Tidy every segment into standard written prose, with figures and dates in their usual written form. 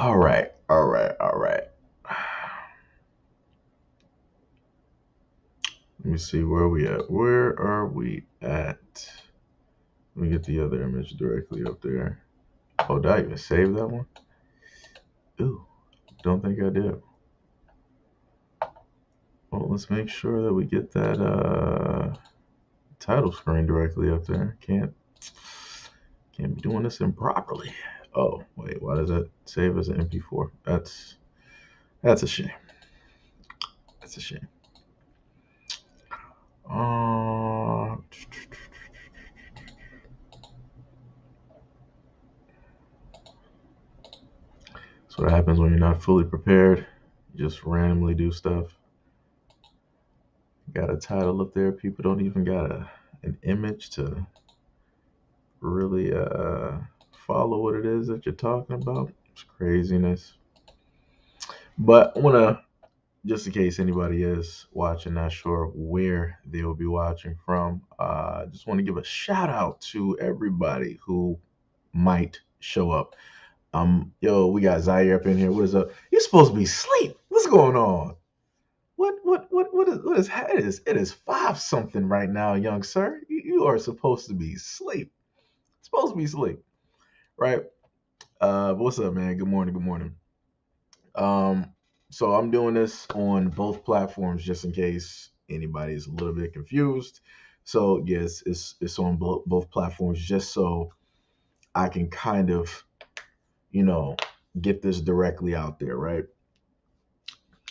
All right, all right, all right. Let me see where we at. Where are we at? Let me get the other image directly up there. Oh, did I even save that one? Ooh, don't think I did. Well, let's make sure that we get that title screen directly up there. Can't be doing this improperly. Oh, wait, why does that save as an MP4? That's a shame. That's a shame. Uh, So what happens when you're not fully prepared. You just randomly do stuff. Got a title up there. People don't even got an image to really follow what it is that you're talking about. It's craziness. But I wanna, just in case anybody is watching, not sure where they will be watching from, just want to give a shout out to everybody who might show up. Yo, we got Zaire up in here. What is up? You're supposed to be asleep. What's going on? It is 5 something right now, young sir. You are supposed to be asleep. Supposed to be asleep, right? But what's up, man? Good morning, good morning. Um, so I'm doing this on both platforms just in case anybody is a little bit confused. So yes, it's on both platforms just so I can kind of, you know, get this directly out there, right?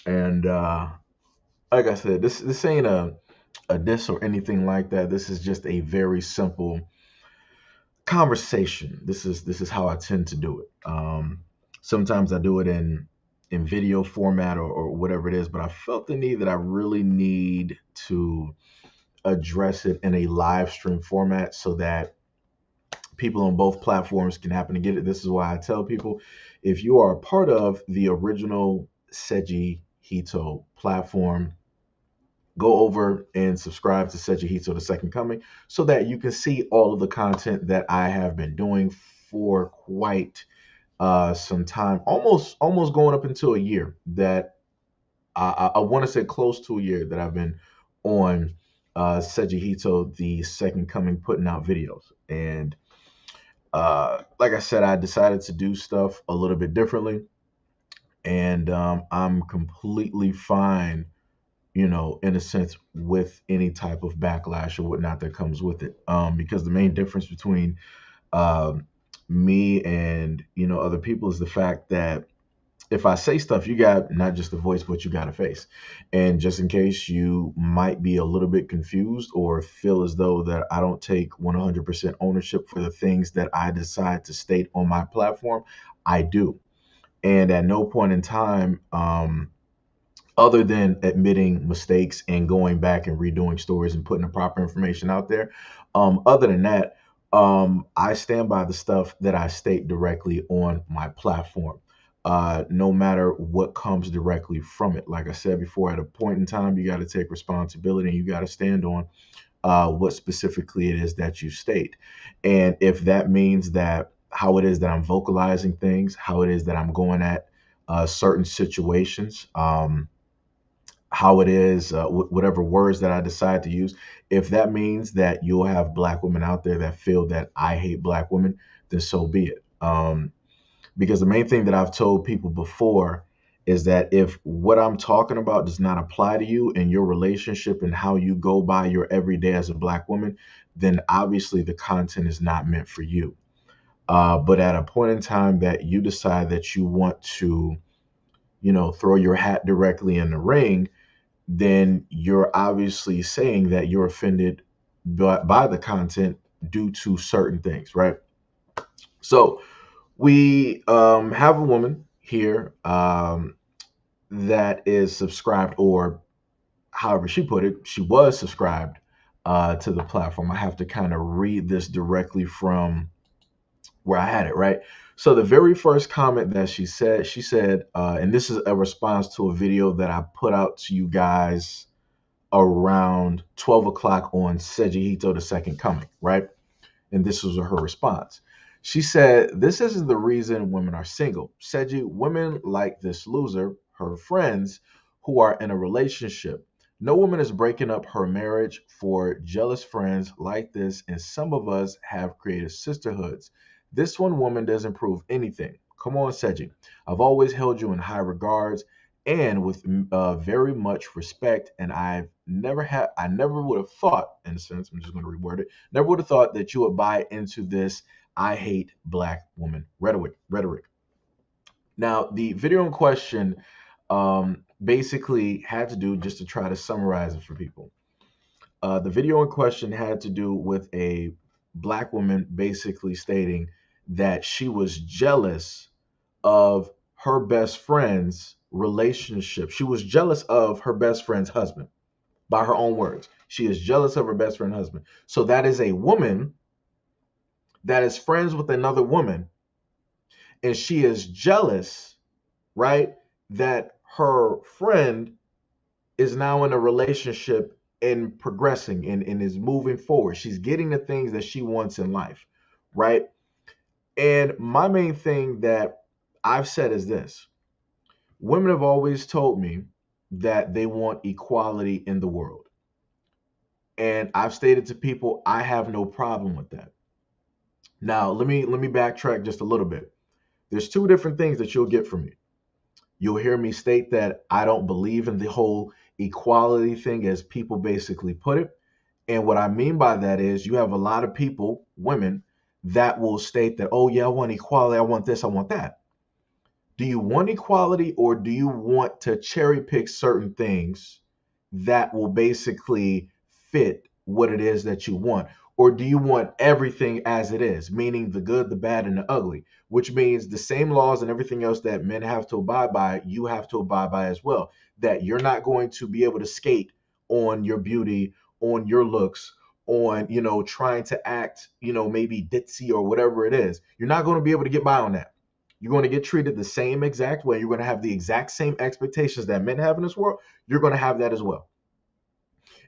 And like I said, this ain't a diss or anything like that. This is just a very simple conversation. This is how I tend to do it. Sometimes I do it in video format or whatever it is, but I felt the need that I really need to address it in a live stream format so that people on both platforms can happen to get it. This is why I tell people, if you are a part of the original Seiji Hito platform, go over and subscribe to SEIJIHITO The Second Coming so that you can see all of the content that I have been doing for quite some time, almost going up until a year. That I want to say close to a year that I've been on SEIJIHITO The Second Coming, putting out videos. And like I said, I decided to do stuff a little bit differently, and I'm completely fine, in a sense, with any type of backlash or whatnot that comes with it. Because the main difference between um, me and other people is the fact that if I say stuff, you got not just a voice, but you got a face. And just in case you might be a little bit confused or feel as though that I don't take 100% ownership for the things that I decide to state on my platform, I do. And at no point in time, other than admitting mistakes and going back and redoing stories and putting the proper information out there. Other than that, I stand by the stuff that I state directly on my platform, no matter what comes directly from it. Like I said before, at a point in time, you got to take responsibility and you got to stand on what specifically it is that you state. And if that means that how it is that I'm vocalizing things, how it is that I'm going at certain situations, how it is, whatever words that I decide to use. If that means that you'll have black women out there that feel that I hate black women, then so be it. Because the main thing that I've told people before is that if what I'm talking about does not apply to you in your relationship and how you go by your everyday as a black woman, then obviously the content is not meant for you. But at a point in time that you decide that you want to, throw your hat directly in the ring, then you're obviously saying that you're offended by the content due to certain things, right? So we have a woman here that is subscribed, or however she put it, she was subscribed to the platform. I have to kind of read this directly from where I had it, right? So the very first comment that she said, and this is a response to a video that I put out to you guys around 12 o'clock on Seiji Hito The Second Coming, right? And this was her response. She said, "This isn't the reason women are single. Seiji, women like this loser, her friends who are in a relationship. No woman is breaking up her marriage for jealous friends like this, and some of us have created sisterhoods. This one woman doesn't prove anything. Come on, Seiji. I've always held you in high regards and with very much respect, and I never would have thought, in a sense, I'm just going to reword it, never would have thought that you would buy into this I hate black woman rhetoric. Now, the video in question basically had to do, just to try to summarize it for people. The video in question had to do with a black woman basically stating that she was jealous of her best friend's relationship. She was jealous of her best friend's husband, by her own words. She is jealous of her best friend's husband. So that is a woman that is friends with another woman, and she is jealous, right, that her friend is now in a relationship and progressing and is moving forward. She's getting the things that she wants in life, right? And my main thing that I've said is this: women have always told me that they want equality in the world. And I've stated to people I have no problem with that. Now, let me backtrack just a little bit. There's two different things that you'll get from me. You'll hear me state that I don't believe in the whole equality thing as people basically put it. And what I mean by that is you have a lot of people, women, that will state that, oh, yeah, I want equality. I want this. I want that. Do you want equality, or do you want to cherry pick certain things that will basically fit what it is that you want? Or do you want everything as it is, meaning the good, the bad, and the ugly, which means the same laws and everything else that men have to abide by, you have to abide by as well? That you're not going to be able to skate on your beauty, on your looks, on, trying to act, maybe ditzy or whatever it is. You're not going to be able to get by on that. You're going to get treated the same exact way. You're going to have the exact same expectations that men have in this world. You're going to have that as well.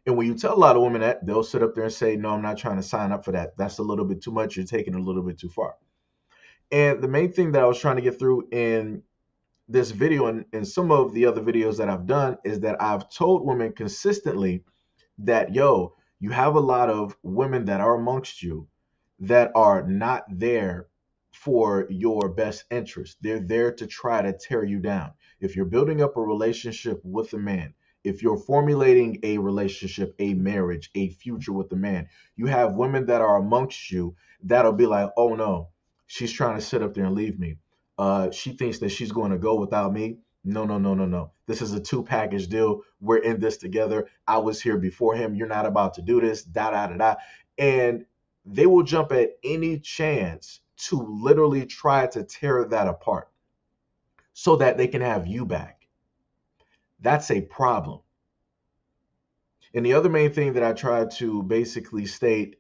And when you tell a lot of women that, they'll sit up there and say, no, I'm not trying to sign up for that. That's a little bit too much. You're taking it a little bit too far. And the main thing that I was trying to get through in this video and some of the other videos that I've done is that I've told women consistently that, yo, you have a lot of women that are amongst you that are not there for your best interest. They're there to try to tear you down. If you're building up a relationship with a man, if you're formulating a relationship, a marriage, a future with a man, you have women that are amongst you that'll be like, oh no, she's trying to sit up there and leave me. She thinks that she's going to go without me. No, no, no, no, no. This is a two package deal. We're in this together. I was here before him. You're not about to do this. Da da da da. And they will jump at any chance to literally try to tear that apart so that they can have you back. That's a problem. And the other main thing that I try to basically state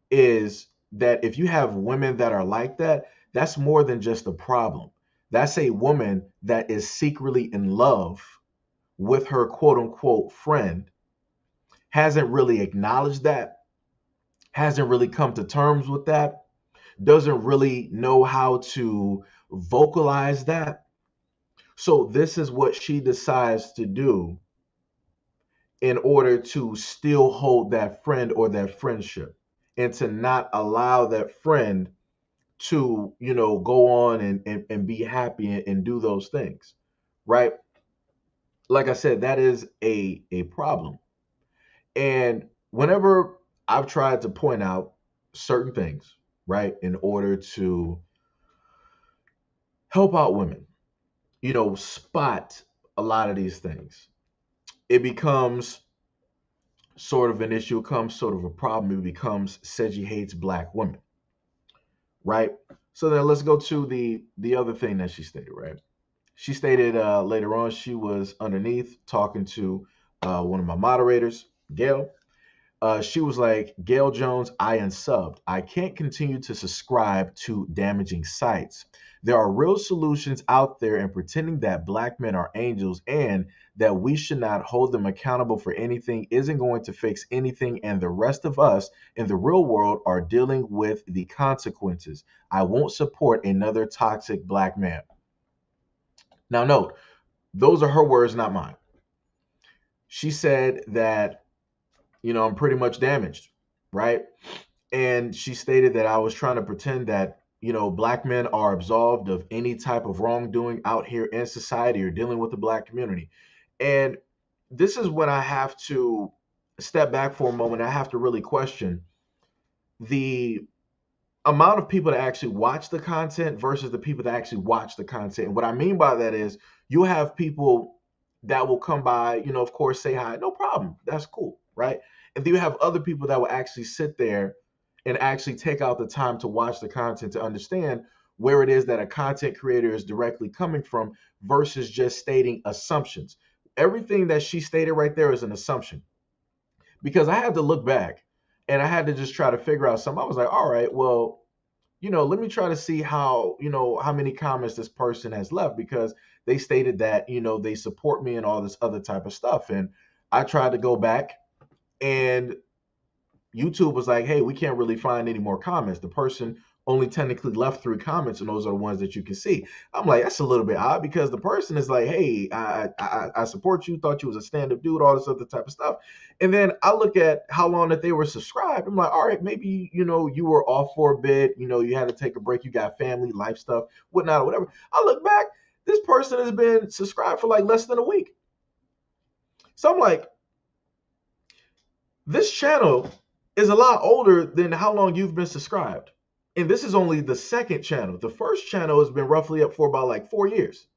is that if you have women that are like that, that's more than just a problem. That's a woman that is secretly in love with her quote unquote friend, hasn't really acknowledged that, hasn't really come to terms with that, doesn't really know how to vocalize that. So this is what she decides to do in order to still hold that friend or that friendship, and to not allow that friend to, go on and be happy and do those things, right? Like I said, that is a problem. And whenever I've tried to point out certain things, right, in order to help out women, spot a lot of these things, it becomes sort of an issue, it becomes sort of a problem. It becomes Seiji hates black women, right? So then let's go to the other thing that she stated, right? She stated later on, she was underneath talking to one of my moderators, Gail, She was like, Gail Jones, I unsubbed. I can't continue to subscribe to damaging sites. There are real solutions out there, and pretending that black men are angels and that we should not hold them accountable for anything isn't going to fix anything, and the rest of us in the real world are dealing with the consequences. I won't support another toxic black man. Now, note, those are her words, not mine. She said that, I'm pretty much damaged, right? And she stated that I was trying to pretend that, black men are absolved of any type of wrongdoing out here in society or dealing with the black community. And this is when I have to step back for a moment. I have to really question the amount of people that actually watch the content versus the people that actually watch the content. And what I mean by that is you have people that will come by, of course, say hi, no problem. That's cool, right? And then you have other people that will actually sit there and actually take out the time to watch the content to understand where it is that a content creator is directly coming from versus just stating assumptions. Everything that she stated right there is an assumption, because I had to look back and I had to just try to figure out something. I was like, all right, well, let me try to see how many comments this person has left, because they stated that, they support me and all this other type of stuff. And I tried to go back, and YouTube was like, hey, we can't really find any more comments. The person only technically left 3 comments, and those are the ones that you can see. I'm like, that's a little bit odd, because the person is like, hey, I support you, thought you was a stand-up dude, all this other type of stuff. And then I look at how long that they were subscribed. I'm like, all right, maybe, you were off for a bit, you had to take a break, you got family, life stuff, whatnot, or whatever. I look back, this person has been subscribed for like less than a week. So I'm like, this channel is a lot older than how long you've been subscribed. And this is only the second channel. The first channel has been roughly up for about like 4 years.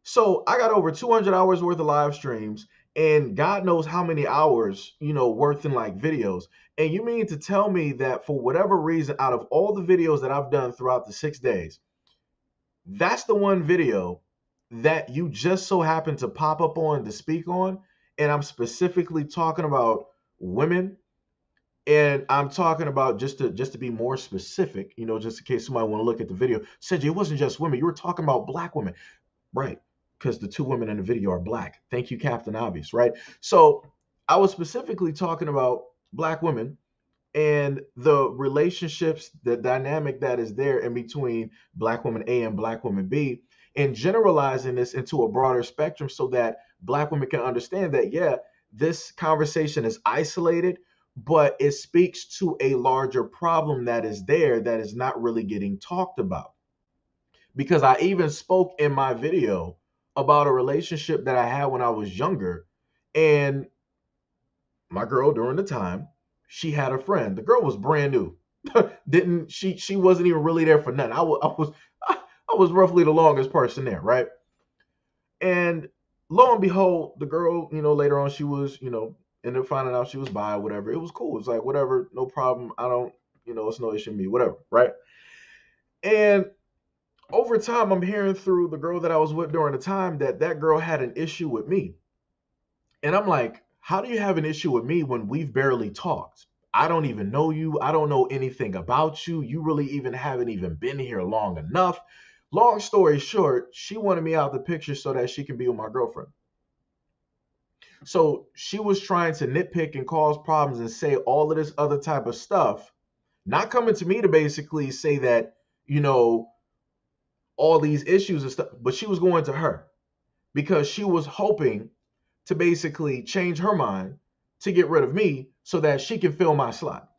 So I got over 200 hours worth of live streams, and God knows how many hours, worth in like videos. And you mean to tell me that for whatever reason, out of all the videos that I've done throughout the 6 days, that's the one video that you just so happen to pop up on to speak on? And I'm specifically talking about women. And I'm talking about, just to be more specific, just in case somebody want to look at the video, Seiji, it wasn't just women. You were talking about black women, right? Because the 2 women in the video are black. Thank you, Captain Obvious, right? So I was specifically talking about black women and the relationships, the dynamic that is there in between black woman A and black woman B, and generalizing this into a broader spectrum so that black women can understand that, yeah, this conversation is isolated, but it speaks to a larger problem that is there that is not really getting talked about. Because I even spoke in my video about a relationship that I had when I was younger, and my girl during the time, she had a friend. The girl was brand new. Didn't she wasn't even really there for nothing. I was roughly the longest person there, right? And lo and behold, the girl, later on, she was, ended up finding out she was bi, whatever. It was cool. It's like, whatever, no problem. I don't, it's no issue to me, whatever, right? And over time, I'm hearing through the girl that I was with during the time that that girl had an issue with me. And I'm like, how do you have an issue with me when we've barely talked? I don't even know you. I don't know anything about you. You really even haven't even been here long enough. Long story short, she wanted me out the picture so that she can be with my girlfriend. So she was trying to nitpick and cause problems and say all of this other type of stuff, not coming to me to basically say that, all these issues and stuff, but she was going to her because she was hoping to basically change her mind to get rid of me so that she can fill my slot.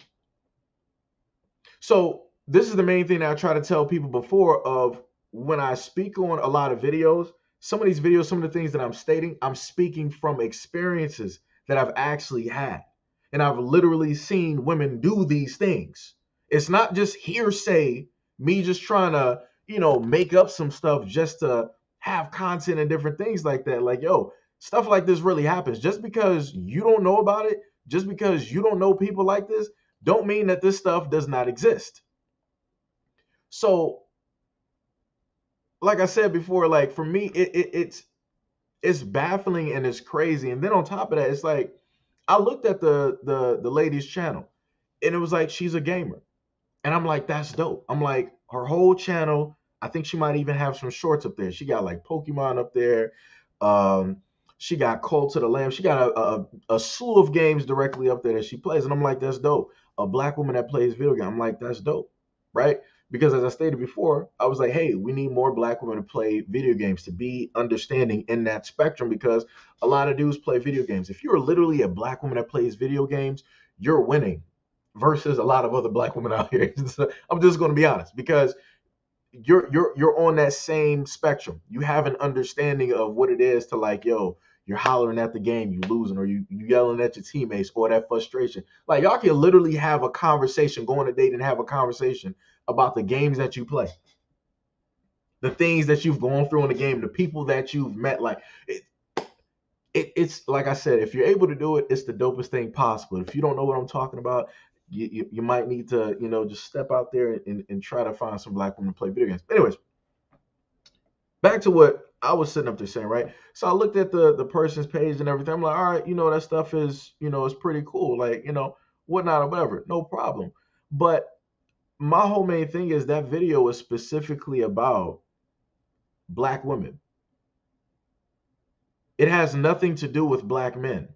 So this is the main thing that I try to tell people before, of when I speak on a lot of videos, some of these videos, some of the things that I'm stating, I'm speaking from experiences that I've actually had. And I've literally seen women do these things. It's not just hearsay, me just trying to, make up some stuff just to have content and different things like that. Like, yo, stuff like this really happens. Just because you don't know about it, just because you don't know people like this, don't mean that this stuff does not exist. So, like I said before, like for me, it's baffling and it's crazy. And then on top of that, it's like, I looked at the lady's channel, and it was like she's a gamer. And I'm like, that's dope. I'm like, her whole channel, I think she might even have some shorts up there. She got like Pokemon up there. Um, she got Cult to the Lamb. She got a slew of games directly up there that she plays. And I'm like, that's dope. A black woman that plays video games. I'm like, that's dope. Right? Because as I stated before, I was like, hey, we need more black women to play video games, to be understanding in that spectrum, because a lot of dudes play video games. If you're literally a black woman that plays video games, you're winning versus a lot of other black women out here. So I'm just going to be honest, because you're on that same spectrum. You have an understanding of what it is to, like, yo, you're hollering at the game, you losing, or you yelling at your teammates, or that frustration. Like, y'all can literally have a conversation, go on a date and have a conversation about the games that you play, the things that you've gone through in the game, the people that you've met. Like, it's like I said, if you're able to do it, it's the dopest thing possible. If you don't know what I'm talking about, you might need to, just step out there and try to find some black women to play video games. Anyways, back to what I was sitting up there saying, right? So I looked at the person's page and everything. I'm like, all right, that stuff is pretty cool. Like, whatnot or whatever. No problem. But my whole main thing is that video is specifically about black women. It has nothing to do with black men.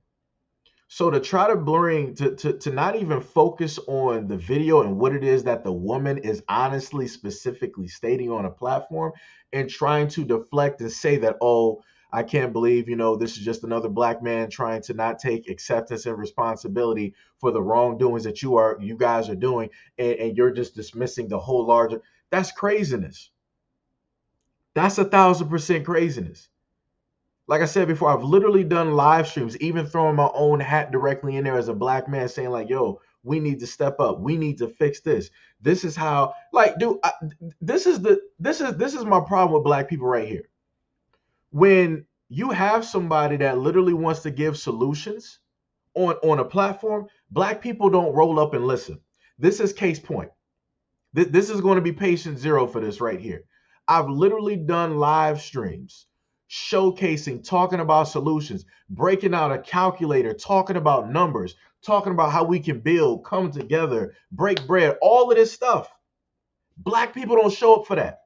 So to try to to not even focus on the video and what it is that the woman is honestly specifically stating on a platform, and trying to deflect and say that, oh, I can't believe, this is just another black man trying to not take acceptance and responsibility for the wrongdoings that you guys are doing, and you're just dismissing the whole larger. That's craziness. That's 1,000% craziness. Like I said before, I've literally done live streams, even throwing my own hat directly in there as a black man, saying like, yo, we need to step up. We need to fix this. This is how, like, dude, this is my problem with black people right here. When you have somebody that literally wants to give solutions on a platform, black people don't roll up and listen. This is case point. This is going to be patient zero for this right here. I've literally done live streams showcasing, talking about solutions, breaking out a calculator, talking about numbers, talking about how we can build, come together, break bread, all of this stuff. Black people don't show up for that.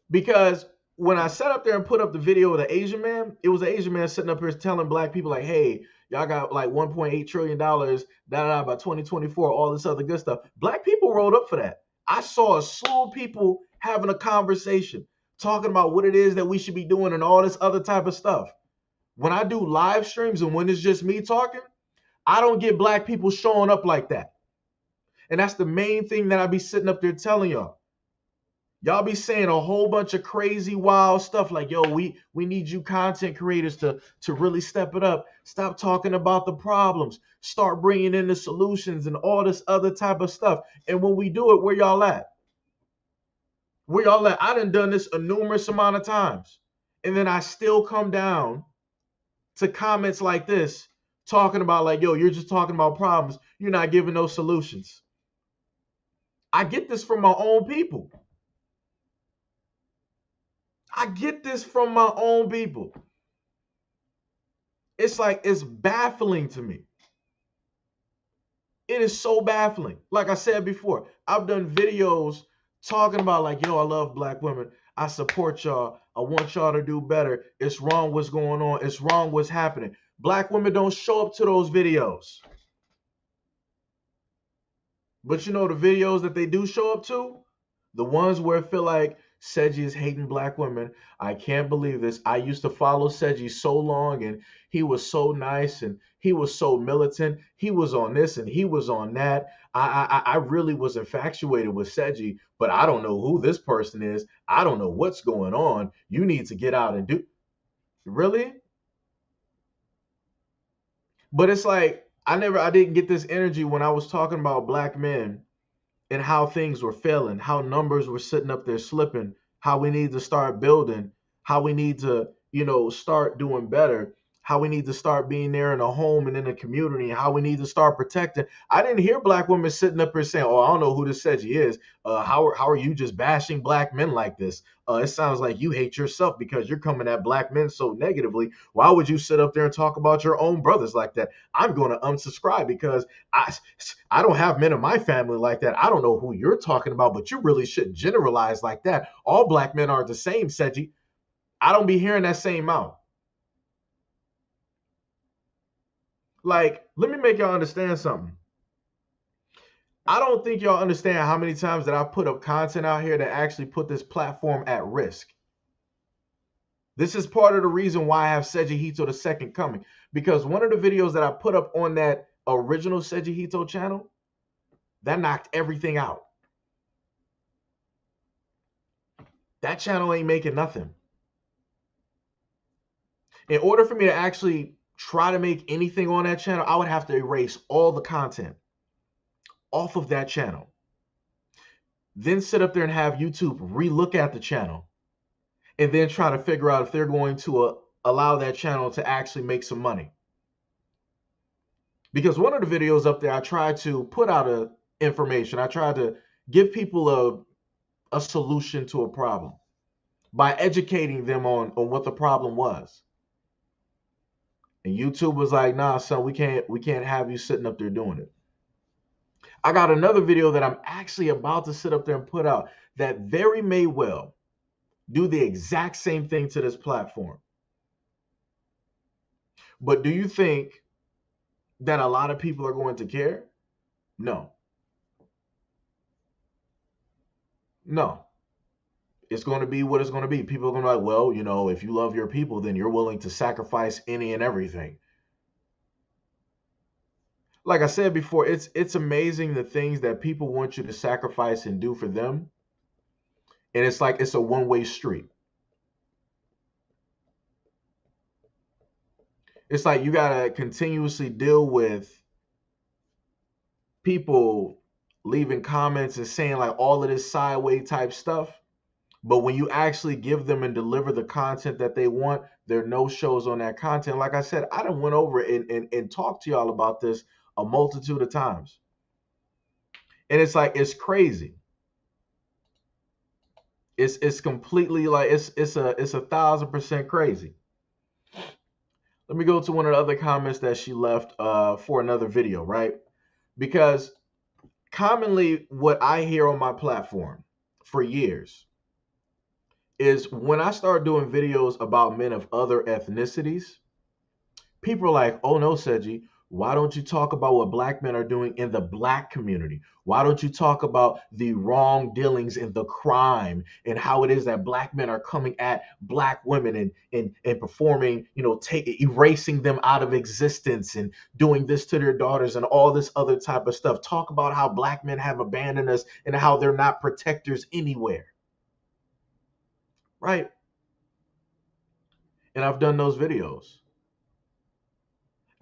Because when I sat up there and put up the video of the Asian man, it was an Asian man sitting up here telling black people like, hey, y'all got like $1.8 trillion by 2024, all this other good stuff. Black people rolled up for that. I saw a slew of people having a conversation, talking about what it is that we should be doing and all this other type of stuff. When I do live streams and when it's just me talking, I don't get black people showing up like that. And that's the main thing that I be sitting up there telling y'all. Y'all be saying a whole bunch of crazy, wild stuff like, yo, we need you content creators to really step it up. Stop talking about the problems. Start bringing in the solutions and all this other type of stuff. And when we do it, where y'all at? Where y'all at? I done this a numerous amount of times. And then I still come down to comments like this, talking about like, yo, you're just talking about problems. You're not giving no solutions. I get this from my own people. I get this from my own people. It's like, it's baffling to me. It is so baffling. Like I said before, I've done videos talking about like, yo, I love black women. I support y'all. I want y'all to do better. It's wrong what's going on. It's wrong what's happening. Black women don't show up to those videos. But the videos that they do show up to, the ones where it feel like Seiji is hating black women. I can't believe this. I used to follow Seiji so long, and he was so nice, and he was so militant. He was on this and he was on that. I really was infatuated with Seiji, but I don't know who this person is. I don't know what's going on. You need to get out and do. Really? But it's like, I didn't get this energy when I was talking about black men and how things were failing, how numbers were sitting up there slipping, how we need to start building, how we need to, start doing better, how we need to start being there in a home and in the community, and how we need to start protecting. I didn't hear black women sitting up here saying, "Oh, I don't know who this Seiji is. How are you just bashing black men like this? It sounds like you hate yourself because you're coming at black men so negatively. Why would you sit up there and talk about your own brothers like that?" I'm going to unsubscribe because I don't have men in my family like that. I don't know who you're talking about, but you really shouldn't generalize like that. All black men are the same, Seiji. I don't be hearing that same out. Like, let me make y'all understand something. I don't think y'all understand how many times that I put up content out here that actually put this platform at risk. This is part of the reason why I have Seiji Hito the second coming. Because one of the videos that I put up on that original Seiji Hito channel, that knocked everything out. That channel ain't making nothing. In order for me to actually try to make anything on that channel, I would have to erase all the content off of that channel. Then sit up there and have YouTube relook at the channel and then try to figure out if they're going to allow that channel to actually make some money. Because one of the videos up there, I tried to put out information. I tried to give people a solution to a problem by educating them on what the problem was. And YouTube was like, "Nah, son, we can't have you sitting up there doing it." I got another video that I'm actually about to sit up there and put out that very may well do the exact same thing to this platform. But do you think that a lot of people are going to care? No. No. It's going to be what it's going to be. People are going to be like, "Well, you know, if you love your people, then you're willing to sacrifice any and everything." Like I said before, it's amazing the things that people want you to sacrifice and do for them. And it's like it's a one-way street. It's like you got to continuously deal with people leaving comments and saying like all of this sideways type stuff. But when you actually give them and deliver the content that they want, there are no shows on that content. Like I said, I done went over it and talked to y'all about this a multitude of times. And it's like, it's crazy. It's completely like, it's a 1,000% crazy. Let me go to one of the other comments that she left for another video, right? Because commonly what I hear on my platform for years is when I start doing videos about men of other ethnicities, people are like, "Oh no, Seiji, why don't you talk about what black men are doing in the black community? Why don't you talk about the wrong dealings and the crime and how it is that black men are coming at black women and performing, you know, erasing them out of existence and doing this to their daughters and all this other type of stuff. Talk about how black men have abandoned us and how they're not protectors anywhere." Right? And I've done those videos.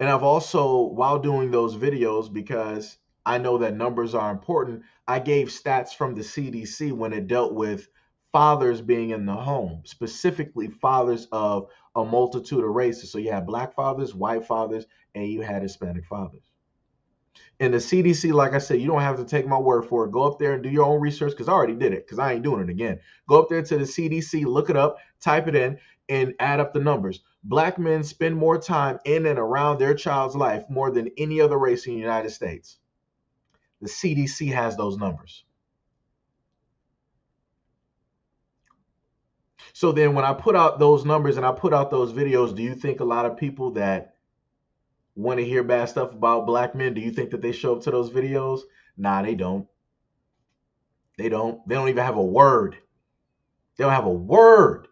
And I've also, while doing those videos, because I know that numbers are important, I gave stats from the CDC when it dealt with fathers being in the home, specifically fathers of a multitude of races. So you had black fathers, white fathers, and you had Hispanic fathers. And the CDC, like I said, you don't have to take my word for it. Go up there and do your own research, because I already did it, because I ain't doing it again. Go up there to the CDC, look it up, type it in, and add up the numbers. Black men spend more time in and around their child's life more than any other race in the United States. The CDC has those numbers. So then when I put out those numbers and I put out those videos, do you think a lot of people that want to hear bad stuff about black men, do you think that they show up to those videos? Nah, they don't. They don't. They don't even have a word. They don't have a word.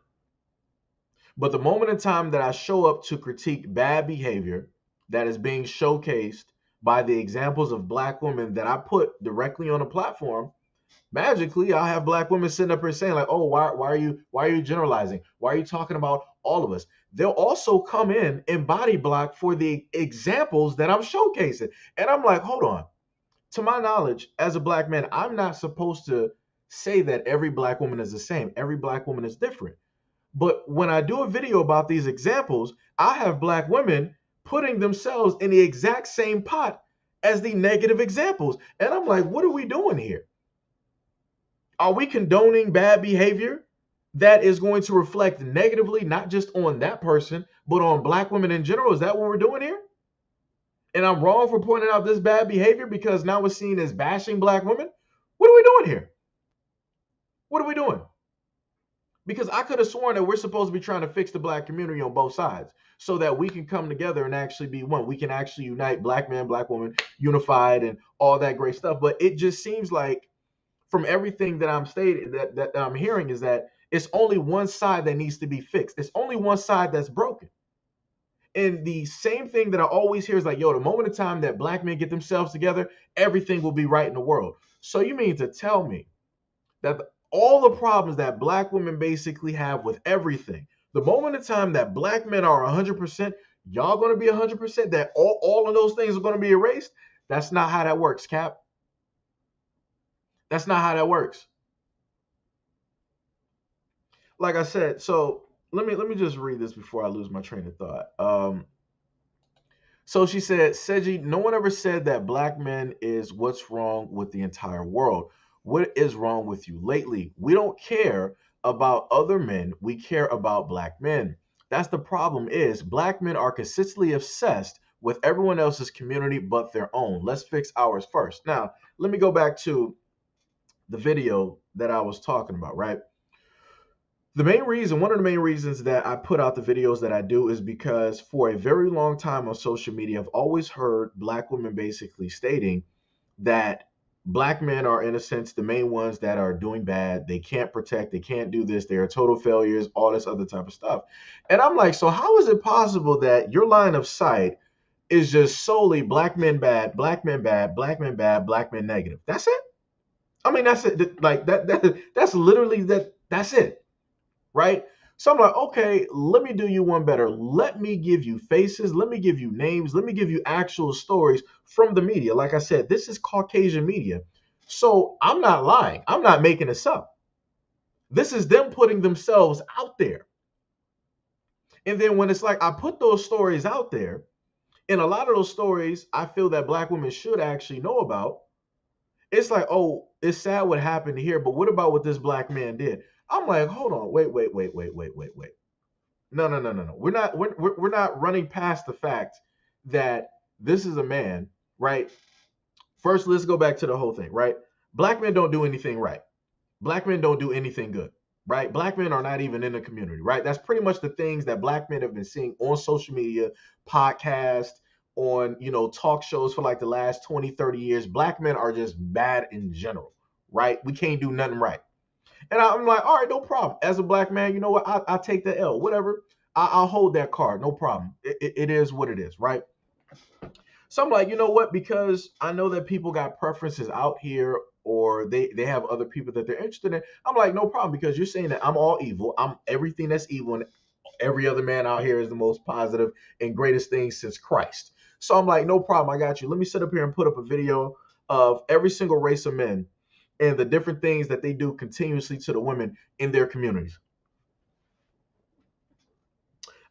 But the moment in time that I show up to critique bad behavior that is being showcased by the examples of black women that I put directly on a platform, magically I'll have black women sitting up here saying like, "Oh, why are you generalizing? Why are you talking about all of us?" They'll also come in and body block for the examples that I'm showcasing. And I'm like, hold on. To my knowledge, as a black man, I'm not supposed to say that every black woman is the same. Every black woman is different. But when I do a video about these examples, I have black women putting themselves in the exact same pot as the negative examples. And I'm like, what are we doing here? Are we condoning bad behavior that is going to reflect negatively, not just on that person, but on black women in general? Is that what we're doing here? And I'm wrong for pointing out this bad behavior because now we're seen as bashing black women? What are we doing here? What are we doing? Because I could have sworn that we're supposed to be trying to fix the black community on both sides so that we can come together and actually be one. We can actually unite black men, black women, unified and all that great stuff. But it just seems like from everything that I'm stating, that I'm hearing is that it's only one side that needs to be fixed. It's only one side that's broken. And the same thing that I always hear is like, yo, the moment of time that black men get themselves together, everything will be right in the world. So you mean to tell me that all the problems that black women basically have with everything, the moment of time that black men are 100%, y'all going to be 100%, that all of those things are going to be erased? That's not how that works, Cap. That's not how that works. Like I said, so let me just read this before I lose my train of thought. So she said, Seiji, no one ever said that black men is what's wrong with the entire world. What is wrong with you lately? We don't care about other men. We care about black men. That's the problem is black men are consistently obsessed with everyone else's community but their own. Let's fix ours first. Now, let me go back to the video that I was talking about, right? One of the main reasons that I put out the videos that I do is because for a very long time on social media, I've always heard black women basically stating that black men are, in a sense, the main ones that are doing bad. They can't protect, they can't do this, they are total failures, all this other type of stuff. And I'm like, so how is it possible that your line of sight is just solely black men bad, black men bad, black men bad, black men negative? That's it? I mean, that's it. Like that's literally that's it. Right? So I'm like, okay, let me do you one better. Let me give you faces. Let me give you names. Let me give you actual stories from the media. Like I said, this is Caucasian media. So I'm not lying. I'm not making this up. This is them putting themselves out there. And then when it's like I put those stories out there, and a lot of those stories I feel that black women should actually know about, it's like, oh, it's sad what happened here, but what about what this black man did? I'm like, hold on, wait. No. We're not running past the fact that this is a man, right? First, let's go back to the whole thing, right? Black men don't do anything right. Black men don't do anything good, right? Black men are not even in the community, right? That's pretty much the things that black men have been seeing on social media, podcasts, on, talk shows for like the last 20, 30 years. Black men are just bad in general, right? We can't do nothing right. And I'm like, all right, no problem. As a black man, you know what? I'll take the L, whatever. I'll hold that card, no problem. It is what it is, right? So I'm like, you know what? Because I know that people got preferences out here or they have other people that they're interested in. I'm like, no problem, because you're saying that I'm all evil. I'm everything that's evil, and every other man out here is the most positive and greatest thing since Christ. So I'm like, no problem. I got you. Let me sit up here and put up a video of every single race of men and the different things that they do continuously to the women in their communities.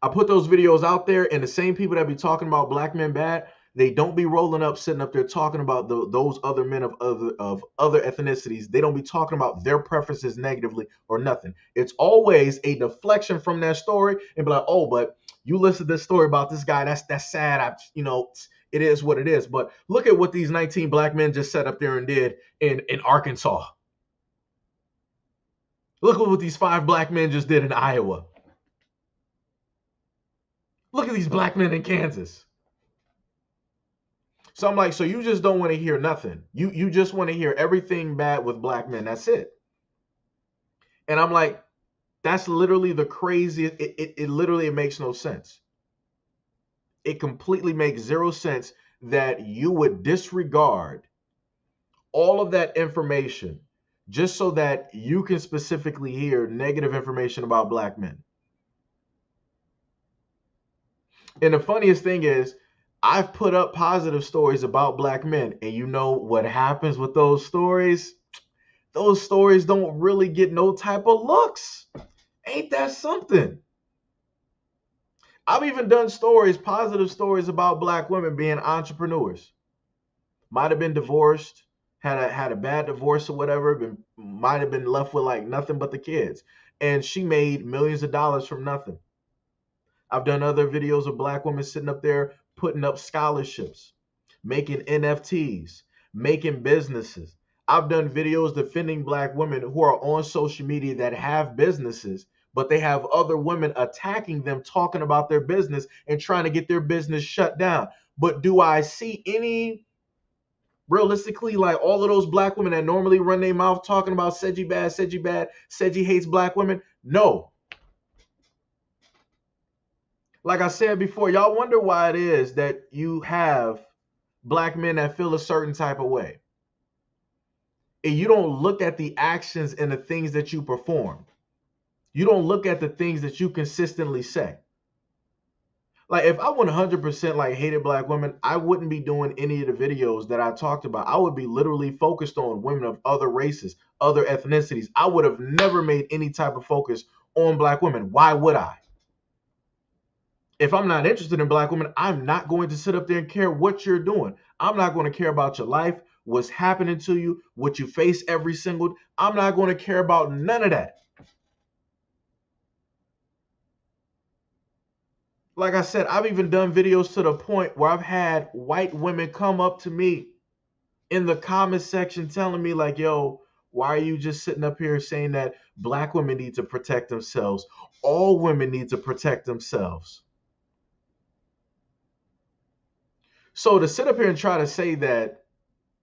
I put those videos out there, and the same people that be talking about black men bad, they don't be rolling up, sitting up there talking about those other men of other ethnicities. They don't be talking about their preferences negatively or nothing. It's always a deflection from that story and be like, oh, but you listen to this story about this guy. That's sad. It is what it is. But look at what these 19 black men just sat up there and did in Arkansas. Look at what these 5 black men just did in Iowa. Look at these black men in Kansas. So I'm like, so you just don't want to hear nothing. You just want to hear everything bad with black men. That's it. And I'm like, that's literally the craziest. It literally makes no sense. It completely makes zero sense that you would disregard all of that information just so that you can specifically hear negative information about black men. And the funniest thing is, I've put up positive stories about black men, and you know what happens with those stories? Those stories don't really get no type of looks. Ain't that something? I've even done stories, positive stories about black women being entrepreneurs. Might have been divorced, had a bad divorce or whatever, might have been left with like nothing but the kids. And she made millions of dollars from nothing. I've done other videos of black women sitting up there putting up scholarships, making NFTs, making businesses. I've done videos defending black women who are on social media that have businesses, but they have other women attacking them, talking about their business and trying to get their business shut down. But do I see any, realistically, like all of those black women that normally run their mouth talking about Seiji bad, Seiji hates black women? No. Like I said before, y'all wonder why it is that you have black men that feel a certain type of way. And you don't look at the actions and the things that you perform. You don't look at the things that you consistently say. Like if I 100% like hated black women, I wouldn't be doing any of the videos that I talked about. I would be literally focused on women of other races, other ethnicities. I would have never made any type of focus on black women. Why would I? If I'm not interested in black women, I'm not going to sit up there and care what you're doing. I'm not going to care about your life, what's happening to you, what you face every single. I'm not going to care about none of that. Like I said, I've even done videos to the point where I've had white women come up to me in the comment section telling me like, yo, why are you just sitting up here saying that black women need to protect themselves? All women need to protect themselves. So to sit up here and try to say that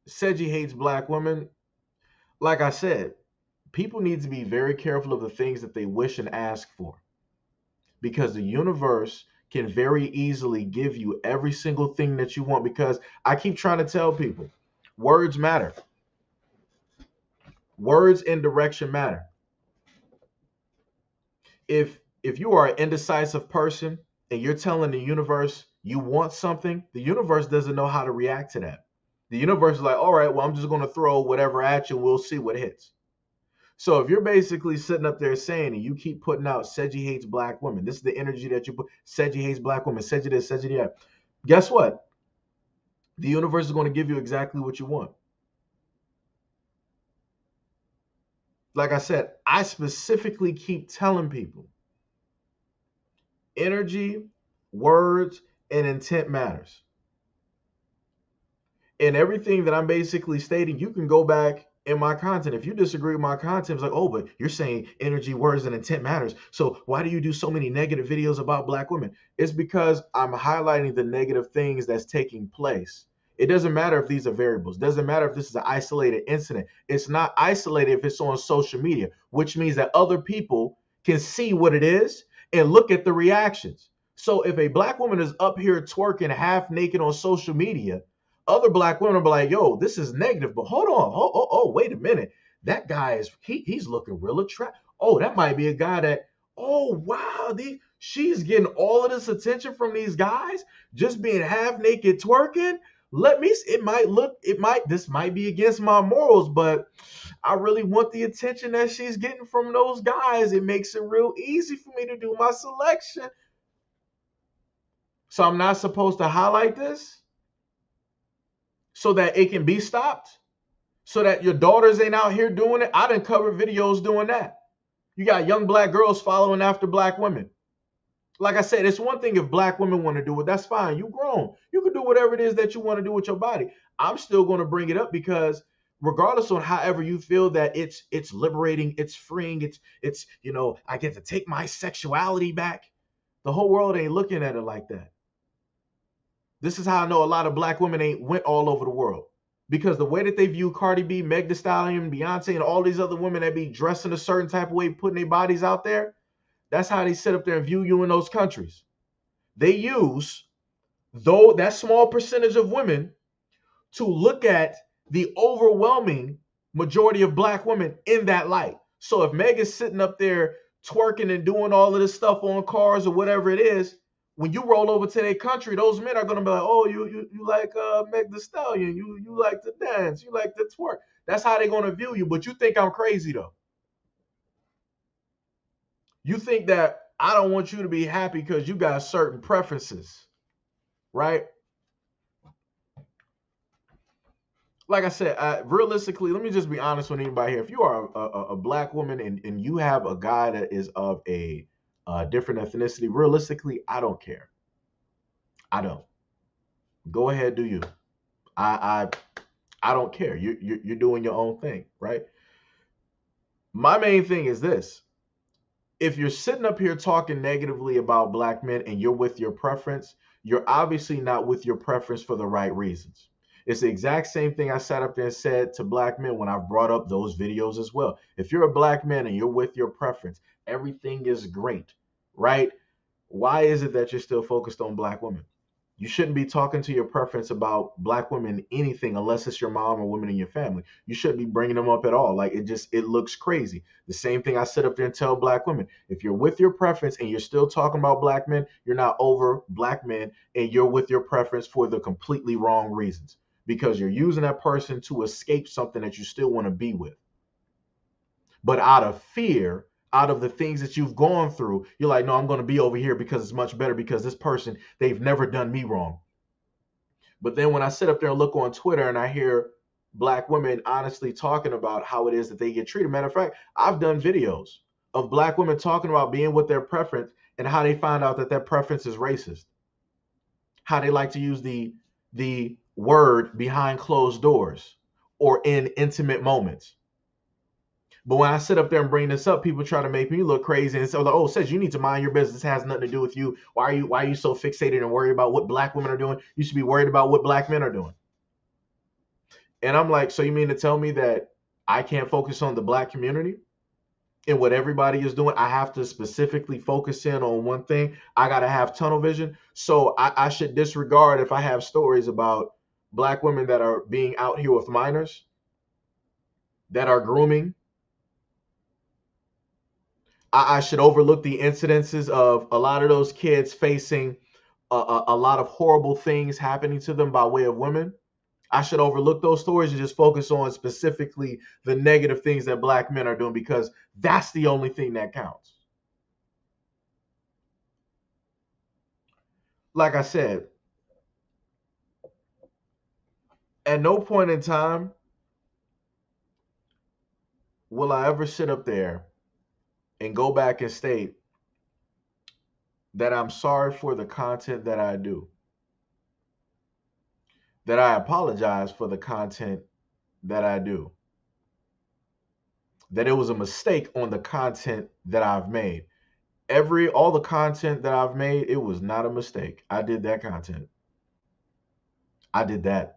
Seiji hates black women, like I said, people need to be very careful of the things that they wish and ask for, because the universe can very easily give you every single thing that you want. Because I keep trying to tell people, words matter. Words and direction matter. If you are an indecisive person and you're telling the universe you want something, the universe doesn't know how to react to that. The universe is like, all right, well, I'm just going to throw whatever at you. We'll see what hits. So if you're basically sitting up there saying and you keep putting out Seiji hates black women, this is the energy that you put. Seiji hates black women. Seiji this, Seiji that. Guess what? The universe is going to give you exactly what you want. Like I said, I specifically keep telling people energy, words, and intent matters. And everything that I'm basically stating, you can go back in my content. If you disagree with my content, it's like, oh, but you're saying energy, words, and intent matters. So why do you do so many negative videos about black women? It's because I'm highlighting the negative things that's taking place. It doesn't matter if these are variables. It doesn't matter if this is an isolated incident. It's not isolated if it's on social media, which means that other people can see what it is and look at the reactions. So if a black woman is up here twerking half naked on social media, other black women will be like, yo, this is negative, but hold on. Wait a minute. That guy he's looking real attractive. Oh, that might be a guy that, oh, wow, she's getting all of this attention from these guys just being half naked twerking. This might be against my morals, but I really want the attention that she's getting from those guys. It makes it real easy for me to do my selection. So I'm not supposed to highlight this so that it can be stopped, so that your daughters ain't out here doing it. I done covered videos doing that. You got young black girls following after black women. Like I said, it's one thing if black women want to do it, that's fine. You grown. You can do whatever it is that you want to do with your body. I'm still going to bring it up because regardless on however you feel that it's liberating, it's freeing, it's I get to take my sexuality back. The whole world ain't looking at it like that. This is how I know a lot of black women ain't went all over the world. Because the way that they view Cardi B, Meg Thee Stallion, Beyonce, and all these other women that be dressing a certain type of way, putting their bodies out there, that's how they sit up there and view you in those countries. They use, though, that small percentage of women to look at the overwhelming majority of black women in that light. So if Meg is sitting up there twerking and doing all of this stuff on cars or whatever it is, when you roll over to their country, those men are gonna be like, oh, you like Meg Thee Stallion, you like to dance, you like to twerk. That's how they're gonna view you. But you think I'm crazy though. You think that I don't want you to be happy because you got certain preferences, right? Like I said, realistically, let me just be honest with anybody here. If you are a black woman and you have a guy that is of a different ethnicity, realistically, I don't care. I don't. Go ahead, do you? I I don't care. You're doing your own thing, right? My main thing is this: if you're sitting up here talking negatively about black men and you're with your preference, you're obviously not with your preference for the right reasons. It's the exact same thing I sat up there and said to black men when I brought up those videos as well. If you're a black man and you're with your preference, everything is great, right? Why is it that you're still focused on black women? You shouldn't be talking to your preference about black women anything unless it's your mom or women in your family. You shouldn't be bringing them up at all. Like it looks crazy. The same thing I sit up there and tell black women. If you're with your preference and you're still talking about black men, you're not over black men and you're with your preference for the completely wrong reasons because you're using that person to escape something that you still want to be with. But out of fear, out of the things that you've gone through, you're like, no, I'm going to be over here because it's much better because this person, they've never done me wrong. But then when I sit up there and look on Twitter and I hear black women honestly talking about how it is that they get treated. Matter of fact, I've done videos of black women talking about being with their preference and how they find out that that preference is racist. How they like to use the word behind closed doors or in intimate moments. But when I sit up there and bring this up, people try to make me look crazy and say, like, "Oh, says you need to mind your business. It has nothing to do with you. Why are you so fixated and worried about what black women are doing? You should be worried about what black men are doing." And I'm like, so you mean to tell me that I can't focus on the black community and what everybody is doing? I have to specifically focus in on one thing. I got to have tunnel vision. So I should disregard if I have stories about black women that are being out here with minors, that are grooming. I should overlook the incidences of a lot of those kids facing a lot of horrible things happening to them by way of women. I should overlook those stories and just focus on specifically the negative things that black men are doing because that's the only thing that counts. Like I said, at no point in time will I ever sit up there and go back and state that I'm sorry for the content that I do, that I apologize for the content that I do, that it was a mistake on the content that I've made. All the content that I've made, it was not a mistake. I did that content. I did that.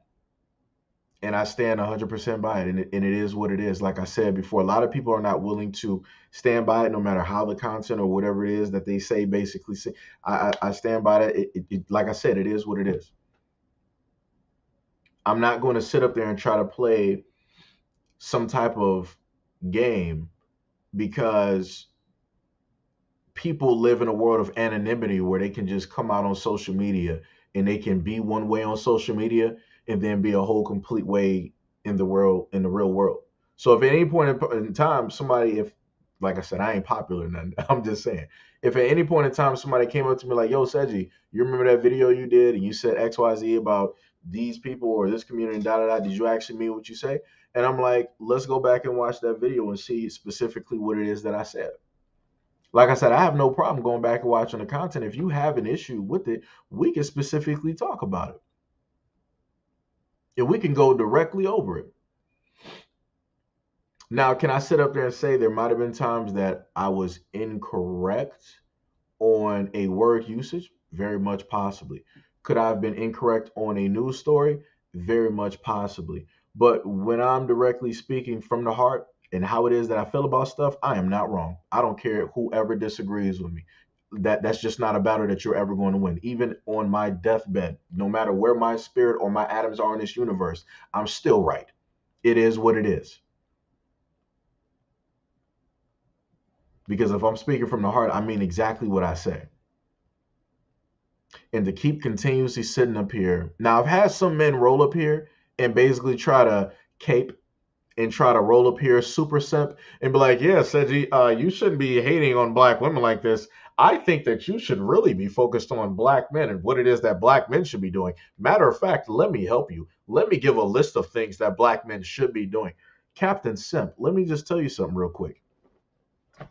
And I stand 100% by it. And it is what it is. Like I said before, a lot of people are not willing to stand by it, no matter how the content or whatever it is that they say, basically say. I stand by that. Like I said, it is what it is. I'm not going to sit up there and try to play some type of game because people live in a world of anonymity where they can just come out on social media and they can be one way on social media and then be a whole complete way in the world, in the real world. So if at any point in time somebody, if like I said, I ain't popular or nothing, I'm just saying, if at any point in time somebody came up to me like, yo, Seiji, you remember that video you did and you said XYZ about these people or this community and da da da, did you actually mean what you say? And I'm like, let's go back and watch that video and see specifically what it is that I said. Like I said, I have no problem going back and watching the content. If you have an issue with it, we can specifically talk about it. And we can go directly over it. Now, can I sit up there and say there might have been times that I was incorrect on a word usage? Very much possibly. Could I have been incorrect on a news story? Very much possibly. But when I'm directly speaking from the heart and how it is that I feel about stuff, I am not wrong. I don't care whoever disagrees with me. That's just not a battle that you're ever going to win. Even on my deathbed, no matter where my spirit or my atoms are in this universe, I'm still right. It is what it is. Because if I'm speaking from the heart, I mean exactly what I say. And to keep continuously sitting up here. Now, I've had some men roll up here and basically try to cape and try to roll up here super simp and be like, yeah, Seiji, you shouldn't be hating on black women like this. I think that you should really be focused on black men and what it is that black men should be doing. Matter of fact, let me help you. Let me give a list of things that black men should be doing. Captain Simp, let me just tell you something real quick.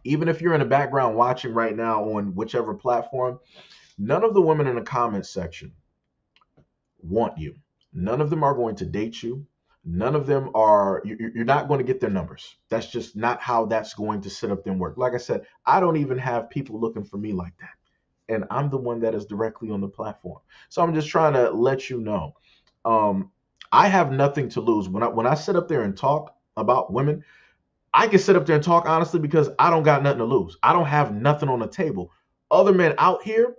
Even if you're in the background watching right now on whichever platform, none of the women in the comments section want you. None of them are going to date you. None of them are, you're not going to get their numbers. That's just not how that's going to sit up there and work. Like I said, I don't even have people looking for me like that. And I'm the one that is directly on the platform. So I'm just trying to let you know. Um, I have nothing to lose. When I sit up there and talk about women, I can sit up there and talk honestly because I don't got nothing to lose. I don't have nothing on the table. Other men out here,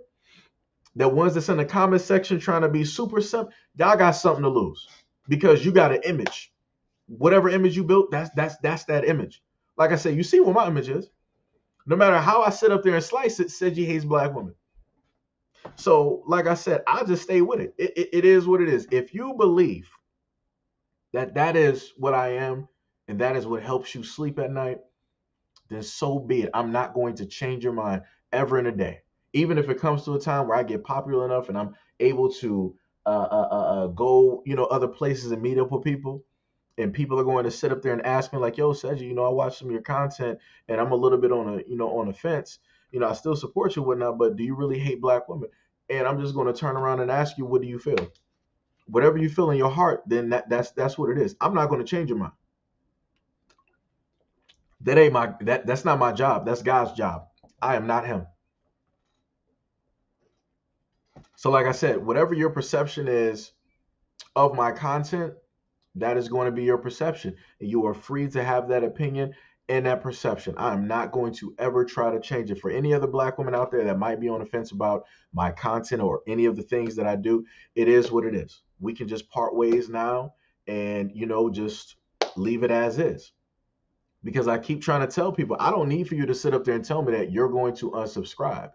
the ones that's in the comment section trying to be super simp, y'all got something to lose because you got an image. Whatever image you built, that's that image. Like I said, you see what my image is. No matter how I sit up there and slice it, Seiji hates black women. So, like I said, I just stay with it. It is what it is. If you believe that that is what I am and that is what helps you sleep at night, then so be it. I'm not going to change your mind ever in a day. Even if it comes to a time where I get popular enough and I'm able to go, other places and meet up with people, and people are going to sit up there and ask me like, "Yo, Seji, I watched some of your content, and I'm a little bit on the fence. I still support you, and whatnot, but do you really hate black women?" And I'm just going to turn around and ask you, "What do you feel?" Whatever you feel in your heart, then that's what it is. I'm not going to change your mind. That ain't my that's not my job. That's God's job. I am not him. So like I said, whatever your perception is of my content, that is going to be your perception. And you are free to have that opinion and that perception. I am not going to ever try to change it. For any other black woman out there that might be on the fence about my content or any of the things that I do, it is what it is. We can just part ways now and, just leave it as is. Because I keep trying to tell people, I don't need for you to sit up there and tell me that you're going to unsubscribe.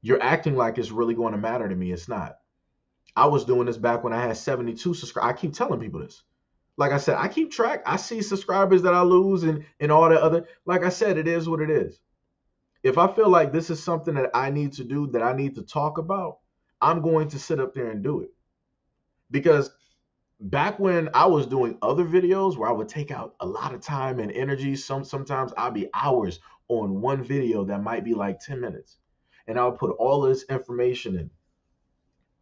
You're acting like it's really going to matter to me. It's not. I was doing this back when I had 72 subscribers. I keep telling people this. Like I said, I keep track. I see subscribers that I lose and all that other. Like I said, it is what it is. If I feel like this is something that I need to do, that I need to talk about, I'm going to sit up there and do it. Because back when I was doing other videos where I would take out a lot of time and energy, sometimes I'd be hours on one video that might be like 10 minutes. And I would put all this information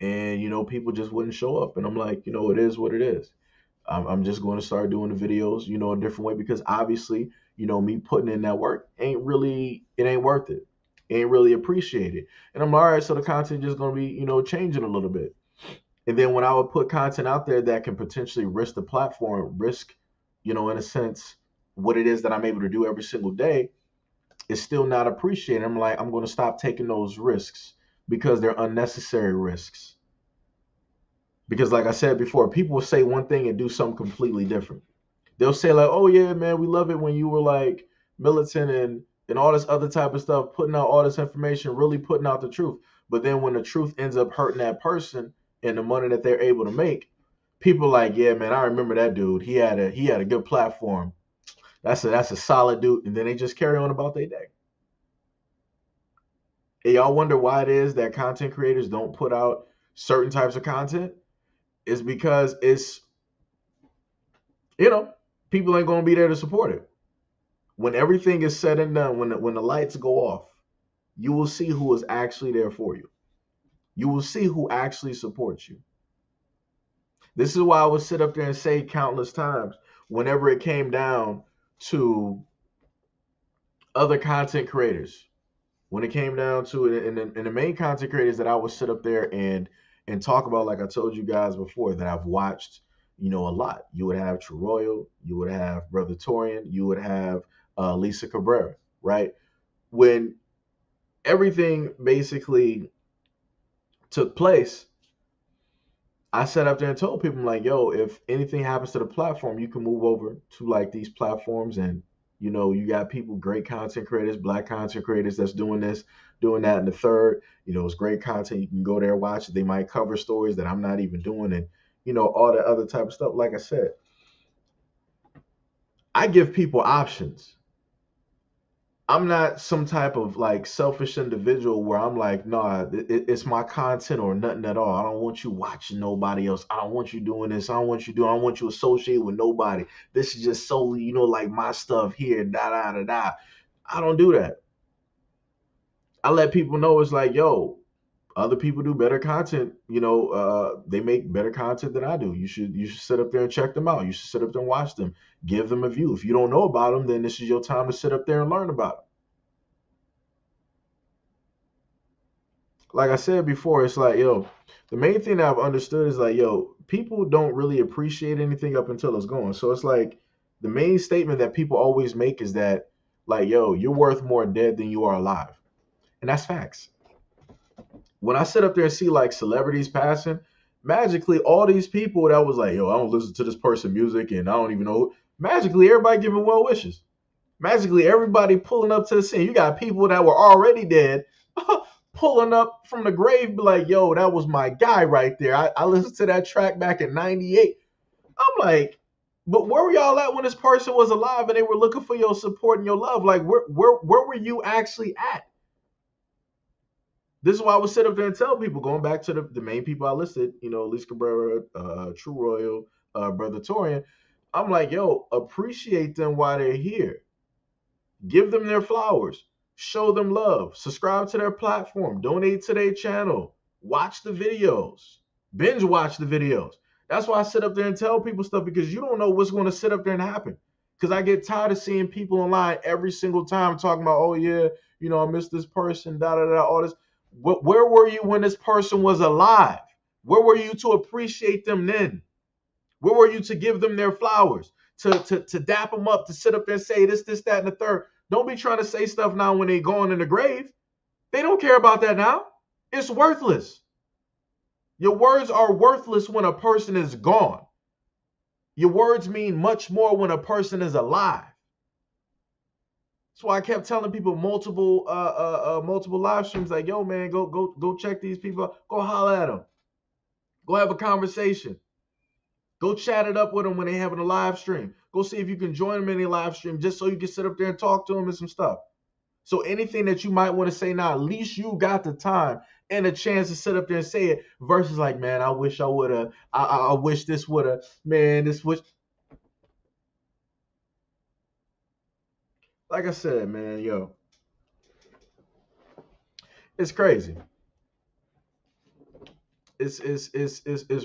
in. And people just wouldn't show up. And I'm like, it is what it is. I'm just going to start doing the videos, a different way because obviously, me putting in that work ain't worth it. Ain't really appreciated. And I'm like, all right, so the content just going to be, changing a little bit. And then when I would put content out there that can potentially risk the platform, risk, in a sense, what it is that I'm able to do every single day, it's still not appreciated. I'm like, I'm going to stop taking those risks because they're unnecessary risks. Because like I said before, people will say one thing and do something completely different. They'll say like, "Oh yeah, man, we love it when you were like militant and all this other type of stuff, putting out all this information, really putting out the truth." But then when the truth ends up hurting that person and the money that they're able to make, people are like, "Yeah, man, I remember that dude. He had a good platform. That's a solid dude." And then they just carry on about their day. And y'all wonder why it is that content creators don't put out certain types of content? It's because you know, people ain't gonna be there to support it. When everything is said and done, when the lights go off, you will see who is actually there for you. You will see who actually supports you. This is why I would sit up there and say countless times, whenever it came down to other content creators, when it came down to it, and the main content creators that I would sit up there and talk about, like I told you guys before, that I've watched, a lot. You would have True Royal, you would have Brother Torian, you would have Lisa Cabrera, right? When everything basically took place, I sat up there and told people, I'm like, yo, if anything happens to the platform, you can move over to like these platforms and you got people, great content creators, black content creators that's doing this, doing that, and the third, it's great content. You can go there, watch it. They might cover stories that I'm not even doing and all that other type of stuff. Like I said, I give people options. I'm not some type of like selfish individual where I'm like, nah, it's my content or nothing at all. I don't want you watching nobody else. I don't want you doing this. I don't want you associated with nobody. This is just solely, like my stuff here, da da da da. I don't do that. I let people know it's like, yo, other people do better content. They make better content than I do. You should sit up there and check them out. You should sit up there and watch them. Give them a view. If you don't know about them, then this is your time to sit up there and learn about them. Like I said before, it's like, yo, the main thing that I've understood is like, yo, people don't really appreciate anything up until it's gone. So it's like the main statement that people always make is that, like, yo, you're worth more dead than you are alive. And that's facts. When I sit up there and see like celebrities passing, magically all these people that was like, yo, I don't listen to this person music and I don't even know. Magically, everybody giving well wishes. Magically, everybody pulling up to the scene. You got people that were already dead pulling up from the grave, be like, yo, that was my guy right there. I listened to that track back in '98. I'm like, but where were y'all at when this person was alive and they were looking for your support and your love? Like, where were you actually at? This is why I would sit up there and tell people, going back to the main people I listed, Elise Cabrera, True Royal, Brother Torian. I'm like, yo, appreciate them while they're here. Give them their flowers. Show them love. Subscribe to their platform. Donate to their channel. Watch the videos. Binge watch the videos. That's why I sit up there and tell people stuff, because you don't know what's going to sit up there and happen. Because I get tired of seeing people online every single time talking about, oh, yeah, I miss this person, da da da, all this. Where were you when this person was alive? Where were you to appreciate them then? Where were you to give them their flowers? To dap them up, to sit up there and say this, that, and the third. Don't be trying to say stuff now when they're gone in the grave. They don't care about that now. It's worthless. Your words are worthless when a person is gone. Your words mean much more when a person is alive. That's why I kept telling people multiple live streams, like, yo, man, go check these people out. Go holler at them. Go have a conversation. Go chat it up with them when they're having a live stream. Go see if you can join them in a live stream just so you can sit up there and talk to them and some stuff. So anything that you might want to say now, at least you got the time and a chance to sit up there and say it, versus like, man, I wish I would have. I wish this would have. Man, this wish. Like I said, man, yo, it's crazy. It's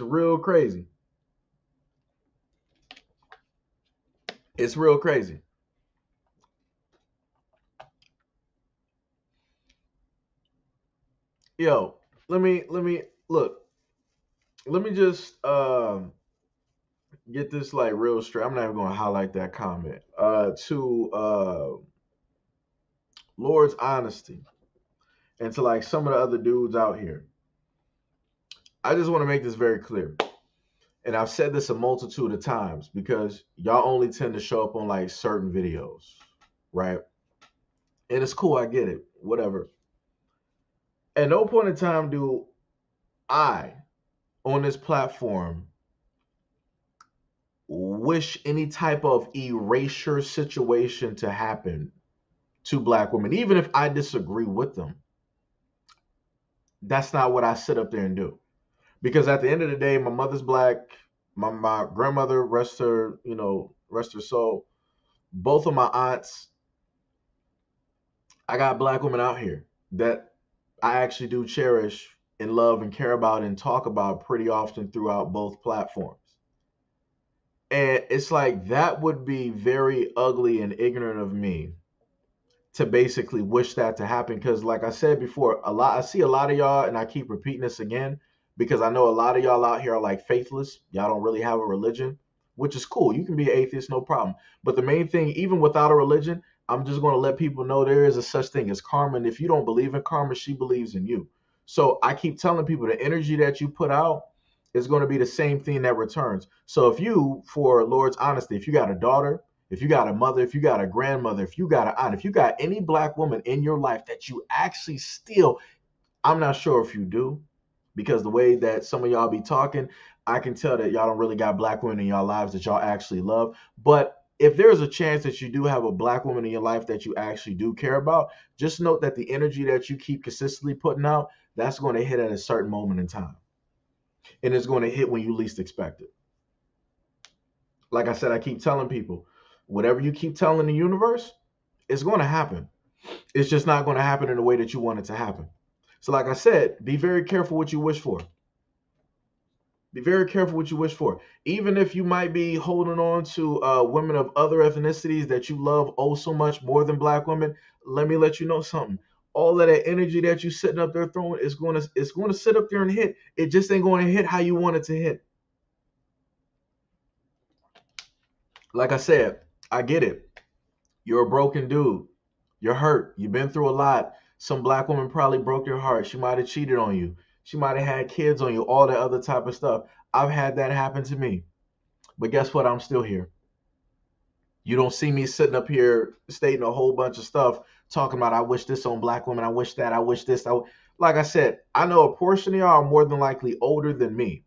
real crazy. It's real crazy. Yo, let me look. Let me just get this like real straight. I'm not even gonna highlight that comment. To Lord's honesty, and to like some of the other dudes out here. I just want to make this very clear. And I've said this a multitude of times, because y'all only tend to show up on like certain videos, right? And it's cool, I get it, whatever. At no point in time do I, on this platform, wish any type of erasure situation to happen to black women, even if I disagree with them. That's not what I sit up there and do. Because at the end of the day, my mother's black. My grandmother, rest her soul. Both of my aunts, I got black women out here that I actually do cherish and love and care about and talk about pretty often throughout both platforms. And it's like that would be very ugly and ignorant of me to basically wish that to happen, because like I said before, I see a lot of y'all, and I keep repeating this again because I know a lot of y'all out here are like faithless. Y'all don't really have a religion, which is cool. You can be an atheist, no problem. But the main thing, even without a religion, I'm just going to let people know there is a such thing as karma, and if you don't believe in karma, she believes in you. So I keep telling people the energy that you put out is going to be the same thing that returns. So if you, for Lord's honesty, if you got a daughter, if you got a mother, if you got a grandmother, if you got an aunt, if you got any black woman in your life that you actually still, I'm not sure if you do, because the way that some of y'all be talking, I can tell that y'all don't really got black women in y'all lives that y'all actually love. But if there's a chance that you do have a black woman in your life that you actually do care about, just note that the energy that you keep consistently putting out, that's going to hit at a certain moment in time. And it's going to hit when you least expect it. Like I said, I keep telling people, whatever you keep telling the universe, it's going to happen. It's just not going to happen in the way that you want it to happen. So, like I said, be very careful what you wish for. Be very careful what you wish for. Even if you might be holding on to women of other ethnicities that you love oh so much more than black women, let me let you know something. All of that energy that you sitting up there throwing is going to sit up there and hit. It just ain't going to hit how you want it to hit. Like I said, I get it. You're a broken dude. You're hurt. You've been through a lot. Some black woman probably broke your heart. She might have cheated on you. She might have had kids on you, all that other type of stuff. I've had that happen to me. But guess what? I'm still here. You don't see me sitting up here stating a whole bunch of stuff, talking about I wish this on black women, I wish that, I wish this. Like I said, I know a portion of y'all are more than likely older than me.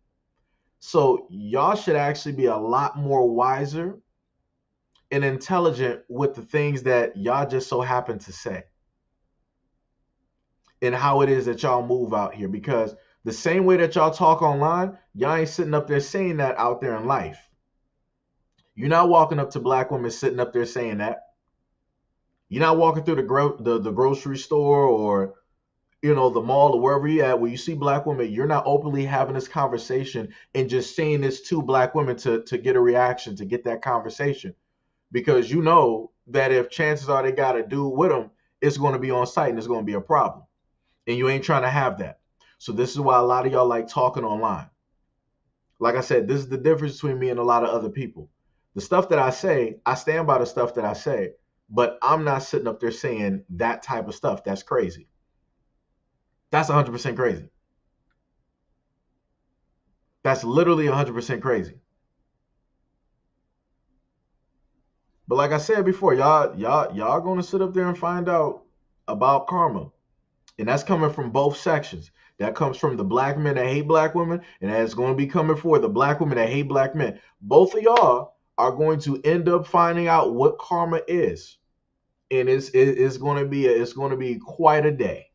So y'all should actually be a lot more wiser and intelligent with the things that y'all just so happen to say and how it is that y'all move out here. Because the same way that y'all talk online, y'all ain't sitting up there saying that out there in life. You're not walking up to black women sitting up there saying that. You're not walking through the grocery store or the mall or wherever you at where you see black women. You're not openly having this conversation and just saying this to black women to get a reaction, to get that conversation, because you know that if chances are they got to do with them, it's going to be on site and it's going to be a problem, and you ain't trying to have that. So this is why a lot of y'all like talking online. Like I said, this is the difference between me and a lot of other people. The stuff that I say, I stand by the stuff that I say, but I'm not sitting up there saying that type of stuff. That's crazy. That's 100% crazy. That's literally 100% crazy. But like I said before, y'all gonna sit up there and find out about karma. And that's coming from both sections. That comes from the black men that hate black women, and that's going to be coming for the black women that hate black men. Both of y'all are going to end up finding out what karma is, and it's going to be quite a day.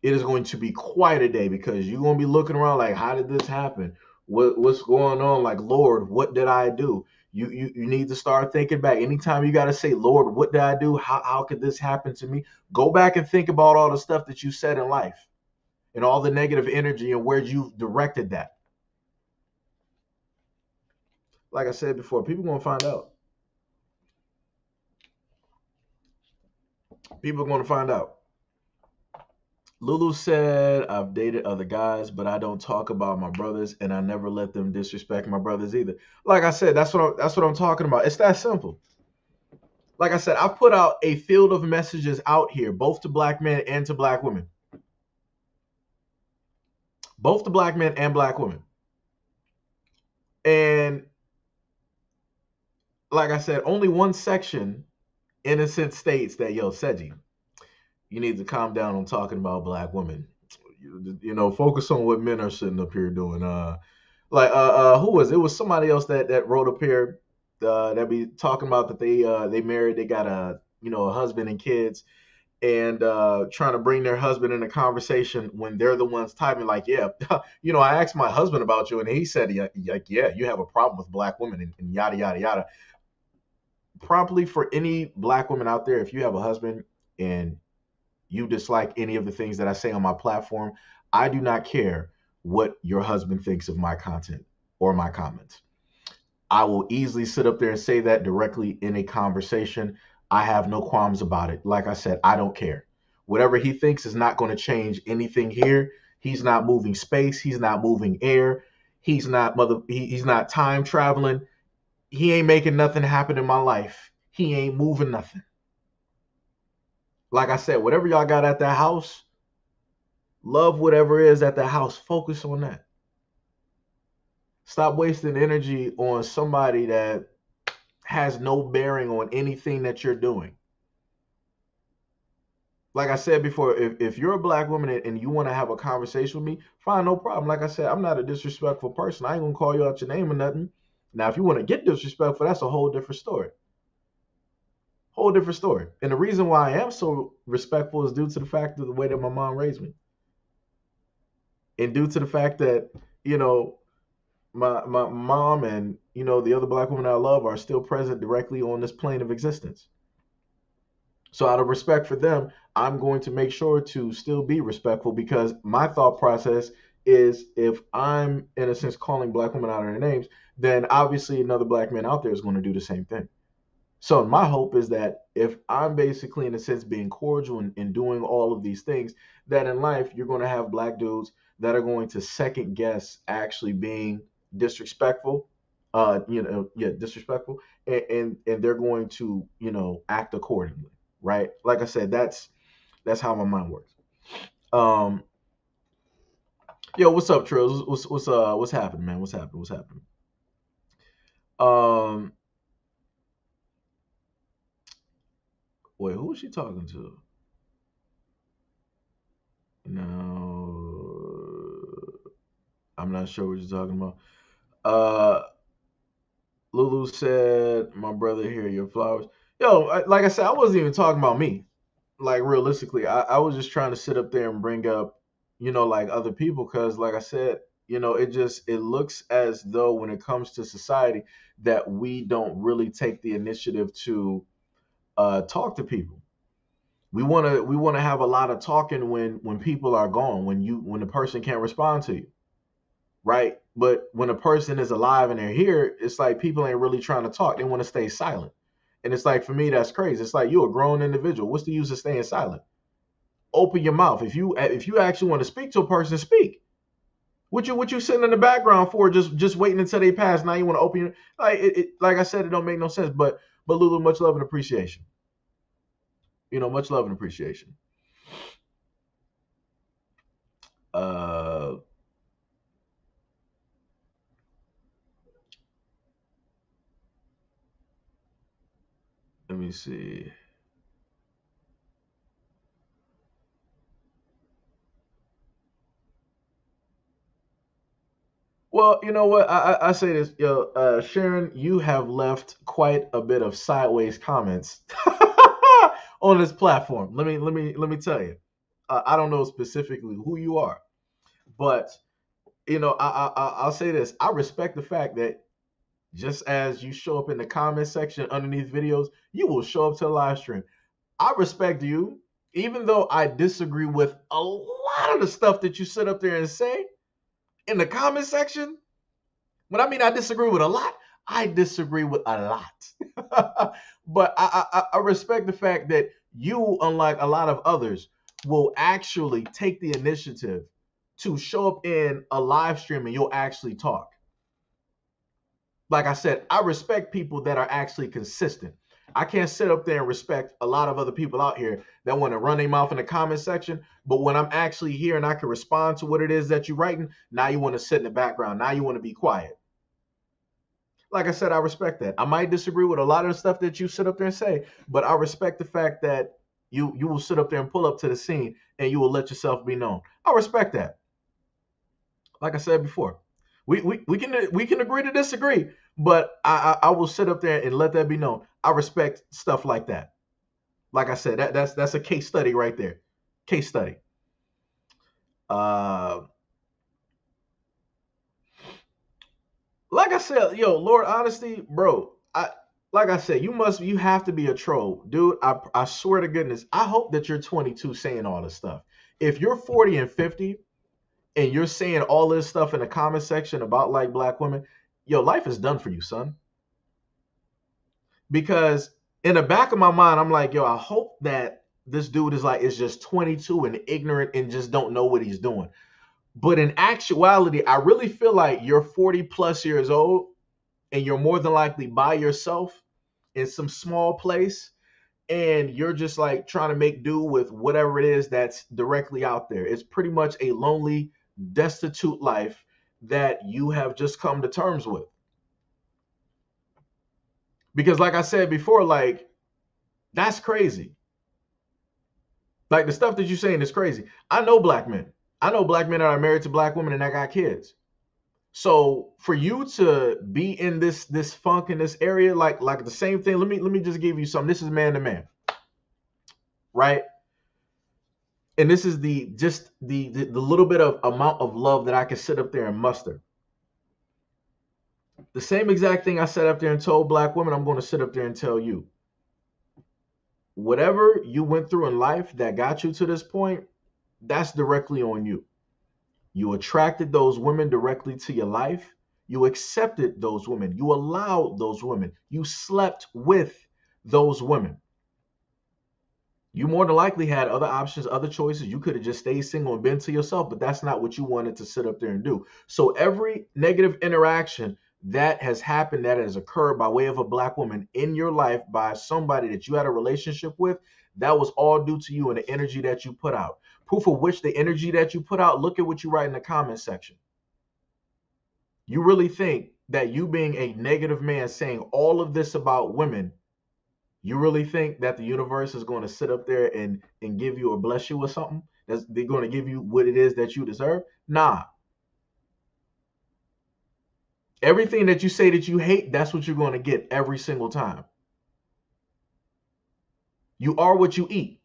It is going to be quite a day, because you're going to be looking around like, how did this happen? What's going on? Like, Lord, what did I do? You need to start thinking back. Anytime you got to say, Lord, what did I do? How could this happen to me? Go back and think about all the stuff that you said in life and all the negative energy and where you've directed that. Like I said before, people are going to find out. People are going to find out. Lulu said, I've dated other guys, but I don't talk about my brothers, and I never let them disrespect my brothers either. Like I said, that's what I'm talking about. It's that simple. Like I said, I've put out a field of messages out here, both to black men and to black women. Both to black men and black women. And like I said, only one section, innocent, states that, yo, Seiji, you need to calm down on talking about black women. Focus on what men are sitting up here doing. Who was it? It was somebody else that wrote up here that be talking about that they married, they got a husband and kids, and trying to bring their husband in a conversation when they're the ones typing like, yeah, I asked my husband about you and he said, yeah, you have a problem with black women and yada yada yada. Promptly, for any black woman out there, if you have a husband and you dislike any of the things that I say on my platform, I do not care what your husband thinks of my content or my comments. I will easily sit up there and say that directly in a conversation. I have no qualms about it. Like I said, I don't care. Whatever he thinks is not going to change anything here. He's not moving space. He's not moving air. He's not time traveling. He ain't making nothing happen in my life. He ain't moving nothing. Like I said, whatever y'all got at that house, love whatever is at the house. Focus on that. Stop wasting energy on somebody that has no bearing on anything that you're doing. Like I said before, if you're a black woman and you want to have a conversation with me, fine, no problem. Like I said, I'm not a disrespectful person. I ain't gonna call you out your name or nothing. Now, if you want to get disrespectful, that's a whole different story. Whole different story. And the reason why I am so respectful is due to the fact of the way that my mom raised me, and due to the fact that you know my mom and the other black women I love are still present directly on this plane of existence. So out of respect for them, I'm going to make sure to still be respectful, because my thought process is, if I'm in a sense calling black women out of their names, then obviously another black man out there is going to do the same thing. So my hope is that if I'm basically in a sense being cordial and doing all of these things, that in life you're going to have black dudes that are going to second guess actually being disrespectful, disrespectful, and they're going to act accordingly, right? Like I said, that's how my mind works. Um, yo, what's up, Trills? What's happening, man? What's happening? What's happening? Um, wait, who is she talking to? No, I'm not sure what you're talking about. Uh, Lulu said, "My brother here, your flowers." Yo, like I said, I wasn't even talking about me. Like realistically, I was just trying to sit up there and bring up, like other people, because like I said, it looks as though when it comes to society that we don't really take the initiative to talk to people. We want to have a lot of talking when people are gone, when the person can't respond to you, right? But when a person is alive and they're here, it's like people ain't really trying to talk. They want to stay silent. And it's like, for me, that's crazy. It's like, you're a grown individual. What's the use of staying silent? Open your mouth. If you actually want to speak to a person, speak. What you sitting in the background for? Just waiting until they pass. Now you want to open your, like I said, it don't make no sense. But Lulu, much love and appreciation. Much love and appreciation. Uh, let me see. Well, you know what? I say this, Sharon, you have left quite a bit of sideways comments on this platform. Let me tell you. I don't know specifically who you are, but I'll say this. I respect the fact that just as you show up in the comment section underneath videos, you will show up to the live stream. I respect you, even though I disagree with a lot of the stuff that you sit up there and say in the comment section. When I mean I disagree with a lot, I disagree with a lot. But I respect the fact that you, unlike a lot of others, will actually take the initiative to show up in a live stream and you'll actually talk. Like I said, I respect people that are actually consistent. I can't sit up there and respect a lot of other people out here that want to run their mouth in the comment section. But when I'm actually here and I can respond to what it is that you're writing, now you want to sit in the background. Now you want to be quiet. Like I said, I respect that. I might disagree with a lot of the stuff that you sit up there and say, but I respect the fact that you will sit up there and pull up to the scene and you will let yourself be known. I respect that. Like I said before, we can agree to disagree, but I will sit up there and let that be known. I respect stuff like that. Like I said, that's a case study right there. Case study. Uh, like I said, yo, Lord Honesty, bro. Like I said, you have to be a troll, dude. I swear to goodness, I hope that you're 22 saying all this stuff. If you're 40 and 50 and you're saying all this stuff in the comment section about like black women, your life is done for you, son. Because in the back of my mind, I'm like, yo, I hope that this dude is just 22 and ignorant and just don't know what he's doing. But in actuality, I really feel like you're 40 plus years old and you're more than likely by yourself in some small place, and you're just like trying to make do with whatever it is that's directly out there. It's pretty much a lonely, destitute life that you have just come to terms with. Because like I said before, like, that's crazy. Like, the stuff that you're saying is crazy. I know black men. I know black men that are married to black women and that got kids. So for you to be in this funk in this area, like the same thing. Let me just give you something. This is man to man, right? And this is the just the little bit of amount of love that I can sit up there and muster. The same exact thing I sat up there and told black women, I'm going to sit up there and tell you. Whatever you went through in life that got you to this point, that's directly on you. You attracted those women directly to your life. You accepted those women. You allowed those women. You slept with those women. You more than likely had other options, other choices. You could have just stayed single and been to yourself, but that's not what you wanted to sit up there and do. So every negative interaction that has happened, that has occurred by way of a black woman in your life by somebody that you had a relationship with, that was all due to you and the energy that you put out. Proof of which, the energy that you put out, look at what you write in the comment section. You really think that you being a negative man saying all of this about women, you really think that the universe is going to sit up there and give you or bless you with something? They're going to give you what it is that you deserve? Nah. Everything that you say that you hate, that's what you're going to get every single time. You are what you eat.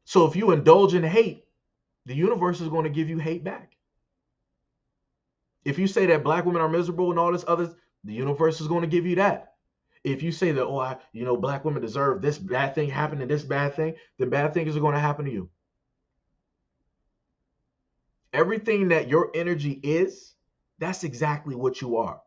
So if you indulge in hate, the universe is going to give you hate back. If you say that black women are miserable and all this other, the universe is going to give you that. If you say that, oh, black women deserve this bad thing happen and this bad thing, then bad things are going to happen to you. Everything that your energy is, that's exactly what you are.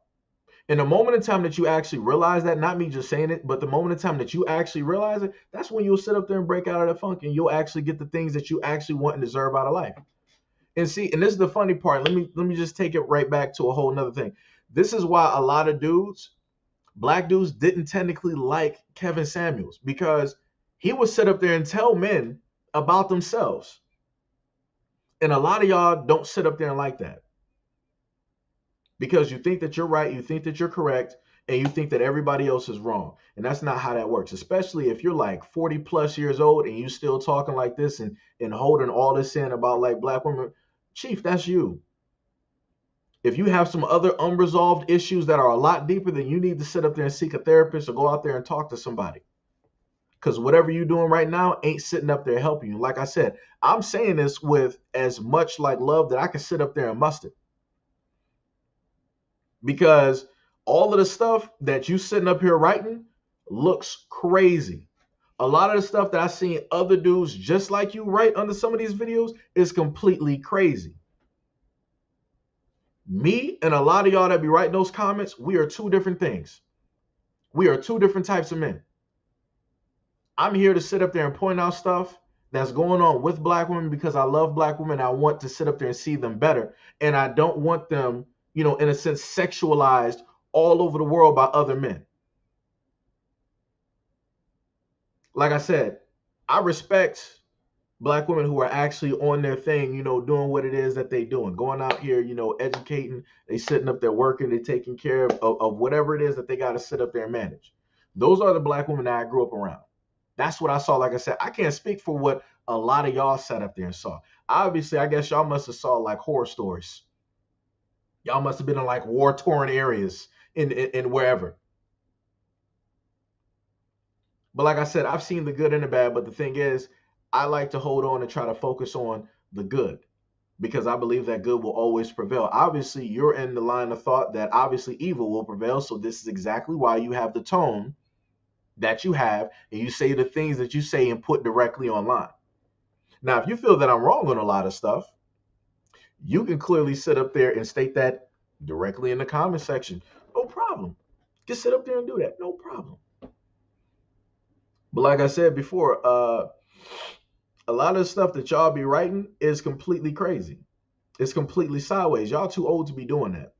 And the moment in time that you actually realize that, not me just saying it, but the moment in time that you actually realize it, that's when you'll sit up there and break out of that funk and you'll actually get the things that you actually want and deserve out of life. And see, and this is the funny part. Let me just take it right back to a whole nother thing. This is why a lot of dudes, black dudes, didn't technically like Kevin Samuels, because he would sit up there and tell men about themselves. And a lot of y'all don't sit up there and like that, because you think that you're right, you think that you're correct, and you think that everybody else is wrong. And that's not how that works, especially if you're like 40 plus years old and you still talking like this and holding all this in about like black women. Chief, that's you. If you have some other unresolved issues that are a lot deeper, then you need to sit up there and seek a therapist or go out there and talk to somebody. Because whatever you're doing right now ain't sitting up there helping you. Like I said, I'm saying this with as much like love that I can sit up there and muster. Because all of the stuff that you sitting up here writing looks crazy. A lot of the stuff that I seen other dudes just like you write under some of these videos is completely crazy. Me and a lot of y'all that be writing those comments, we are two different things. We are two different types of men. I'm here to sit up there and point out stuff that's going on with black women because I love black women. I want to sit up there and see them better. And I don't want them, in a sense, sexualized all over the world by other men. Like I said, I respect black women who are actually on their thing, doing what it is that they doing, going out here, educating, they sitting up there working, they taking care of whatever it is that they got to sit up there and manage. Those are the black women that I grew up around. That's what I saw. Like I said, I can't speak for what a lot of y'all sat up there and saw. Obviously, I guess y'all must have saw like horror stories. Y'all must have been in like war-torn areas in wherever. But like I said, I've seen the good and the bad. But the thing is, I like to hold on and try to focus on the good, because I believe that good will always prevail. Obviously, you're in the line of thought that obviously evil will prevail. So this is exactly why you have the tone that you have, and you say the things that you say and put directly online. Now, if you feel that I'm wrong on a lot of stuff, you can clearly sit up there and state that directly in the comment section. No problem. Just sit up there and do that. No problem. But like I said before, a lot of the stuff that y'all be writing is completely crazy. It's completely sideways. Y'all too old to be doing that.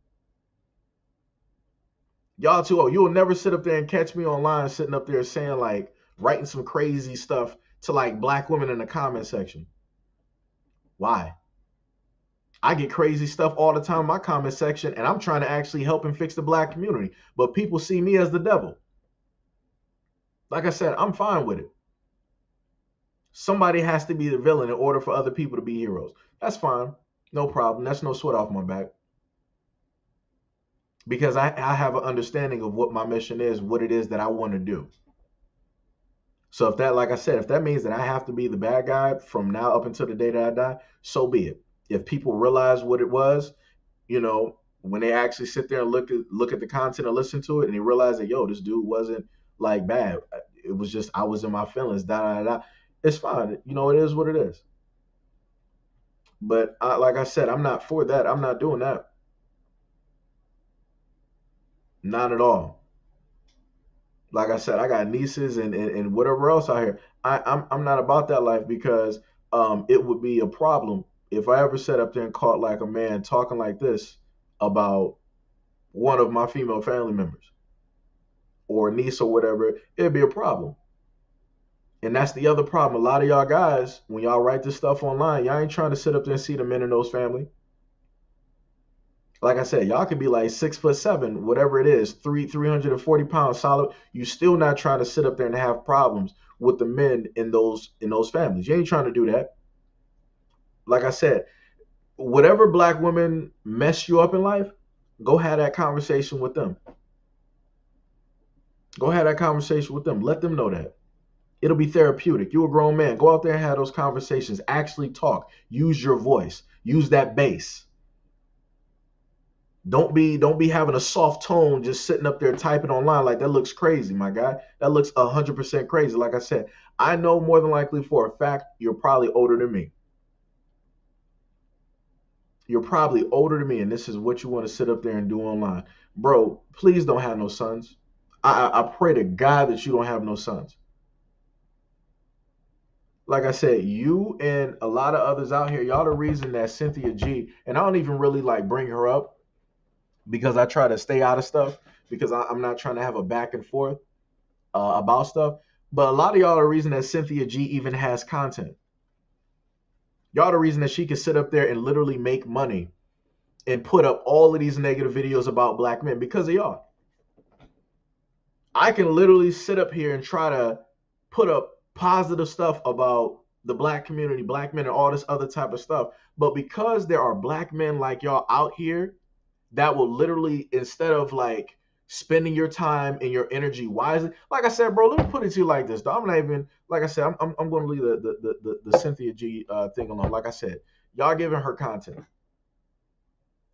Y'all too old. You'll never sit up there and catch me online sitting up there saying like writing some crazy stuff to like black women in the comment section. Why? I get crazy stuff all the time in my comment section, and I'm trying to actually help and fix the black community. But people see me as the devil. Like I said, I'm fine with it. Somebody has to be the villain in order for other people to be heroes. That's fine. No problem. That's no sweat off my back because I have an understanding of what my mission is, what it is that I want to do. So if that, like I said, if that means that I have to be the bad guy from now up until the day that I die, so be it. If people realize what it was, when they actually sit there and look at the content and listen to it, and they realize that, yo, this dude wasn't like bad. It was just I was in my feelings. Da da da. It's fine. It is what it is. But like I said, I'm not for that. I'm not doing that. Not at all. Like I said, I got nieces and whatever else out here. I'm not about that life because it would be a problem if I ever sat up there and caught like a man talking like this about one of my female family members or niece or whatever. It'd be a problem. And that's the other problem. A lot of y'all guys, when y'all write this stuff online, y'all ain't trying to sit up there and see the men in those family. Like I said, y'all can be like 6'7", whatever it is, 340 pounds solid. You still not trying to sit up there and have problems with the men in those families. You ain't trying to do that. Like I said, whatever black women mess you up in life, go have that conversation with them. Go have that conversation with them. Let them know that. It'll be therapeutic. You're a grown man. Go out there and have those conversations. Actually talk. Use your voice. Use that bass. Don't be having a soft tone just sitting up there typing online like that looks crazy, my guy. That looks 100% crazy. Like I said, I know more than likely for a fact you're probably older than me. You're probably older than me, and this is what you want to sit up there and do online, bro. Please don't have no sons. I pray to God that you don't have no sons. Like I said, you and a lot of others out here, y'all the reason that Cynthia G, and I don't even really like bring her up because I try to stay out of stuff because I'm not trying to have a back and forth about stuff. But a lot of y'all are the reason that Cynthia G even has content. Y'all the reason that she can sit up there and literally make money and put up all of these negative videos about black men because of y'all. I can literally sit up here and try to put up positive stuff about the black community, black men, and all this other type of stuff. But because there are black men like y'all out here that will literally, instead of like spending your time and your energy wisely, like I said, bro, let me put it to you like this. Though. I'm not even, like I said, I'm going to leave the Cynthia G thing alone. Like I said, y'all giving her content.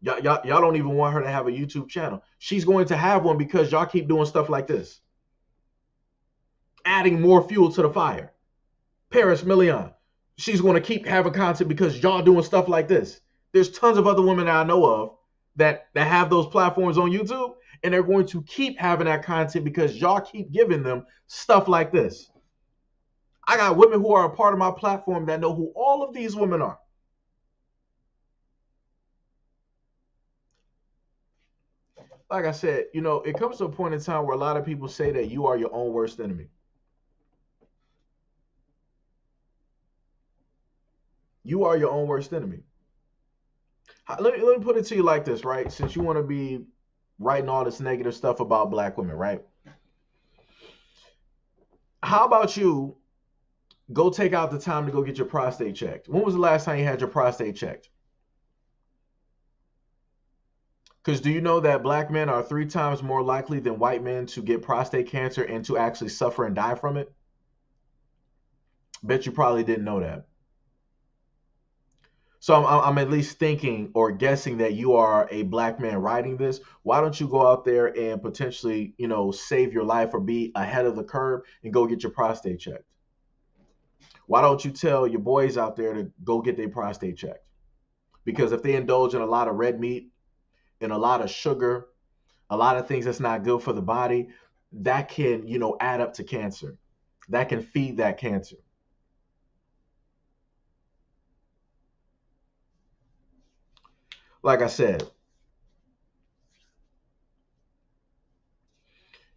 Y'all don't even want her to have a YouTube channel. She's going to have one because y'all keep doing stuff like this, adding more fuel to the fire. Paris Million, she's going to keep having content because y'all doing stuff like this. There's tons of other women that I know of that have those platforms on YouTube, and they're going to keep having that content because y'all keep giving them stuff like this. I got women who are a part of my platform that know who all of these women are. Like I said, it comes to a point in time where a lot of people say that you are your own worst enemy. You are your own worst enemy. Let me put it to you like this, right? Since you want to be writing all this negative stuff about black women, right? How about you go take out the time to go get your prostate checked? When was the last time you had your prostate checked? Because do you know that black men are 3 times more likely than white men to get prostate cancer and to actually suffer and die from it? Bet you probably didn't know that. So I'm at least thinking or guessing that you are a black man writing this. Why don't you go out there and potentially, save your life or be ahead of the curve and go get your prostate checked? Why don't you tell your boys out there to go get their prostate checked? Because if they indulge in a lot of red meat and a lot of sugar, a lot of things that's not good for the body, that can, add up to cancer. That can feed that cancer. Like I said,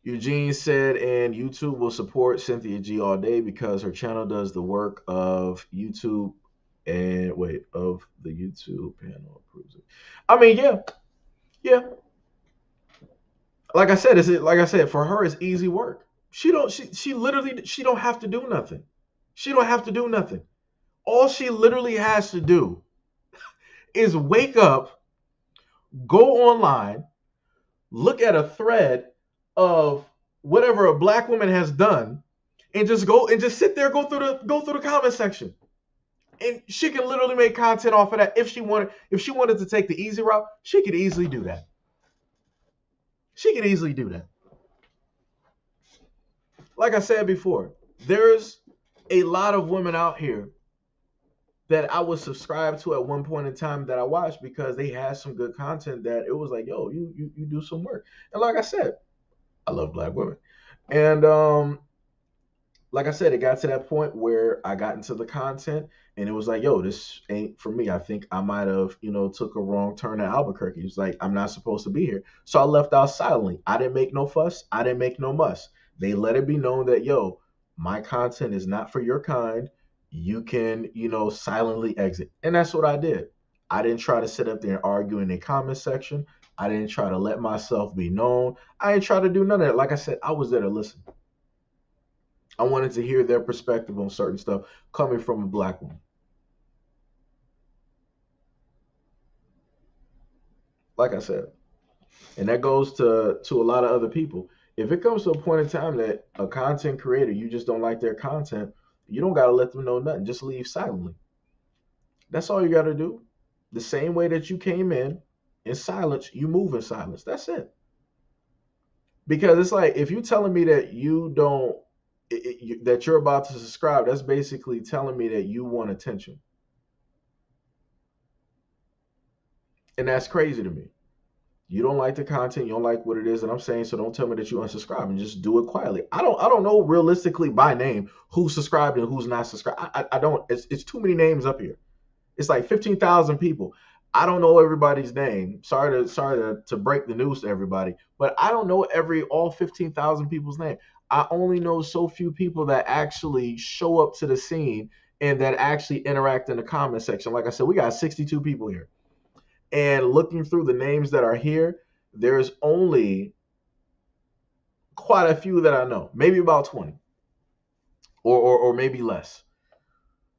Eugene said, and YouTube will support Cynthia G all day because her channel does the work of YouTube and wait, of the YouTube panel approves it. I mean, yeah, yeah. Like I said, for her it's easy work. She literally she don't have to do nothing. She don't have to do nothing. All she literally has to do is wake up, go online, look at a thread of whatever a black woman has done, and just go and just sit there, go through the comment section. And she can literally make content off of that if she wanted. If she wanted to take the easy route, she could easily do that. She could easily do that. Like I said before, there's a lot of women out here that I was subscribed to at one point in time that I watched because they had some good content that it was like, yo, you do some work. And like I said, I love black women. And like I said, it got to that point where I got into the content and it was like, yo, this ain't for me. I think I might have, took a wrong turn at Albuquerque. It's like, I'm not supposed to be here. So I left out silently. I didn't make no fuss. I didn't make no muss. They let it be known that, yo, my content is not for your kind. You can, silently exit. And that's what I did. I didn't try to sit up there and argue in the comment section. I didn't try to let myself be known. I didn't try to do none of that. Like I said, I was there to listen. I wanted to hear their perspective on certain stuff coming from a black woman. Like I said, and that goes to a lot of other people. If it comes to a point in time that a content creator, you just don't like their content, you don't gotta let them know nothing. Just leave silently. That's all you gotta do. The same way that you came in silence, you move in silence. That's it. Because it's like if you're telling me that you don't that you're about to subscribe, that's basically telling me that you want attention. And that's crazy to me. You don't like the content, you don't like what it is that I'm saying, so don't tell me that you unsubscribe and just do it quietly. I don't know realistically by name who's subscribed and who's not subscribed. I don't. It's too many names up here. It's like 15,000 people. I don't know everybody's name. Sorry to break the news to everybody, but I don't know all 15,000 people's name. I only know so few people that actually show up to the scene and that actually interact in the comment section. Like I said, we got 62 people here. And looking through the names that are here, there's only quite a few that I know, maybe about 20 or maybe less.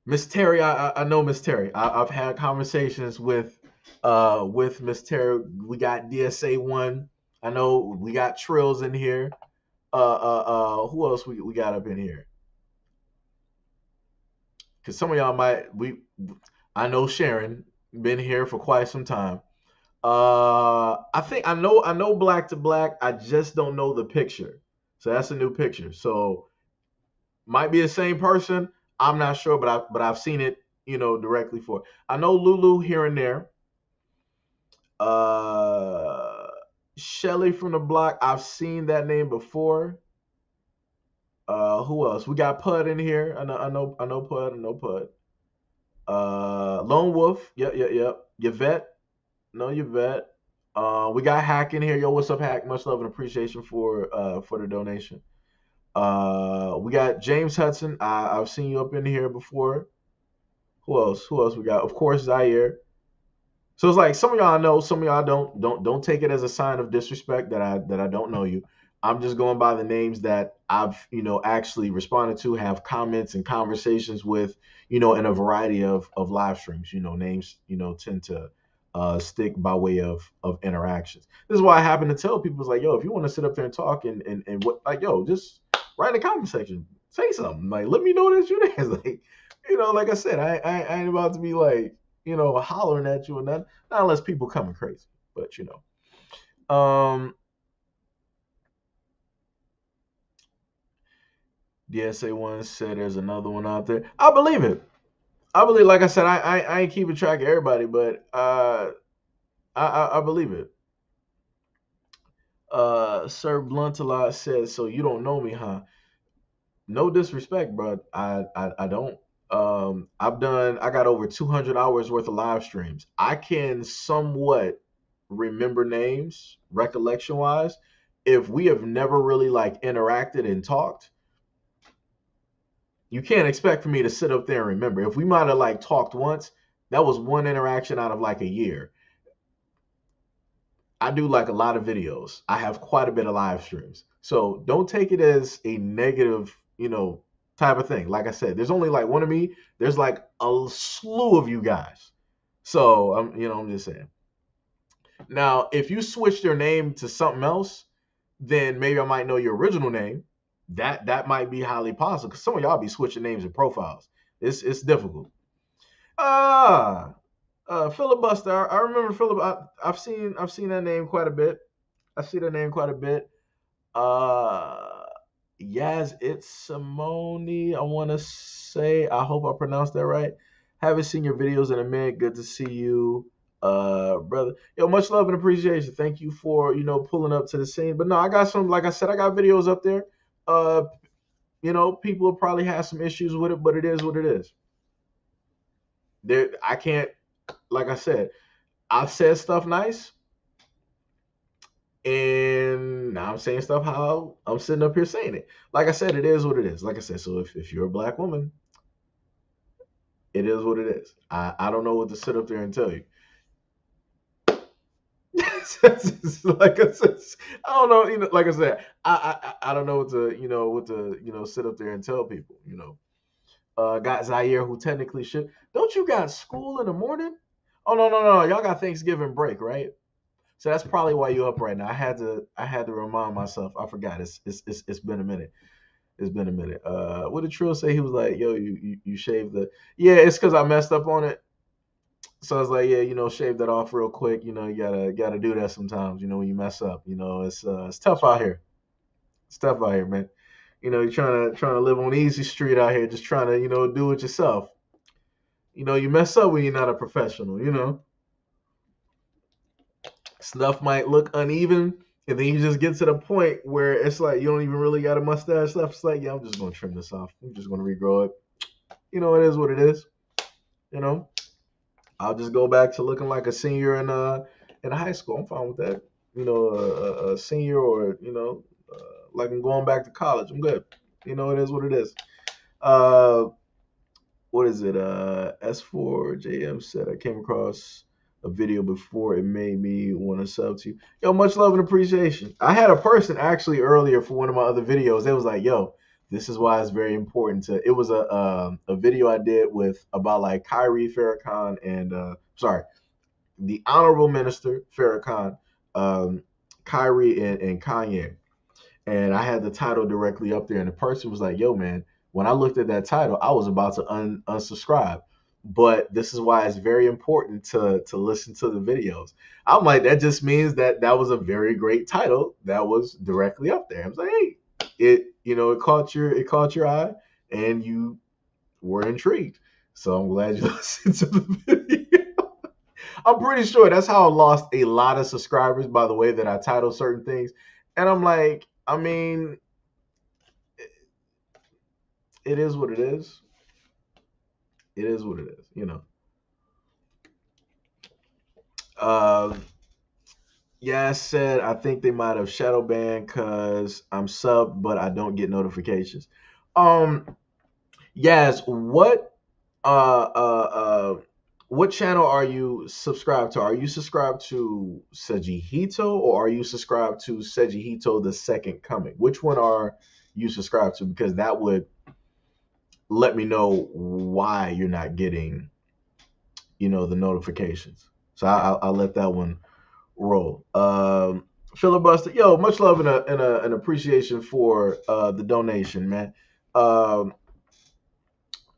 Miss Terry, I know Miss Terry. I've had conversations with Miss Terry. We got DSA1. I know we got Trills in here. Who else we got up in here? Because some of y'all I know Sharon been here for quite some time. I think I know Black to Black. I just don't know the picture. So that's a new picture. So might be the same person. I'm not sure, but I've seen it, directly for. I know Lulu here and there. Uh, Shelly from the block. I've seen that name before. Who else? We got Pud in here. I know Pud. I know Pud. Lone Wolf. Yep. Yvette. No, Yvette. We got Hack in here. Yo, what's up, Hack? Much love and appreciation for the donation. We got James Hudson. I've seen you up in here before. Who else? Who else we got? Of course, Zaire. So it's like some of y'all know, some of y'all don't. Don't take it as a sign of disrespect that I don't know you. I'm just going by the names that I've actually responded to, have comments and conversations with, in a variety of live streams. Names tend to stick by way of interactions. This is why I happen to tell people, it's like, yo, if you want to sit up there and talk and what, like, yo, just write in the comment section, say something, like, let me know that you're there. Like, like I said, I ain't about to be like, hollering at you and not unless people coming crazy, but DSA1 said there's another one out there. I believe it. Like I said, I ain't keeping track of everybody, but I believe it. Sir Bluntalot says, so you don't know me, huh? No disrespect, bro. I don't. I got over 200 hours worth of live streams. I can somewhat remember names, recollection wise. If we have never really like interacted and talked, you can't expect for me to sit up there and remember. If we might have like talked once, that was one interaction out of like a year. I do like a lot of videos. I have quite a bit of live streams. So don't take it as a negative, type of thing. Like I said, there's only like one of me. There's like a slew of you guys. So I'm just saying. Now, if you switch your name to something else, then maybe I might know your original name. That might be highly possible because some of y'all be switching names and profiles. It's difficult. Ah, filibuster. I remember filibuster. I've seen that name quite a bit. I see that name quite a bit. Uh, Yaz, it's Simone. I want to say. I hope I pronounced that right. Haven't seen your videos in a minute. Good to see you, brother. Yo, much love and appreciation. Thank you for pulling up to the scene. But no, I got some. Like I said, I got videos up there. Uh, people probably have some issues with it, but it is what it is. There, I can't. Like I said, I've said stuff nice, and now I'm saying stuff how I'm sitting up here saying it. Like I said, it is what it is. Like I said, so if you're a black woman, it is what it is. I don't know what to sit up there and tell you. Like I said, I don't know. Like I said, I don't know what to sit up there and tell people. Got Zaire who technically should. Don't you got school in the morning? Oh no. Y'all got Thanksgiving break, right? So that's probably why you're up right now. I had to remind myself. I forgot. It's been a minute. It's been a minute. What did Trill say? He was like, "Yo, you shaved the." Yeah, it's because I messed up on it. So I was like, yeah, shave that off real quick. You gotta do that sometimes. When you mess up. It's tough out here. It's tough out here, man. You're trying to live on easy street out here, just trying to do it yourself. You mess up when you're not a professional. Stuff might look uneven, and then you just get to the point where it's like you don't even really got a mustache left. It's like, yeah, I'm just gonna trim this off. I'm just gonna regrow it. It is what it is. You know, I'll just go back to looking like a senior in high school. I'm fine with that. A senior or like I'm going back to college. I'm good. It is what it is. Uh, what is it? S4JM said I came across a video before it made me want to sub to you. Yo, much love and appreciation. I had a person actually earlier for one of my other videos. They was like, "Yo, this is why it's very important to." It was a video I did with about like Kyrie Farrakhan and sorry, the Honorable Minister Farrakhan, Kyrie and Kanye, and I had the title directly up there, and the person was like, "Yo, man, when I looked at that title, I was about to unsubscribe." But this is why it's very important to listen to the videos. I'm like, that just means that was a very great title that was directly up there. I was like, hey, it caught your eye, and you were intrigued. So I'm glad you listened to the video. I'm pretty sure that's how I lost a lot of subscribers by the way that I title certain things. And I'm like, I mean, it is what it is. It is what it is. Uh, yeah, I said I think they might have shadow banned because I'm sub, but I don't get notifications. Um, yes. Uh what channel are you subscribed to? Are you subscribed to Seiji Hito or are you subscribed to Seiji Hito the Second Coming? Which one are you subscribed to? Because that would let me know why you're not getting the notifications. So I'll let that one roll. Filibuster, yo, much love and an appreciation for the donation, man. Um,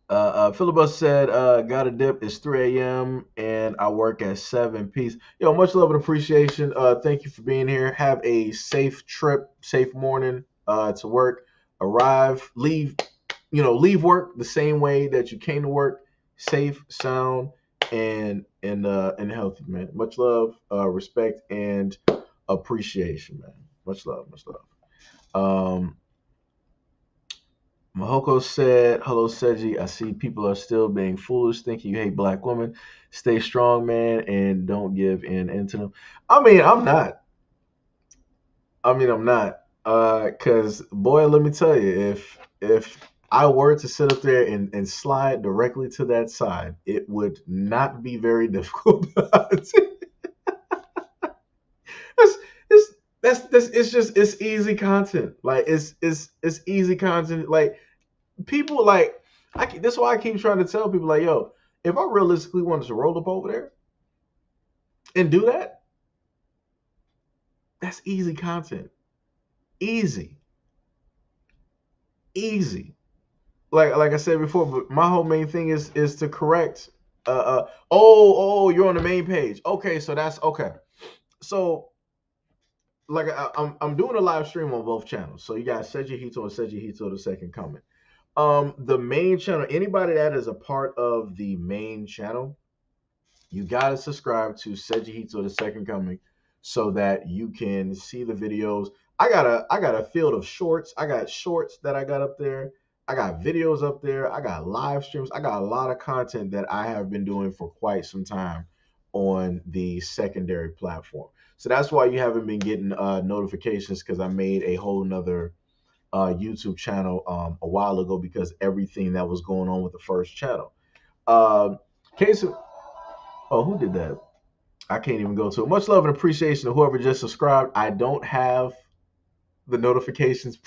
Filibuster said, got a dip. It's 3 a.m. and I work at 7. Peace. Yo, much love and appreciation. Thank you for being here. Have a safe trip, safe morning to work. Leave work the same way that you came to work, safe, sound, and healthy, man. Much love, respect, and appreciation, man. Much love, much love. Mahoko said, "Hello, Seiji. I see people are still being foolish, thinking you hate black women. Stay strong, man, and don't give in to them." I mean, I'm not. I'm not. Cause boy, let me tell you, if I were to sit up there and slide directly to that side, it would not be very difficult. it's, it's it's just it's easy content. Like it's easy content. Like people like this is why I keep trying to tell people like, yo, if I realistically wanted to roll up over there, and do that, that's easy content. Easy, easy. Like I said before, but my whole main thing is to correct. You're on the main page. Okay, so that's okay. So like I'm doing a live stream on both channels. So you got Seiji Hito and Seiji Hito the Second Coming. The main channel, anybody that is a part of the main channel, you gotta subscribe to Seiji Hito the Second Coming so that you can see the videos. I got a field of shorts. I got shorts that I got up there. I got videos up there. I got live streams. I got a lot of content that I have been doing for quite some time on the secondary platform. So that's why you haven't been getting notifications, because I made a whole nother YouTube channel a while ago, because everything that was going on with the first channel. Uh, case of, oh, who did that? I can't even go to it. Much love and appreciation to whoever just subscribed. I don't have the notifications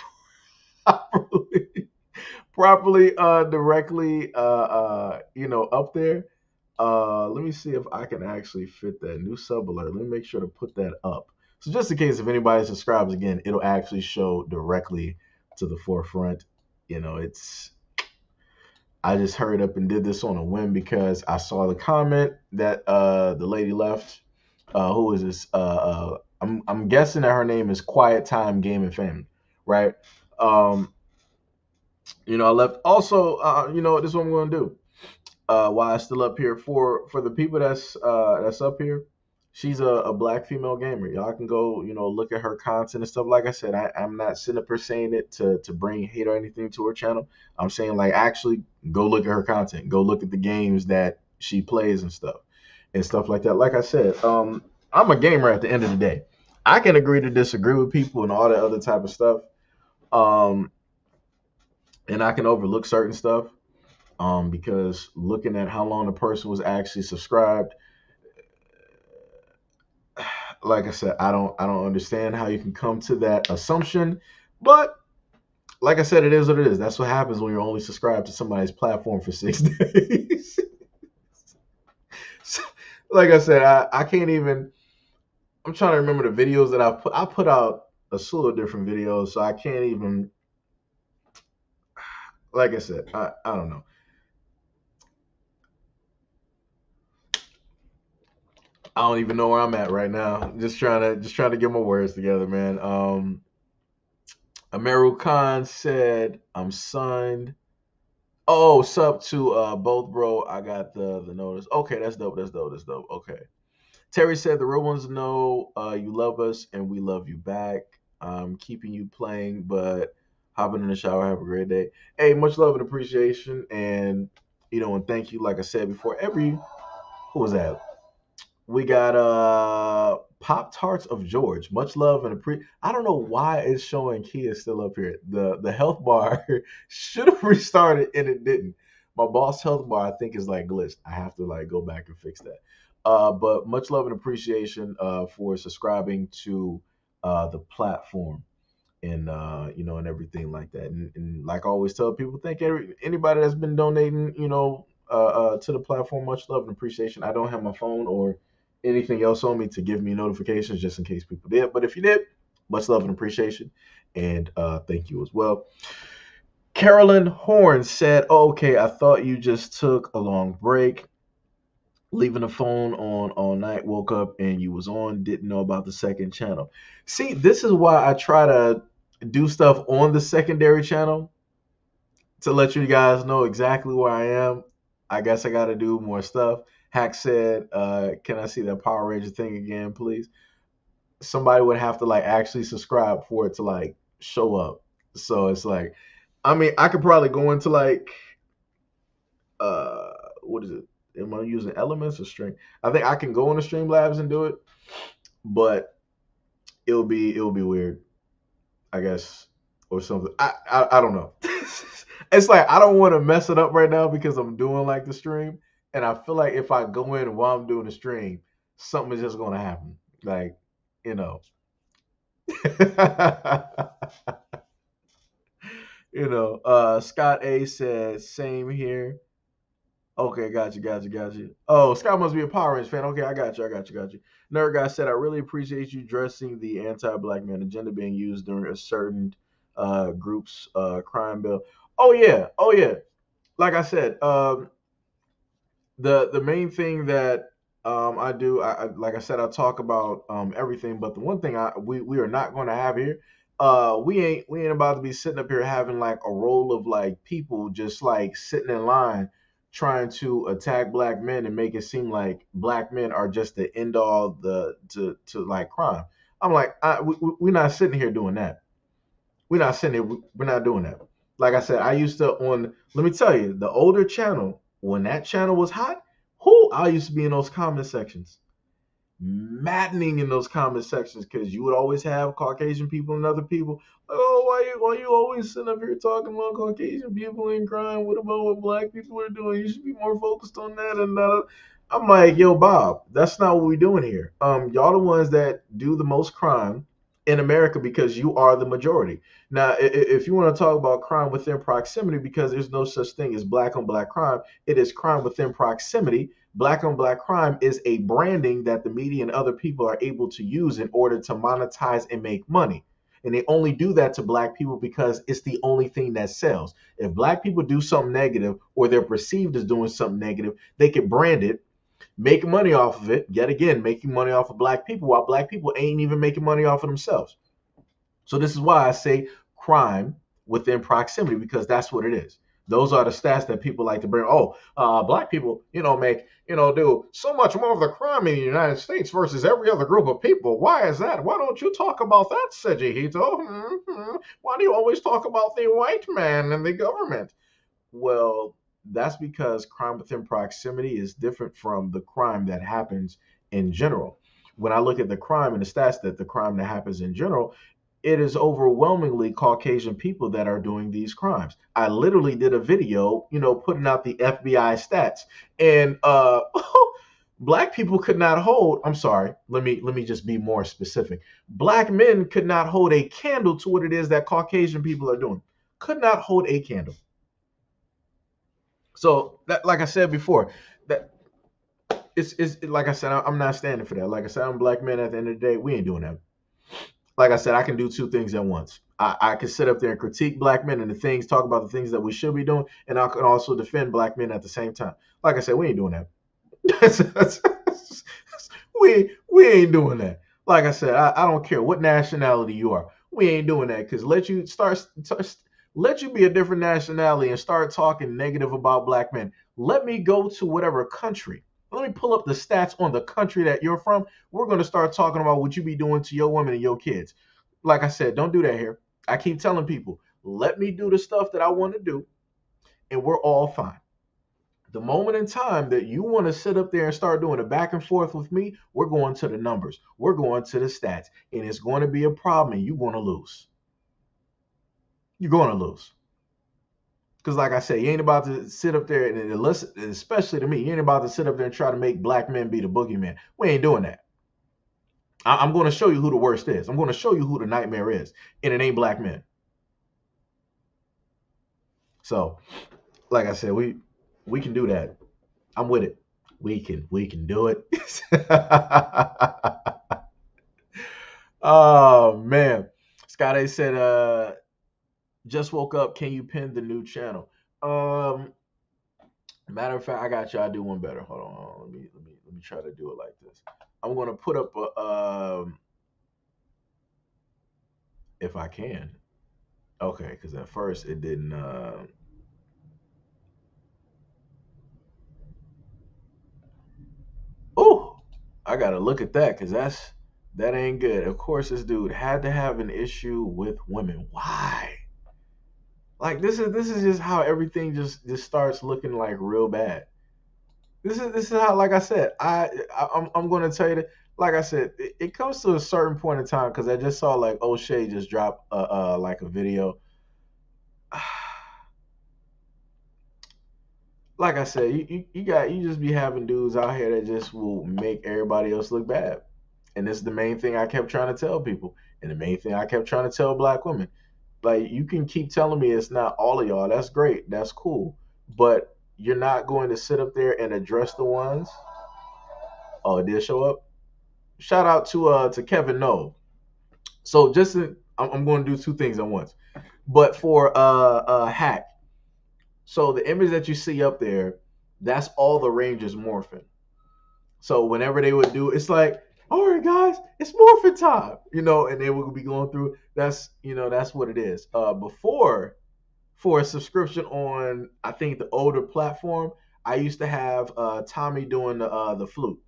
properly, directly, up there. Let me see if I can actually fit that new sub alert. Let me make sure to put that up. So just in case if anybody subscribes again, it'll actually show directly to the forefront. It's I just hurried up and did this on a whim because I saw the comment that the lady left. Who is this? I'm guessing that her name is Quiet Time Gaming Family, right? Um, I left. Also, this is what I'm going to do. While I still up here, for the people that's up here, she's a black female gamer. Y'all can go, look at her content and stuff. Like I said, I'm not sitting up here saying it to bring hate or anything to her channel. I'm saying, like, actually go look at her content. Go look at the games that she plays and stuff like that. Like I said, I'm a gamer at the end of the day. I can agree to disagree with people and all that other type of stuff. Um, and I can overlook certain stuff, because looking at how long the person was actually subscribed, like I said, I don't understand how you can come to that assumption. But like I said, it is what it is. That's what happens when you're only subscribed to somebody's platform for 6 days. So, like I said, I can't even. I'm trying to remember the videos that I put. I put out a slew of different videos, so I can't even. Like I said, I don't know. I don't even know where I'm at right now. Just trying to get my words together, man. Ameru Khan said, I'm signed. Oh, sub to both, bro. I got the notice. Okay, that's dope. That's dope. That's dope. Okay. Terry said the real ones know you love us and we love you back. I'm keeping you playing, but hopping in the shower. Have a great day. Hey, much love and appreciation, and and thank you. Like I said before, who was that? We got Pop Tarts of George. Much love and I don't know why it's showing Kia still up here. The health bar should have restarted and it didn't. My boss health bar I think is like glitched. I have to like go back and fix that. But much love and appreciation for subscribing to the platform, and and everything like that. And like I always tell people, thank anybody that's been donating, to the platform. Much love and appreciation. I don't have my phone or anything else on me to give me notifications, just in case people did. But if you did, much love and appreciation, and thank you as well. Carolyn Horn said, oh, okay, I thought you just took a long break, leaving the phone on all night, woke up and you was on, didn't know about the second channel. See, this is why I try to do stuff on the secondary channel, to let you guys know exactly where I am. I guess I got to do more stuff. Hack said, can I see that Power Ranger thing again, please? Somebody would have to like actually subscribe for it to like show up. So it's like, I mean, I could probably go into like, uh, what is it? Am I using Elements or Stream? I think I can go into Streamlabs and do it, but it'll be weird, I guess, or something. I don't know. It's like I don't want to mess it up right now because I'm doing like the stream, and I feel like if I go in while I'm doing the stream, something is just gonna happen. Like, you know, Scott A says same here. Okay, got you. Oh, Scott must be a Power Rangers fan. Okay, I got you. Nerd guy said, I really appreciate you addressing the anti-black man agenda being used during a certain group's crime bill. Oh yeah. Like I said, the main thing that I do, like I said, I talk about everything, but the one thing we are not going to have here, we ain't about to be sitting up here having like a roll of like people just like sitting in line trying to attack black men and make it seem like black men are just the end all the to like crime. I'm like, we're not sitting here doing that. We're not sitting here. We're not doing that. Like I said, I used to on. Let me tell you, the older channel when that channel was hot, who I used to be in those comment sections, maddening in those comment sections because you would always have Caucasian people and other people. Oh, why you always sitting up here talking about Caucasian people and crime? What about what black people are doing? You should be more focused on that and that. I'm like, yo, Bob, that's not what we're doing here. Y'all the ones that do the most crime in America because you are the majority. Now, if you want to talk about crime within proximity, because there's no such thing as black on black crime, it is crime within proximity. Black on black crime is a branding that the media and other people are able to use in order to monetize and make money. And they only do that to black people because it's the only thing that sells. If black people do something negative or they're perceived as doing something negative, they can brand it, make money off of it, yet again, making money off of black people while black people ain't even making money off of themselves. So this is why I say crime within proximity because that's what it is. Those are the stats that people like to bring. Oh, black people, make do so much more of the crime in the United States versus every other group of people. Why is that? Why don't you talk about that, Seiji Hito? Why do you always talk about the white man and the government? Well, that's because crime within proximity is different from the crime that happens in general. When I look at the crime and the stats that the crime that happens in general, it is overwhelmingly Caucasian people that are doing these crimes. I literally did a video, putting out the FBI stats, and black people could not hold. I'm sorry. Let me just be more specific. Black men could not hold a candle to what it is that Caucasian people are doing. Could not hold a candle. So that, like I said before, that it's like I said, I'm not standing for that. Like I said, I'm a black man. At the end of the day, we ain't doing that. Like I said, I can do two things at once. I can sit up there and critique black men and the things, talk about the things that we should be doing, and I can also defend black men at the same time. Like I said, we ain't doing that. we ain't doing that. Like I said, I don't care what nationality you are. We ain't doing that because let you be a different nationality and start talking negative about black men. Let me go to whatever country. Let me pull up the stats on the country that you're from. We're going to start talking about what you be doing to your women and your kids. Like I said, don't do that here. I keep telling people, let me do the stuff that I want to do, and we're all fine. The moment in time that you want to sit up there and start doing a back and forth with me, we're going to the numbers, we're going to the stats, and it's going to be a problem, and you're going to lose. You're going to lose. Because, like I said, you ain't about to sit up there and listen, especially to me, you ain't about to sit up there and try to make black men be the boogeyman. We ain't doing that. I'm going to show you who the worst is. I'm going to show you who the nightmare is, and it ain't black men. So, like I said, we can do that. I'm with it. We can do it. Oh man, Scott A said, just woke up. Can you pin the new channel? Um, Matter of fact, I got you. I do one better. Hold on. Let me try to do it like this. I'm gonna put up a if I can. Okay, because at first it didn't. Oh, I gotta look at that because that ain't good. Of course, this dude had to have an issue with women. Why? Like this is just how everything just starts looking like real bad. This is how, like I said, I'm going to tell you that, like I said, it comes to a certain point in time because I just saw like O'Shea just drop like a video. Like I said, you just be having dudes out here that just will make everybody else look bad, and this is the main thing I kept trying to tell people, and the main thing I kept trying to tell black women. Like you can keep telling me it's not all of y'all. That's great. That's cool. But you're not going to sit up there and address the ones. Oh, it did show up. Shout out to Kevin No. So I'm going to do two things at once. But for hack, so the image that you see up there, that's all the Rangers morphing. So whenever they would do, it's like, all right, guys, it's morphin time, and they would be going through. That's what it is. Before, for a subscription on, I think the older platform, I used to have Tommy doing the flute.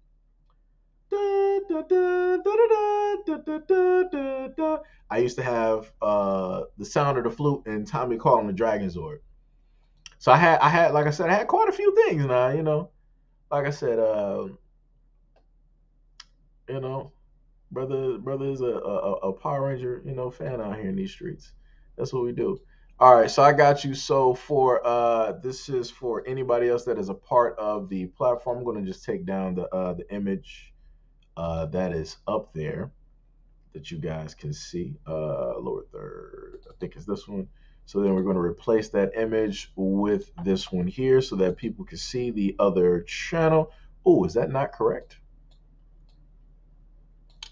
I used to have the sound of the flute and Tommy calling the Dragon Zord. So I had, like I said, I had quite a few things now. Like I said, you know, brother is a Power Ranger, fan out here in these streets. That's what we do. All right, so I got you. So for this is for anybody else that is a part of the platform. I'm going to just take down the image that is up there that you guys can see. Lower third, I think it's this one. So then we're going to replace that image with this one here so that people can see the other channel. Oh, is that not correct?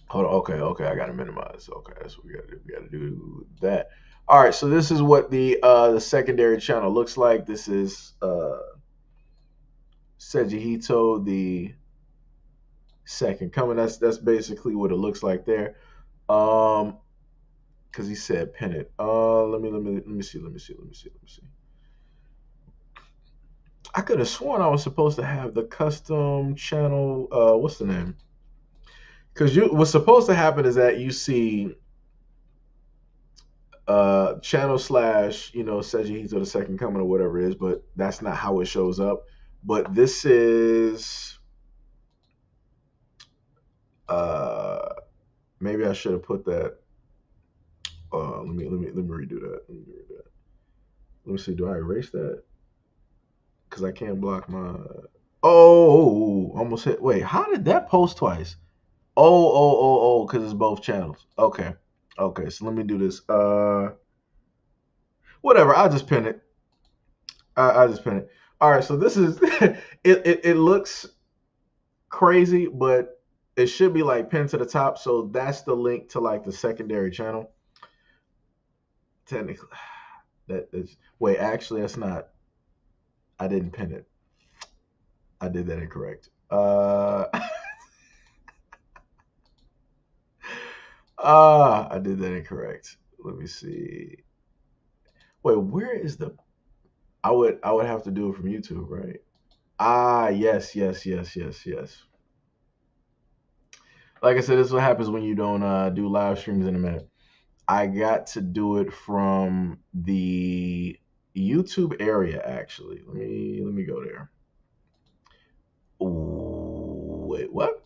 Hold on. Okay, I gotta minimize. Okay, that's what we gotta do. We gotta do that. All right, so this is what the secondary channel looks like. This is Seiji Hito, the second coming. That's basically what it looks like there. Because he said pin it. Let me see. I could have sworn I was supposed to have the custom channel. What's the name? Because what's supposed to happen is that you see channel slash Seiji Hito the second coming or whatever it is, but that's not how it shows up. But this is maybe I should have put that. Let me redo that. Let me see. Do I erase that? Because I can't block my. Oh, almost hit. Wait, how did that post twice? Oh, because it's both channels. Okay. So let me do this. Whatever. I'll just pin it. I'll just pin it. All right. So this is it looks crazy, but it should be like pinned to the top. So that's the link to like the secondary channel. Technically, that is. Wait, actually, that's not. I didn't pin it. I did that incorrect. I did that incorrect. Let me see. Wait, where is the? I would have to do it from YouTube, right? Yes. Like I said, this is what happens when you don't do live streams in a minute. I got to do it from the YouTube area. Actually, let me go there. Ooh, wait, what?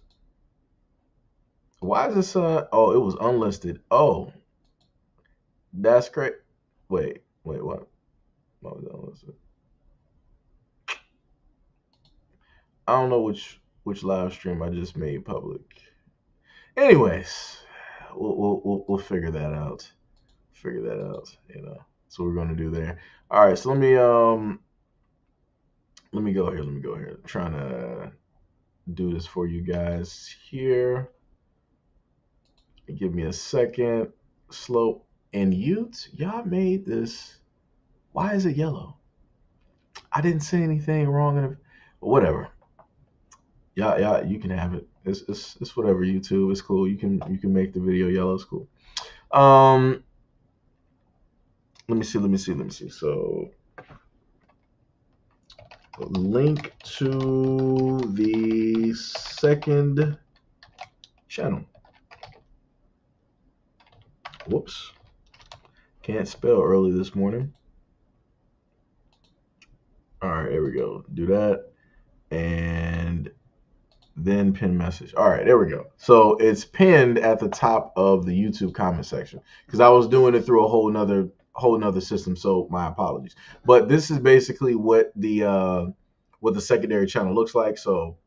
Why is this? Oh, it was unlisted. Oh, that's great. Wait, what? Why was that unlisted? I don't know which live stream I just made public. Anyways, we'll figure that out. That's what we're gonna do there. All right, so let me go here. I'm trying to do this for you guys here. Give me a second. Slope and Ute, y'all made this. Why is it yellow? I didn't say anything wrong in it. Whatever. Yeah, you can have it. It's whatever. YouTube, it's cool. You can make the video yellow. It's cool. Let me see. So, link to the second channel. Whoops. Can't spell early this morning. All right, there we go. Do that. And then pin message. All right, there we go. So it's pinned at the top of the YouTube comment section because I was doing it through a whole nother system. So my apologies. But this is basically what the secondary channel looks like. So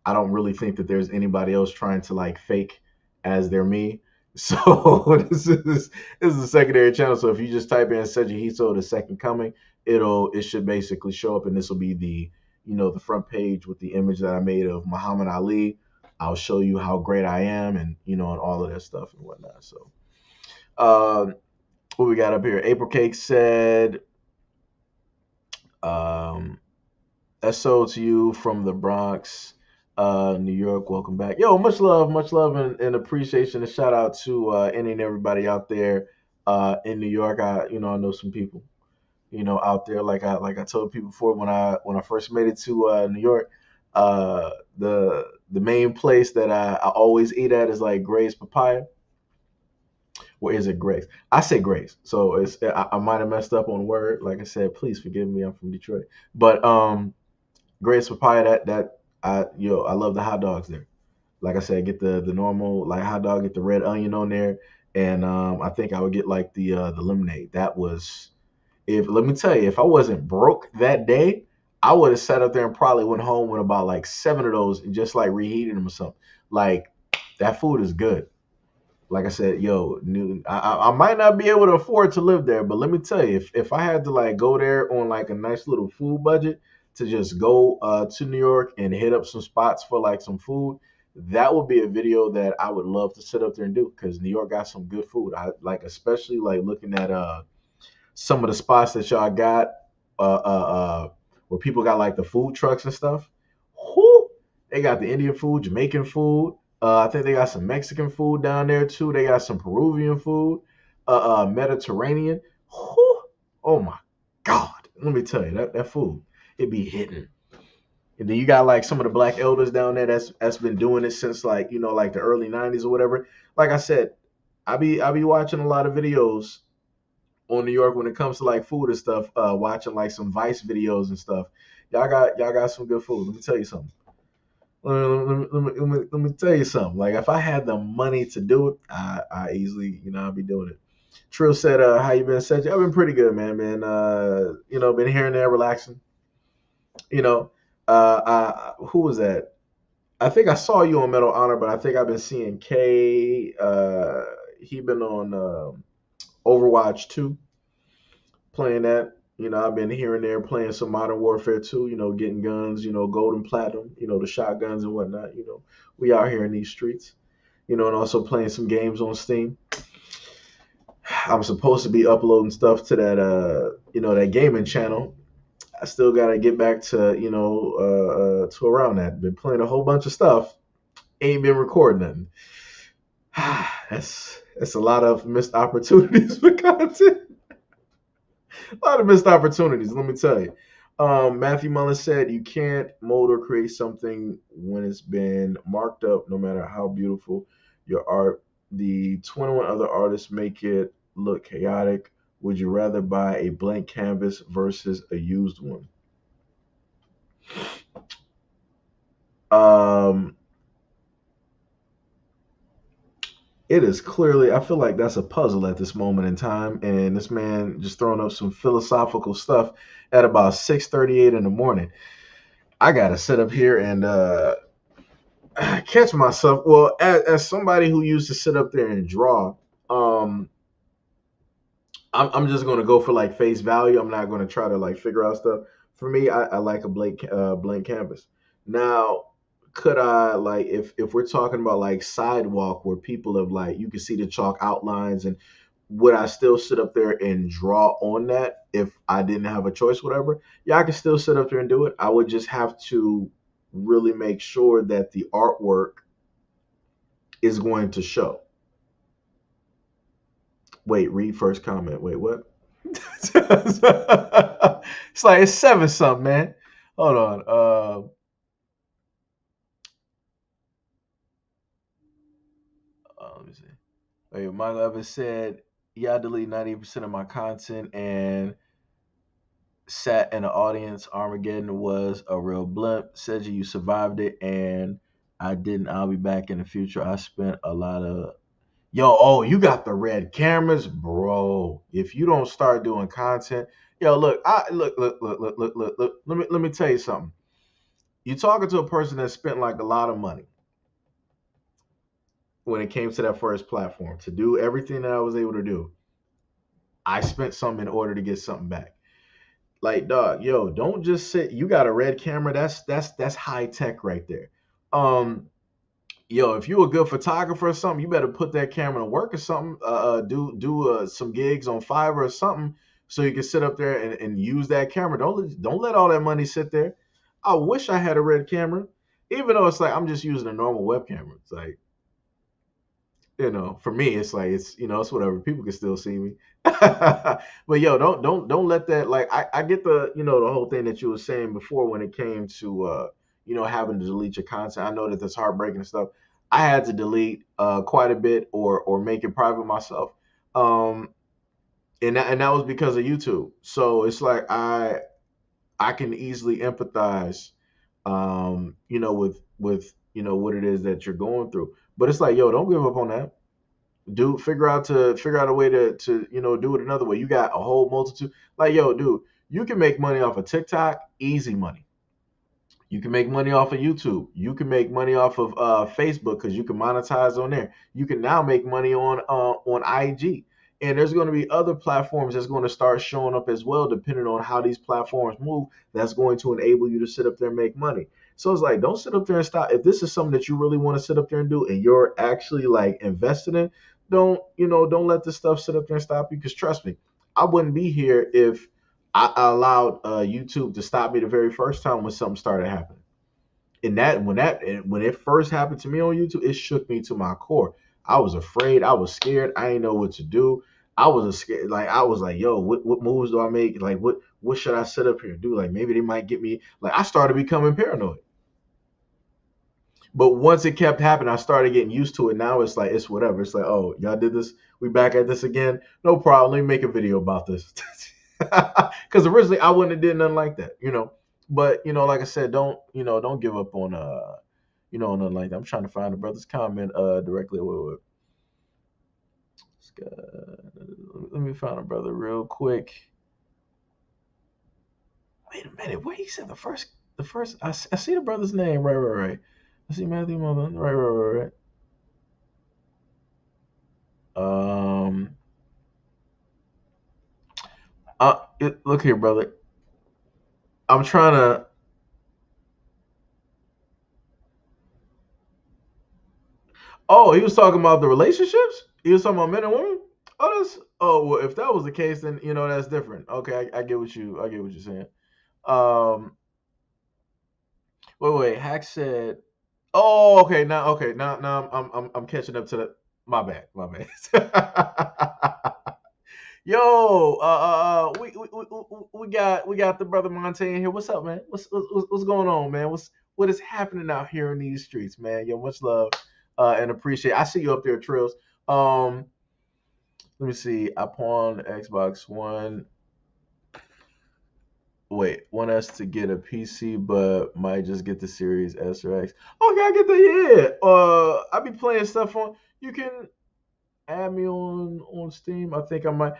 I don't really think that there's anybody else trying to like fake as they're me. So this is the secondary channel. So if you just type in Seiji Hito the second coming, it should basically show up, and this will be the the front page with the image that I made of Muhammad Ali. I'll show you how great I am, and and all of that stuff and whatnot. So, what we got up here? April Cake said, um, "SO to you from the Bronx, New York. Welcome back, yo. Much love, and appreciation. And shout out to any and everybody out there in New York. I know some people out there. Like I told people before, when I first made it to New York, the main place that I always eat at is like Gray's Papaya. Or is it Grace? I say Grace, so I might have messed up on the word. Like I said, please forgive me. I'm from Detroit, but Grace Papaya. That I love the hot dogs there. Like I said, get the normal like hot dog, get the red onion on there, and I think I would get like the lemonade. That was if let me tell you, if I wasn't broke that day, I would have sat up there and probably went home with about like seven of those and just like reheated them or something. Like that food is good. Like I said, yo, I might not be able to afford to live there, but let me tell you, if I had to like go there on like a nice little food budget to just go to New York and hit up some spots for like some food, that would be a video that I would love to sit up there and do because New York got some good food. I like especially like looking at some of the spots that y'all got where people got like the food trucks and stuff. Whoo! They got the Indian food, Jamaican food. I think they got some Mexican food down there too. They got some Peruvian food, Mediterranean. Whoo! Oh my God! Let me tell you that food it be hitting. And then you got like some of the black elders down there that's been doing it since like like the early '90s or whatever. Like I said, I be watching a lot of videos on New York when it comes to like food and stuff, watching like some Vice videos and stuff. Y'all got some good food. Let me tell you something. Let me tell you something. Like if I had the money to do it, I easily, I'll be doing it. Trill said, "How you been, Seiji? I've been pretty good, man. Been here and there, relaxing. You know, who was that? I think I saw you on Metal Honor, but I think I've been seeing K. He been on Overwatch 2. Playing that. I've been here and there playing some Modern Warfare 2, getting guns, gold and platinum, the shotguns and whatnot. We out here in these streets, and also playing some games on Steam. I'm supposed to be uploading stuff to that, that gaming channel. I still got to get back to around that. Been playing a whole bunch of stuff. Ain't been recording nothing. That's a lot of missed opportunities for content. A lot of missed opportunities, let me tell you. Matthew Mullins said, "You can't mold or create something when it's been marked up, no matter how beautiful your art. The 21 other artists make it look chaotic. Would you rather buy a blank canvas versus a used one?" Um, it is clearly, I feel like that's a puzzle at this moment in time, and this man just throwing up some philosophical stuff at about 6:38 in the morning. I gotta sit up here and catch myself. Well, as somebody who used to sit up there and draw, um, I'm just gonna go for like face value. I'm not gonna try to like figure out stuff. For me, I like a blank canvas. Now, could I like if we're talking about like sidewalk where people have like you can see the chalk outlines and would I still sit up there and draw on that if I didn't have a choice, whatever? Yeah, I could still sit up there and do it. I would just have to really make sure that the artwork is going to show. Wait, read first comment. Wait, what? It's like it's seven something, man. Hold on. Let me see. Wait, Michael Evans said, "Yeah, I delete 90% of my content and sat in the audience. Armageddon was a real blimp. Said you survived it, and I didn't. I'll be back in the future. I spent a lot of yo. Oh, you got the red cameras, bro. If you don't start doing content, yo, look, look. Let me tell you something. You're talking to a person that spent like a lot of money when it came to that first platform to do everything that I was able to do. I spent some in order to get something back. Like, dog, yo, don't just sit. You got a red camera. That's high tech right there. Um, yo, if you a good photographer or something, you better put that camera to work or something. Do some gigs on Fiverr or something, so you can sit up there and use that camera. Don't let all that money sit there. I wish I had a red camera, even though it's like I'm just using a normal web camera. It's like, for me, it's like it's whatever. People can still see me. But yo, don't let that, like, I get the whole thing that you were saying before when it came to having to delete your content. I know that that's heartbreaking and stuff. I had to delete quite a bit or make it private myself. Um and that was because of YouTube. So it's like I can easily empathize with what it is that you're going through. But it's like, yo, don't give up on that. Dude, figure out a way to do it another way. You got a whole multitude. Like, yo, dude, you can make money off of TikTok, easy money. You can make money off of YouTube. You can make money off of Facebook because you can monetize on there. You can now make money on IG, and there's going to be other platforms that's going to start showing up as well, depending on how these platforms move. That's going to enable you to sit up there and make money. So it's like, don't sit up there and stop. If this is something that you really want to sit up there and do, and you're actually like invested in, don't let this stuff sit up there and stop you. Because trust me, I wouldn't be here if I allowed YouTube to stop me the very first time when something started happening. And when it first happened to me on YouTube, it shook me to my core. I was afraid. I was scared. I didn't know what to do. I was scared. Like, I was like, yo, what moves do I make? Like, what should I set up here and do? Like, maybe they might get me. Like, I started becoming paranoid. But once it kept happening, I started getting used to it. Now it's like, it's whatever. It's like, oh, y'all did this. We back at this again. No problem. Let me make a video about this. Because originally I wouldn't have did nothing like that. But like I said, don't give up on nothing like that. I'm trying to find the brother's comment directly. Wait. Let me find a brother real quick. Wait a minute. What he said the first I see the brother's name. Right. I see Matthew Mother. Right. Um look here, brother. I'm trying to. Oh, he was talking about the relationships? He was talking about men and women? Well, if that was the case, then that's different. Okay, I get what you're saying. Um wait, Hack said. Oh, okay, now I'm catching up to the. My bad. Yo, we got the brother Montaigne here. What's up, man? What's going on, man? What is happening out here in these streets, man? Yo, much love and appreciate. I see you up there, Trills. Um, Let me see. I pawned Xbox One. Wait, want us to get a PC, but might just get the Series S or X. Okay, I get that. Yeah. I be playing stuff on. You can add me on Steam. I think I might.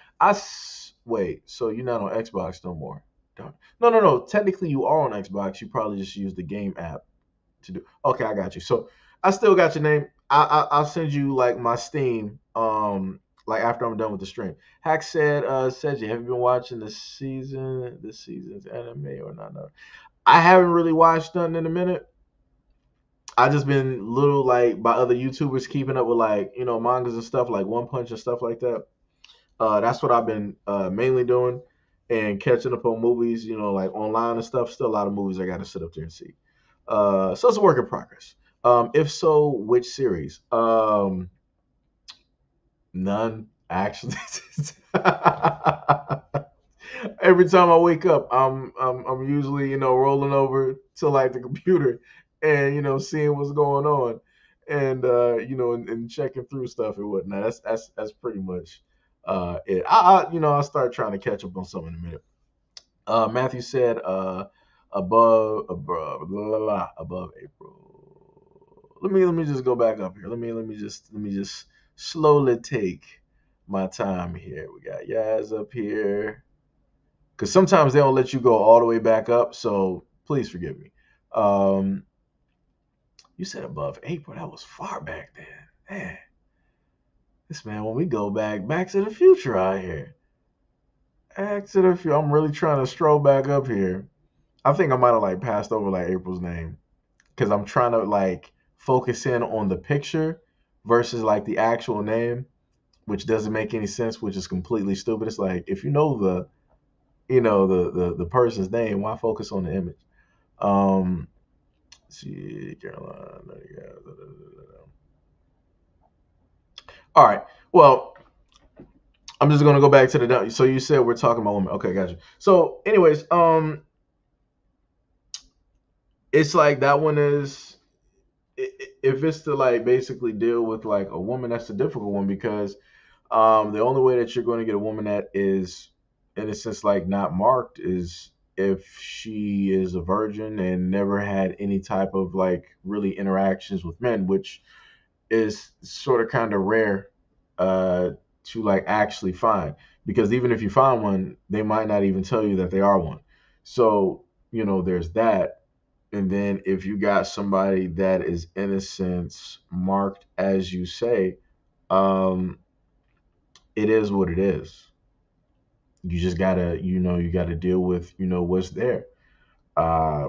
Wait. So you're not on Xbox no more? No. Technically, you are on Xbox. You probably just use the game app to do. Okay, I got you. So I still got your name. I'll send you like my Steam. Like after I'm done with the stream. Hack said, Seiji, have you been watching this season's anime or not? No. I haven't really watched nothing in a minute. I just been little like by other YouTubers keeping up with like mangas and stuff like One Punch and stuff like that. That's what I've been mainly doing, and catching up on movies. Like online and stuff. Still a lot of movies I got to sit up there and see. So it's a work in progress. If so, which series? None actually. Every time I wake up, I'm usually rolling over to like the computer and seeing what's going on, and and checking through stuff and whatnot. That's pretty much it. I'll start trying to catch up on something in a minute. Matthew said above April. Let me just go back up here. Let me just slowly take my time here. We got Yaz up here because sometimes they don't let you go all the way back up. So please forgive me. Um, you said above April. That was far back then. Man, this man when we go back to the future out here. Exit a few. I'm really trying to stroll back up here. I think I might have like passed over like April's name because I'm trying to like focus in on the picture versus like the actual name, which doesn't make any sense, which is completely stupid. It's like if you know the person's name, why focus on the image? Um, let's see, Carolina. Yeah. All right. Well, I'm just gonna go back to the. So you said we're talking about women. Okay, gotcha. So, anyways, it's like that one is if it's to like basically deal with like a woman, that's a difficult one because the only way that you're going to get a woman that is in a sense like not marked is if she is a virgin and never had any type of like really interactions with men, which is sort of kind of rare uh to like actually find, because even if you find one, they might not even tell you that they are one. So there's that. And then if you got somebody that is in a sense marked as you say, um, it is what it is. You just gotta, you gotta deal with, what's there. Uh,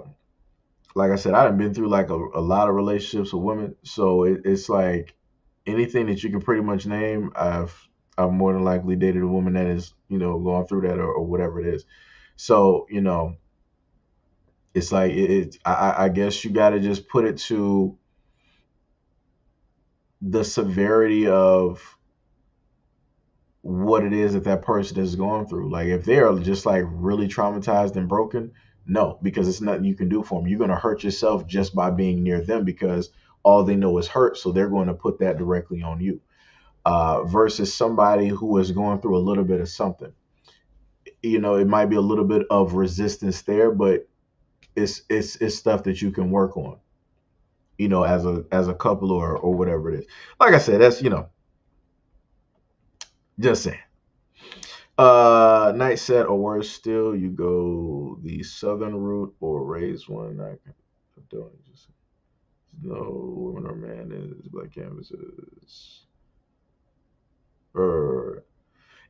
like I said, I've been through like a lot of relationships with women, so it's like anything that you can pretty much name, I've more than likely dated a woman that is, going through that or whatever it is. So it's like I guess you got to just put it to the severity of what it is that that person is going through. Like if they are just like really traumatized and broken, no, because it's nothing you can do for them. You're going to hurt yourself just by being near them because all they know is hurt. So they're going to put that directly on you. Versus somebody who is going through a little bit of something. It might be a little bit of resistance there, but it's stuff that you can work on. As a couple or whatever it is. Like I said, that's just saying. Night set or worse still, you go the southern route or raise one. I don't just no woman or man is black canvases. Or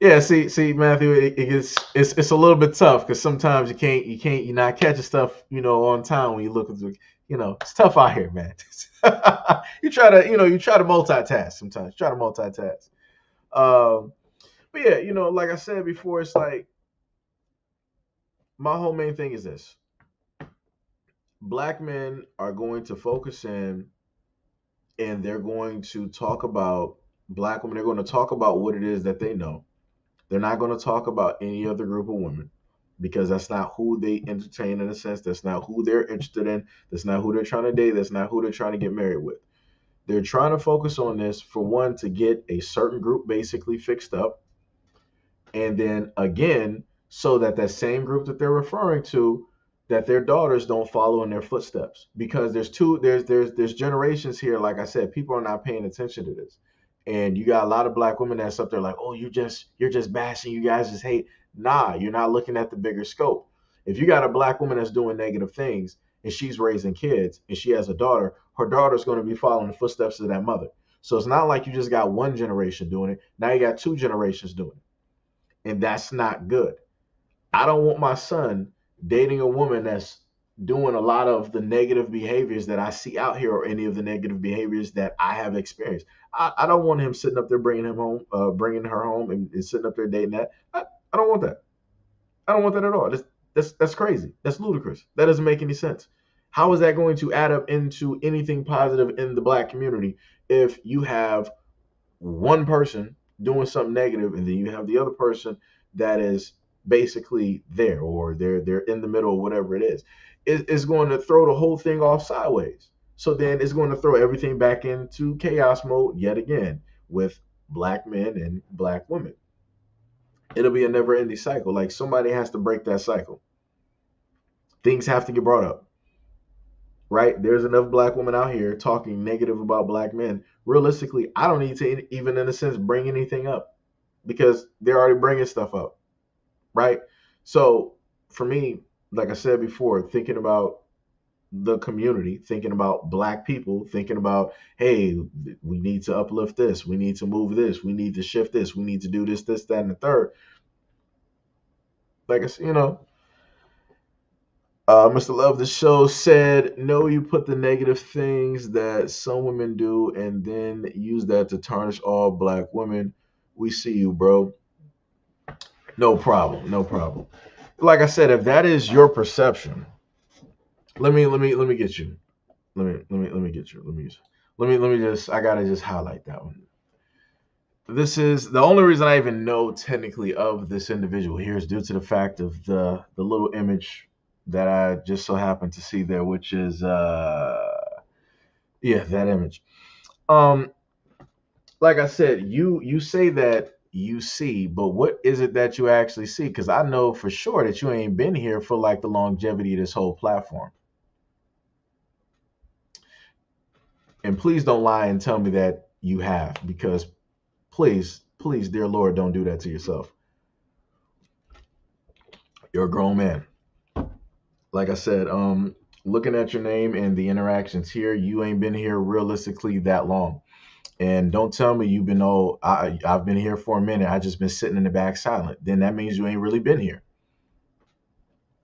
yeah, see, Matthew, it gets it's a little bit tough because sometimes you're not catching stuff on time when you look at it's tough out here, man. You try to multitask sometimes. Try to multitask. Um, but yeah, like I said before, it's like my whole main thing is this: black men are going to focus in and they're going to talk about black women. They're going to talk about what it is that they know. They're not going to talk about any other group of women because that's not who they entertain in a sense. That's not who they're interested in. That's not who they're trying to date. That's not who they're trying to get married with. They're trying to focus on this for one to get a certain group basically fixed up. And then again, so that that same group that they're referring to, that their daughters don't follow in their footsteps, because there's generations here. Like I said, people are not paying attention to this, and you got a lot of black women that's up there like, oh, you're just bashing, you guys just hate. Nah, you're not looking at the bigger scope. If you got a black woman that's doing negative things and she's raising kids and she has a daughter, her daughter's going to be following the footsteps of that mother. So it's not like you just got one generation doing it, now you got two generations doing it, and that's not good. I don't want my son dating a woman that's doing a lot of the negative behaviors that I see out here, or any of the negative behaviors that I have experienced. I don't want him sitting up there bringing her home, and sitting up there dating that. I don't want that. I don't want that at all. That's crazy. That's ludicrous. That doesn't make any sense. How is that going to add up into anything positive in the black community if you have one person doing something negative and then you have the other person that is basically there, or they're in the middle or whatever it is? It's going to throw the whole thing off sideways. So then it's going to throw everything back into chaos mode yet again with black men and black women. It'll be a never ending cycle. Like somebody has to break that cycle. Things have to get brought up, right? There's enough black women out here talking negative about black men. Realistically, I don't need to even, in a sense, bring anything up because they're already bringing stuff up, right? So for me, like I said before, thinking about the community, thinking about black people, thinking about, hey, we need to uplift this, we need to move this, we need to shift this, we need to do this, that, and the third. Like I said, Mr. Love the Show said, no, you put the negative things that some women do and then use that to tarnish all black women. We see you, bro. No problem. No problem. Like I said, if that is your perception, let me get you. Let me get you. Let me just I gotta just highlight that one. This is the only reason I even know technically of this individual here is due to the fact of the little image that I just so happened to see there, which is yeah, that image. Um, like I said, you say that you see, but what is it that you actually see? Because I know for sure that you ain't been here for like the longevity of this whole platform. And please don't lie and tell me that you have, because please, dear Lord, don't do that to yourself. You're a grown man. Like I said, looking at your name and the interactions here, you ain't been here realistically that long. And don't tell me you've been I've been here for a minute. I just been sitting in the back silent. Then that means you ain't really been here.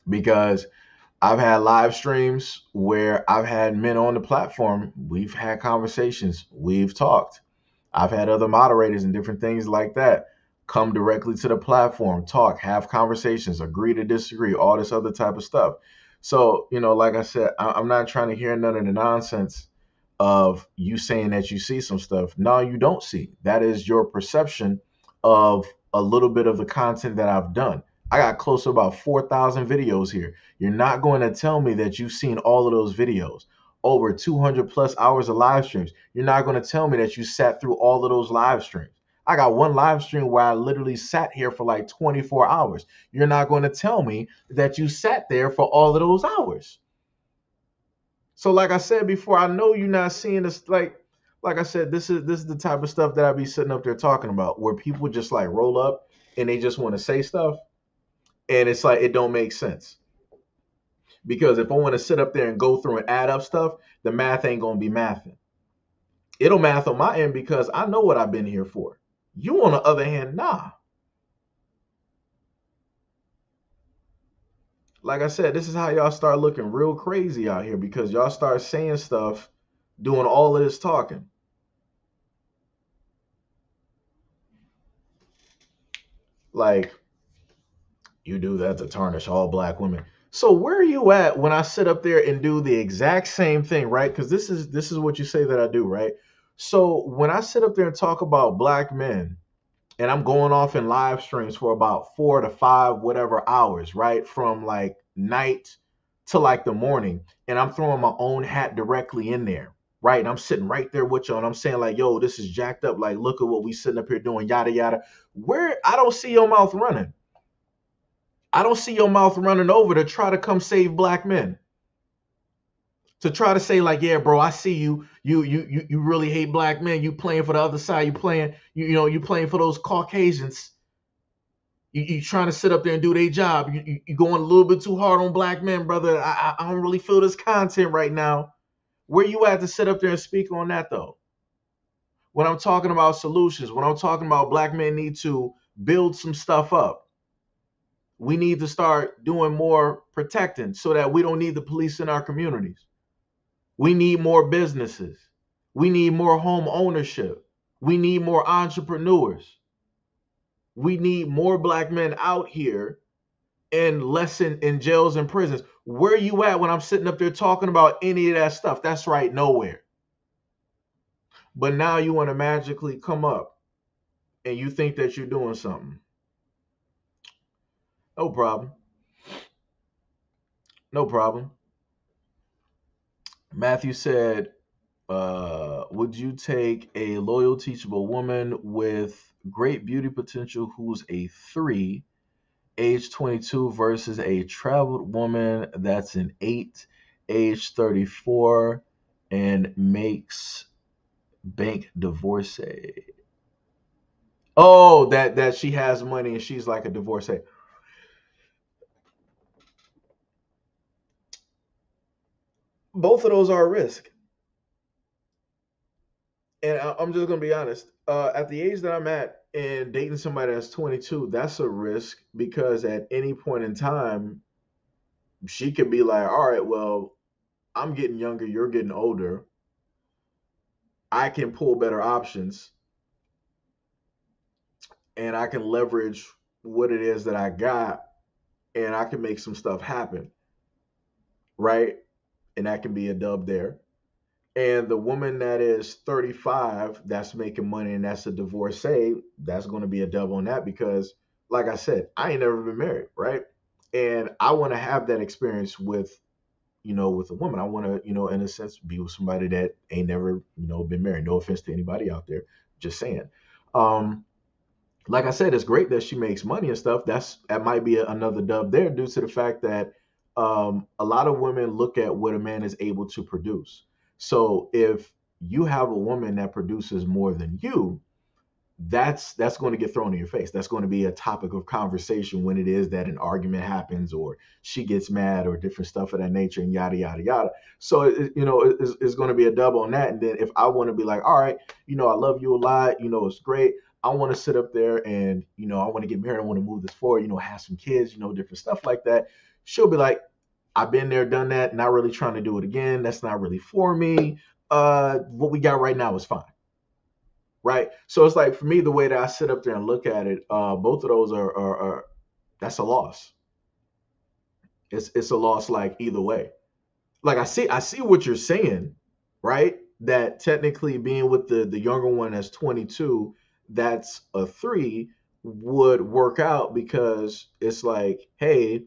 Because I've had live streams where I've had men on the platform. We've had conversations. We've talked. I've had other moderators and different things like that come directly to the platform, talk, have conversations, agree to disagree, all this other type of stuff. So, like I said, I'm not trying to hear none of the nonsense of you saying that you see some stuff. No, you don't see. That is your perception of a little bit of the content that I've done. I got close to about 4,000 videos here. You're not going to tell me that you've seen all of those videos. Over 200 plus hours of live streams. You're not going to tell me that you sat through all of those live streams. I got one live stream where I literally sat here for like 24 hours. You're not going to tell me that you sat there for all of those hours. So like I said before, I know you're not seeing this like I said, this is the type of stuff that I be sitting up there talking about, where people just like roll up and they just want to say stuff, and it's like it don't make sense. Because if I want to sit up there and go through and add up stuff, the math ain't gonna be mathing. It'll math on my end because I know what I've been here for. You, on the other hand, nah. Like I said, this is how y'all start looking real crazy out here, because y'all start saying stuff, doing all of this talking. Like, you do that to tarnish all black women. So where are you at when I sit up there and do the exact same thing, right? Because this is what you say that I do, right? So when I sit up there and talk about black men, and I'm going off in live streams for about 4 to 5 whatever hours, right? From like night to like the morning, and I'm throwing my own hat directly in there, right? And I'm sitting right there with you, and I'm saying like, yo, this is jacked up. Like, look at what we sitting up here doing, yada yada. Where I don't see your mouth running. I don't see your mouth running over to try to come save black men. To try to say like, yeah, bro, I see you. You really hate black men. You playing for the other side. You playing for those Caucasians. You trying to sit up there and do their job. You going a little bit too hard on black men, brother. I don't really feel this content right now. Where you at to sit up there and speak on that though? When I'm talking about solutions, when I'm talking about black men need to build some stuff up. We need to start doing more protecting so that we don't need the police in our communities. We need more businesses. We need more home ownership. We need more entrepreneurs. We need more black men out here and less in jails and prisons. Where you at when I'm sitting up there talking about any of that stuff? That's right, nowhere. But now you want to magically come up and you think that you're doing something. No problem. No problem. Matthew said, would you take a loyal, teachable woman with great beauty potential who's a 3, age 22, versus a traveled woman that's an 8, age 34, and makes bank divorcee? Oh, that she has money and she's like a divorcee. Both of those are a risk. And I'm just gonna be honest. At the age that I'm at, And dating somebody that's 22, that's a risk because at any point in time, she could be like, all right, well, I'm getting younger, you're getting older. I can pull better options and I can leverage what it is that I got and I can make some stuff happen, right? And that can be a dub there. And the woman that is 35 that's making money and that's a divorcee, that's going to be a dub on that because, like I said, I ain't never been married, right? And I want to have that experience with, with a woman. I want to, in a sense, be with somebody that ain't never, been married. No offense to anybody out there, just saying. Um, like I said, it's great that she makes money and stuff. That might be another dub there due to the fact that a lot of women look at what a man is able to produce. So if you have a woman that produces more than you, that's going to get thrown in your face. That's going to be a topic of conversation when it is that an argument happens or she gets mad or different stuff of that nature and yada yada yada. So it's going to be a dub on that. And then if I want to be like, all right, I love you a lot, it's great. I want to sit up there and I want to get married. I want to move this forward. Have some kids. Different stuff like that. She'll be like, I've been there, done that. Not really trying to do it again. That's not really for me. What we got right now is fine. Right. So it's like for me, the way that I sit up there and look at it, both of those are that's a loss. It's a loss like either way. Like I see what you're saying, right? That technically being with the younger one that's 22, that's a 3 would work out because it's like, hey,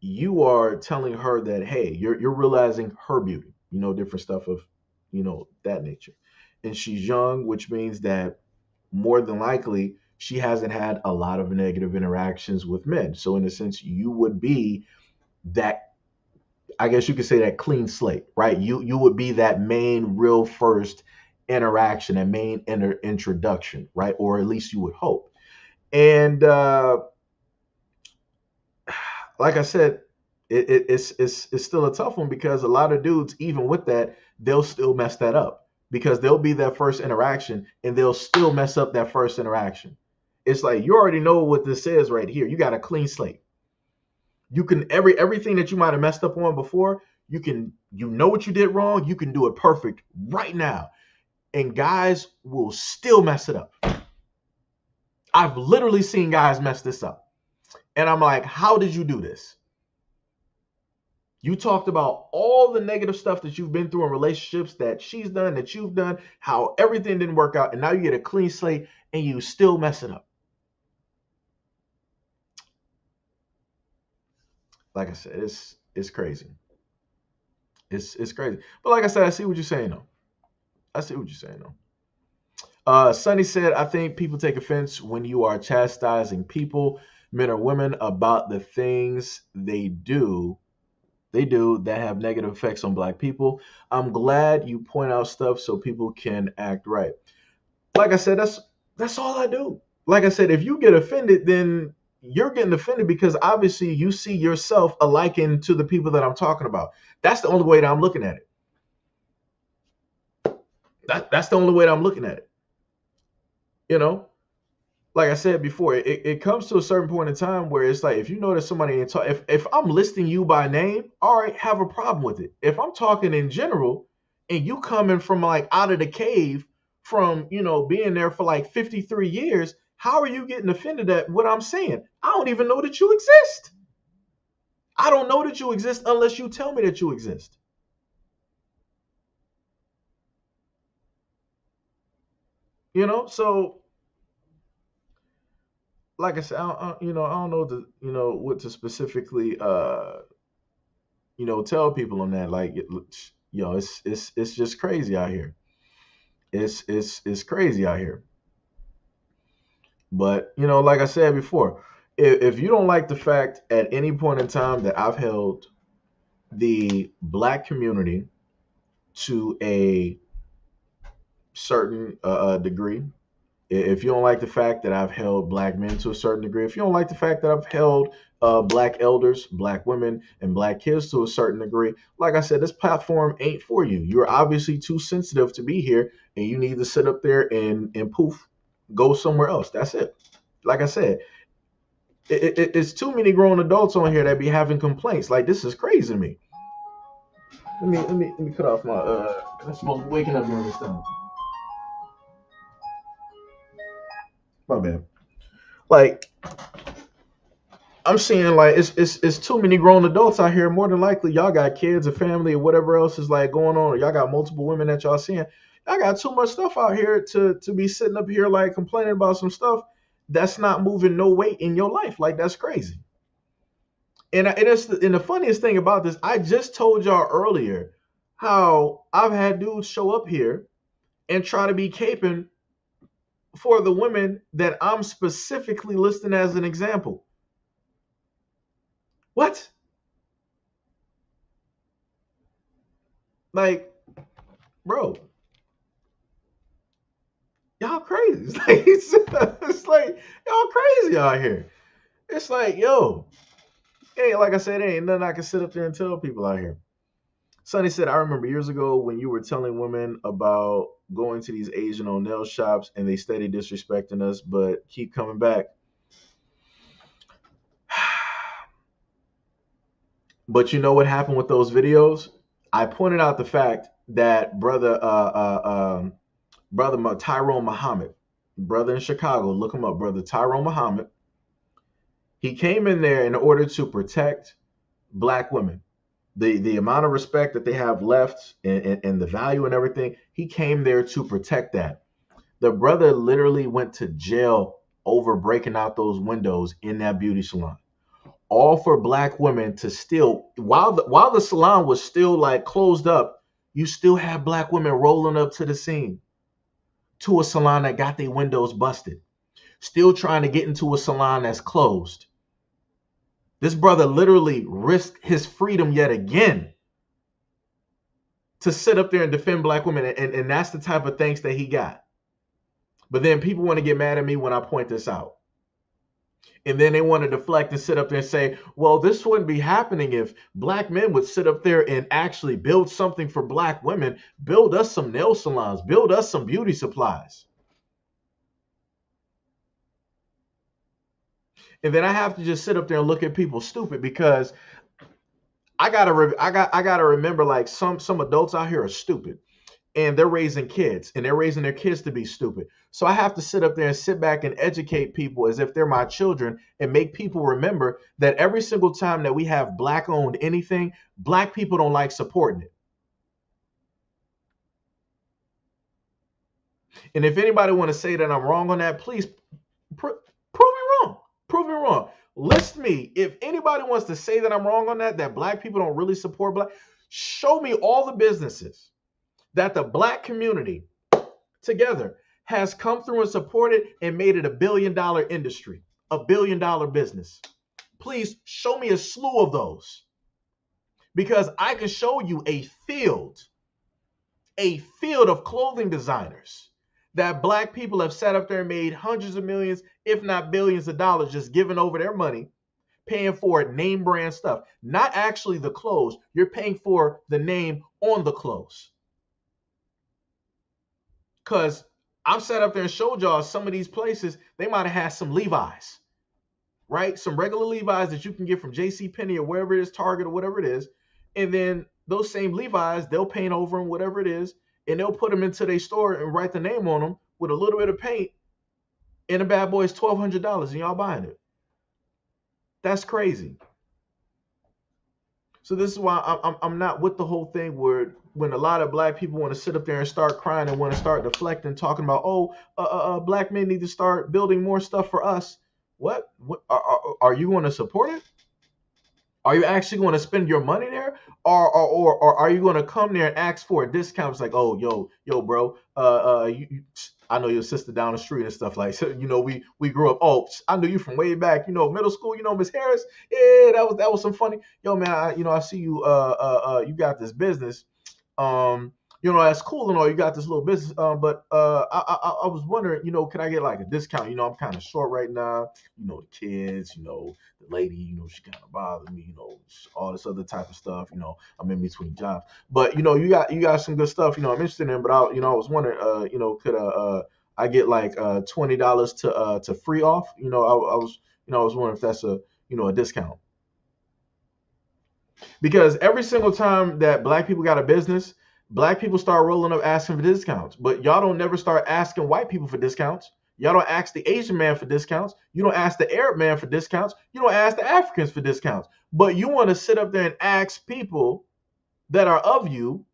you are telling her that, hey, you're realizing her beauty, different stuff of, that nature. And she's young, which means that more than likely she hasn't had a lot of negative interactions with men. So in a sense, you would be that, I guess you could say, that clean slate, right? You would be that main real first interaction, that main introduction, right? Or at least you would hope. And like I said, it's still a tough one because a lot of dudes, even with that, they'll still mess that up because they'll be that first interaction and they'll still mess up that first interaction. It's like you already know what this is right here. You got a clean slate. You can everything that you might have messed up on before, you know what you did wrong, you can do it perfect right now. And guys will still mess it up. I've literally seen guys mess this up. And I'm like, how did you do this? You talked about all the negative stuff that you've been through in relationships that she's done, that you've done, how everything didn't work out, and now you get a clean slate and you still mess it up. Like I said, it's crazy. It's crazy. But like I said, I see what you're saying though. I see what you're saying though. Sonny said, I think people take offense when you are chastising people, men or women, about the things they do that have negative effects on black people. I'm glad you point out stuff so people can act right. Like I said, that's all I do. Like I said, if you get offended, then you're getting offended because obviously you see yourself aliking to the people that I'm talking about. That's the only way that I'm looking at it. That's the only way that I'm looking at it. You know, like I said before, it comes to a certain point in time where it's like if you notice somebody ain't talk, if I'm listing you by name, all right, have a problem with it. If I'm talking in general and you coming from like out of the cave from being there for like 53 years, how are you getting offended at what I'm saying? I don't even know that you exist. I don't know that you exist unless you tell me that you exist. So like I said, I don't know what to specifically tell people on that. Like, it's just crazy out here. It's crazy out here. But like I said before, if you don't like the fact at any point in time that I've held the black community to a certain degree, if you don't like the fact that I've held black men to a certain degree, if you don't like the fact that I've held black elders, black women, and black kids to a certain degree, like I said, this platform ain't for you. You're obviously too sensitive to be here, and you need to sit up there and poof. go somewhere else. That's it. Like I said, it's too many grown adults on here that be having complaints. Like, this is crazy to me. Let me cut off my I'm supposed to be waking up during this time. My bad. Like, I'm seeing like it's too many grown adults out here. More than likely, y'all got kids, a family, or whatever else is like going on, or y'all got multiple women that y'all seeing. Y'all got too much stuff out here to be sitting up here like complaining about some stuff that's not moving no weight in your life. Like, that's crazy. And the funniest thing about this, I just told y'all earlier how I've had dudes show up here and try to be caping for the women that I'm specifically listing as an example. What? Like, bro, y'all crazy. It's like y'all crazy out here. It's like, yo, hey, like I said, ain't nothing I can sit up there and tell people out here. Sonny said, I remember years ago when you were telling women about going to these Asian on nail shops and they steady disrespecting us, but keep coming back. But you know what happened with those videos? I pointed out the fact that brother Tyrone Muhammad, brother in Chicago, look him up, brother Tyrone Muhammad. He came in there in order to protect black women. The amount of respect that they have left and the value and everything, he came there to protect that. The brother literally went to jail over breaking out those windows in that beauty salon. All for black women to still, while the salon was still like closed up, you still have black women rolling up to the scene, to a salon that got their windows busted, still trying to get into a salon that's closed. This brother literally risked his freedom yet again to sit up there and defend black women. And that's the type of thanks that he got. But then people want to get mad at me when I point this out. And then they want to deflect and sit up there and say, well, this wouldn't be happening if black men would sit up there and actually build something for black women, build us some nail salons, build us some beauty supplies. And then I have to just sit up there and look at people stupid because I gotta remember, like, some adults out here are stupid and they're raising kids and they're raising their kids to be stupid. So I have to sit up there and sit back and educate people as if they're my children and make people remember that every single time that we have black owned anything, black people don't like supporting it. And if anybody want to say that I'm wrong on that, please prove me wrong. Prove me wrong. List me. If anybody wants to say that I'm wrong on that black people don't really support black, show me all the businesses that the black community together has come through and supported and made it $1 billion industry, $1 billion business. Please show me a slew of those, because I can show you a field of clothing designers that black people have sat up there and made hundreds of millions, if not billions of dollars, just giving over their money, paying for name brand stuff. Not actually the clothes. You're paying for the name on the clothes. Because I've sat up there and showed y'all some of these places, they might have had some Levi's, right? Some regular Levi's that you can get from JCPenney or wherever it is, Target or whatever it is. And then those same Levi's, they'll paint over them, whatever it is, and they'll put them into their store and write the name on them with a little bit of paint. And the bad boy is $1,200 and y'all buying it. That's crazy. So this is why I'm not with the whole thing where when a lot of black people want to sit up there and start crying and want to start deflecting, talking about, black men need to start building more stuff for us. What are you going to support it? Are you actually going to spend your money there, or are you going to come there and ask for a discount? It's like, oh, yo, bro, I know your sister down the street and stuff like, so, we grew up. Oh, I knew you from way back, middle school. Miss Harris. Yeah, that was some funny. Yo, man, I see you. You got this business. That's cool and all. You got this little business. But I was wondering, can I get like a discount? I'm kind of short right now. The kids, the lady, she kind of bothered me. All this other type of stuff. I'm in between jobs. But you got some good stuff. I'm interested in. But I was wondering, could I get like $20 to free off. I was wondering if that's a discount, because every single time that black people got a business, black people start rolling up asking for discounts. But y'all don't never start asking white people for discounts. Y'all don't ask the Asian man for discounts. You don't ask the Arab man for discounts. You don't ask the Africans for discounts. But you want to sit up there and ask people that are of you,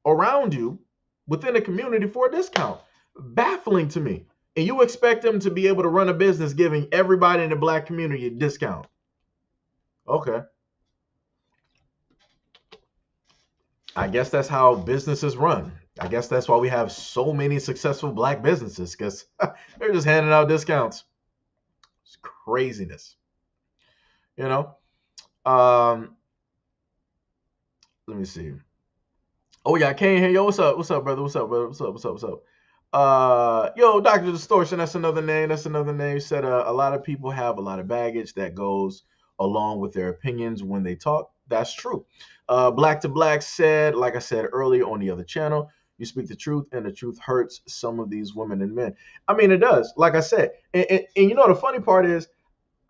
around you, within the community for a discount. Baffling to me. And you expect them to be able to run a business giving everybody in the black community a discount. Okay. I guess that's how businesses run. I guess that's why we have so many successful black businesses, because they're just handing out discounts. It's craziness. You know? Um, Let me see. Oh yeah, I can't hear. Yo, what's up? What's up, brother? What's up, brother? What's up? What's up? What's up? Yo, Dr. Distortion, that's another name. That's another name. Said a lot of people have a lot of baggage that goes along with their opinions when they talk. That's true. Black to Black said, like I said earlier on the other channel, you speak the truth, and the truth hurts some of these women and men. I mean, it does. Like I said, and you know the funny part is,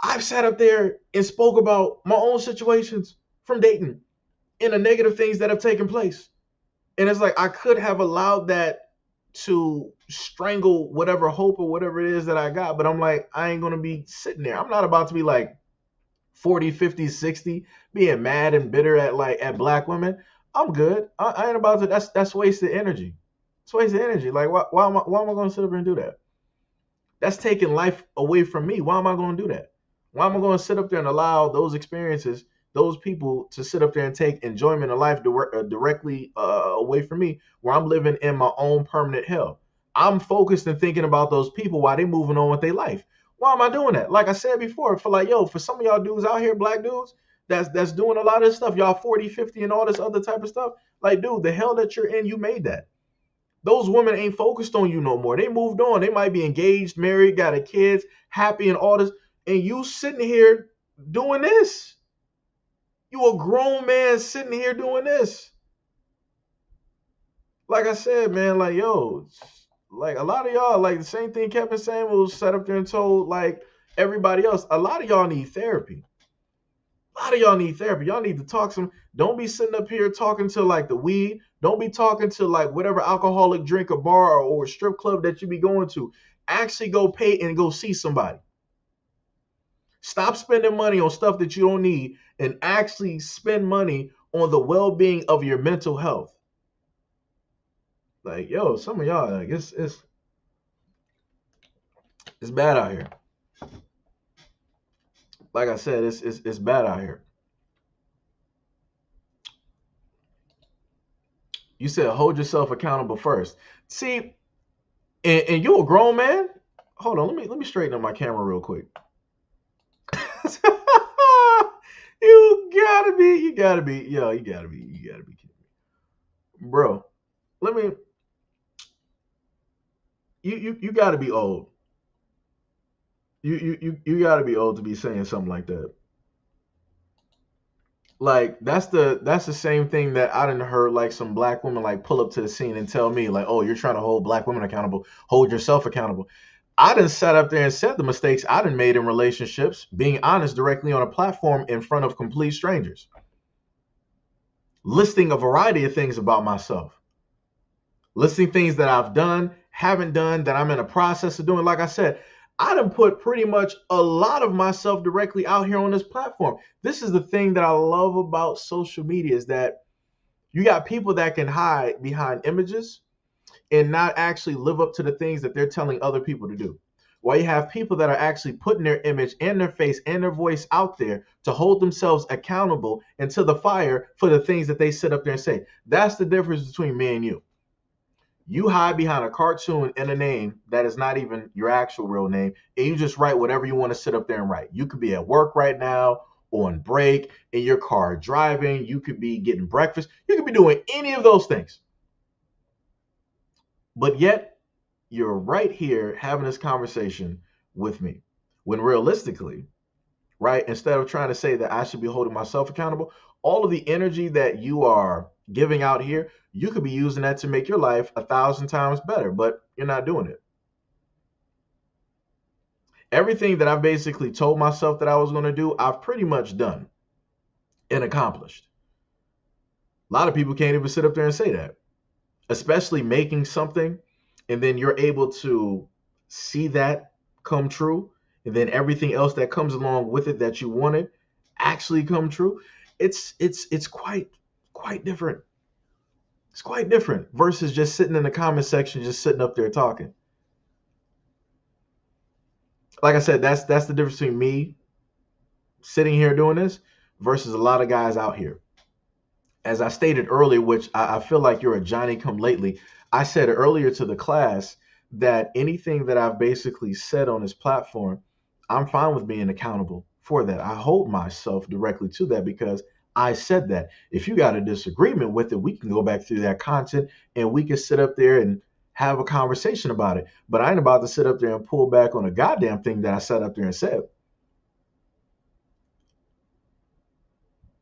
I've sat up there and spoke about my own situations from dating and the negative things that have taken place. And it's like I could have allowed that to strangle whatever hope or whatever it is that I got. But I'm like, I ain't going to be sitting there. I'm not about to be like 40, 50, 60, being mad and bitter at black women. I'm good. I ain't about to. That's wasted energy. It's wasted energy. Like, why am I going to sit up and do that? That's taking life away from me. Why am I going to do that? Why am I going to sit up there and allow those experiences, those people, to sit up there and take enjoyment of life directly away from me, where I'm living in my own permanent hell? I'm focused and thinking about those people while they moving on with their life. Why am I doing that? Like I said before, for some of y'all dudes out here, black dudes, that's doing a lot of this stuff, y'all 40, 50, and all this other type of stuff. Like, dude, the hell that you're in, you made that. Those women ain't focused on you no more. They moved on. They might be engaged, married, got a kids, happy, and all this. And you sitting here doing this. You a grown man sitting here doing this. Like I said, man, like, yo, like a lot of y'all, like the same thing Kevin Samuels sat up there and told like everybody else. A lot of y'all need therapy. A lot of y'all need therapy. Y'all need to talk some. Don't be sitting up here talking to like the weed. Don't be talking to like whatever alcoholic drink or bar or strip club that you be going to. Actually go pay and go see somebody. Stop spending money on stuff that you don't need and actually spend money on the well-being of your mental health. Like, yo, some of y'all, like, it's bad out here. Like I said, it's bad out here. You said hold yourself accountable first. See, and you a grown man. Hold on, let me straighten up my camera real quick. you gotta be kidding me, bro. Let me. You gotta be old. You gotta be old to be saying something like that. Like that's the same thing that I didn't heard like some black woman like pull up to the scene and tell me like, oh, you're trying to hold black women accountable, hold yourself accountable. I done sat up there and said the mistakes I done made in relationships, being honest directly on a platform in front of complete strangers, listing a variety of things about myself, listing things that I've done, haven't done, that I'm in a process of doing. Like I said, I done put pretty much a lot of myself directly out here on this platform. This is the thing that I love about social media, is that you got people that can hide behind images and not actually live up to the things that they're telling other people to do. While you have people that are actually putting their image and their face and their voice out there to hold themselves accountable and to the fire for the things that they sit up there and say. That's the difference between me and you. You hide behind a cartoon and a name that is not even your actual real name, and you just write whatever you want to sit up there and write. You could be at work right now, on break, in your car driving. You could be getting breakfast. You could be doing any of those things. But yet, you're right here having this conversation with me. When realistically, right, instead of trying to say that I should be holding myself accountable, all of the energy that you are giving out here, you could be using that to make your life 1,000 times better, but you're not doing it. Everything that I basically told myself that I was going to do, I've pretty much done and accomplished. A lot of people can't even sit up there and say that, especially making something and then you're able to see that come true, and then everything else that comes along with it that you wanted actually come true. It's quite different. It's quite different versus just sitting in the comment section, just sitting up there talking. Like I said, that's the difference between me sitting here doing this versus a lot of guys out here. As I stated earlier, which I feel like you're a Johnny come lately, I said earlier to the class that anything that I've basically said on this platform, I'm fine with being accountable for that. I hold myself directly to that because I said that. If you got a disagreement with it, we can go back through that content and we can sit up there and have a conversation about it. But I ain't about to sit up there and pull back on a goddamn thing that I sat up there and said.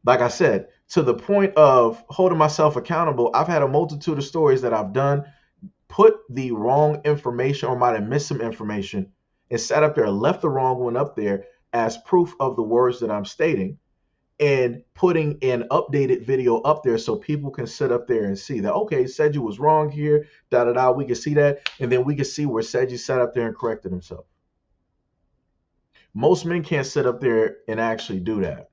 Like I said, to the point of holding myself accountable, I've had a multitude of stories that I've done, put the wrong information or might have missed some information and sat up there and left the wrong one up there as proof of the words that I'm stating and putting an updated video up there so people can sit up there and see that, okay, Seiji was wrong here, da da da, we can see that, and then we can see where Seiji sat up there and corrected himself. Most men can't sit up there and actually do that.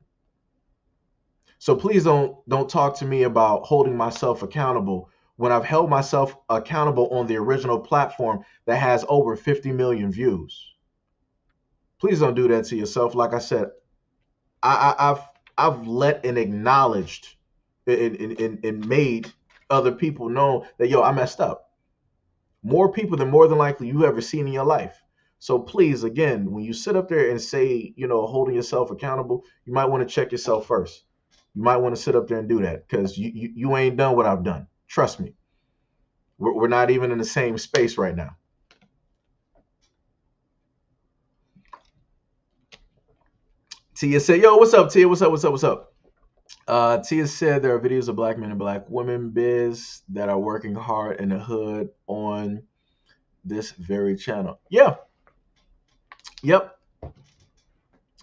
So please don't talk to me about holding myself accountable when I've held myself accountable on the original platform that has over 50 million views. Please don't do that to yourself. Like I said, I've let and acknowledged and made other people know that yo, I messed up. More people than more than likely you ever seen in your life. So please, again, when you sit up there and say, holding yourself accountable, you might want to check yourself first. You might want to sit up there and do that because you ain't done what I've done. Trust me. We're not even in the same space right now. Tia said, yo, what's up, Tia? What's up? What's up? What's up? Tia said there are videos of black men and black women biz that are working hard in the hood on this very channel. Yeah. Yep.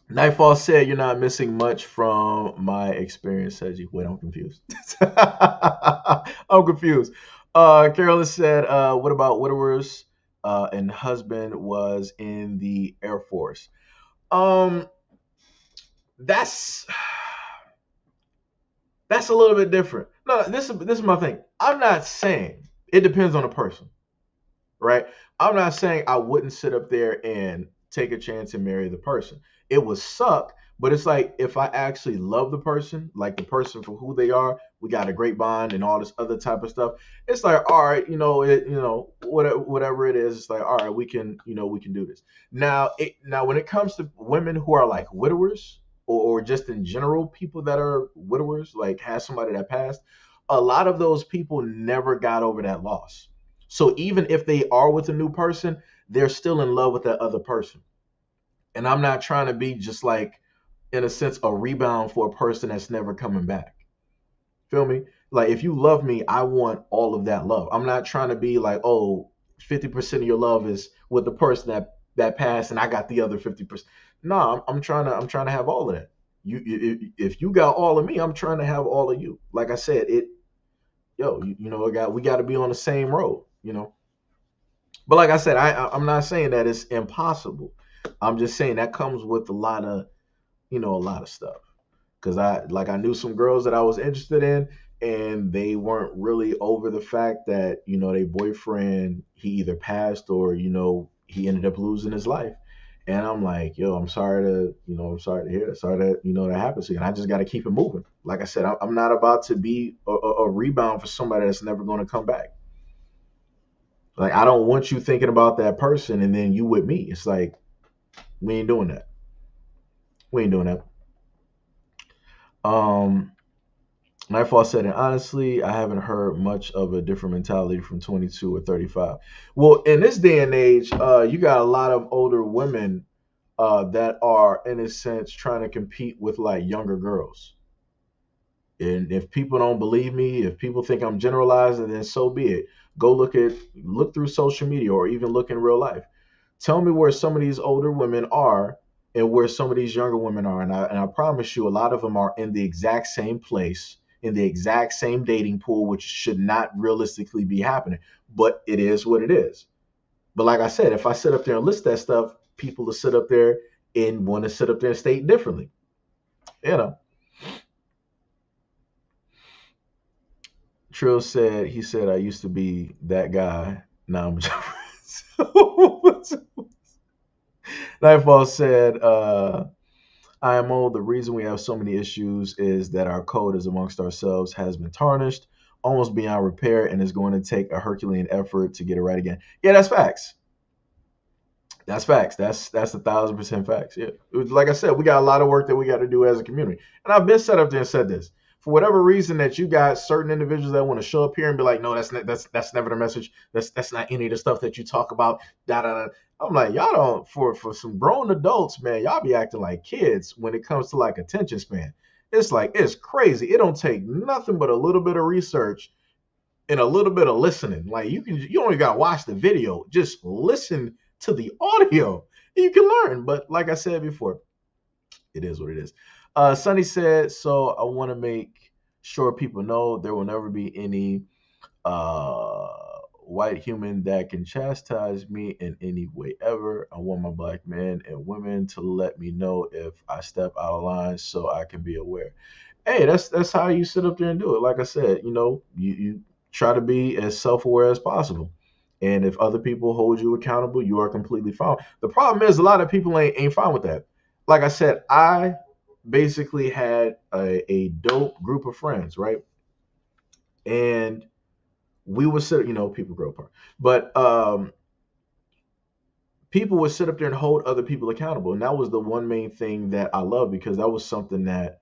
Nightfall said you're not missing much from my experience, Seiji. Wait, I'm confused. I'm confused. Carolyn said, what about widowers and husband was in the Air Force? Um, that's that's a little bit different. No, this is my thing. I'm not saying it depends on the person, right? I'm not saying I wouldn't sit up there and take a chance and marry the person. It would suck, but it's like if I actually love the person, like the person for who they are, we got a great bond and all this other type of stuff. It's like, all right, whatever it is, it's like, all right, we can do this. Now when it comes to women who are like widowers or just in general people that are widowers, like has somebody that passed, a lot of those people never got over that loss. So even if they are with a new person, they're still in love with that other person. And I'm not trying to be just like, in a sense, a rebound for a person that's never coming back. Feel me? Like if you love me, I want all of that love. I'm not trying to be like, oh, 50% of your love is with the person that passed and I got the other 50%. No, I'm trying to have all of that. If you got all of me, I'm trying to have all of you. Like I said, we got to be on the same road. But like I said, I'm not saying that it's impossible. I'm just saying that comes with a lot of stuff. Because I knew some girls that I was interested in, and they weren't really over the fact that their boyfriend, he either passed or he ended up losing his life. And I'm like, yo, I'm sorry to hear that. Sorry that that happens to you. And I just got to keep it moving. Like I said, I'm not about to be a rebound for somebody that's never going to come back. Like I don't want you thinking about that person and then you with me. It's like we ain't doing that. We ain't doing that. Um, Nightfall said, and honestly, I haven't heard much of a different mentality from 22 or 35. Well, in this day and age, you got a lot of older women that are, in a sense, trying to compete with like younger girls. And if people don't believe me, if people think I'm generalizing, then so be it. Go look through social media or even look in real life. Tell me where some of these older women are and where some of these younger women are. And I promise you, a lot of them are in the exact same place, in the exact same dating pool, which should not realistically be happening. But it is what it is. But like I said, if I sit up there and list that stuff, people will sit up there and want to sit up there and state differently. You know, Trill said, he said, I used to be that guy. Now I'm just. Nightfall said, IMO, the reason we have so many issues is that our code is amongst ourselves has been tarnished, almost beyond repair, and is going to take a Herculean effort to get it right again. Yeah, that's facts. That's facts. That's 1,000% facts. Yeah, like I said, we got a lot of work that we got to do as a community. And I've been set up there and said this. For whatever reason that you got certain individuals that want to show up here and be like, no, that's never the message. That's not any of the stuff that you talk about. Da da da. I'm like, y'all don't for some grown adults, man. Y'all be acting like kids when it comes to like attention span. It's like it's crazy. It don't take nothing but a little bit of research and a little bit of listening. Like you don't even gotta watch the video. Just listen to the audio. You can learn. But like I said before, it is what it is. Sonny said, so I want to make sure people know there will never be any uh, white human that can chastise me in any way ever. I want my black men and women to let me know if I step out of line so I can be aware. Hey, that's how you sit up there and do it. Like I said, you try to be as self-aware as possible. And if other people hold you accountable, you are completely fine. The problem is a lot of people ain't fine with that. Like I said, I basically had a dope group of friends, right? And we would sit, people grow apart, but people would sit up there and hold other people accountable. And that was the one main thing that I love because that was something that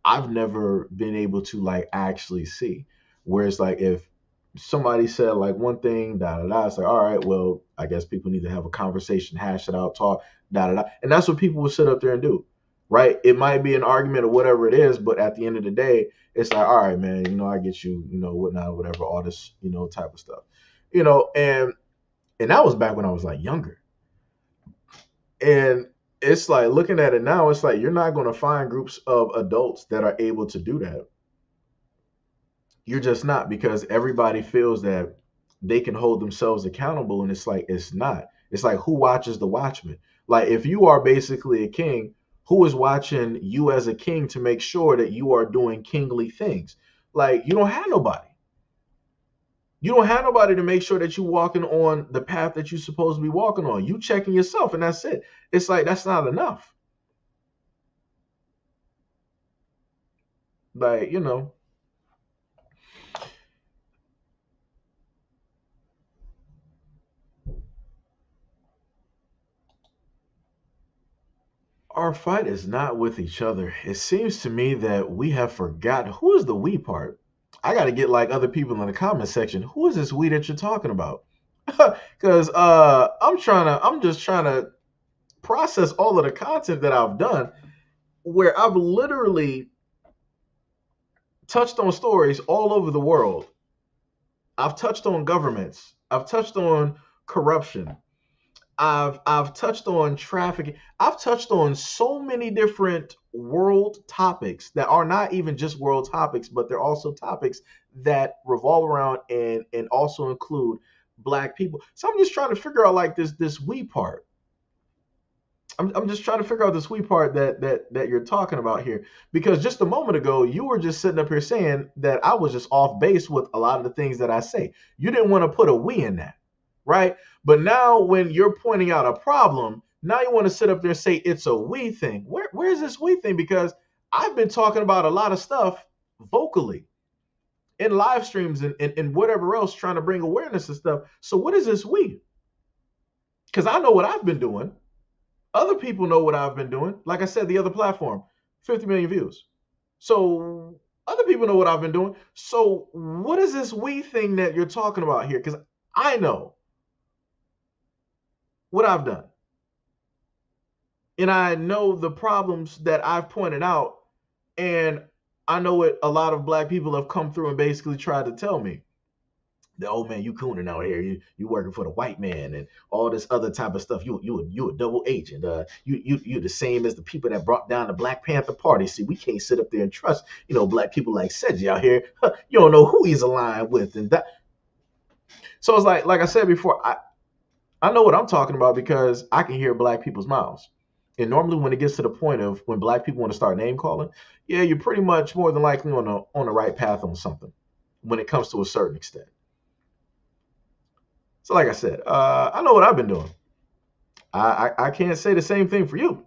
I've never been able to like actually see. Whereas like if somebody said like one thing, da da da, it's like, all right, well, I guess people need to have a conversation, hash it out, talk, da da da. And that's what people will sit up there and do. Right? It might be an argument or whatever it is, but at the end of the day, it's like, all right, man, I get you, whatnot, whatever, all this, type of stuff. And that was back when I was like younger. And it's like looking at it now, it's like you're not going to find groups of adults that are able to do that. You're just not because everybody feels that they can hold themselves accountable. And it's like, it's not. It's like, who watches the watchman? Like, if you are basically a king, who is watching you as a king to make sure that you are doing kingly things? Like, you don't have nobody. You don't have nobody to make sure that you're walking on the path that you're supposed to be walking on. You checking yourself, and that's it. It's like that's not enough. Like, our fight is not with each other. It seems to me that we have forgotten who is the we part. I got to get like other people in the comment section. Who is this we that you're talking about? Because I'm just trying to process all of the content that I've done where I've literally touched on stories all over the world. I've touched on governments. I've touched on corruption. I've touched on trafficking. I've touched on so many different world topics that are not even just world topics, but they're also topics that revolve around and also include black people. So I'm just trying to figure out like this we part. I'm just trying to figure out the sweet part that you're talking about here because just a moment ago you were just sitting up here saying that I was just off base with a lot of the things that I say. You didn't want to put a we in that, right? But now when you're pointing out a problem, now you want to sit up there and say it's a we thing. Where's this we thing? Because I've been talking about a lot of stuff vocally in live streams and whatever else trying to bring awareness and stuff. So what is this we? Because I know what I've been doing. Other people know what I've been doing. Like I said, the other platform, 50 million views. So other people know what I've been doing. So what is this we thing that you're talking about here? Because I know what I've done. And I know the problems that I've pointed out. And I know what a lot of black people have come through and basically tried to tell me. The old man, you cooning out here. You working for the white man and all this other type of stuff. You a double agent. You the same as the people that brought down the Black Panther Party. See, we can't sit up there and trust black people like Seiji out here. You don't know who he's aligned with, and that. So it's like I said before, I know what I'm talking about because I can hear black people's mouths. And normally when it gets to the point of when black people want to start name calling, yeah, you're pretty much more than likely on the right path on something when it comes to a certain extent. So like I said, I know what I've been doing. I can't say the same thing for you.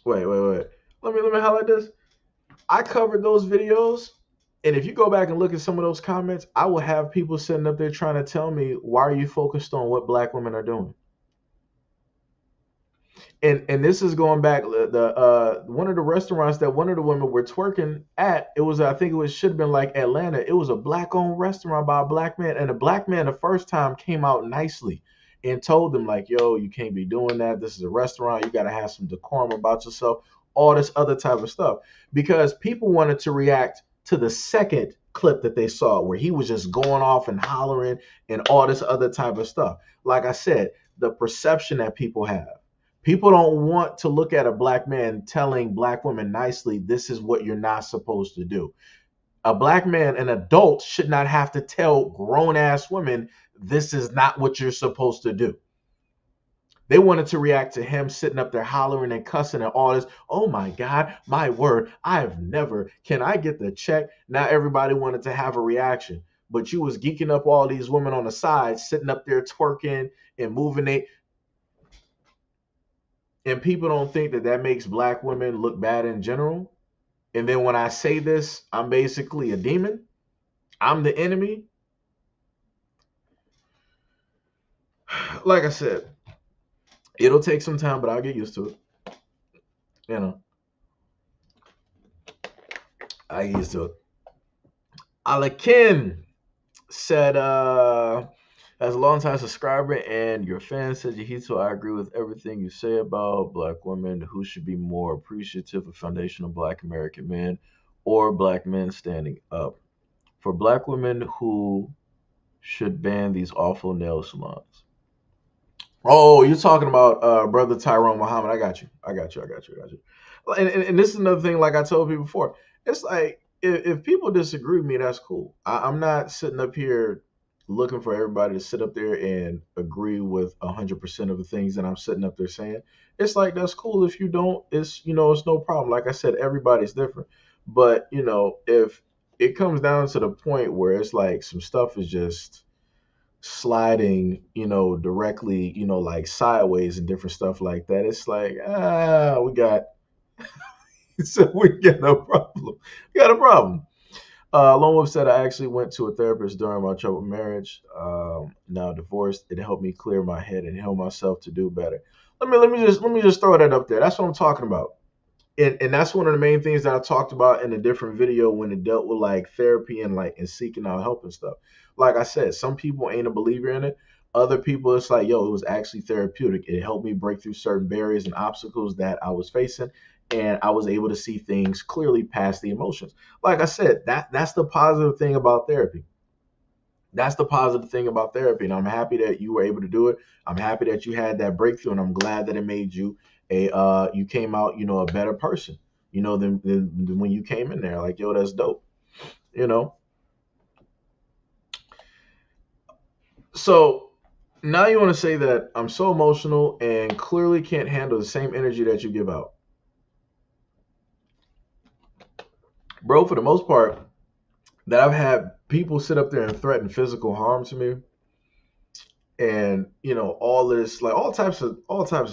Wait. Let me highlight this. I covered those videos, and if you go back and look at some of those comments, I will have people sitting up there trying to tell me, why are you focused on what black women are doing? And this is going back the one of the restaurants that one of the women were twerking at. It was, I think it was, should have been like Atlanta. It was a black owned restaurant by a black man, and the black man the first time came out nicely and told them like, yo, you can't be doing that. This is a restaurant. You got to have some decorum about yourself. All this other type of stuff, because people wanted to react to the second clip that they saw where he was just going off and hollering and all this other type of stuff. Like I said, the perception that people have. People don't want to look at a black man telling black women nicely, this is what you're not supposed to do. A black man, an adult, should not have to tell grown ass women, this is not what you're supposed to do. They wanted to react to him sitting up there hollering and cussing and all this. Oh my God, my word, I've never, can I get the check? Now everybody wanted to have a reaction. But you was geeking up all these women on the side, sitting up there twerking and moving it. And people don't think that that makes black women look bad in general. And then when I say this, I'm basically a demon. I'm the enemy. Like I said, it'll take some time, but I'll get used to it. You know, I get used to it. Alakin said, as a longtime subscriber and your fan, Seiji Hito, I agree with everything you say about black women who should be more appreciative of foundational black American men or black men standing up. For black women who should ban these awful nail salons. Oh, you're talking about brother Tyrone Muhammad. I got you. And this is another thing, like I told people before. It's like if people disagree with me, that's cool. I'm not sitting up here looking for everybody to sit up there and agree with 100% of the things that I'm sitting up there saying. It's like that's cool. If you don't, it's no problem. Like I said, everybody's different. But if it comes down to the point where it's like some stuff is just sliding, directly, like sideways and different stuff like that. It's like, we got, so we got a problem. We got a problem. Lone Wolf said, I actually went to a therapist during my troubled marriage. Now divorced. It helped me clear my head and help myself to do better. Let me just throw that up there. That's what I'm talking about. And that's one of the main things that I talked about in a different video when it dealt with like therapy and seeking out help and stuff. Like I said, some people ain't a believer in it. Other people, it's like, yo, it was actually therapeutic. It helped me break through certain barriers and obstacles that I was facing, and I was able to see things clearly past the emotions. Like I said, that's the positive thing about therapy. That's the positive thing about therapy, and I'm happy that you were able to do it. I'm happy that you had that breakthrough, and I'm glad that it made you you came out, a better person, than when you came in there. Like, yo, that's dope, you know. So now you want to say that I'm so emotional and clearly can't handle the same energy that you give out, bro. For the most part, that I've had people sit up there and threaten physical harm to me, and all this, like all types of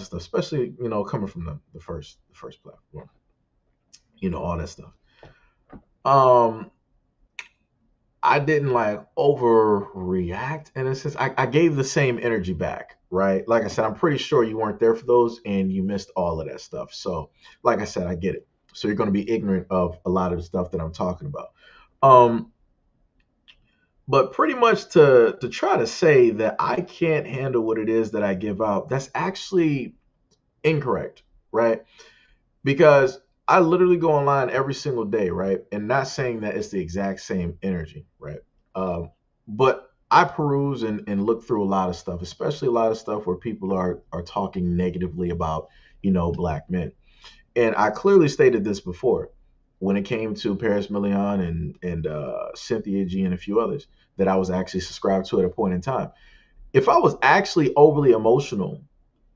stuff, especially coming from the first platform, all that stuff. um I didn't like overreact in a sense. I gave the same energy back, right? Like I said, I'm pretty sure you weren't there for those and you missed all of that stuff. So like I said, I get it. So you're going to be ignorant of a lot of the stuff that I'm talking about. um But pretty much to try to say that I can't handle what it is that I give out, that's actually incorrect, right? Because I literally go online every single day, right? And not saying that it's the exact same energy, right? Um, but I peruse and look through a lot of stuff, especially a lot of stuff where people are talking negatively about, black men. And I clearly stated this before when it came to Paris Million and Cynthia G and a few others that I was actually subscribed to at a point in time. If I was actually overly emotional,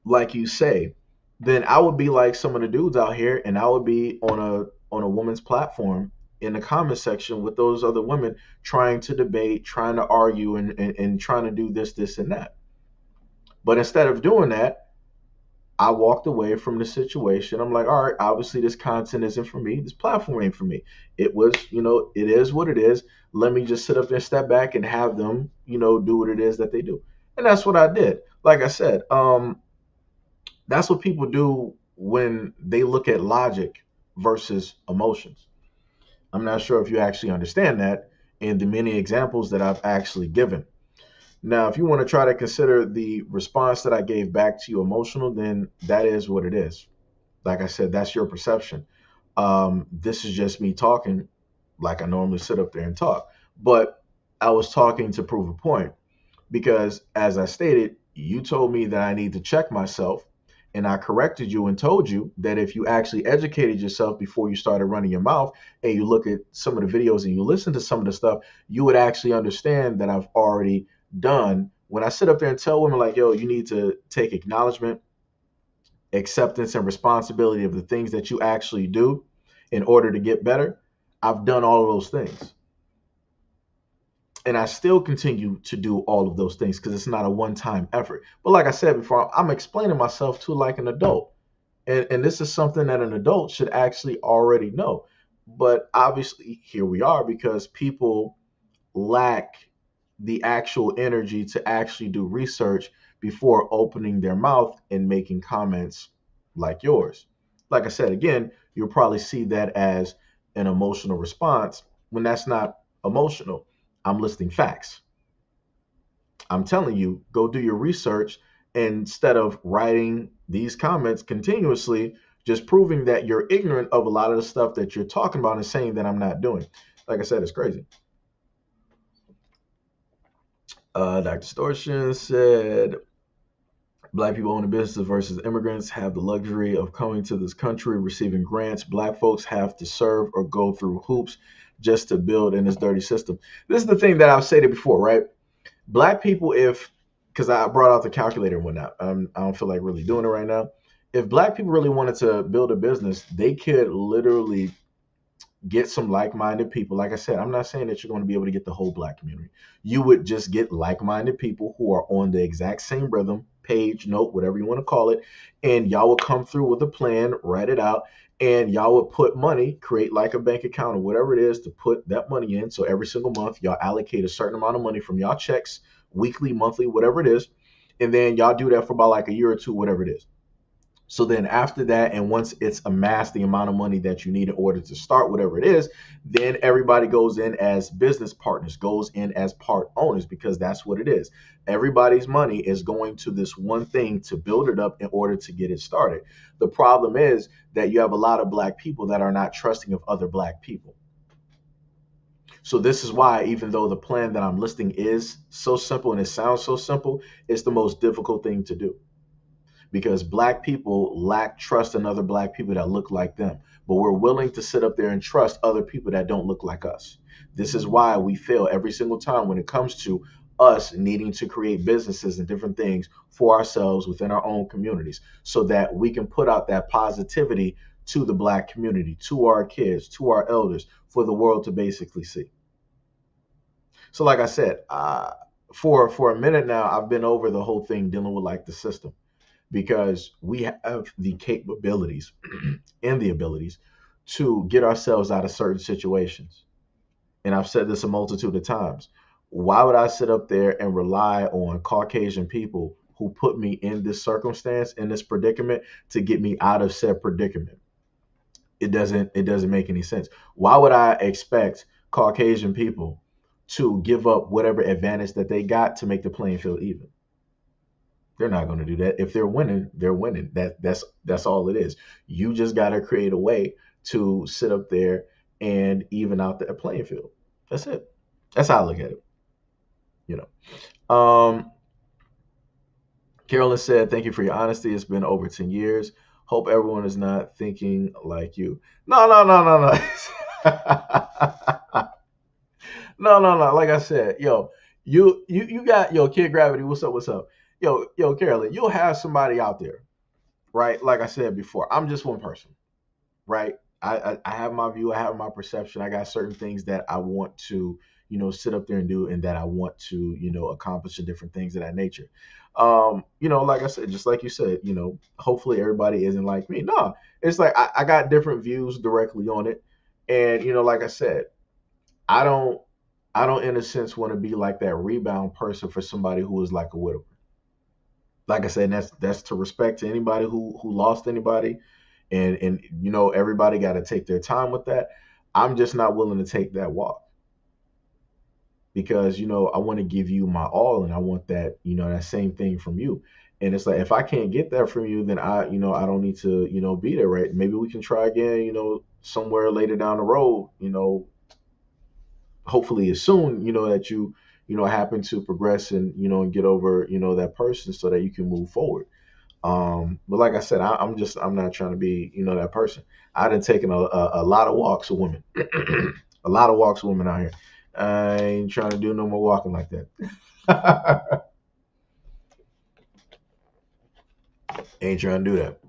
like you say, then I would be like some of the dudes out here, and I would be on a woman's platform in the comment section with those other women trying to debate, trying to argue, and trying to do this, and that. But instead of doing that, I walked away from the situation. I'm like, all right, obviously this content isn't for me. This platform ain't for me. It was, it is what it is. Let me just sit up there, step back, and have them, do what it is that they do. And that's what I did. Like I said, that's what people do when they look at logic versus emotions. I'm not sure if you actually understand that in the many examples that I've actually given. Now, if you want to try to consider the response that I gave back to you emotional, then that is what it is. Like I said, that's your perception. This is just me talking like I normally sit up there and talk. But I was talking to prove a point because, as I stated, you told me that I need to check myself. And I corrected you and told you that if you actually educated yourself before you started running your mouth and you look at some of the videos and you listen to some of the stuff, you would actually understand that I've already done. When I sit up there and tell women, like, yo, you need to take acknowledgement, acceptance, and responsibility of the things that you actually do in order to get better, I've done all of those things. And I still continue to do all of those things because it's not a one-time effort. But like I said before, I'm explaining myself to like an adult, and this is something that an adult should actually already know. But obviously, here we are because people lack the actual energy to actually do research before opening their mouth and making comments like yours. Like I said, again, you'll probably see that as an emotional response when that's not emotional. I'm listing facts. I'm telling you, go do your research instead of writing these comments continuously, just proving that you're ignorant of a lot of the stuff that you're talking about and saying that I'm not doing. Like I said, it's crazy. Dr. Distortion said, Black people owning businesses versus immigrants have the luxury of coming to this country, receiving grants. Black folks have to serve or go through hoops just to build in this dirty system. This is the thing that I've stated before, right? Black people, if because I brought out the calculator and whatnot, I don't feel like really doing it right now. If black people really wanted to build a business, they could literally get some like-minded people. Like I said, I'm not saying that you're going to be able to get the whole black community. You would just get like-minded people who are on the exact same rhythm, page, note, whatever you want to call it, and y'all would come through with a plan, write it out, and y'all would put money, create like a bank account or whatever it is to put that money in. So every single month, y'all allocate a certain amount of money from y'all checks, weekly, monthly, whatever it is, and then y'all do that for about like a year or two, whatever it is. So then after that, and once it's amassed the amount of money that you need in order to start whatever it is, then everybody goes in as business partners, goes in as part owners, because that's what it is. Everybody's money is going to this one thing to build it up in order to get it started. The problem is that you have a lot of black people that are not trusting of other black people. So this is why, even though the plan that I'm listing is so simple and it sounds so simple, it's the most difficult thing to do because black people lack trust in other black people that look like them. But we're willing to sit up there and trust other people that don't look like us. This is why we fail every single time when it comes to us needing to create businesses and different things for ourselves within our own communities so that we can put out that positivity to the black community, to our kids, to our elders, for the world to basically see. So, like I said, for a minute now, I've been over the whole thing dealing with like the system because we have the capabilities and the abilities to get ourselves out of certain situations. And I've said this a multitude of times. Why would I sit up there and rely on Caucasian people who put me in this circumstance, in this predicament, to get me out of said predicament? It doesn't make any sense. Why would I expect Caucasian people to give up whatever advantage that they got to make the playing field even. They're not going to do that. If they're winning, they're winning. That's all it is. You just got to create a way to sit up there and even out the playing field. That's it. That's how I look at it. You know. Carolyn said, "Thank you for your honesty. It's been over 10 years. Hope everyone is not thinking like you." No, no, no, no, no. No, no, no. Like I said, yo, you got yo Kid Gravity. What's up? What's up? Yo, Carolyn. You'll have somebody out there, right? Like I said before, I'm just one person, right? I have my view. I have my perception. I got certain things that I want to, sit up there and do, and that I want to, accomplish, and different things of that nature. Like I said, just like you said, hopefully everybody isn't like me. No, it's like I got different views directly on it, and like I said, I don't I don't in a sense want to be like that rebound person for somebody who is like a widower. Like I said, that's to respect to anybody who lost anybody, and everybody got to take their time with that. I'm just not willing to take that walk because I want to give you my all, and I want that that same thing from you. And it's like if I can't get that from you, then I don't need to be there, right? Maybe we can try again, somewhere later down the road, hopefully as soon that you happen to progress and and get over that person so that you can move forward. But like I said, I'm not trying to be that person. I done taken a lot of walks with women, a lot of walks with women out here. I ain't trying to do no more walking like that. Ain't trying to do that.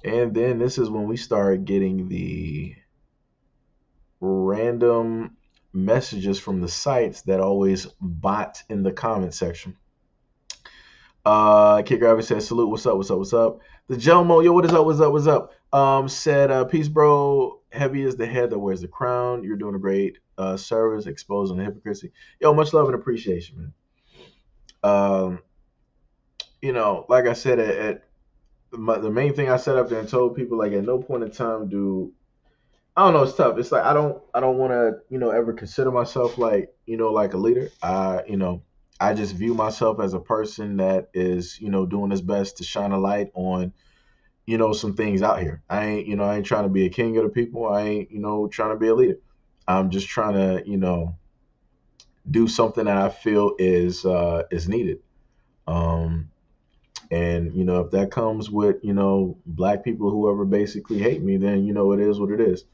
And then this is when we start getting the random messages from the sites that always bot in the comment section. Kid Gravity says, "Salute, what's up, what's up, what's up?" The Jelmo, yo, what is up, what's up, what's up? Said, "Peace, bro. Heavy is the head that wears the crown. You're doing a great service, exposing the hypocrisy." Yo, much love and appreciation, man. Um, like I said, the main thing I set up there and told people, like, at no point in time do I don't know. It's tough. It's like I don't want to ever consider myself like like a leader. I just view myself as a person that is doing his best to shine a light on some things out here. I ain't trying to be a king of the people. I ain't trying to be a leader. I'm just trying to do something that I feel is needed. Um, and if that comes with black people, whoever basically hate me, then it is what it is.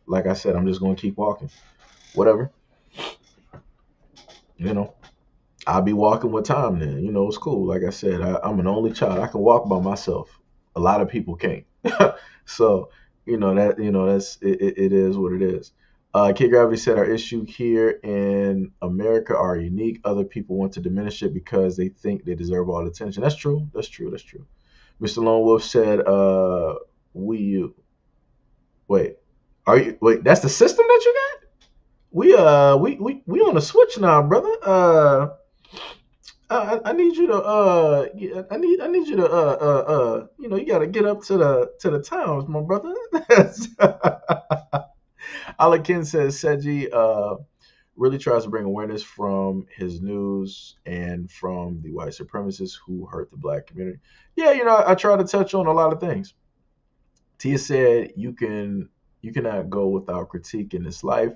Like I said, I'm just gonna keep walking. Whatever. You know, I'll be walking with time then. It's cool. Like I said, I'm an only child. I can walk by myself. A lot of people can't. So, that's it is what it is. Kid Gravity said our issue here in America are unique. Other people want to diminish it because they think they deserve all the attention. That's true. That's true. That's true. Mr. Lone Wolf said, we wait. Are you wait, that's the system that you got? We on the switch now, brother. I need you to yeah, I need you to you got to get up to the times, my brother. Alakin says Seiji really tries to bring awareness from his news and from the white supremacists who hurt the black community. Yeah, I try to touch on a lot of things. Tia said you cannot go without critique in this life.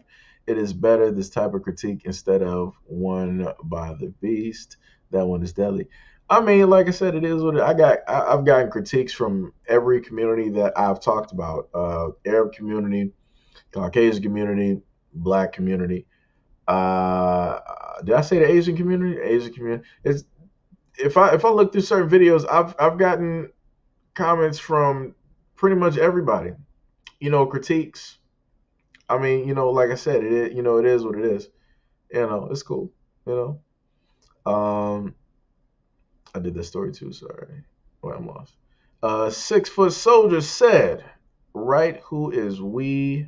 It is better this type of critique instead of one by the beast. That one is deadly. I mean, like I said, it is what I've gotten critiques from every community that I've talked about. Arab community, Caucasian community, black community. Did I say the Asian community? Asian community. It's if I look through certain videos, I've gotten comments from pretty much everybody. Critiques. I mean, like I said, it is what it is. It's cool. You um, I did that story too. Sorry, well, I'm lost. 6 foot soldier said, "Right? Who is we?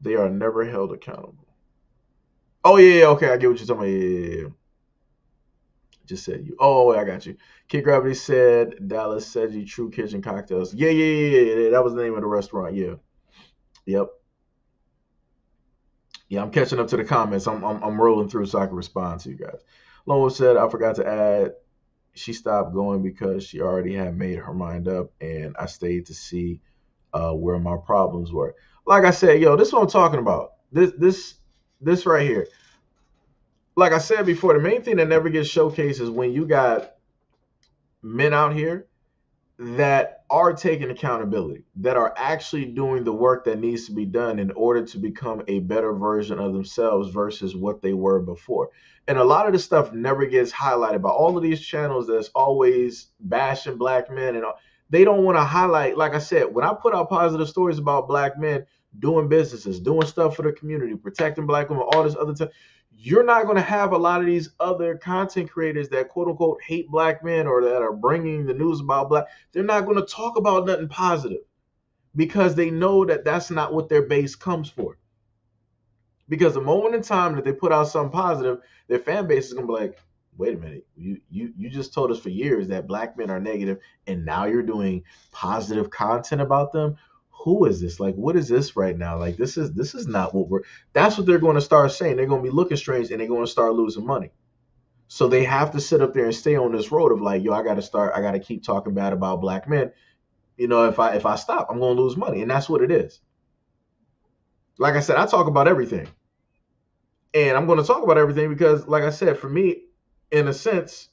They are never held accountable." Oh yeah, okay, I get what you're talking about. Yeah. Just said you. Oh, wait, I got you. Kid Gravity said Dallas Seiji True Kitchen Cocktails. Yeah. That was the name of the restaurant. Yeah. Yep. Yeah, I'm catching up to the comments. I'm rolling through so I can respond to you guys. Lone Wolf said, I forgot to add, she stopped going because she already had made her mind up, and I stayed to see where my problems were. Like I said, yo, this is what I'm talking about. This right here. Like I said before, the main thing that never gets showcased is when you got men out here that are taking accountability, that are actually doing the work that needs to be done in order to become a better version of themselves versus what they were before. And a lot of this stuff never gets highlighted by all of these channels that's always bashing black men and all. They don't want to highlight, like I said, when I put out positive stories about black men doing businesses, doing stuff for the community, protecting black women, all this other stuff, you're not going to have a lot of these other content creators that quote unquote hate black men or that are bringing the news about black. They're not going to talk about nothing positive because they know that that's not what their base comes for. Because the moment in time that they put out something positive, their fan base is going to be like, wait a minute, you just told us for years that black men are negative, and now you're doing positive content about them. Who is this? Like, what is this right now? Like, this is not what we're. That's what they're going to start saying. They're going to be looking strange, and they're going to start losing money. So they have to sit up there and stay on this road of like, yo, I got to keep talking bad about black men. If I stop, I'm going to lose money, and that's what it is. Like I said, I talk about everything. And I'm going to talk about everything because, like I said, for me, in a sense,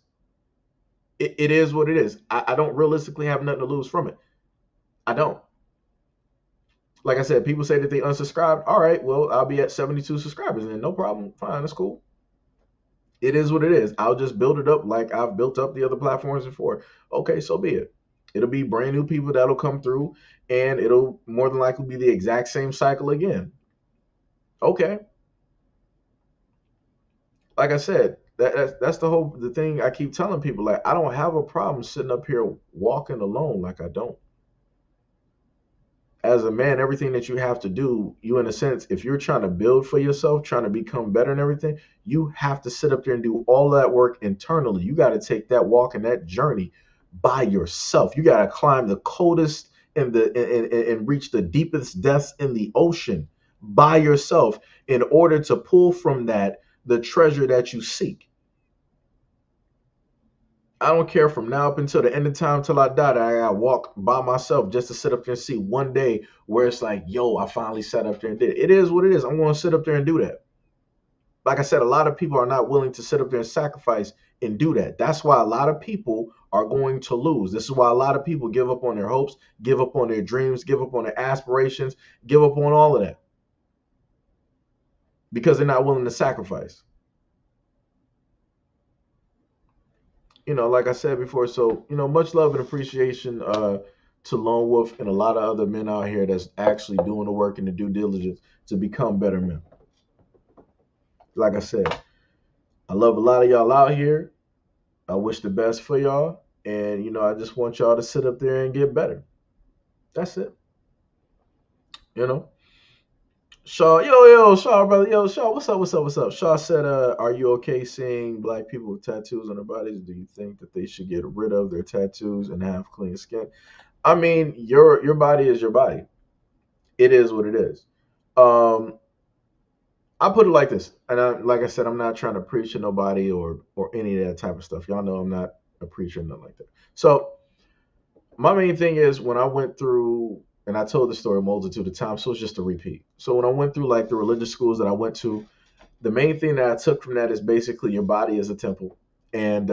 it is what it is. I don't realistically have nothing to lose from it. I don't. Like I said, people say that they unsubscribed. All right, well, I'll be at 72 subscribers and no problem. Fine, that's cool. It is what it is. I'll just build it up like I've built up the other platforms before. Okay, so be it. It'll be brand new people that'll come through and it'll more than likely be the exact same cycle again. Okay. Like I said, that's the thing I keep telling people. Like, I don't have a problem sitting up here walking alone. Like, I don't. As a man, everything that you have to do, you in a sense, if you're trying to build for yourself, trying to become better and everything, you have to sit up there and do all that work internally. You got to take that walk and that journey by yourself. You got to climb the coldest and reach the deepest depths in the ocean by yourself in order to pull from that the treasure that you seek. I don't care from now up until the end of time till I die that I gotta walk by myself just to sit up there and see one day where it's like, yo, I finally sat up there and did it. It is what it is. I'm gonna sit up there and do that. Like I said, a lot of people are not willing to sit up there and sacrifice and do that. That's why a lot of people are going to lose. This is why a lot of people give up on their hopes, give up on their dreams, give up on their aspirations, give up on all of that because they're not willing to sacrifice. Like I said before, so much love and appreciation to Lone Wolf and a lot of other men out here that's actually doing the work and the due diligence to become better men. Like I said, I love a lot of y'all out here. I wish the best for y'all, and I just want y'all to sit up there and get better. That's it. You know. Shaw, yo, Shaw, brother, yo, Shaw, what's up? Shaw said, "Are you okay seeing black people with tattoos on their bodies? Do you think that they should get rid of their tattoos and have clean skin?" I mean, your body is your body. It is what it is. Um, I put it like this, and like I said, I'm not trying to preach to nobody or any of that type of stuff. Y'all know I'm not a preacher, nothing like that. So my main thing is when I went through, and I told the story a multitude of times, so it's just a repeat. So when I went through like the religious schools that I went to, the main thing that I took from that is basically your body is a temple, and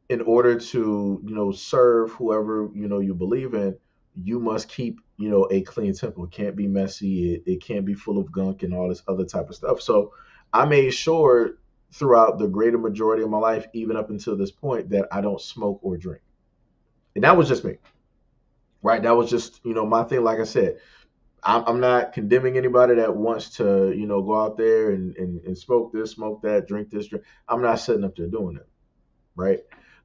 in order to serve whoever you believe in, you must keep a clean temple. It can't be messy. It can't be full of gunk and all this other type of stuff. So I made sure throughout the greater majority of my life, even up until this point, that I don't smoke or drink, and that was just me. Right, that was just my thing. Like I said, I'm not condemning anybody that wants to go out there and smoke this, smoke that, drink this, drink. I'm not sitting up there doing that, right?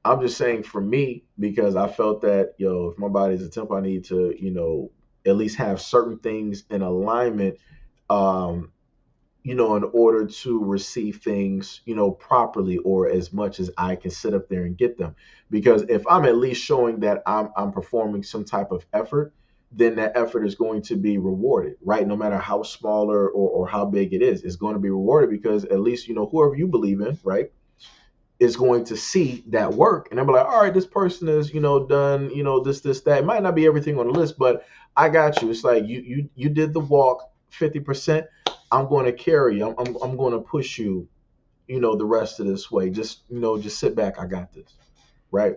I'm just saying for me, because I felt that, if my body is a temple, I need to, at least have certain things in alignment, um, in order to receive things, properly or as much as I can sit up there and get them. Because if I'm at least showing that I'm performing some type of effort, then that effort is going to be rewarded, right? No matter how small or how big it is, it's going to be rewarded because at least, whoever you believe in, right, is going to see that work and they'll be like, all right, this person is, done, this, that. It might not be everything on the list, but I got you. It's like you did the walk 50%. I'm going to carry you. I'm going to push you, the rest of this way. Just sit back. I got this. Right.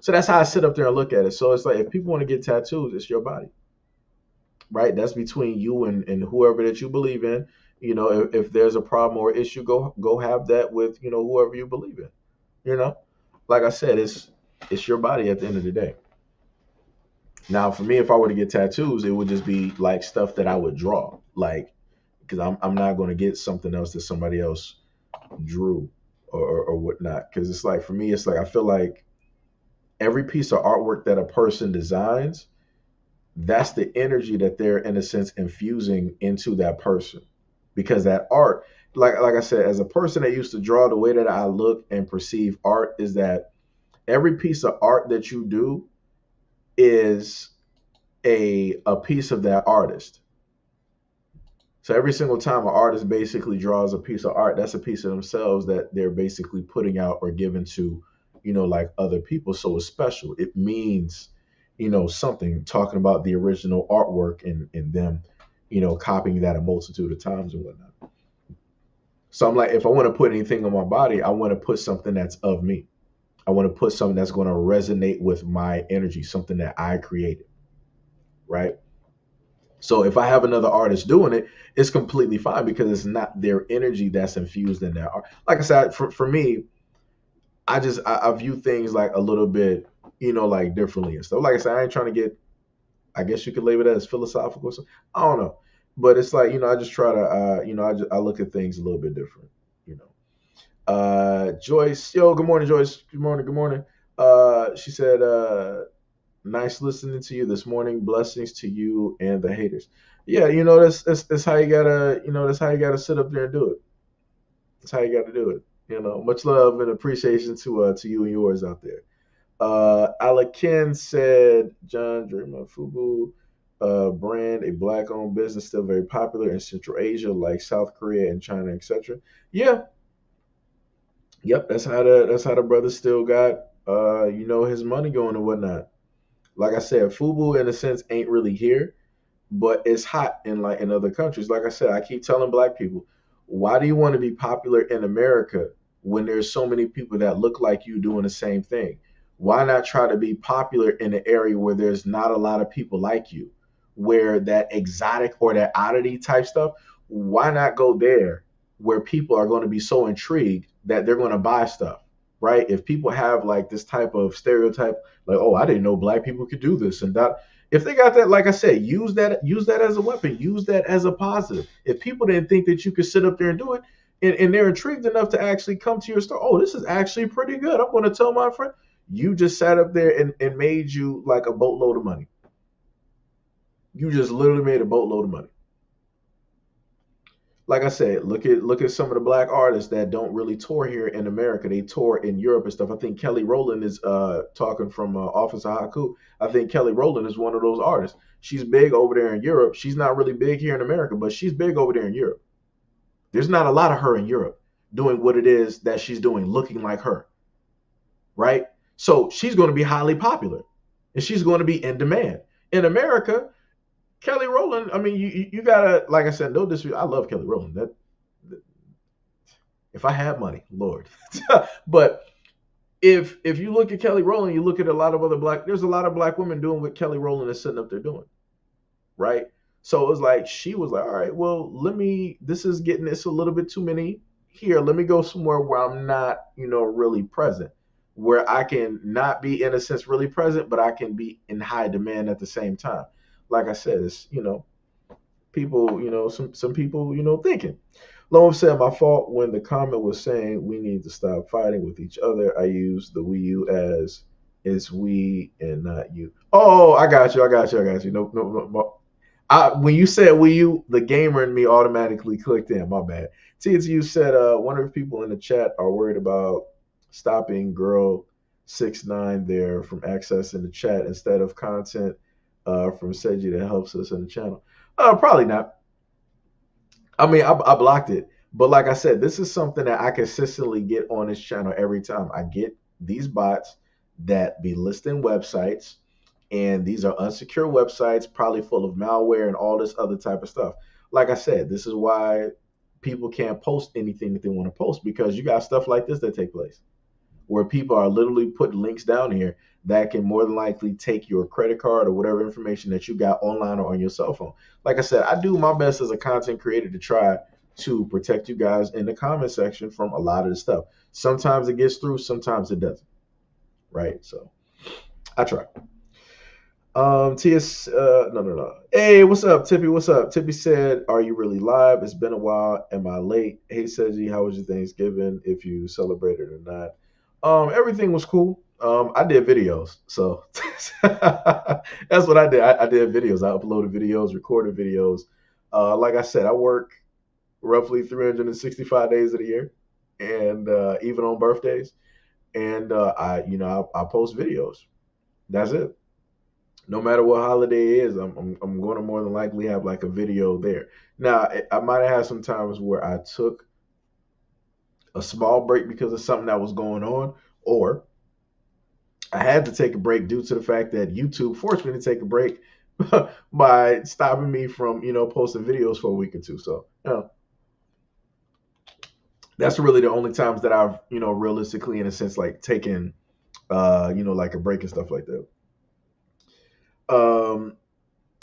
So that's how I sit up there and look at it. So it's like, if people want to get tattoos, it's your body, right? That's between you and whoever that you believe in. If there's a problem or issue, go have that with, whoever you believe in. You know, like I said, it's your body at the end of the day. Now, for me, if I were to get tattoos, it would just be like stuff that I would draw, like because I'm not going to get something else that somebody else drew or whatnot. Because it's like, for me, it's like I feel like every piece of artwork that a person designs, that's the energy that they're in a sense infusing into that person. Because that art, like I said, as a person that used to draw, the way that I look and perceive art is that every piece of art that you do is a piece of that artist. So every single time an artist basically draws a piece of art, that's a piece of themselves that they're basically putting out or giving to, like other people. So it's special. It means, something, talking about the original artwork and them, copying that a multitude of times and whatnot. So I'm like, if I want to put anything on my body, I want to put something that's of me. I want to put something that's going to resonate with my energy, something that I created, right? So if I have another artist doing it, it's completely fine because it's not their energy that's infused in their art. Like I said, for me, I view things like a little bit, like differently and stuff. Like I said, I ain't trying to get, I guess you could label that as philosophical. So I don't know, but it's like, I just try to, I look at things a little bit different, you know. Joyce, yo, good morning, Joyce. Good morning, good morning. She said, nice listening to you this morning. Blessings to you and the haters. Yeah, that's how you gotta, that's how you gotta sit up there and do it. That's how you gotta do it. Much love and appreciation to you and yours out there. Alakin said, John Draymond Fubu brand, a black-owned business, still very popular in Central Asia, like South Korea and China, etc. Yeah, yep, that's how the brother still got his money going and whatnot. Like I said, Fubu in a sense ain't really here, but it's hot in other countries. Like I said, I keep telling black people, why do you want to be popular in America when there's so many people that look like you doing the same thing? Why not try to be popular in an area where there's not a lot of people like you, where that exotic or that oddity type stuff, why not go there where people are going to be so intrigued that they're going to buy stuff, right? If people have like this type of stereotype, like, oh, I didn't know black people could do this and that, if they got that, like I said, use that as a weapon, use that as a positive. If people didn't think that you could sit up there and do it, and they're intrigued enough to actually come to your store, oh, this is actually pretty good. I'm going to tell my friend. You just sat up there and made you like a boatload of money. You just literally made a boatload of money. Like I said, look at some of the black artists that don't really tour here in America. They tour in Europe and stuff. I think Kelly Rowland is talking from Office of Haku. I think Kelly Rowland is one of those artists. She's big over there in Europe. She's not really big here in America, but she's big over there in Europe. There's not a lot of her in Europe doing what it is that she's doing, looking like her, right? So she's going to be highly popular, and she's going to be in demand. In America, Kelly Rowland, I mean, you gotta, like I said, no disrespect. I love Kelly Rowland. That if I had money, Lord. But if you look at Kelly Rowland, you look at a lot of other there's a lot of black women doing what Kelly Rowland is sitting up there doing, right? So it was like she was like, all right, well, this is getting it's a little bit too many here. Let me go somewhere where I'm not, really present, where I can not be in a sense really present, but I can be in high demand at the same time. Like I said, it's people, some people, thinking. Lone said, my fault when the comment was saying we need to stop fighting with each other. I use the we you as it's we and not you. Oh, I got you. I got you. I got you. No, no, no. No. When you said we you, the gamer in me automatically clicked in. My bad. TNTU said, wonder if people in the chat are worried about stopping girl 6ix9ine there from accessing the chat instead of content from Seiji that helps us in the channel. Probably not. I mean, I blocked it, but like I said, this is something that I consistently get on this channel every time. I get these bots that be listing websites, and these are unsecure websites, probably full of malware and all this other type of stuff. Like I said, this is why people can't post anything that they want to post, because you got stuff like this that take place where people are literally putting links down here that can more than likely take your credit card or whatever information that you got online or on your cell phone. Like I said, I do my best as a content creator to try to protect you guys in the comment section from a lot of the stuff. Sometimes it gets through, sometimes it doesn't. Right? So I try. TS, no. Hey, what's up, Tippy? What's up? Tippy said, "Are you really live? It's been a while. Am I late? Hey, Seiji, how was your Thanksgiving? If you celebrated or not?" Everything was cool. I did videos, so that's what I did. I did videos. I uploaded videos, recorded videos. Like I said, I work roughly 365 days of the year, and even on birthdays. And I post videos. That's it. No matter what holiday it is, I'm going to more than likely have like a video there. Now, I might have had some times where I took a small break because of something that was going on, or I had to take a break due to the fact that YouTube forced me to take a break by stopping me from, posting videos for a week or two. So, that's really the only times that I've, realistically, in a sense, like taken, like a break and stuff like that. Um,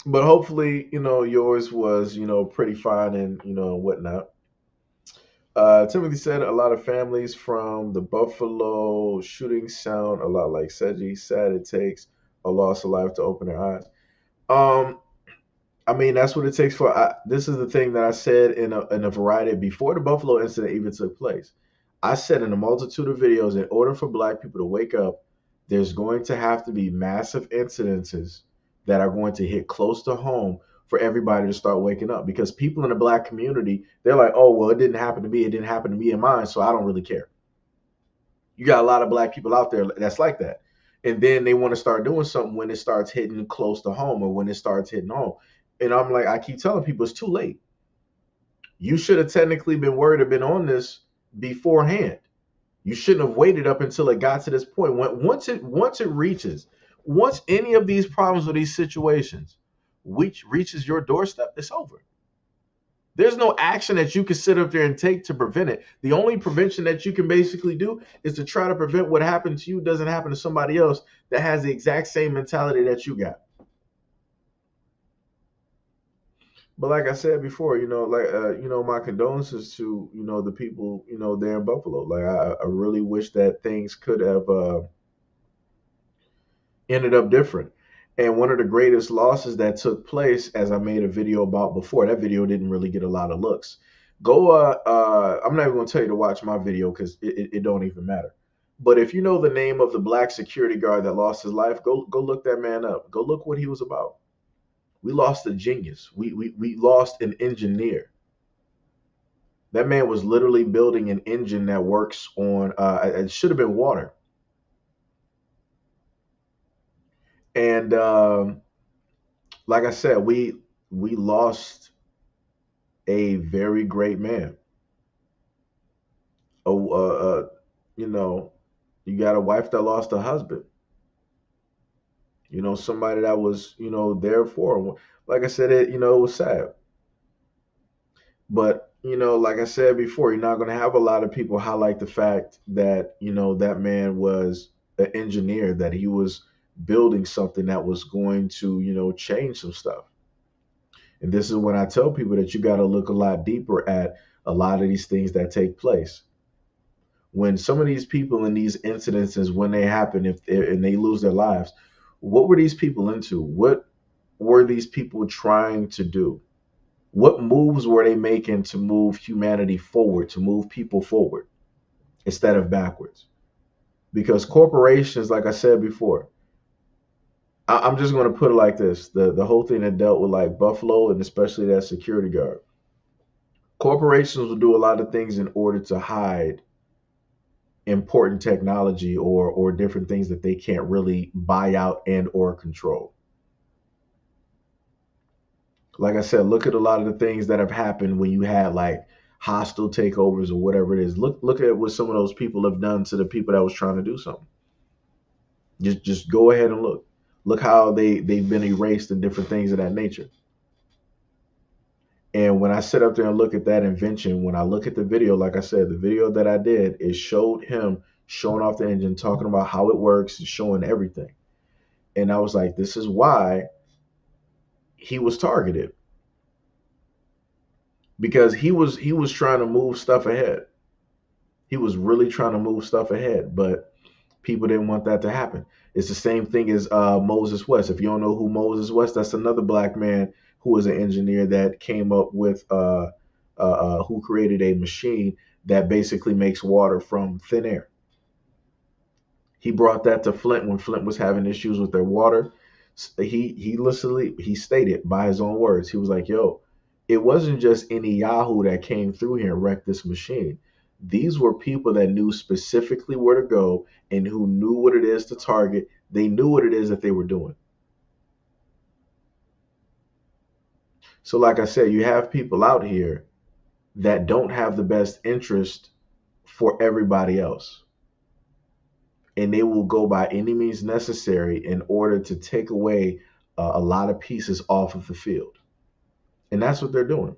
but hopefully, yours was, pretty fine and, whatnot. Timothy said a lot of families from the Buffalo shooting sound a lot like Seiji. Sad it takes a loss of life to open their eyes. Um, I mean, that's what it takes for. This is the thing that I said in a variety before the Buffalo incident even took place. I said in a multitude of videos, in order for Black people to wake up, there's going to have to be massive incidences that are going to hit close to home for everybody to start waking up. Because people in the Black community, they're like, oh, well, it didn't happen to me. It didn't happen to me and mine, so I don't really care. You got a lot of Black people out there that's like that. And then they want to start doing something when it starts hitting close to home or when it starts hitting home. And I'm like, I keep telling people it's too late. You should have technically been worried or been on this beforehand. You shouldn't have waited up until it got to this point. Once any of these problems or these situations which reaches your doorstep, it's over. There's no action that you can sit up there and take to prevent it. The only prevention that you can basically do is to try to prevent what happened to you doesn't happen to somebody else that has the exact same mentality that you got. But like I said before, my condolences to, the people, there in Buffalo. Like I really wish that things could have ended up different. And one of the greatest losses that took place, as I made a video about before, that video didn't really get a lot of looks. Go, I'm not even gonna tell you to watch my video because it don't even matter. But if you know the name of the Black security guard that lost his life, go look that man up. Go look what he was about. We lost a genius. We lost an engineer. That man was literally building an engine that works on. It should have been water. And like I said, we lost a very great man. Oh, you know, you got a wife that lost a husband. Somebody that was, there for him. Like I said, it was sad. But, like I said before, you're not going to have a lot of people highlight the fact that, that man was an engineer, that he was building something that was going to, change some stuff. And this is when I tell people that you got to look a lot deeper at a lot of these things that take place. When some of these people in these incidences, when they happen, and they lose their lives, what were these people into? What were these people trying to do? What moves were they making to move humanity forward, to move people forward instead of backwards? Because corporations, like I said before, I'm just going to put it like this: the whole thing that dealt with like Buffalo and especially that security guard. Corporations will do a lot of things in order to hide important technology or different things that they can't really buy out and or control. Like I said, look at a lot of the things that have happened when you had like hostile takeovers or whatever it is. Look at what some of those people have done to the people that was trying to do something. Just go ahead and look. Look how they've been erased and different things of that nature. And when I sit up there and look at that invention, when I look at the video, like I said, the video that I did, it showed him showing off the engine, talking about how it works, showing everything. And I was like, this is why he was targeted, because he was trying to move stuff ahead. He was really trying to move stuff ahead, but people didn't want that to happen. It's the same thing as Moses West. If you don't know who Moses West, that's another black man who was an engineer that came up with who created a machine that basically makes water from thin air. He brought that to Flint when Flint was having issues with their water. He stated by his own words, he was like, "Yo, it wasn't just any Yahoo that came through here and wrecked this machine. These were people that knew specifically where to go and who knew what it is to target. They knew what it is that they were doing." So, like I said, you have people out here that don't have the best interest for everybody else, and they will go by any means necessary in order to take away a lot of pieces off of the field. And that's what they're doing.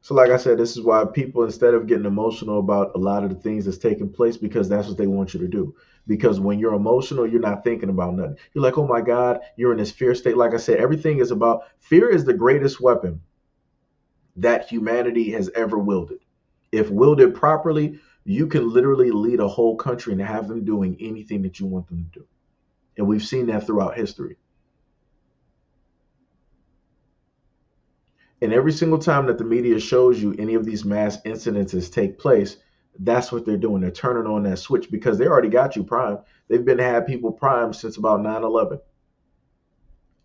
So, like I said, this is why people, instead of getting emotional about a lot of the things that's taking place, because that's what they want you to do. Because when you're emotional, you're not thinking about nothing. You're like, oh my God, you're in this fear state. Like I said, everything is about fear is the greatest weapon that humanity has ever wielded. If wielded properly, you can literally lead a whole country and have them doing anything that you want them to do. And we've seen that throughout history. And every single time that the media shows you any of these mass incidences take place, that's what they're doing. They're turning on that switch because they already got you primed. They've been had people primed since about 9/11.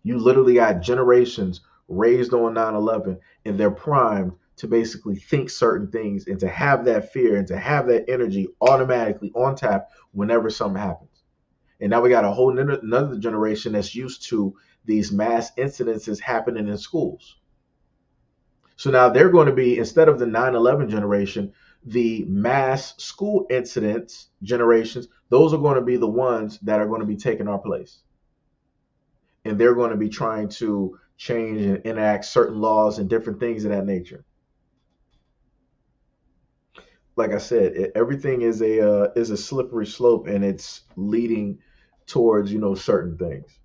You literally got generations raised on 9/11, and they're primed to basically think certain things and to have that fear and to have that energy automatically on tap whenever something happens. And now we got a whole another generation that's used to these mass incidences happening in schools. So now they're going to be, instead of the 9/11 generation, the mass school incidents generations, those are going to be the ones that are going to be taking our place. And they're going to be trying to change and enact certain laws and different things of that nature. Like I said, everything is a slippery slope, and it's leading towards certain things.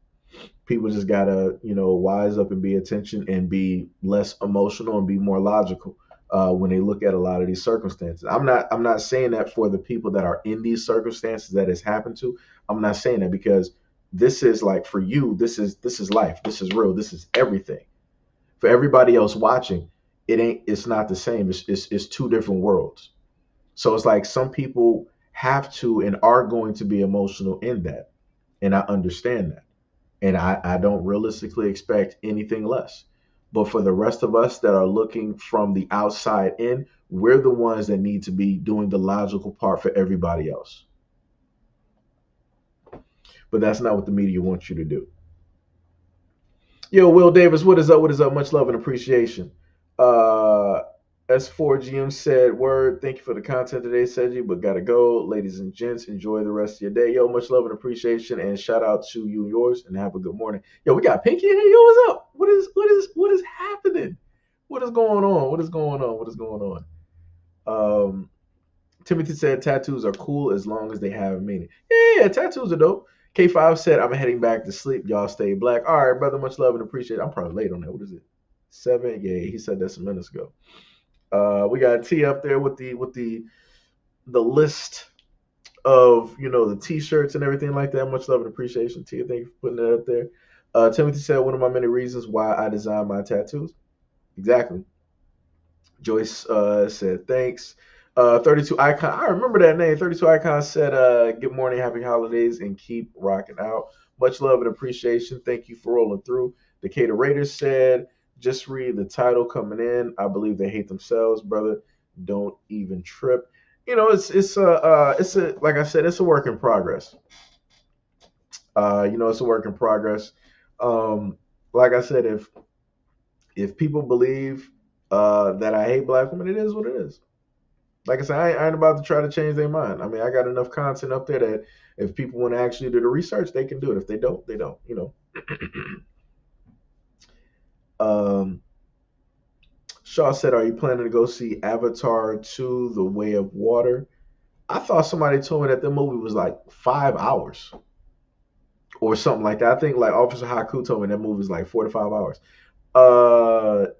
People just gotta wise up and be attention and be less emotional and be more logical when they look at a lot of these circumstances. I'm not saying that for the people that are in these circumstances that has happened to. I'm not saying that because this is like, for you, this is life, this is real, this is everything. For everybody else watching, it's not the same. It's two different worlds. So it's like some people have to and are going to be emotional in that, and I understand that. And I don't realistically expect anything less. But for the rest of us that are looking from the outside in, we're the ones that need to be doing the logical part for everybody else. But that's not what the media wants you to do. Yo, Will Davis, what is up? What is up? Much love and appreciation. Uh, S4GM said, word, thank you for the content today, Seiji, but gotta go. Ladies and gents, enjoy the rest of your day. Yo, much love and appreciation, and shout out to you and yours, and have a good morning. Yo, we got Pinky in here. Yo, what's up? What is happening? What is going on? What is going on? What is going on? Timothy said tattoos are cool as long as they have meaning. Yeah, tattoos are dope. K5 said, I'm heading back to sleep. Y'all stay black. All right, brother, much love and appreciate it. I'm probably late on that. What is it? 7? Yeah, he said that some minutes ago. We got T up there with the list of the t-shirts and everything like that. Much love and appreciation, T. Thank you for putting that up there. Timothy said, one of my many reasons why I design my tattoos. Exactly. Joyce said thanks. 32 Icon, I remember that name. 32 Icon said, good morning, happy holidays, and keep rocking out. Much love and appreciation. Thank you for rolling through. Decatur Raiders said, just read the title coming in. I believe they hate themselves, brother. Don't even trip. It's a like I said, it's a work in progress. It's a work in progress. Like I said, If people believe that I hate black women, it is what it is. Like I said, I ain't about to try to change their mind. I mean, I got enough content up there that if people want to actually do the research, they can do it. If they don't, they don't. um, Shaw said, "Are you planning to go see Avatar 2: The Way of Water?" I thought somebody told me that the movie was like 5 hours or something like that. I think like Officer Haku told me that movie is like 4 to 5 hours.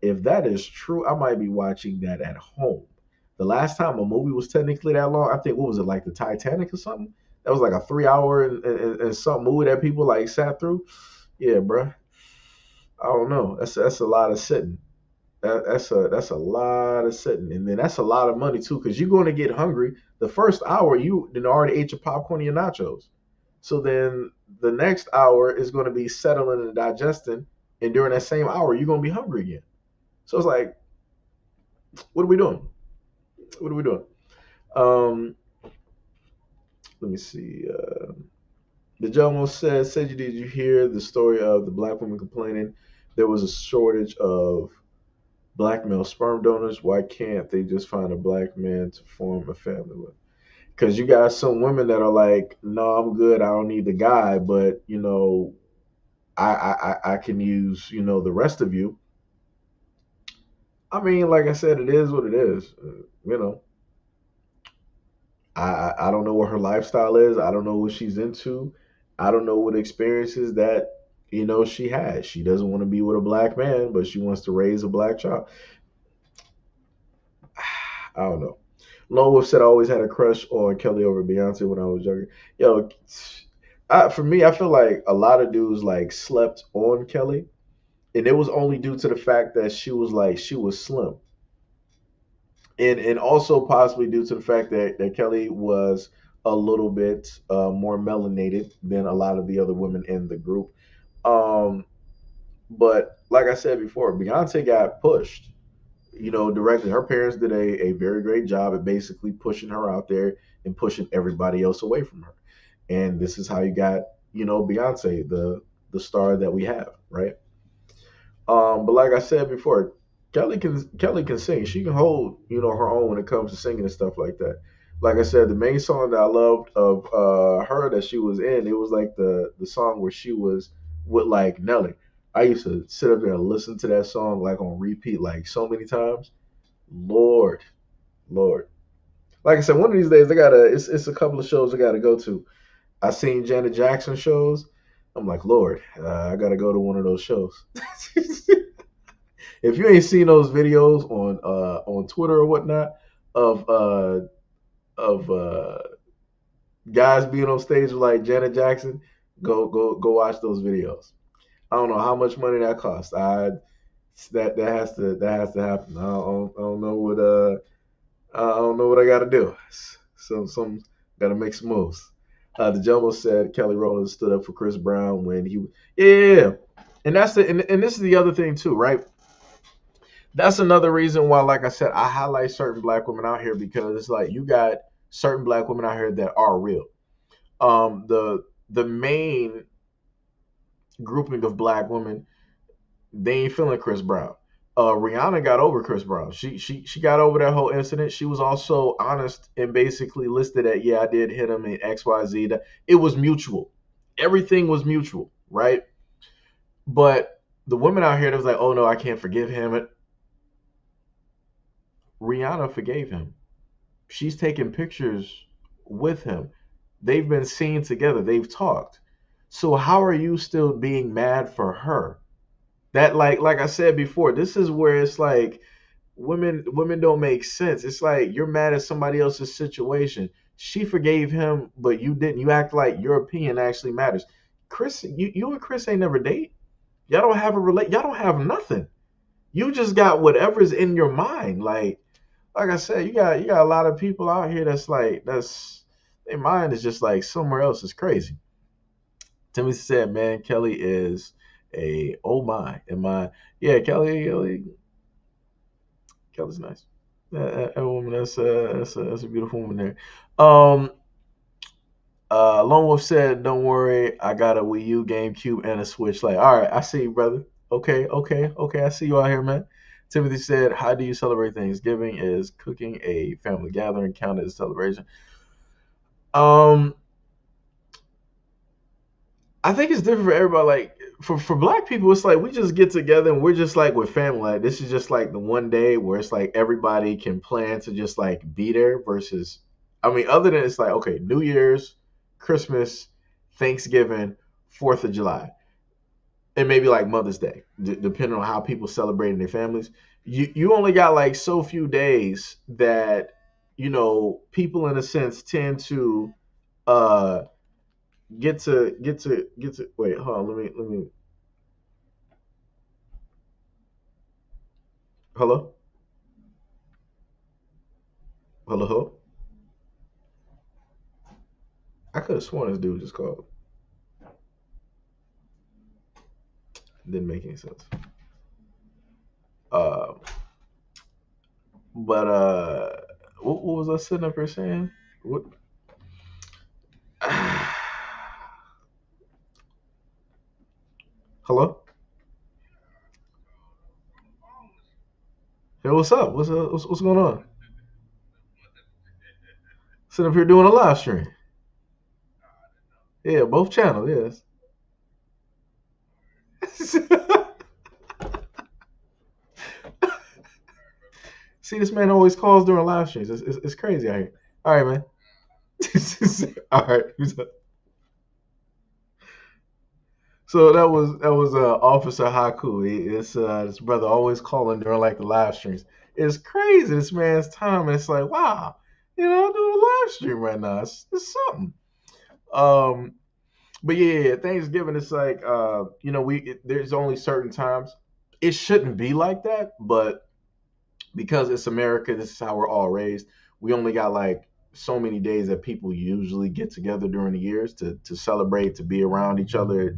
If that is true, I might be watching that at home. The last time a movie was technically that long, I think what was it, like the Titanic or something? That was like a 3 hour and some movie that people like sat through. Yeah, bruh. I don't know. That's a lot of sitting. That's a lot of sitting, and then that's a lot of money too, because you're going to get hungry. The first hour you then already ate your popcorn and your nachos, so then the next hour is going to be settling and digesting, and during that same hour you're going to be hungry again. So it's like, what are we doing? What are we doing? Um, Let me see. The Jomo says, Seiji, did you hear the story of the black woman complaining there was a shortage of black male sperm donors? Why can't they just find a black man to form a family with? Because you got some women that are like, no, I'm good. I don't need the guy, but I can use the rest of you. I mean, like I said, it is what it is. You know, I don't know what her lifestyle is. I don't know what she's into. I don't know what experiences that she has. She doesn't want to be with a black man, but she wants to raise a black child. I don't know. Lone Wolf said I always had a crush on Kelly over Beyonce when I was younger. Yo, for me, I feel like a lot of dudes like slept on Kelly, and it was only due to the fact that she was slim, and also possibly due to the fact that Kelly was a little bit more melanated than a lot of the other women in the group. Um, but like I said before, Beyonce got pushed, directly. Her parents did a very great job at basically pushing her out there and pushing everybody else away from her. And this is how you got, Beyonce, the star that we have, right? But like I said before, Kelly can sing. She can hold, her own when it comes to singing and stuff like that. Like I said, the main song that I loved of her that she was in, it was like the song where she was with like Nelly. I used to sit up there and listen to that song like on repeat like so many times. Lord, Lord. Like I said, one of these days I gotta. It's a couple of shows I gotta go to. I seen Janet Jackson shows. I'm like, Lord, I gotta go to one of those shows. If you ain't seen those videos on Twitter or whatnot of guys being on stage with like Janet Jackson, go watch those videos. I don't know how much money that costs. That has to happen. I don't know what I got to do. Some got to make some moves. The Jumbo said Kelly Rowland stood up for Chris Brown when he yeah, and and this is the other thing too, right? That's another reason why, like I said, I highlight certain black women out here because it's like you got certain black women out here that are real. The main grouping of black women, they ain't feeling Chris Brown. Rihanna got over Chris Brown. She got over that whole incident. She was also honest and basically listed that yeah, I did hit him in XYZ. That it was mutual. Everything was mutual, right? But the women out here that was like, oh no, I can't forgive him. Rihanna forgave him. She's taking pictures with him. They've been seen together. They've talked. So how are you still being mad for her? That like I said before, this is where it's like women don't make sense. It's like you're mad at somebody else's situation. She forgave him, but you didn't. You act like your opinion actually matters. Chris, you and Chris ain't never date. Y'all don't have a relate. Y'all don't have nothing. You just got whatever's in your mind. Like I said, you got a lot of people out here that's their mind is just like somewhere else. It's crazy. Timothy said, "Man, Kelly is a oh my, am I? Yeah, Kelly's nice. That woman, that's a beautiful woman there." Um, Lone Wolf said, "Don't worry, I got a Wii U, GameCube, and a Switch." Like, all right, I see you, brother. Okay. I see you out here, man. Timothy said, "How do you celebrate Thanksgiving? Is cooking a family gathering count as a celebration?" Um, I think it's different for everybody. Like for Black people, it's like we just get together and we're just like with family. Like this is just like the one day where it's like everybody can plan to just like be there. Versus, I mean, other than it's like okay, New Year's, Christmas, Thanksgiving, Fourth of July, and maybe like Mother's Day, depending on how people celebrate in their families. You only got like so few days that people in a sense tend to uh get to wait, hold on, let me hello, hello. I could have sworn this dude just called. Didn't make any sense. Uh, but what was I sitting up here saying? What? Hello. Hey, what's up? What's going on? Sitting up here doing a live stream. Yeah, both channels. Yes. See, this man always calls during live streams. It's crazy out here. All right, man. All right. So that was Officer Haku. It's this brother always calling during like the live streams. It's crazy this man's time, and it's like wow, I'm doing a live stream right now. It's something. Um, but yeah, Thanksgiving. It's like there's only certain times. It shouldn't be like that, but because it's America, this is how we're all raised. We only got like so many days that people usually get together during the years to celebrate, to be around each other,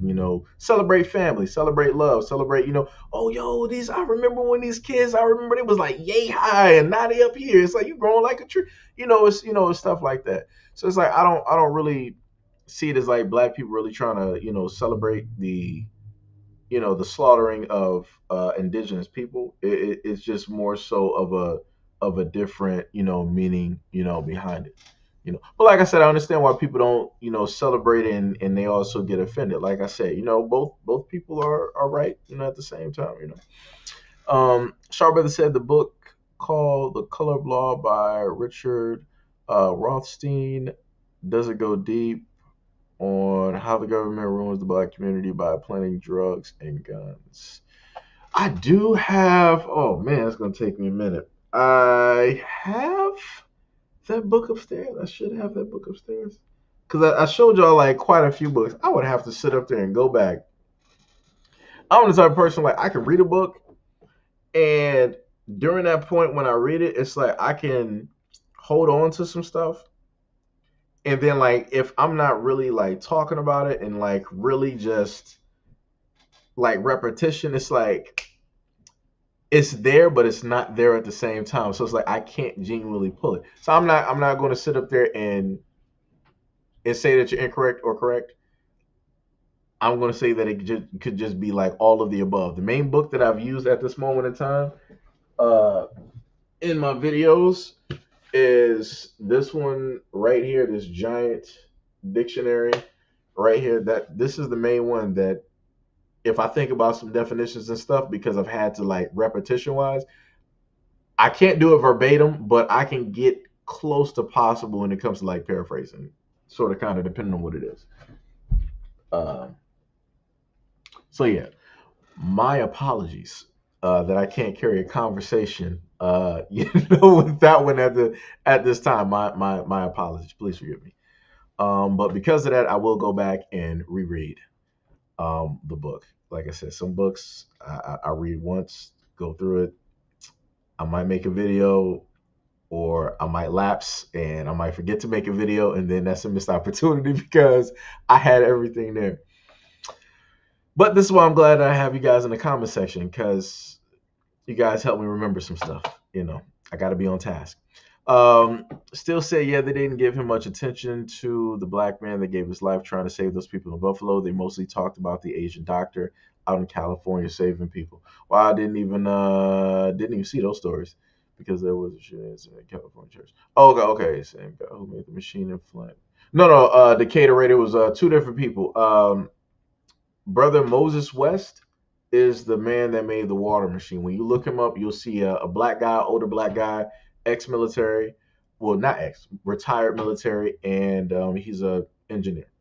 celebrate family, celebrate love, celebrate, oh yo, these I remember when these kids, I remember it was like yay high and now they up here. It's like you growing like a tree. It's stuff like that. So it's like I don't really see it as like Black people really trying to, celebrate the slaughtering of indigenous people. It's just more so of a different meaning behind it. But like I said, I understand why people don't celebrate and they also get offended. Like I said, both people are right at the same time. Sharp Brother said the book called The Color of Law by Richard Rothstein doesn't go deep on how the government ruins the Black community by planting drugs and guns. I do have. Oh man, it's gonna take me a minute. I have that book upstairs. I should have that book upstairs because I showed y'all like quite a few books. I would have to sit up there and go back. I'm the type of person like I can read a book, and during that point when I read it, it's like I can hold on to some stuff, and then like if I'm not really like talking about it and like really just like repetition, it's like it's there, but it's not there at the same time. So it's like I can't genuinely pull it. So I'm not going to sit up there and say that you're incorrect or correct. I'm going to say that could just be like all of the above. The main book that I've used at this moment in time uh, in my videos is this one right here, this giant dictionary right here. That this is the main one that if I think about some definitions and stuff because I've had to like repetition wise, I can't do it verbatim, but I can get close to possible when it comes to like paraphrasing, sort of kind of depending on what it is. Uh, so yeah, my apologies that I can't carry a conversation. With that one at this time, my apologies. Please forgive me. But because of that, I will go back and reread the book. Like I said, some books I read once, go through it. I might make a video, or I might lapse and I might forget to make a video, and then that's a missed opportunity because I had everything there. But this is why I'm glad I have you guys in the comment section because you guys help me remember some stuff. I got to be on task. Um, Still say, yeah, they didn't give him much attention to the black man that gave his life trying to save those people in Buffalo. They mostly talked about the Asian doctor out in California saving people. Well, I didn't even see those stories because there was a shooting incident in California church. Oh, okay, okay. Same guy who made the machine in Flint. No, no, Decatur. It was two different people. Brother Moses West is the man that made the water machine. When you look him up, you'll see a black guy, older black guy, ex-military. Well, not ex, retired military, and he's a engineer,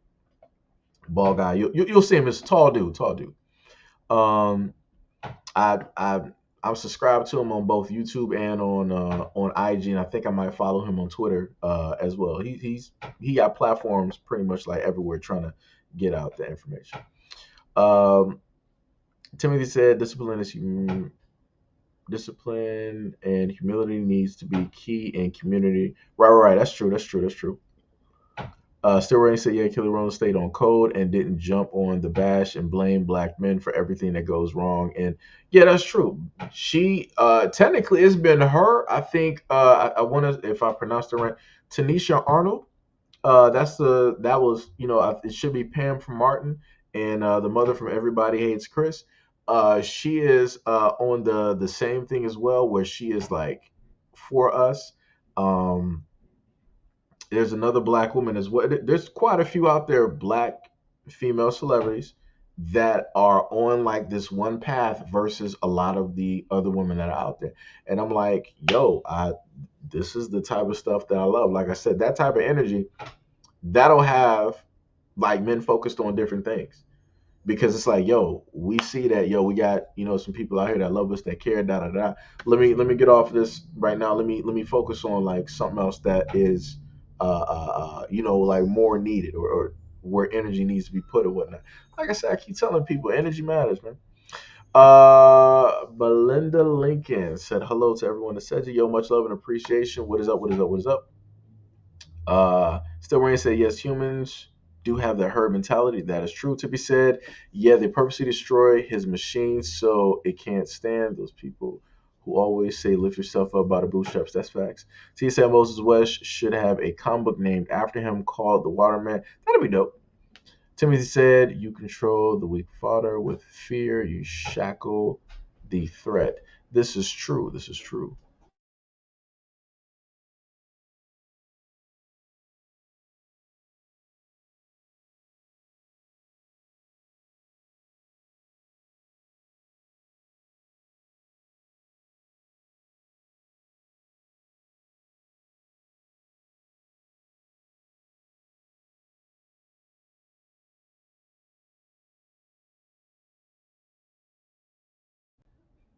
bald guy. You'll see him. It's a tall dude, tall dude. Um, I I'm subscribed to him on both YouTube and on IG, and I think I might follow him on Twitter as well. He got platforms pretty much like everywhere trying to get out the information. Um, Timothy said, discipline and humility needs to be key in community. Right, right, right. That's true. That's true. That's true. Still Rain said, yeah, Kelly Rowland stayed on code and didn't jump on the bash and blame black men for everything that goes wrong. And yeah, that's true. She technically it's been her. I think I want to, if I pronounced it right, Tanisha Arnold. That was, it should be Pam from Martin and the mother from Everybody Hates Chris. She is on the same thing as well, where she is like for us. Um, there's another black woman as well. There's quite a few out there, black female celebrities that are on like this one path versus a lot of the other women that are out there. And I'm like, yo, this is the type of stuff that I love. Like I said, that type of energy that'll have like men focused on different things because it's like, yo, we see that, yo, we got, some people out here that love us, that care, da da da. Let me get off this right now. Let me focus on like something else that is like more needed, or where energy needs to be put or whatnot. Like I said, I keep telling people energy matters, man. Belinda Lincoln said hello to everyone that said, yo, much love and appreciation. What is up? What is up? What is up? Still Rain said, yes, humans do have that herd mentality. That is true to be said. Yeah, they purposely destroy his machine so it can't stand those people who always say lift yourself up by the bootstraps. That's facts. T said Moses West should have a comic book named after him called The Waterman. That'd be dope. Timothy said, you control the weak fodder with fear. You shackle the threat. This is true. This is true.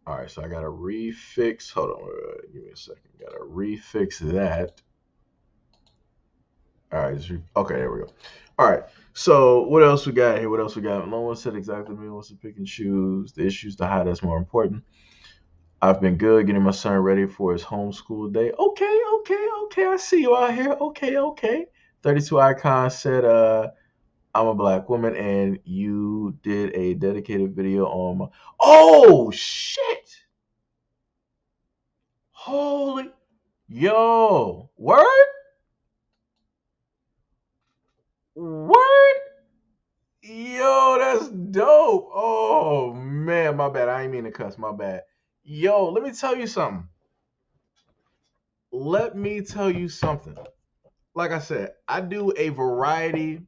All right, so I gotta refix. Hold on, give me a second. Gotta refix that. All right, okay, there we go. All right, so what else we got here? What else we got? No one said exactly me wants to pick and choose the issues to hide. That's more important. I've been good getting my son ready for his homeschool day. Okay, okay, okay. I see you out here. Okay, okay. 32 Icon said, I'm a black woman, and you did a dedicated video on my. Oh shit! Holy, yo, word, word. Yo, that's dope. Oh man, my bad. I ain't mean to cuss. My bad. Yo, let me tell you something. Let me tell you something. Like I said, I do a variety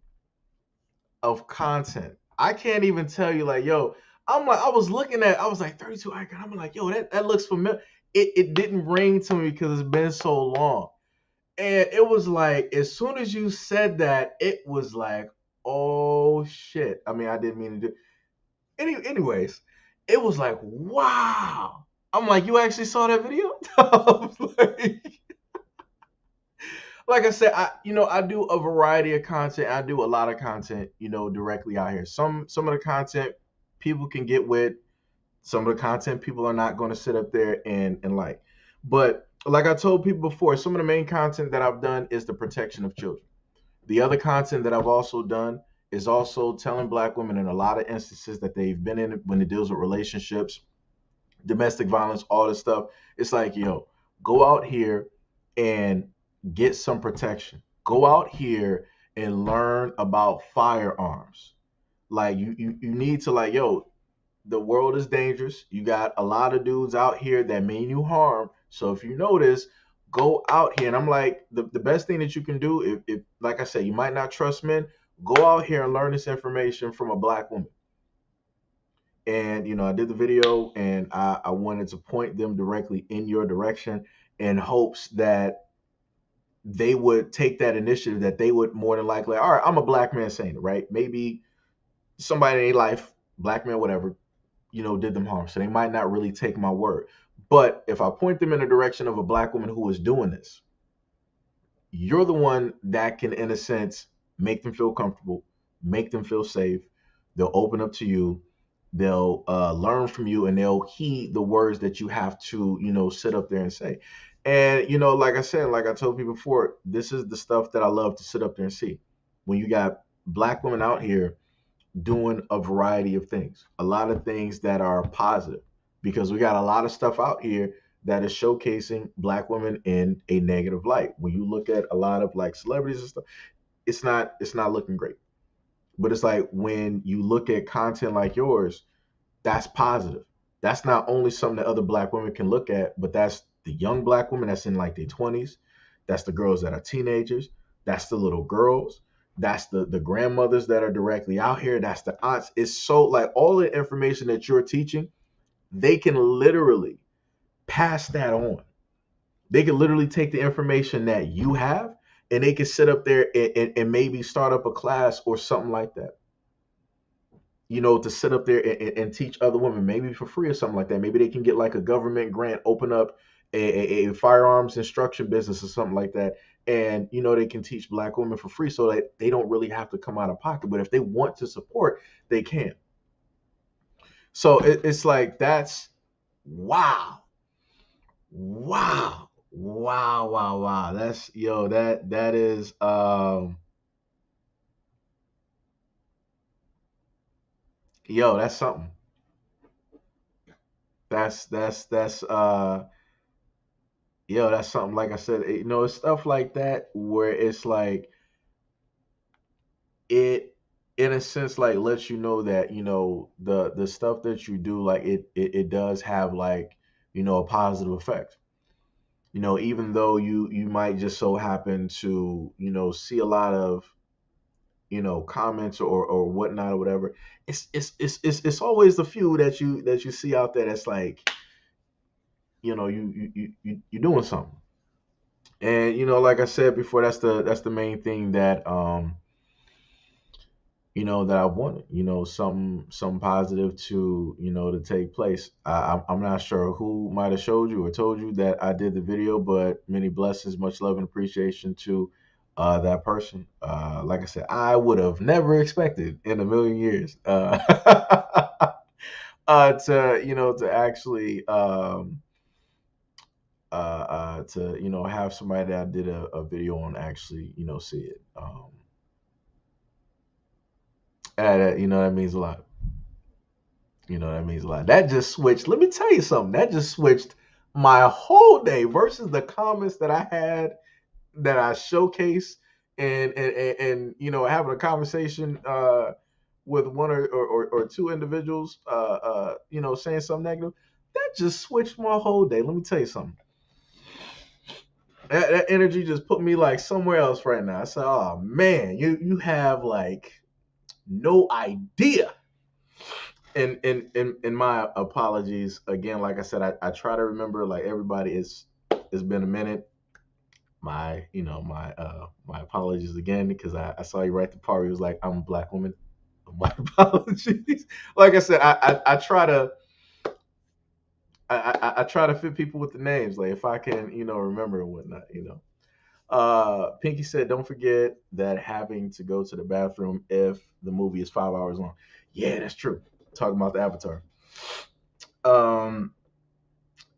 of content. I can't even tell you, like, yo, I was looking at, I was like 32 icon. I'm like, yo, that looks familiar. It didn't ring to me because it's been so long. And it was like, as soon as you said that, it was like, oh shit. I mean, I didn't mean to do. Anyways, it was like, wow. I'm like, you actually saw that video? Like I said, I do a variety of content. I do a lot of content, directly out here. Some of the content people can get with. Some of the content people are not going to sit up there and like. But like I told people before, some of the main content that I've done is the protection of children. The other content that I've also done is also telling black women in a lot of instances that they've been in when it deals with relationships, domestic violence, all this stuff. It's like, yo, go out here and get some protection. Go out here and learn about firearms. Like you need to, like, yo, the world is dangerous. You got a lot of dudes out here that mean you harm. So if you notice, go out here. And I'm like, the best thing that you can do, if like I said, you might not trust men, go out here and learn this information from a black woman. And I did the video, and I wanted to point them directly in your direction in hopes that they would take that initiative, that they would more than likely, all right, I'm a black man saying it, right? Maybe somebody in their life, black man, whatever, did them harm. So they might not really take my word. But if I point them in the direction of a black woman who is doing this, you're the one that can, in a sense, make them feel comfortable, make them feel safe. They'll open up to you. They'll learn from you, and they'll heed the words that you have to, sit up there and say. And, like I said, like I told people before, this is the stuff that I love to sit up there and see. When you got black women out here doing a variety of things, a lot of things that are positive, because we got a lot of stuff out here that is showcasing black women in a negative light. When you look at a lot of like celebrities and stuff, it's not looking great. But it's like when you look at content like yours, that's positive. That's not only something that other black women can look at, but that's the young black women that's in like their 20s. That's the girls that are teenagers. That's the little girls. That's the grandmothers that are directly out here. That's the aunts. It's so like all the information that you're teaching, they can literally pass that on. They can literally take the information that you have, and they can sit up there and maybe start up a class or something like that, to sit up there and teach other women, maybe for free or something like that. Maybe they can get like a government grant, open up a firearms instruction business or something like that. And, they can teach black women for free so that they don't really have to come out of pocket. But if they want to support, they can. So it's like, that's wow. Wow. Wow. Wow. Wow. That's, that is, that's something. That's that's something. Like I said, it's stuff like that where it's like it, in a sense, like lets you know that the stuff that you do, like it does have like a positive effect. Even though you might just so happen to see a lot of comments or whatnot or whatever. It's always the few that you see out there that's like you're doing something. And like I said before, that's the main thing that that I wanted. Some positive to take place. I'm not sure who might have showed you or told you that I did the video, but many blessings, much love and appreciation to that person. Like I said, I would have never expected in a million years to actually to have somebody that I did a video on actually see it. And that means a lot. That means a lot. That just switched. Let me tell you something. That just switched my whole day versus the comments that I had that I showcased and having a conversation with one or two individuals saying something negative. That just switched my whole day. Let me tell you something. That energy just put me like somewhere else right now. I said, "Oh man, you have like no idea." And my apologies again. Like I said, I try to remember. Like everybody, it's been a minute. My apologies again, because I saw you right the part where he was like, I'm a black woman. My apologies. Like I said, I try to I try to fit people with the names, like if I can remember and whatnot. Pinky said, don't forget that having to go to the bathroom if the movie is 5 hours long. Yeah, that's true. Talking about the Avatar.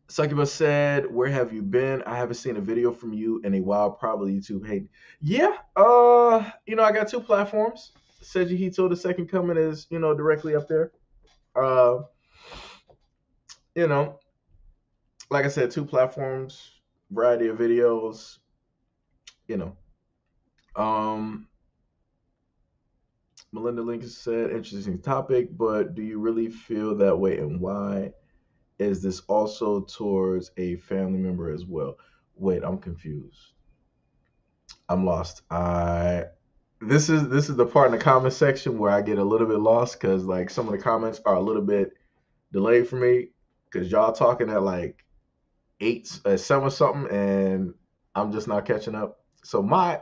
Succubus said, where have you been? I haven't seen a video from you in a while. Probably YouTube hate. Yeah. I got two platforms. Seiji Hito, the second coming, is directly up there. Uh, you know, like I said, two platforms. variety of videos, you know. Um, Melinda Lincoln said, interesting topic, but do you really feel that way and why? Is this also towards a family member as well? Wait, I'm confused. I'm lost. I this is the part in the comment section where I get a little bit lost because like some of the comments are a little bit delayed for me because y'all talking at like eight, seven something, and I'm just not catching up. So my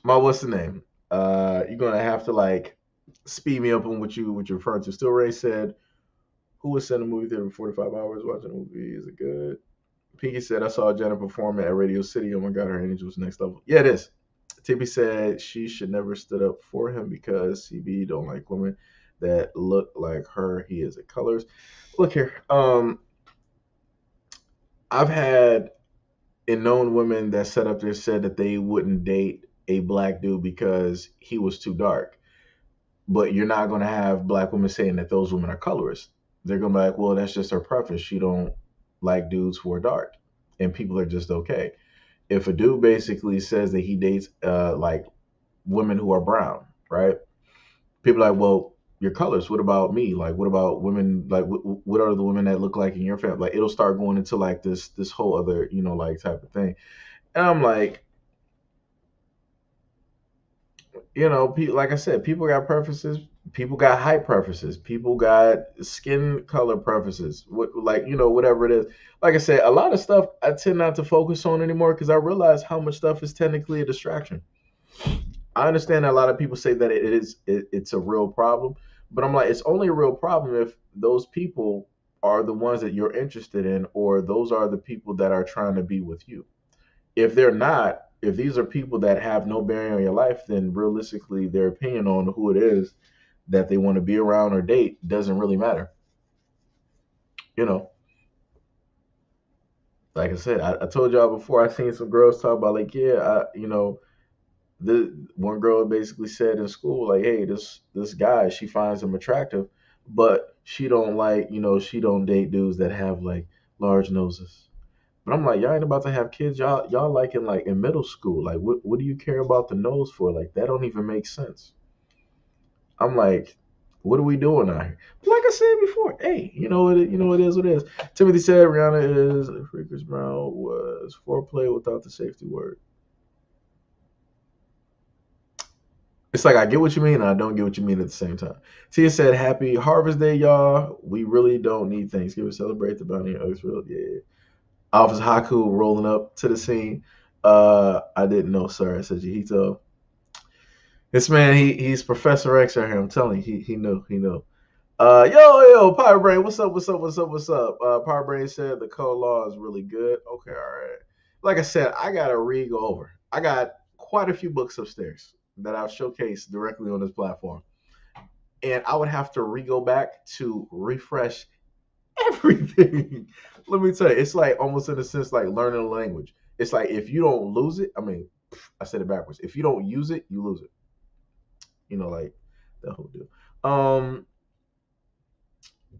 what's the name? You're gonna have to like speed me up on what you're referring to. Still Ray said, who was in the movie theater for 45 hours watching the movie? Is it good? Pinky said, I saw Jenna perform at Radio City. Oh my God, her energy was next level. Yeah, it is. Tippy said she should never stood up for him because CB don't like women that look like her. He is at colors. Look here. I've had and known women that set up there said that they wouldn't date a black dude because he was too dark. But you're not going to have black women saying that those women are colorist. They're going to be like, well, that's just her preference. She don't like dudes who are dark, and people are just okay. If a dude basically says that he dates like women who are brown, right? People are like, well, your colors. What about me? Like, what about women? Like, what are the women that look like in your family? Like, it'll start going into like this whole other like type of thing. And I'm like, like I said, people got preferences. People got height preferences. People got skin color preferences. What like whatever it is. Like I said, a lot of stuff I tend not to focus on anymore because I realize how much stuff is technically a distraction. I understand that a lot of people say that it's a real problem, but I'm like, it's only a real problem if those people are the ones that you're interested in, or those are the people that are trying to be with you. If they're not, if these are people that have no bearing on your life, then realistically, their opinion on who it is that they want to be around or date doesn't really matter. You know, like I said, I told y'all before. I seen some girls talk about like, yeah, the one girl basically said in school like, hey, this guy, she finds him attractive, but she don't like, she don't date dudes that have like large noses. But I'm like, y'all ain't about to have kids. Y'all like in middle school. Like, what do you care about the nose for? Like, that don't even make sense. I'm like, what are we doing out here? But like I said before, hey, it is what it is. Timothy said Rihanna is Chris Brown was foreplay without the safety word. It's like I get what you mean and I don't get what you mean at the same time. Tia said, happy Harvest Day, y'all. We really don't need Thanksgiving. Celebrate the bounty in Oaksville. Yeah. Officer Haku rolling up to the scene. I didn't know, sir. Seiji Hito. This man, he's Professor X right here. I'm telling you, he knew, he knew. Yo, Power Brain, what's up, what's up, what's up, what's up? Power Brain said the color law is really good. Okay, all right. Like I said, I gotta re-go over. I got quite a few books upstairs that I've showcased directly on this platform, and I would have to re-go back to refresh everything. Let me tell you, it's like almost in a sense like learning a language. It's like if you don't lose it, I mean, I said it backwards. If you don't use it, you lose it. Like that whole deal.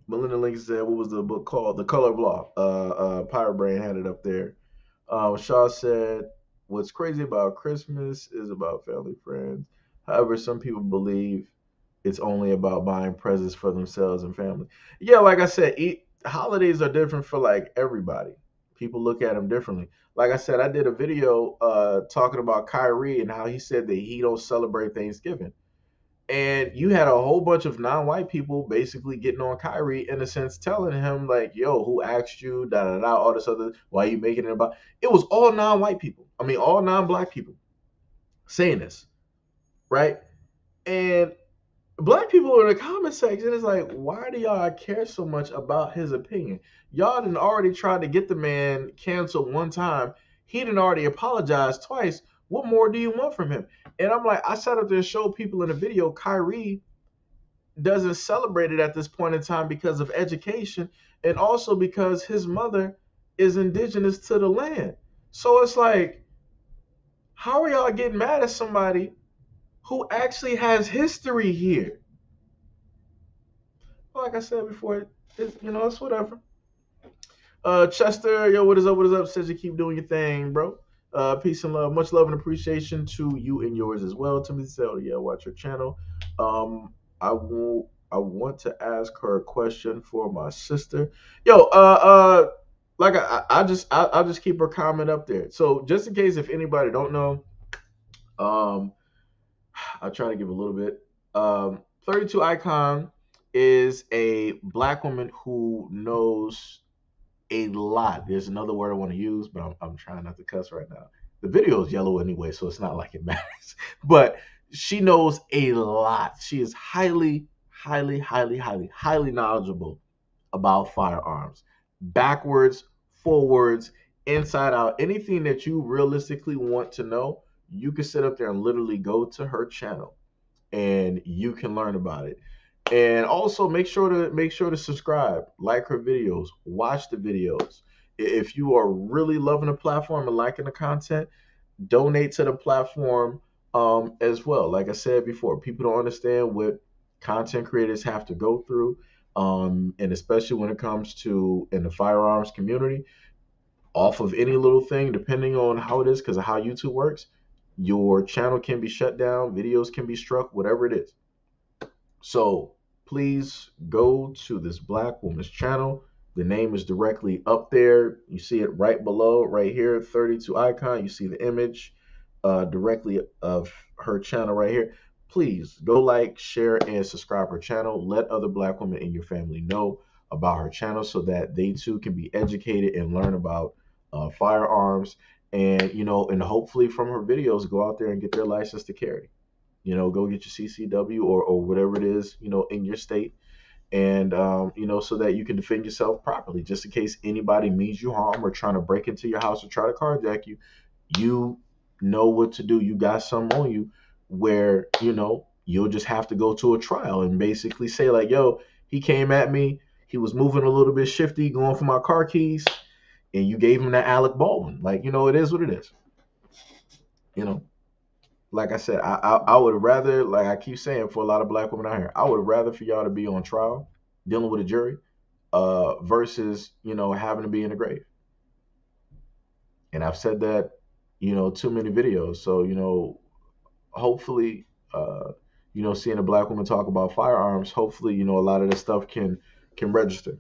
Melinda Lincoln said, "What was the book called? The Color of Law." Pirate Brain had it up there. Shaw said, "What's crazy about Christmas is about family, friends. However, some people believe it's only about buying presents for themselves and family." Yeah, like I said, holidays are different for like everybody. People look at them differently. Like I said, I did a video talking about Kyrie and how he said that he don't celebrate Thanksgiving. And you had a whole bunch of non-white people basically getting on Kyrie in a sense, telling him like, "Yo, who asked you? Da da da. All this other. Why are you making it about?" It was all non-white people. I mean, all non-black people saying this, right? And black people in the comment section is like, "Why do y'all care so much about his opinion? Y'all done already tried to get the man canceled one time. He done already apologized twice. What more do you want from him?" And I'm like, I sat up there and showed people in the video, Kyrie doesn't celebrate it at this point in time because of education and also because his mother is indigenous to the land. So it's like, how are y'all getting mad at somebody who actually has history here? Like I said before, it's whatever. Chester, yo, what is up? What is up? Says you keep doing your thing, bro. Peace and love, much love and appreciation to you and yours as well. Timothy said, oh, yeah, watch your channel. I want to ask her a question for my sister. Yo, like I'll just keep her comment up there. So just in case if anybody don't know, um, I'll try to give a little bit. 32 Icon is a black woman who knows a lot. There's another word I want to use, but I'm trying not to cuss right now. The video is yellow anyway, so it's not like it matters. But she knows a lot. She is highly knowledgeable about firearms. Backwards, forwards, inside out, anything that you realistically want to know, you can sit up there and literally go to her channel and you can learn about it. And also make sure to subscribe, like her videos, watch the videos. If you are really loving the platform and liking the content, donate to the platform as well. Like I said before, people don't understand what content creators have to go through, and especially when it comes to in the firearms community. Off of any little thing, depending on how it is, because of how YouTube works, your channel can be shut down, videos can be struck, whatever it is. So please go to this black woman's channel. The name is directly up there. You see it right below, right here, 32 icon. You see the image directly of her channel right here. Please go like, share, and subscribe her channel. Let other black women in your family know about her channel so that they too can be educated and learn about firearms. And and hopefully from her videos, go out there and get their license to carry. Go get your CCW or whatever it is, in your state. And, so that you can defend yourself properly, just in case anybody means you harm or trying to break into your house or try to carjack you. You know what to do. You got some on you where, you'll just have to go to a trial and basically say, like, yo, he came at me. He was moving a little bit shifty, going for my car keys. And you gave him that Alec Baldwin. Like, it is what it is. Like I said, I would rather, like I keep saying, for a lot of black women out here, I would rather for y'all to be on trial, dealing with a jury, versus having to be in the grave. And I've said that, too many videos. So hopefully, seeing a black woman talk about firearms, hopefully, a lot of this stuff can register.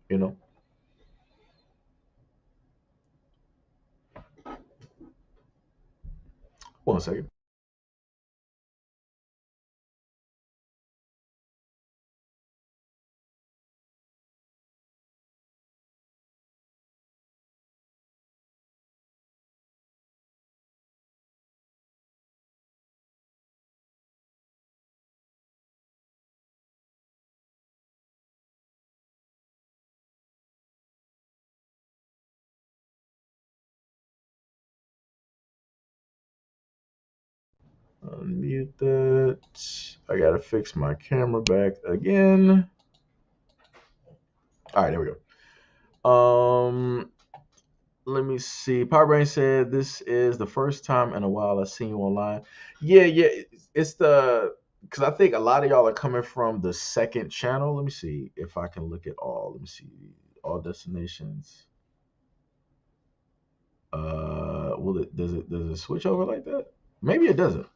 You know. One second. Unmute that. I gotta fix my camera back again. All right, there we go. Let me see. Power Brain said this is the first time in a while I've seen you online. Yeah. It's the because I think a lot of y'all are coming from the second channel. Let me see if I can look at all. Let me see all destinations. Will it does it switch over like that? Maybe it doesn't.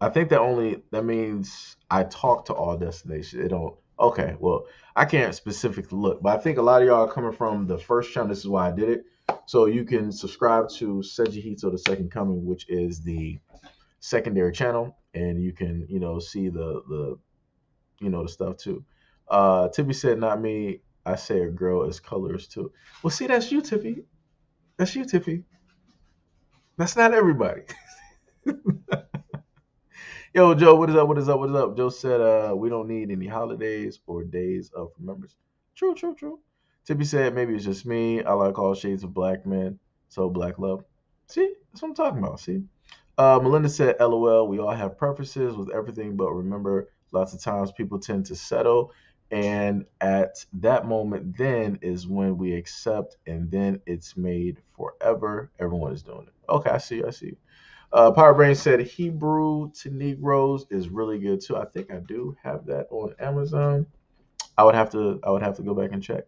I think that means I talk to all destinations. It don't. Okay, well, I can't specifically look, but I think a lot of y'all are coming from the first channel. This is why I did it. So you can subscribe to Seiji Hito, the Second Coming, which is the secondary channel, and you can see the stuff too. Tippy said, "Not me. I say a girl is colors too." Well, see, that's you, Tippy. That's you, Tippy. That's not everybody. Yo, Joe, what is up? What is up? What is up? Joe said, we don't need any holidays or days of remembrance. True, true, true. Tippy said, maybe it's just me. I like all shades of black men. So black love. See, that's what I'm talking about. See? Melinda said, LOL, we all have preferences with everything, but remember, lots of times people tend to settle. And at that moment, then is when we accept, and then it's made forever. Everyone is doing it. Okay, I see. I see. Power Brain said Hebrew to Negroes is really good too. I think I do have that on Amazon. I would have to go back and check.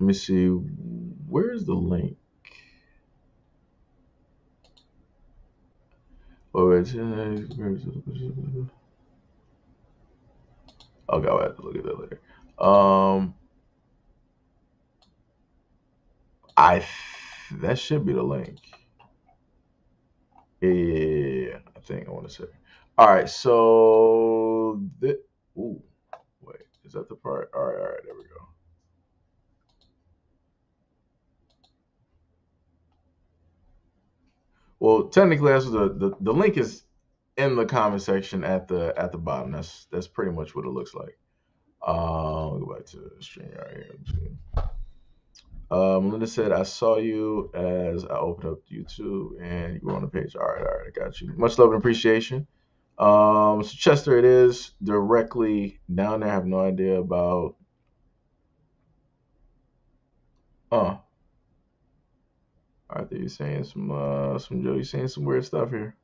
Let me see. Where's the link? Oh, it's, okay, I'll have to look at that later. Um, that should be the link. Yeah, I think I want to say. All right, so ooh, wait, is that the part? All right, there we go. Well, technically, that's the link is in the comment section at the bottom. That's pretty much what it looks like. Go back to the stream right here. Linda said, I saw you as I opened up YouTube and you were on the page. All right, I got you. Much love and appreciation. So Chester, it is directly down there. I have no idea about. All right, there you saying some Joe. You saying some weird stuff here.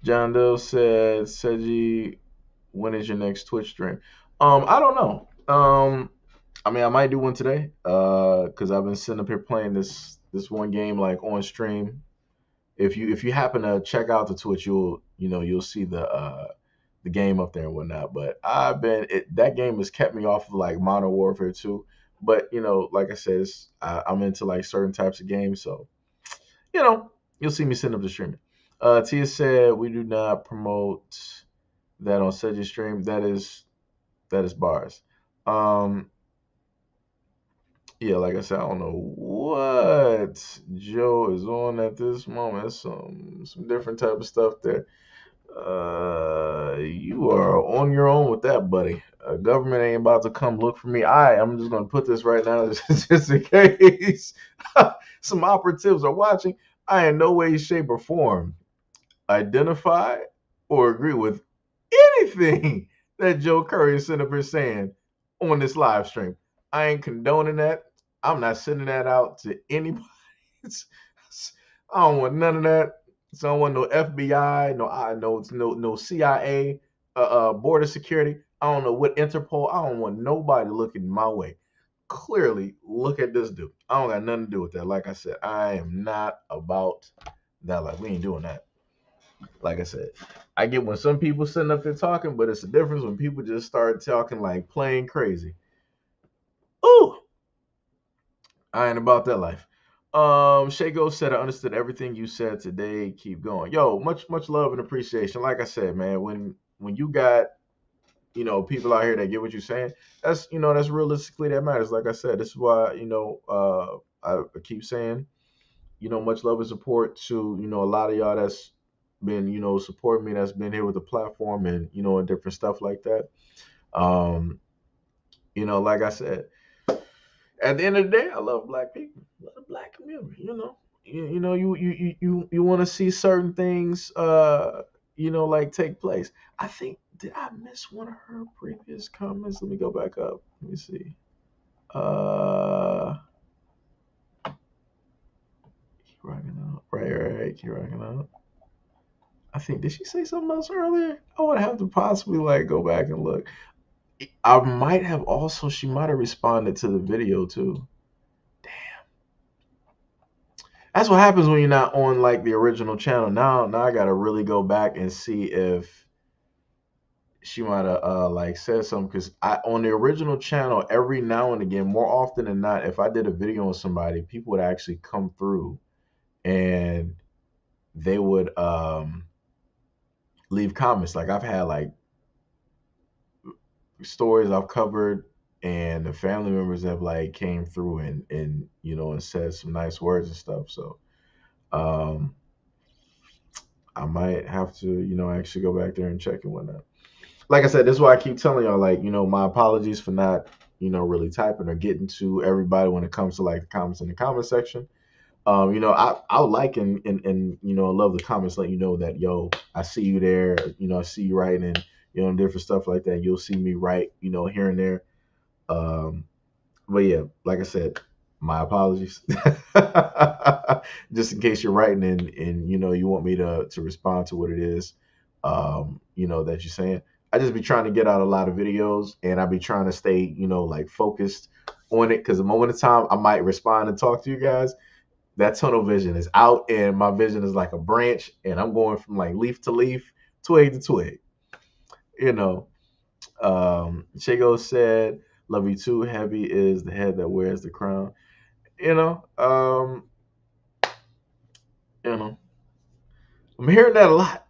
John Doe said, Seiji, when is your next Twitch stream? I don't know. I mean, I might do one today. Because I've been sitting up here playing this one game like on stream. If you happen to check out the Twitch, you'll see the game up there and whatnot. But that game has kept me off of like Modern Warfare 2. But like I said, I'm into like certain types of games, so you'll see me sitting up the streaming. Tia said we do not promote that on Seiji stream. That is bars. Um, yeah, like I said, I don't know what Joe is on at this moment. Some different type of stuff there. You are on your own with that, buddy. Government ain't about to come look for me. I'm just gonna put this right now, just in case some operatives are watching. I in no way, shape, or form identify or agree with anything that Joe Curry is sitting up here saying on this live stream. I ain't condoning that. I'm not sending that out to anybody. I don't want none of that. So I don't want no FBI, no CIA, border security. I don't know what Interpol. I don't want nobody looking my way. Clearly, look at this dude. I don't got nothing to do with that. Like I said, I am not about that. Like we ain't doing that. Like I said, I get when some people sitting up there talking, but it's a difference when people just start talking like plain crazy. Ooh, I ain't about that life. Shago said I understood everything you said today. Keep going. Yo, much love and appreciation. Like I said, man, when you got people out here that get what you're saying, that's realistically that matters. Like I said, this is why I keep saying much love and support to a lot of y'all that's been supporting me, that's been here with the platform and and different stuff like that. Um, like I said, at the end of the day, I love black people, love the black community. You want to see certain things, like take place. I think did I miss one of her previous comments? Let me go back up. Let me see. Keep rocking out. Right. Keep rocking out. I think did she say something else earlier? I would have to possibly like go back and look. I might have also she might have responded to the video too. That's what happens when you're not on like the original channel. Now I gotta really go back and see if she might have like said something because I on the original channel every now and again, more often than not, if I did a video on somebody, people would actually come through and they would leave comments. Like I've had like stories I've covered and the family members have like came through and said some nice words and stuff. So um I might have to, actually go back there and check and whatnot. Like I said, this is why I keep telling y'all, like, my apologies for not, really typing or getting to everybody when it comes to like the comments in the comment section. I like and love the comments letting you know that I see you there, I see you writing and different stuff like that. You'll see me write, here and there. But yeah, like I said, my apologies. Just in case you're writing and you want me to respond to what it is that you're saying. I just be trying to get out a lot of videos, and I be trying to stay, like focused on it. Because the moment of time I might respond and talk to you guys, that tunnel vision is out, and my vision is like a branch, and I'm going from like leaf to leaf, twig to twig. You know, Chigo said, "Love you too. Heavy is the head that wears the crown." You know, um, you know, I'm hearing that a lot.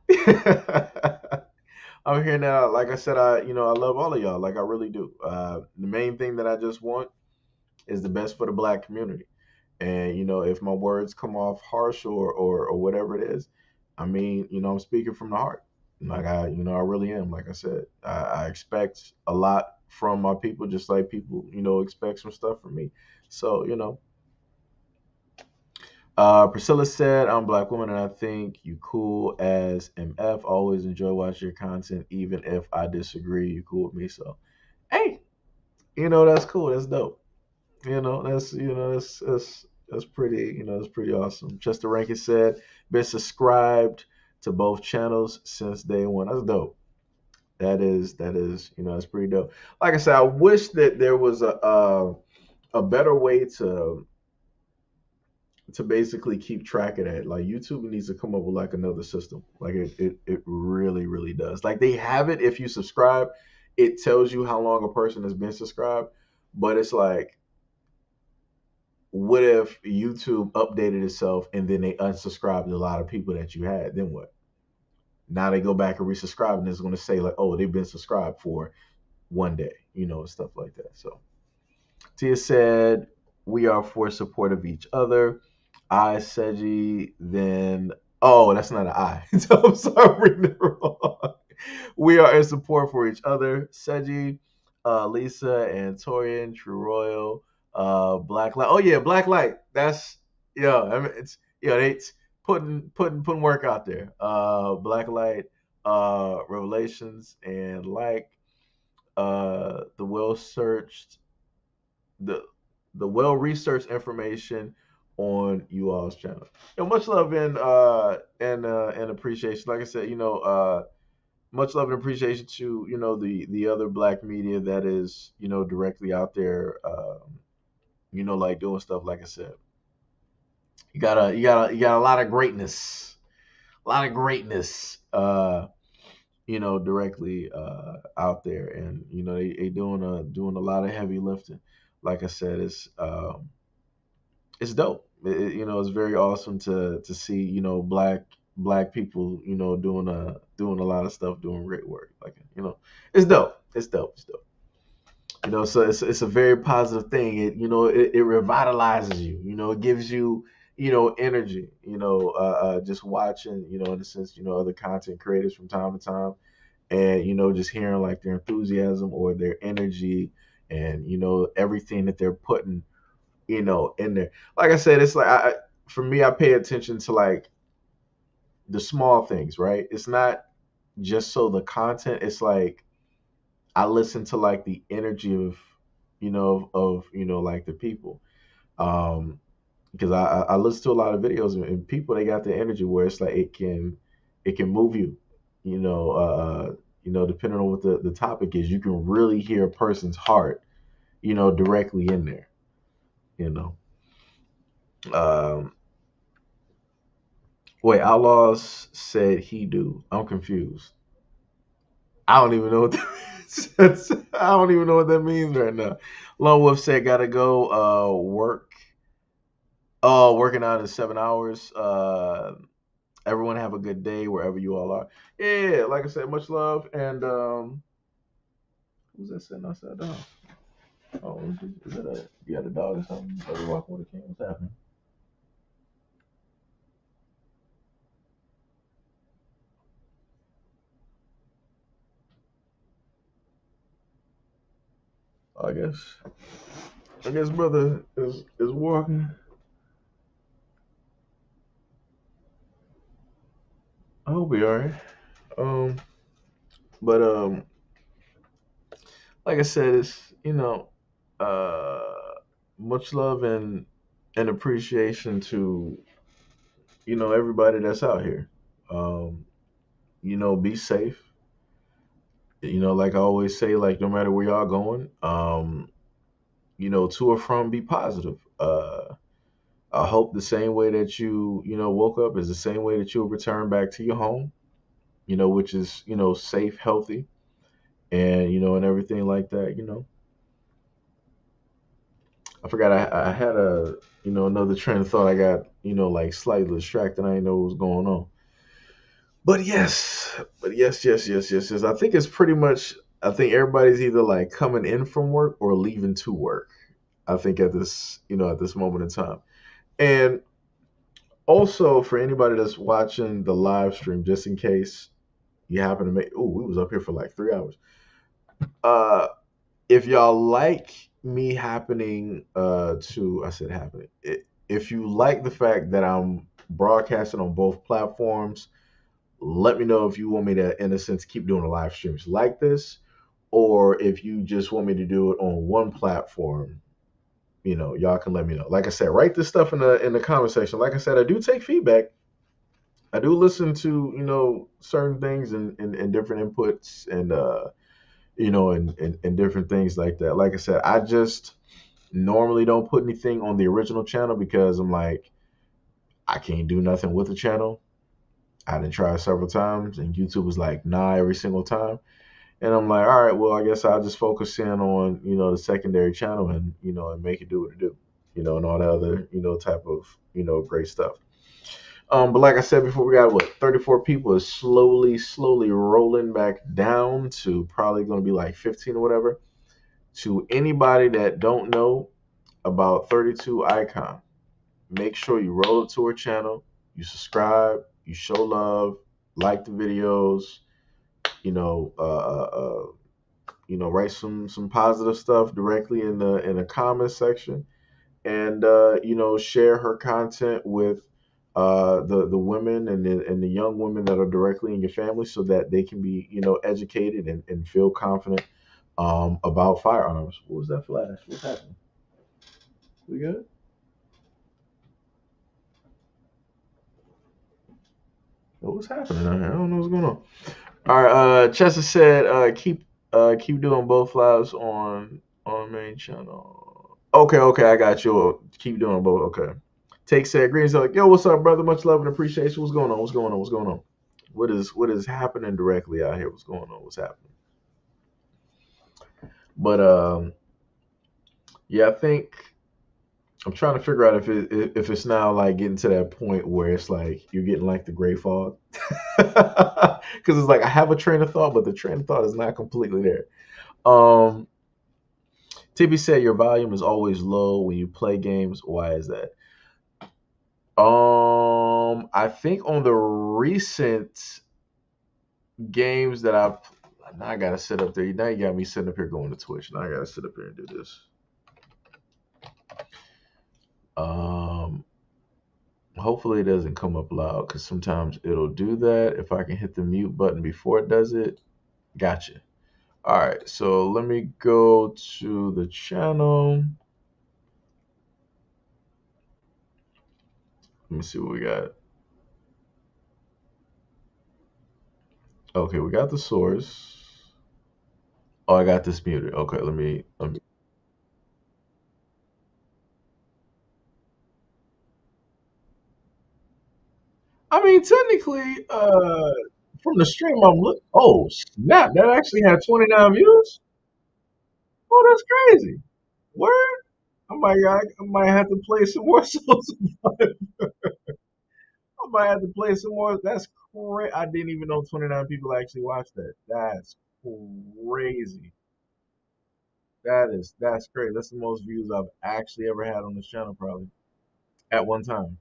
I'm hearing that. Like I said, I love all of y'all. Like I really do. The main thing that I just want is the best for the black community. And if my words come off harsh or whatever it is, I mean, I'm speaking from the heart. Like I really am. Like I said, I expect a lot from my people, just like people, expect some stuff from me. So, Priscilla said, "I'm a black woman and I think you cool as MF. Always enjoy watching your content, even if I disagree. You cool with me, so hey, that's cool. That's dope. That's pretty. That's pretty awesome." Chester Rankin said, "Been subscribed to both channels since day one." That's dope. That is. That's pretty dope. Like I said, I wish that there was a better way to basically keep track of that. Like YouTube needs to come up with like another system. Like it really, really does. Like they have it if you subscribe, it tells you how long a person has been subscribed. But it's like, what if YouTube updated itself and then they unsubscribed a lot of people that you had? Then what? Now they go back and resubscribe and it's going to say like, oh, they've been subscribed for one day, and stuff like that. So Tia said, "We are for support of each other. I, Seiji, then." Oh, that's not an I. I'm sorry, I'm reading it wrong. "We are in support for each other. Seiji, Lisa, and Torian, True Royal, Black Light. Oh yeah, Black Light. That's yeah. I mean, it's putting work out there. Black Light, Revelations, and like the well searched the well researched information on you all's channel. Much love and appreciation. Like I said, much love and appreciation to the other black media that is directly out there, like doing stuff. Like I said, you got a lot of greatness, directly out there, and they doing a lot of heavy lifting. Like I said, it's dope. It's very awesome to see black people doing a lot of stuff, doing great work. Like it's dope. It's dope. It's dope. So it's a very positive thing. It revitalizes you. It gives you energy. Just watching in a sense other content creators from time to time, and just hearing like their enthusiasm or their energy, and everything that they're putting in there. Like I said, it's like for me, I pay attention to like the small things, right? It's not just so the content. It's like I listen to like the energy of like the people. Because I listen to a lot of videos, and people, they got the energy where it's like it can move you. Depending on what the topic is, you can really hear a person's heart directly in there. you know um Wait, Outlaws said he do. I'm confused. I don't even know what that means. I don't even know what that means right now. Lone Wolf said gotta go work. Oh, working out in 7 hours. Everyone have a good day wherever you all are. Yeah, like I said, much love. And who's that sitting outside the house? Oh, is it you got a dog or something? Are you walking with a king? What's happening? I guess brother is walking. I hope he alright. Um, but like I said, it's uh, much love and appreciation to everybody that's out here. Be safe. Like I always say, like no matter where y'all going, to or from, be positive. I hope the same way that you woke up is the same way that you'll return back to your home, which is, safe, healthy, and everything like that. I forgot I had another train of thought. I got, like slightly distracted. I didn't know what was going on. But yes. I think it's pretty much, I think everybody's either like coming in from work or leaving to work. I think at this moment in time. And also for anybody that's watching the live stream, just in case you happen to make, oh, we was up here for like 3 hours. Uh, if y'all like me happening to, I said happening. If you like the fact that I'm broadcasting on both platforms, let me know if you want me to, in a sense, keep doing the live streams like this, or if you just want me to do it on one platform. Y'all can let me know. Like I said, write this stuff in the comment section. Like I said, I do take feedback. I do listen to certain things and different inputs and different things like that. Like I said, I just normally don't put anything on the original channel because I'm like, I can't do nothing with the channel. I didn't try several times, and YouTube was like, nah, every single time. And I'm like, all right, well, I guess I'll just focus in on, the secondary channel and make it do what it do, and all that other, type of, great stuff. But like I said before, we got what 34 people is slowly rolling back down to probably going to be like 15 or whatever. To anybody that don't know about 32 Icon, make sure you roll up to her channel, you subscribe, you show love, like the videos, you know, write some positive stuff directly in the comment section, and share her content with the women and the young women that are directly in your family, so that they can be educated and feel confident about firearms. What was that flash? What's happening? We good? What's happening out here? I don't know what's going on. All right, Chester said, keep doing both lives on main channel. Okay, I got you. Keep doing both. Okay. Take said greetings. Like, yo, what's up, brother? Much love and appreciation. What's going on? What's going on? What's going on? What is happening directly out here? What's going on? What's happening? But yeah, I think I'm trying to figure out if it's now like getting to that point where it's like you're getting like the gray fog, because it's like I have a train of thought, but the train of thought is not completely there. Um, Tippy said your volume is always low when you play games. Why is that? I think on the recent games that I've, now I gotta sit up there. Now you got me sitting up here going to Twitch. Now I gotta sit up here and do this. Um, Hopefully it doesn't come up loud because sometimes it'll do that. If I can hit the mute button before it does it, gotcha. All right, so let me go to the channel. Let me see what we got. Okay, we got the source. Oh, I got this muted. Okay, let me. I mean, technically, from the stream, I'm look. Oh snap! That actually had 29 views. Oh, that's crazy. Word. I might have to play some more Souls. I might have to play some more. That's crazy. I didn't even know 29 people actually watched that. That's crazy. That's crazy. That's the most views I've actually ever had on this channel, probably at one time.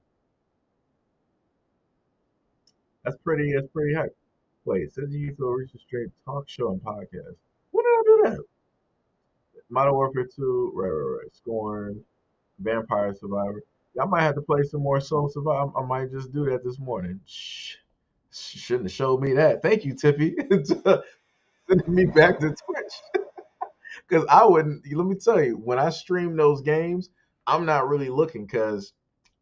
That's pretty hype. Wait, it says you feel reach a straight talk show and podcast. When did I do that? Modern Warfare 2, right. Scorn, Vampire Survivor. Yeah, I might have to play some more Soul Survivor. I might just do that this morning. Shouldn't have showed me that. Thank you, Tippy, sending me back to Twitch. Because I wouldn't. Let me tell you, when I stream those games, I'm not really looking because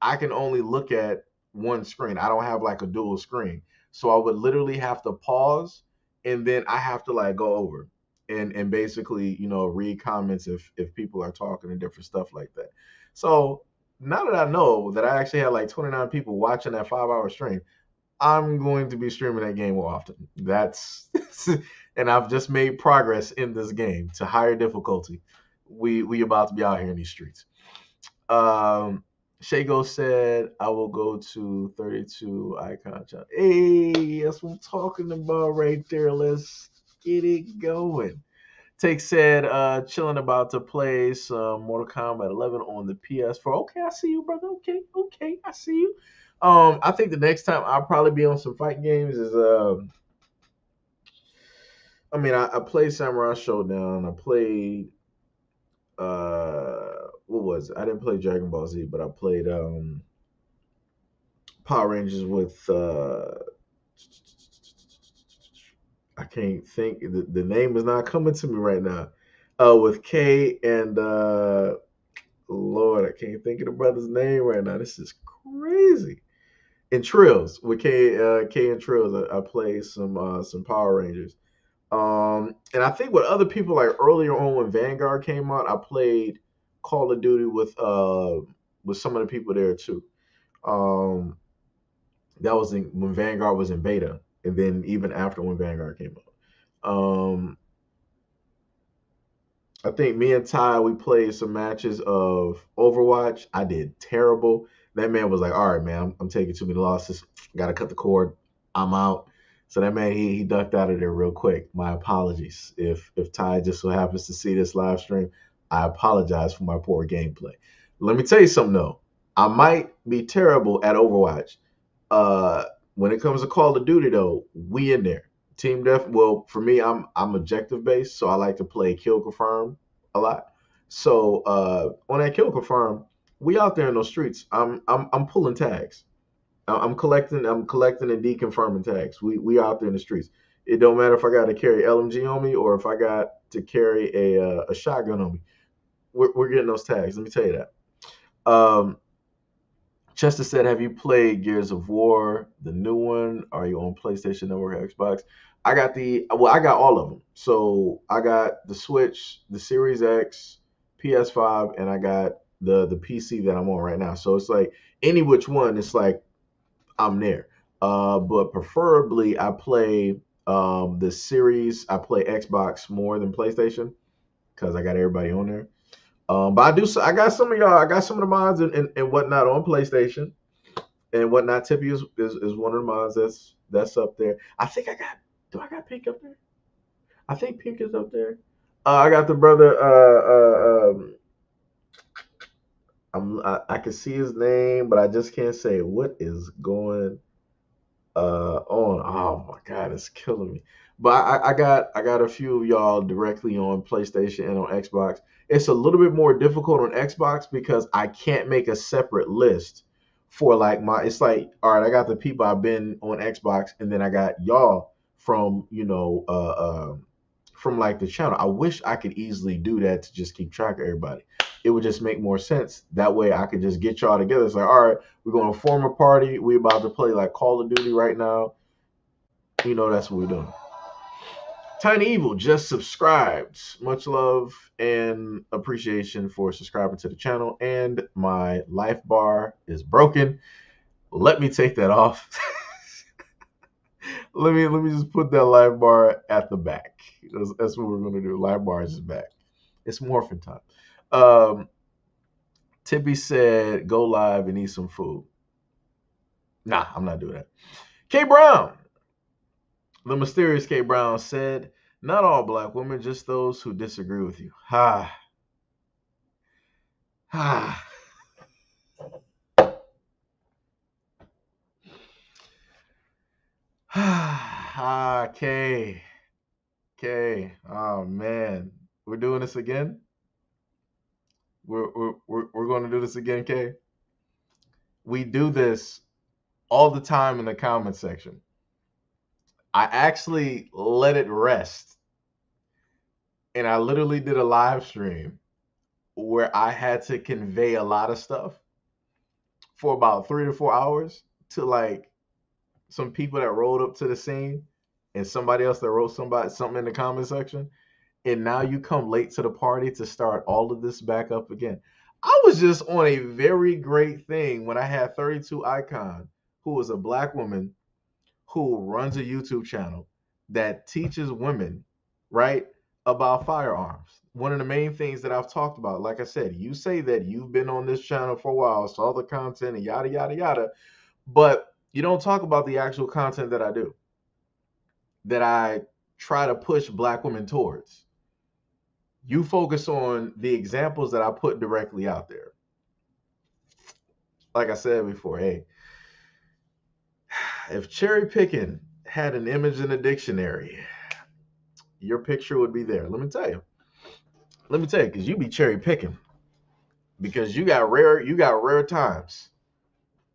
I can only look at one screen. I don't have like a dual screen, so I would literally have to pause and then I have to like go over and basically, read comments if people are talking and different stuff like that. So now that I know that I actually had like 29 people watching that 5 hour stream, I'm going to be streaming that game more often. That's and I've just made progress in this game to higher difficulty. We about to be out here in these streets. Um, Shago said, "I will go to 32 icon challenge." Hey, that's what I'm talking about right there. Let's get it going. Take said, chilling about to play some Mortal Kombat 11 on the PS4. Okay, I see you, brother. Okay, okay, I see you. I think the next time I'll probably be on some fighting games is I mean, I played Samurai Showdown. I played what was it? I didn't play Dragon Ball Z, but I played Power Rangers with I can't think the name is not coming to me right now. With K and Lord, I can't think of the brother's name right now. This is crazy. And Trills with K and Trills, I played some Power Rangers. And I think with other people, like earlier on when Vanguard came out, I played Call of Duty with some of the people there too. Um, that was when Vanguard was in beta, and then even after when Vanguard came out. I think me and Ty we played some matches of Overwatch. I did terrible. That man was like, "All right, man, I'm taking too many losses. Got to cut the cord. I'm out." So that man he ducked out of there real quick. My apologies. If Ty just so happens to see this live stream, I apologize for my poor gameplay. Let me tell you something though. I might be terrible at Overwatch. Uh, when it comes to Call of Duty though, we in there. Team Def. Well, for me, I'm objective based, so I like to play kill confirm a lot. So on that kill confirm, we out there in those streets. I'm pulling tags. I'm collecting and deconfirming tags. We out there in the streets. It don't matter if I got to carry LMG on me or if I got to carry a shotgun on me. We're getting those tags. Let me tell you that. Chester said, "Have you played Gears of War, the new one? Are you on PlayStation Network or Xbox?" I got all of them. So I got the Switch, the Series X, PS5, and I got the PC that I'm on right now. So it's like any which one, it's like I'm there. But preferably I play the Series. I play Xbox more than PlayStation because I got everybody on there. But I do. I got some of y'all. I got some of the mods and whatnot on PlayStation and whatnot. Tippy is one of the mods that's up there. I think I got. Do I got Pink up there? I think Pink is up there. I got the brother. I can see his name, but I just can't say what is going on. Oh my god, it's killing me. But I got a few of y'all directly on PlayStation and on Xbox. It's a little bit more difficult on Xbox because I can't make a separate list for like my. It's like all right, I got the people I've been on Xbox, and then I got y'all from from like the channel. I wish I could easily do that to just keep track of everybody. It would just make more sense. That way I could just get y'all together. It's like, all right, we're going to form a party. We about to play like Call of Duty right now. That's what we're doing. Tiny Evil just subscribed. Much love and appreciation for subscribing to the channel. And my life bar is broken. Let me take that off. let me just put that life bar at the back. That's what we're gonna do. Life bar is just back. It's morphin time. Um, Tippy said, "Go live and eat some food." Nah, I'm not doing that. K Brown, the mysterious K Brown said, "Not all black women, just those who disagree with you." Ha ha ha. K. Oh man, we're doing this again. We're going to do this again, K. We do this all the time in the comment section. I actually let it rest, and I literally did a live stream where I had to convey a lot of stuff for about 3 to 4 hours to like some people that rolled up to the scene. and somebody else that wrote something in the comment section, and now you come late to the party to start all of this back up again. I was just on a very great thing when I had 32 Icon, who was a black woman who runs a YouTube channel that teaches women, right, about firearms. One of the main things that I've talked about, like I said, you say that you've been on this channel for a while, saw the content and yada, yada, yada, but you don't talk about the actual content that I do, that I try to push black women towards. You focus on the examples that I put directly out there. Like I said before, hey, if cherry picking had an image in a dictionary, your picture would be there. Let me tell you. Because you be cherry picking. Because you got rare times.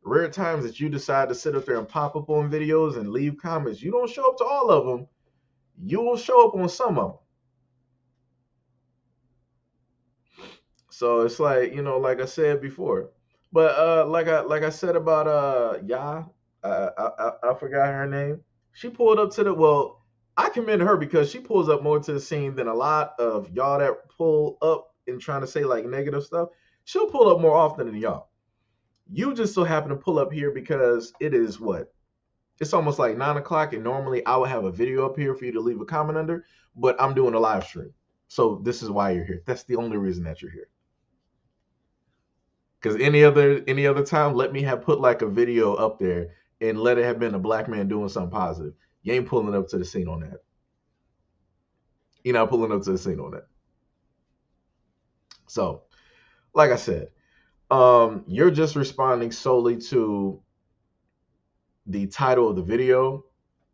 Rare times that you decide to sit up there and pop up on videos and leave comments. You don't show up to all of them. You will show up on some of them. So it's like, like I said before. But like I said about I forgot her name. She pulled up to the well, I commend her because she pulls up more to the scene than a lot of y'all that pull up and trying to say like negative stuff. She'll pull up more often than y'all. You just so happen to pull up here because it is what? It's almost like 9 o'clock, and normally I would have a video up here for you to leave a comment under, but I'm doing a live stream. So this is why you're here. That's the only reason that you're here. Because any other time, let me have put like a video up there and let it have been a black man doing something positive. You ain't pulling up to the scene on that. You're not pulling up to the scene on that. So, like I said, you're just responding solely to the title of the video,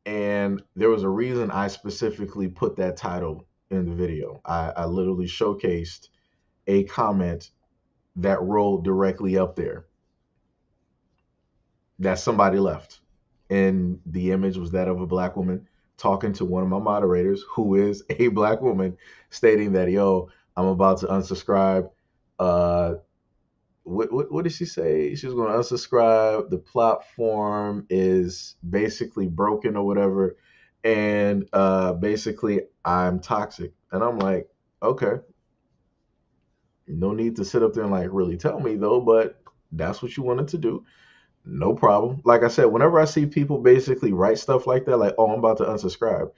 and there was a reason I specifically put that title in the video. I literally showcased a comment that rolled directly up there that somebody left. And the image was that of a black woman talking to one of my moderators, who is a black woman, stating that, yo, I'm about to unsubscribe. What did she say? She was going to unsubscribe. The platform is basically broken or whatever. And basically, I'm toxic. And I'm like, okay. No need to sit up there and like really tell me though, but that's what you wanted to do. No problem. Like I said, whenever I see people basically write stuff like that, like, oh, I'm about to unsubscribe,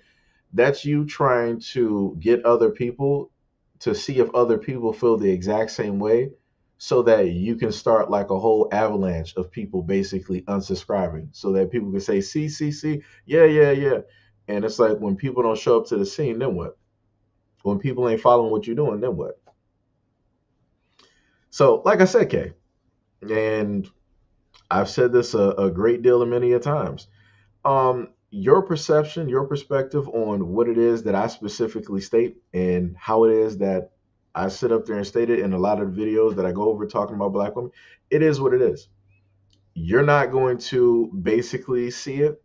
that's you trying to get other people to see if other people feel the exact same way so that you can start like a whole avalanche of people basically unsubscribing so that people can say, see, yeah, yeah, yeah. And it's like when people don't show up to the scene, then what? When people ain't following what you're doing, then what? So, like I said, Kay, and I've said this a great deal of many a times. Your perception, your perspective on what it is that I specifically state and how it is that I sit up there and state it in a lot of the videos that I go over talking about black women, it is what it is. You're not going to basically see it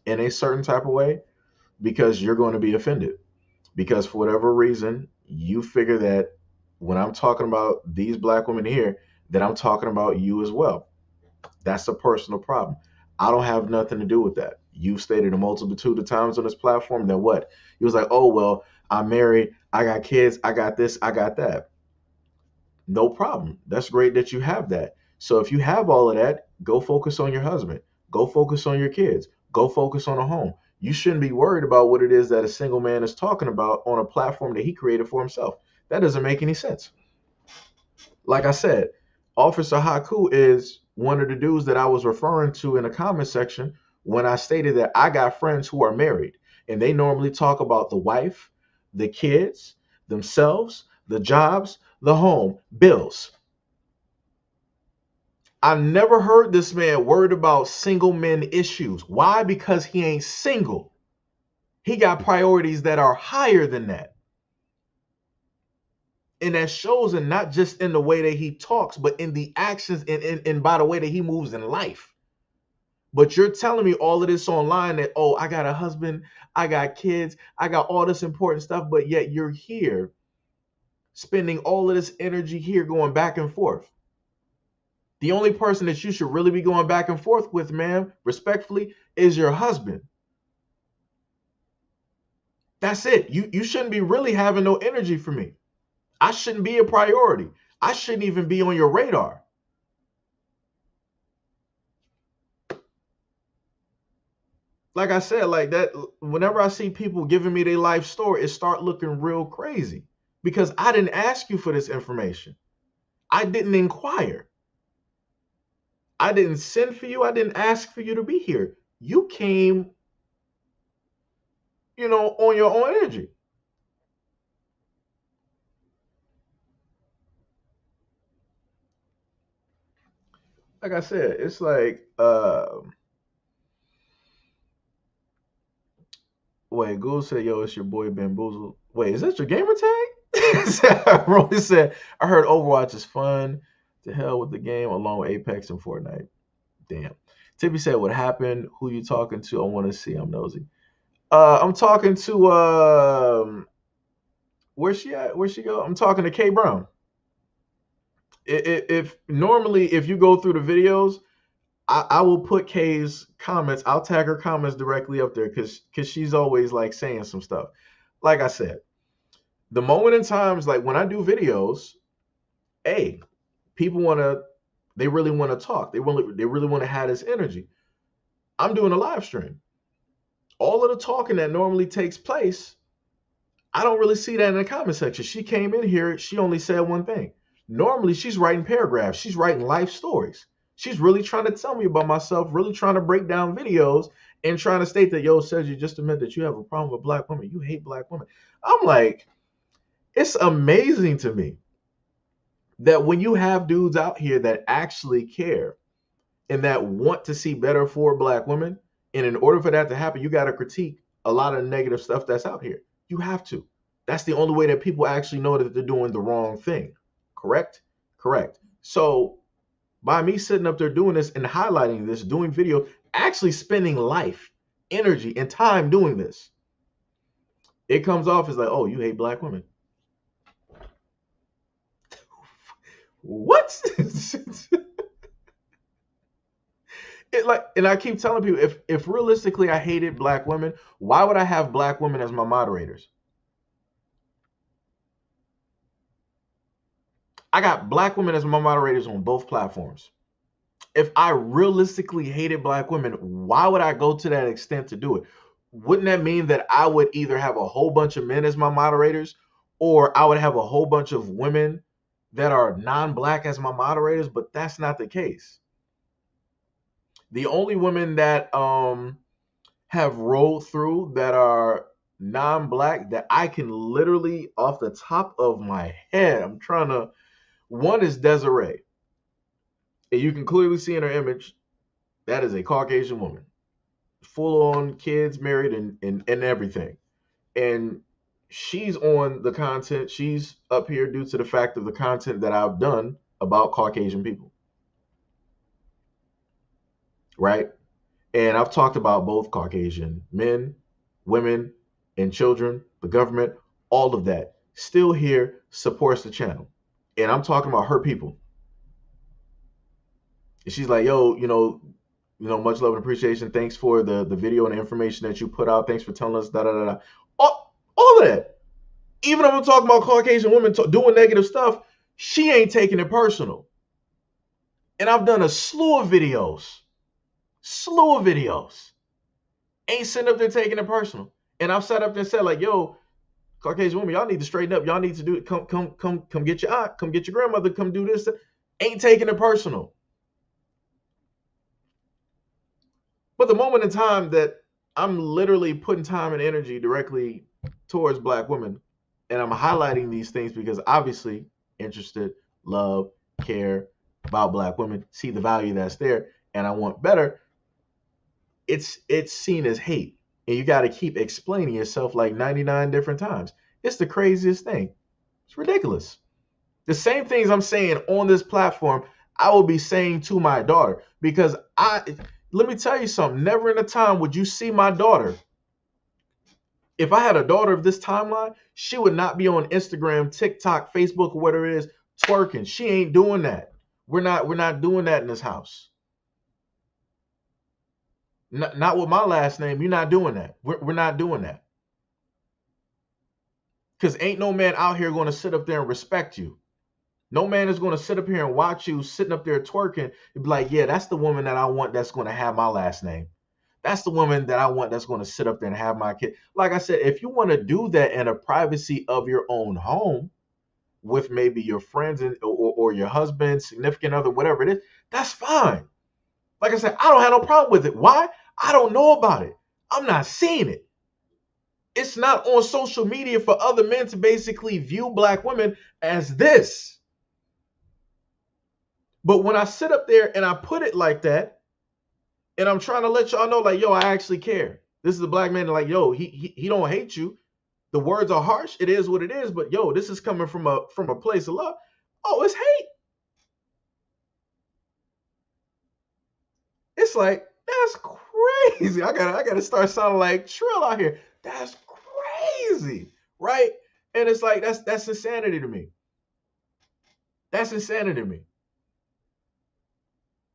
in a certain type of way because you're going to be offended. Because for whatever reason, you figure that when I'm talking about these black women here, that I'm talking about you as well. That's a personal problem. I don't have nothing to do with that. You've stated a multitude of times on this platform that what? He was like, oh, well, I'm married. I got kids. I got this. I got that. No problem. That's great that you have that. So if you have all of that, go focus on your husband. Go focus on your kids. Go focus on a home. You shouldn't be worried about what it is that a single man is talking about on a platform that he created for himself. That doesn't make any sense. Like I said, Officer Haku is one of the dudes that I was referring to in the comment section when I stated that I got friends who are married and they normally talk about the wife, the kids, themselves, the jobs, the home, bills. I never heard this man worried about single men issues. Why? Because he ain't single. He got priorities that are higher than that. And that shows, and not just in the way that he talks, but in the actions and by the way that he moves in life. But you're telling me all of this online that, oh, I got a husband, I got kids, I got all this important stuff, but yet you're here spending all of this energy here going back and forth. The only person that you should really be going back and forth with, ma'am, respectfully, is your husband. That's it. You shouldn't be really having no energy for me. I shouldn't be a priority. I shouldn't even be on your radar. Like I said, like that, whenever I see people giving me their life story, it start looking real crazy because I didn't ask you for this information. I didn't inquire. I didn't send for you. I didn't ask for you to be here. You came, on your own energy. Like I said, it's like, wait, Google said, yo, it's your boy Bamboozle. Wait, is that your gamer tag? Rolly said, I heard Overwatch is fun. To hell with the game, along with Apex and Fortnite. Damn. Tippy said, what happened? Who you talking to? I want to see. I'm nosy. I'm talking to, where's she at? Where's she go? I'm talking to K Brown. If normally, if you go through the videos, I will put Kay's comments. I'll tag her comments directly up there because she's always like saying some stuff. Like I said, the moment in times like when I do videos, hey, people they really want to talk. They really want to have this energy. I'm doing a live stream. All of the talking that normally takes place, I don't really see that in the comment section. She came in here, she only said one thing. Normally, she's writing paragraphs, she's writing life stories. She's really trying to tell me about myself, really trying to break down videos and trying to state that, yo, says you just admit that you have a problem with black women. You hate black women. I'm like, it's amazing to me that when you have dudes out here that actually care and that want to see better for black women, and in order for that to happen, you got to critique a lot of negative stuff that's out here. You have to. That's the only way that people actually know that they're doing the wrong thing. Correct? Correct. So by me sitting up there doing this and highlighting this, doing video, actually spending life, energy, and time doing this, it comes off as like, oh, you hate black women. What? And I keep telling people, if realistically I hated black women, why would I have black women as my moderators? I got black women as my moderators on both platforms. If I realistically hated black women, why would I go to that extent to do it? Wouldn't that mean that I would either have a whole bunch of men as my moderators, or I would have a whole bunch of women that are non-black as my moderators? But that's not the case. The only women that have rolled through that are non-black that I can literally off the top of my head, one is Desiree. And you can clearly see in her image, that is a Caucasian woman. Full on kids, married, and everything. And she's on the content, she's up here due to the fact of the content that I've done about Caucasian people. Right? And I've talked about both Caucasian men, women, and children, the government, all of that. Still here, supports the channel. And I'm talking about her people. And she's like, yo, much love and appreciation. Thanks for the video and the information that you put out. Thanks for telling us, da da da da. All of that. Even if I'm talking about Caucasian women doing negative stuff, she ain't taking it personal. And I've done a slew of videos. Ain't sitting up there taking it personal. And I've sat up there and said, like, yo, Caucasian women, y'all need to straighten up. Y'all need to do it. Come get your aunt. Come get your grandmother. Come do this. Ain't taking it personal. But the moment in time that I'm literally putting time and energy directly towards black women, and I'm highlighting these things because obviously interested, love, care about black women, see the value that's there, and I want better, it's seen as hate. And you got to keep explaining yourself like 99 different times. It's the craziest thing. It's ridiculous. The same things I'm saying on this platform, I will be saying to my daughter, because let me tell you something. Never in a time would you see my daughter. If I had a daughter of this timeline, she would not be on Instagram, TikTok, Facebook, or whatever it is, twerking. She ain't doing that. We're not doing that in this house. Not with my last name. You're not doing that. We're not doing that. Because ain't no man out here going to sit up there and respect you. No man is going to sit up here and watch you sitting up there twerking and be like, yeah, that's the woman that I want that's going to have my last name. That's the woman that I want that's going to sit up there and have my kid. Like I said, if you want to do that in a privacy of your own home with maybe your friends or your husband, significant other, whatever it is, that's fine. Like I said, I don't have no problem with it. Why? I don't know about it. I'm not seeing it. It's not on social media for other men to basically view black women as this. But when I sit up there and I put it like that, and I'm trying to let y'all know, like, yo, I actually care. This is a black man, like, yo, he don't hate you. The words are harsh. It is what it is. But yo, this is coming from a place of love. Oh, it's hate. It's like, that's crazy. I gotta start sounding like Trill out here. That's crazy, right? And it's like that's insanity to me. That's insanity to me.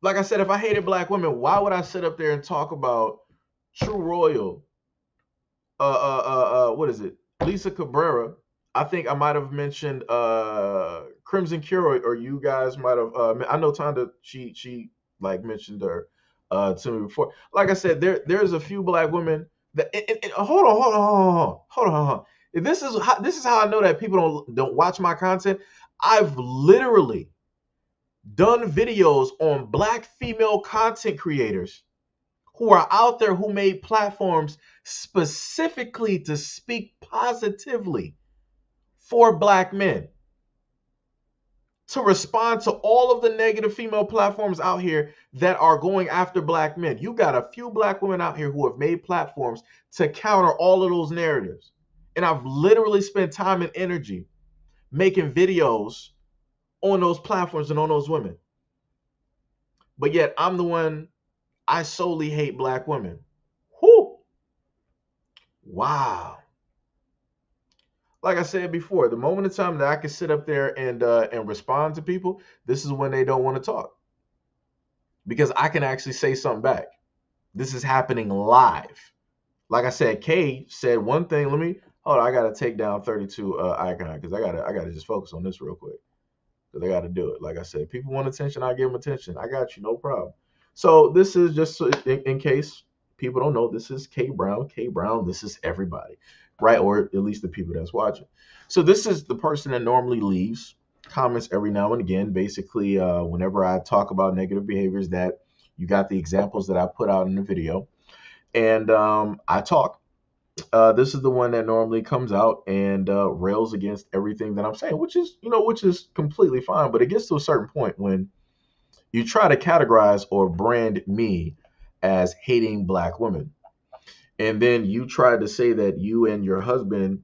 Like I said, if I hated black women, why would I sit up there and talk about True Royal? What is it? Lisa Cabrera. I think I might have mentioned Crimson Cure, or you guys might have. I know Tonda. She like mentioned her to me before. Like I said, there's a few black women that. Hold on. This is how I know that people don't watch my content. I've literally done videos on black female content creators who are out there who made platforms specifically to speak positively for black men, to respond to all of the negative female platforms out here that are going after black men. You got a few black women out here who have made platforms to counter all of those narratives. And I've literally spent time and energy making videos on those platforms and on those women. But yet I'm the one, I solely hate black women. Whoo! Wow. Like I said before, the moment in time that I can sit up there and respond to people, this is when they don't want to talk, because I can actually say something back. This is happening live. Like I said, Kay said one thing. Let me hold on. I gotta take down 32 icon, because I gotta just focus on this real quick, because I gotta do it. Like I said, people want attention, I give them attention. I got you, no problem. So this is just so in case people don't know, this is K Brown. K Brown, this is everybody, right? Or at least the people that's watching. So this is the person that normally leaves comments every now and again. Basically, whenever I talk about negative behaviors, that you got the examples that I put out in the video, and I talk. This is the one that normally comes out and rails against everything that I'm saying, which is completely fine. But it gets to a certain point when you try to categorize or brand me as hating black women. And then you try to say that you and your husband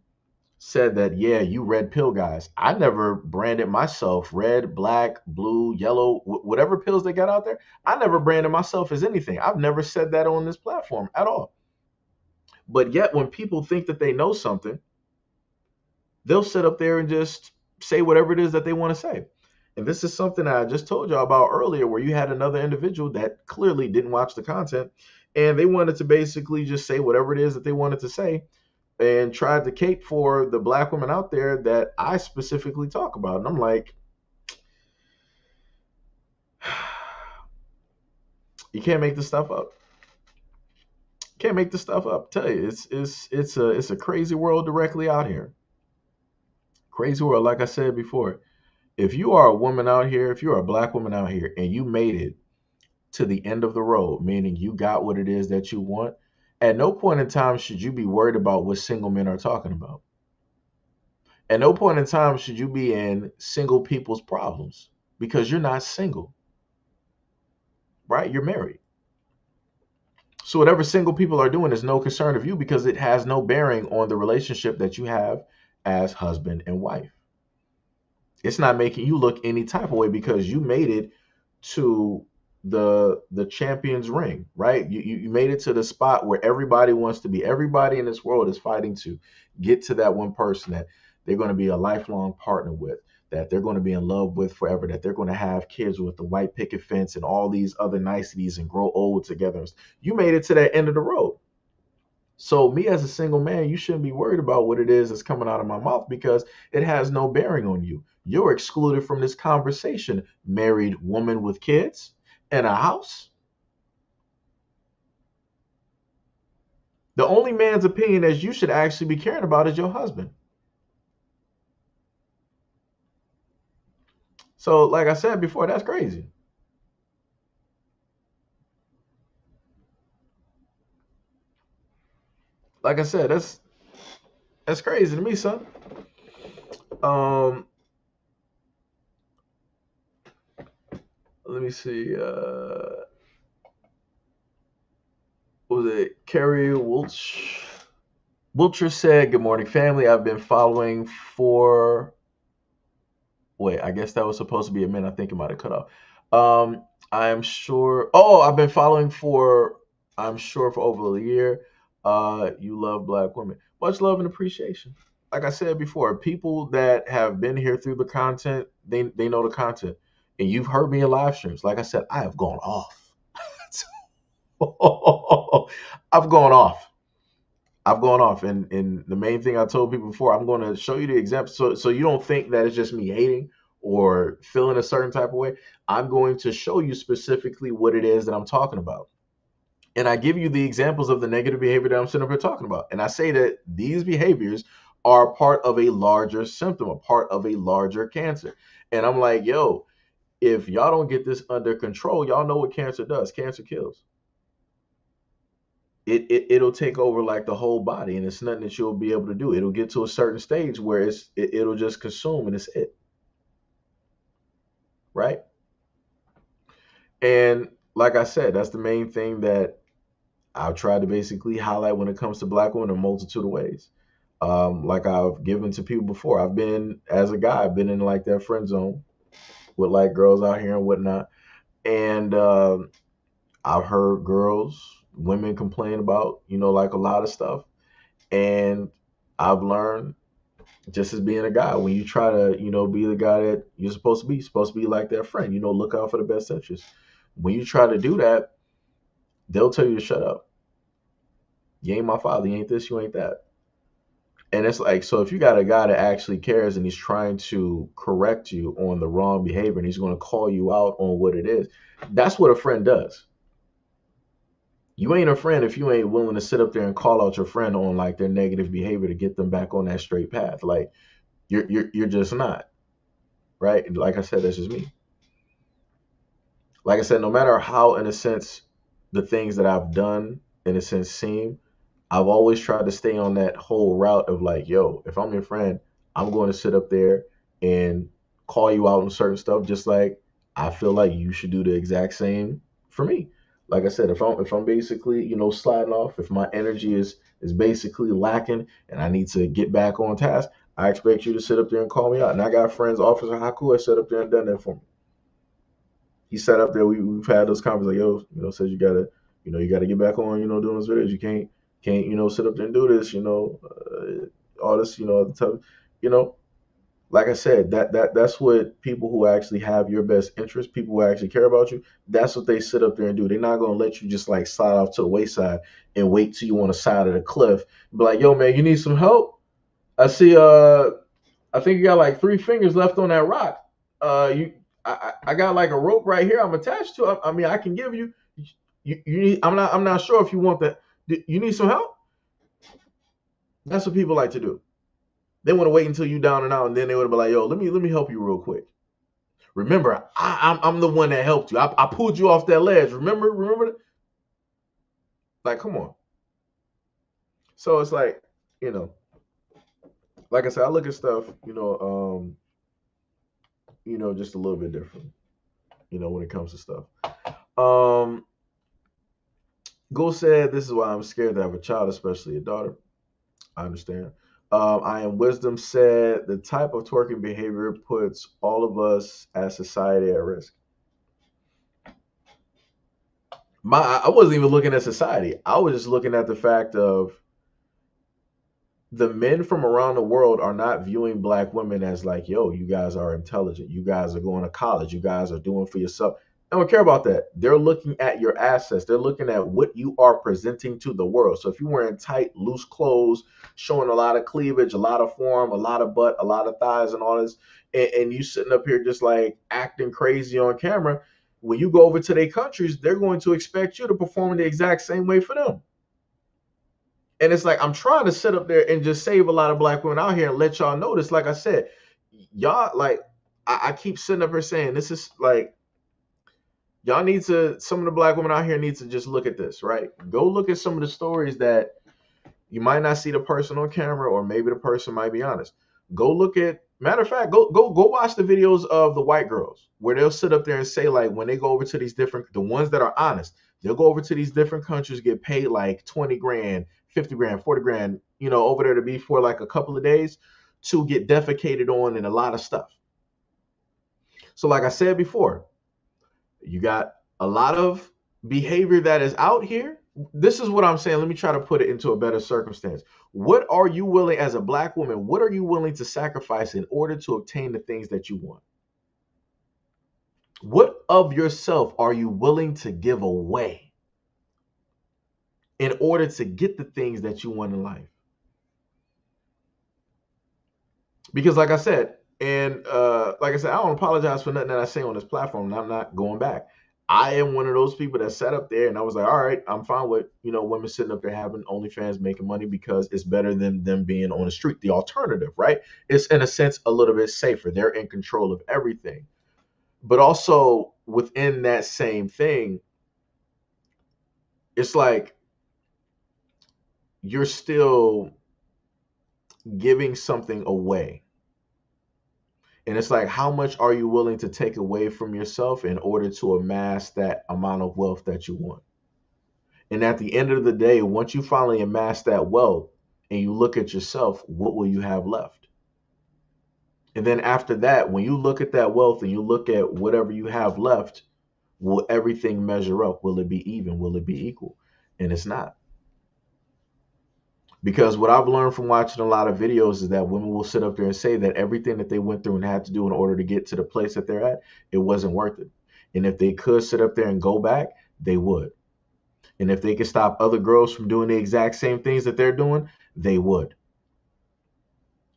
said that, yeah, you red pill guys. I never branded myself red, black, blue, yellow, whatever pills they got out there. I never branded myself as anything. I've never said that on this platform at all. But yet, when people think that they know something, they'll sit up there and just say whatever it is that they want to say. And this is something I just told y'all about earlier, where you had another individual that clearly didn't watch the content, and they wanted to basically just say whatever it is that they wanted to say, and tried to cape for the black women out there that I specifically talk about. And I'm like, you can't make this stuff up. Can't make this stuff up. I tell you, it's a crazy world directly out here. Crazy world. Like I said before, if you are a woman out here, if you're a black woman out here, and you made it to the end of the road, meaning you got what it is that you want, at no point in time should you be worried about what single men are talking about. At no point in time should you be in single people's problems, because you're not single, right? You're married. So whatever single people are doing is no concern of you, because it has no bearing on the relationship that you have as husband and wife. It's not making you look any type of way because you made it to the champion's ring, right? You made it to the spot where everybody wants to be. Everybody in this world is fighting to get to that one person that they're going to be a lifelong partner with, that they're going to be in love with forever, that they're going to have kids with the white picket fence and all these other niceties and grow old together. You made it to that end of the road. So me as a single man, you shouldn't be worried about what it is that's coming out of my mouth because it has no bearing on you. You're excluded from this conversation, married woman with kids and a house. The only man's opinion that you should actually be caring about is your husband. So, like I said before, that's crazy. Like I said, that's crazy to me, son. Um, let me see. What was it? Carrie Wilcher said, "Good morning, family. I've been following for Wait, I guess that was supposed to be a minute. I think it might have cut off. I am sure. Oh, I've been following for, I'm sure, for over a year. You love black women. Much love and appreciation. Like I said before, people that have been here through the content, they know the content. And you've heard me in live streams. Like I said, I have gone off. I've gone off. I've gone off, and the main thing I told people before, I'm going to show you the example, so you don't think that it's just me hating or feeling a certain type of way. I'm going to show you specifically what it is that I'm talking about, and I give you the examples of the negative behavior that I'm sitting up here talking about, and I say that these behaviors are part of a larger symptom, a part of a larger cancer, and I'm like, yo, if y'all don't get this under control, y'all know what cancer does. Cancer kills. It'll take over like the whole body, and it's nothing that you'll be able to do. It'll get to a certain stage where it'll just consume, and it's it, right? And like I said, that's the main thing that I've tried to basically highlight when it comes to black women in a multitude of ways. Like I've given to people before, I've been, as a guy, I've been in like that friend zone with like girls out here and whatnot, and I've heard women complain about, like a lot of stuff, and I've learned, just as being a guy, when you try to, be the guy that you're supposed to be like that friend, look out for the best interest. When you try to do that, they'll tell you to shut up. You ain't my father. You ain't this. You ain't that. And it's like, so if you got a guy that actually cares and he's trying to correct you on the wrong behavior and he's going to call you out on what it is, that's what a friend does. You ain't a friend if you ain't willing to sit up there and call out your friend on like their negative behavior to get them back on that straight path. Like you're just not. Right? And like I said, that's just me. Like I said, no matter how, in a sense, the things that I've done, in a sense, seem, I've always tried to stay on that whole route of like, yo, if I'm your friend, I'm going to sit up there and call you out on certain stuff, just like I feel like you should do the exact same for me. Like I said, if I'm basically, sliding off, if my energy is basically lacking and I need to get back on task, I expect you to sit up there and call me out. And I got friends, Officer Haku, has sat up there and done that for me. He sat up there. We've had those conversations. Like, yo, says you gotta get back on, doing those videos. You can't, sit up there and do this, all this, the time, you know. Like I said, that's what people who actually have your best interest, people who actually care about you, that's what they sit up there and do. They're not gonna let you just like slide off to the wayside and wait till you on the side of the cliff. Be like, yo, man, you need some help? I see. I think you got like three fingers left on that rock. You, I got like a rope right here. I'm attached to. I mean, I can give you. You need. I'm not sure if you want that. You need some help. That's what people like to do. They want to wait until you down and out, and then they would be like, "Yo, let me help you real quick." Remember, I'm the one that helped you. I pulled you off that ledge. Remember. Like, come on. So it's like, you know, like I said, I look at stuff, just a little bit different, when it comes to stuff. Um, Go said, "This is why I'm scared to have a child, especially a daughter." I understand. I am wisdom said, "The type of twerking behavior puts all of us as society at risk." I wasn't even looking at society. I was just looking at the fact of the men from around the world are not viewing black women as like, yo, you guys are intelligent. You guys are going to college. You guys are doing for yourself. They don't care about that. They're looking at your assets. They're looking at what you are presenting to the world. So if you're wearing tight, loose clothes, showing a lot of cleavage, a lot of form, a lot of butt, a lot of thighs, and all this, and you sitting up here just like acting crazy on camera, when you go over to their countries, they're going to expect you to perform in the exact same way for them. And it's like I'm trying to sit up there and just save a lot of black women out here and let y'all know this. Like I said, y'all like I keep sitting up here saying this is like y'all need to some of the black women out here need to just look at this, right? Go look at some of the stories that you might not see the person on camera, or maybe the person might be honest. Go look at matter of fact, go watch the videos of the white girls where they'll sit up there and say, like, when they go over to these different the ones that are honest, they'll go over to these different countries, get paid like 20 grand, 50 grand, 40 grand, over there to be for like a couple of days to get defecated on and a lot of stuff. So like I said before, you got a lot of behavior that is out here. This is what I'm saying. Let me try to put it into a better circumstance. What are you willing, as a black woman, what are you willing to sacrifice in order to obtain the things that you want? What of yourself are you willing to give away in order to get the things that you want in life? Because like I said, and like I said, I don't apologize for nothing that I say on this platform, and I'm not going back. I am one of those people that sat up there and I was like, all right, I'm fine with women sitting up there having OnlyFans, making money, because it's better than them being on the street. The alternative, right? It's in a sense a little bit safer. They're in control of everything. But also within that same thing, it's like you're still giving something away. And it's like, how much are you willing to take away from yourself in order to amass that amount of wealth that you want? And at the end of the day, once you finally amass that wealth and you look at yourself, what will you have left? And then after that, when you look at that wealth and you look at whatever you have left, will everything measure up? Will it be even? Will it be equal? And it's not. Because what I've learned from watching a lot of videos is that women will sit up there and say that everything that they went through and had to do in order to get to the place that they're at, it wasn't worth it. And if they could sit up there and go back, they would. And if they could stop other girls from doing the exact same things that they're doing, they would.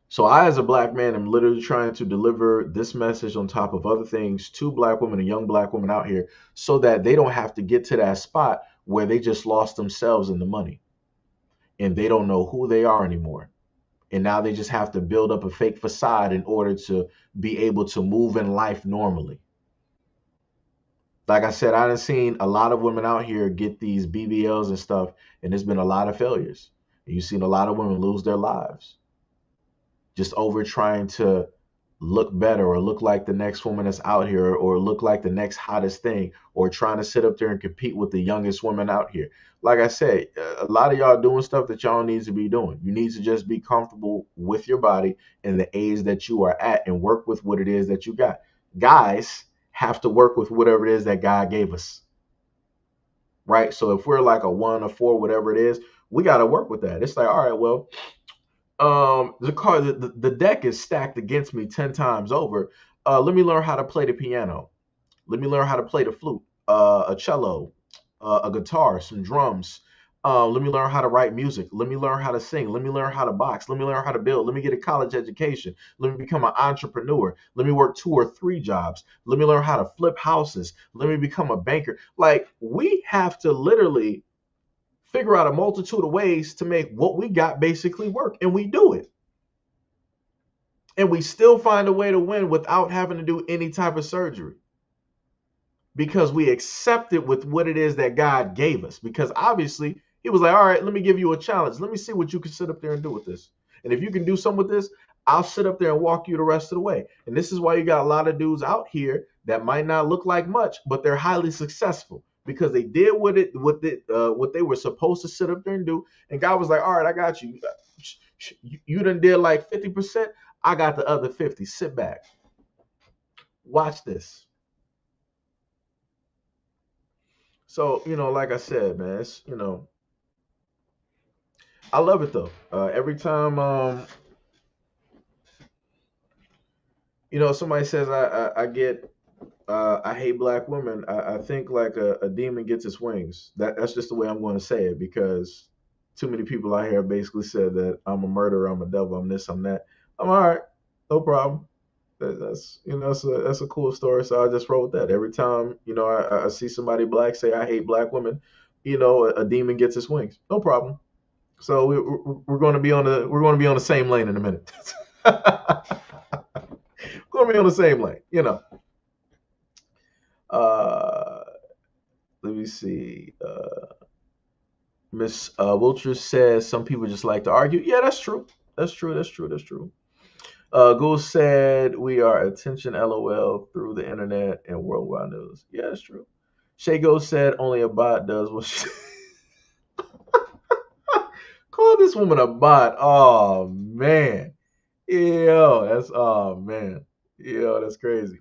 So I, as a black man, am literally trying to deliver this message on top of other things to black women and young black women out here so that they don't have to get to that spot where they just lost themselves in the money and they don't know who they are anymore. And now they just have to build up a fake facade in order to be able to move in life normally. Like I said, I've seen a lot of women out here get these BBLs and stuff, and there's been a lot of failures. You've seen a lot of women lose their lives just over trying to look better or look like the next woman that's out here or look like the next hottest thing or trying to sit up there and compete with the youngest woman out here. Like I said, a lot of y'all doing stuff that y'all need to be doing. You need to just be comfortable with your body and the age that you are at and work with what it is that you got. Guys have to work with whatever it is that God gave us, right? So if we're like a 1 or 4, whatever it is, we got to work with that. It's like, all right, well, the deck is stacked against me 10 times over. Let me learn how to play the piano. Let me learn how to play the flute, a cello, a guitar, some drums. Let me learn how to write music. Let me learn how to sing. Let me learn how to box. Let me learn how to build. Let me get a college education. Let me become an entrepreneur. Let me work 2 or 3 jobs. Let me learn how to flip houses. Let me become a banker. Like, we have to literally figure out a multitude of ways to make what we got basically work. And we do it. And we still find a way to win without having to do any type of surgery. Because we accept it with what it is that God gave us. Because obviously, he was like, all right, let me give you a challenge. Let me see what you can sit up there and do with this. And if you can do something with this, I'll sit up there and walk you the rest of the way. And this is why you got a lot of dudes out here that might not look like much, but they're highly successful because they did what they were supposed to sit up there and do. And God was like, all right, I got you. You done did like 50%. I got the other 50. Sit back. Watch this. So, like I said, man, it's, I love it though. Every time, somebody says I get I hate black women. I think like a demon gets its wings. That's just the way I'm going to say it because too many people out here basically said that I'm a murderer, I'm a devil, I'm this, I'm that. I'm all right, no problem. That's that's a cool story. So I just wrote that. Every time I see somebody black say I hate black women, a demon gets its wings. No problem. So we're going to be on the same lane in a minute. We're going to be on the same lane. Uh, Let me see. Miss Wilcher says some people just like to argue. Yeah, that's true. That's true. That's true. That's true. Gould said we are attention LOL through the internet and worldwide news. Yeah, that's true. Shago said only a bot does what she call this woman a bot. Oh man. Oh man. That's crazy.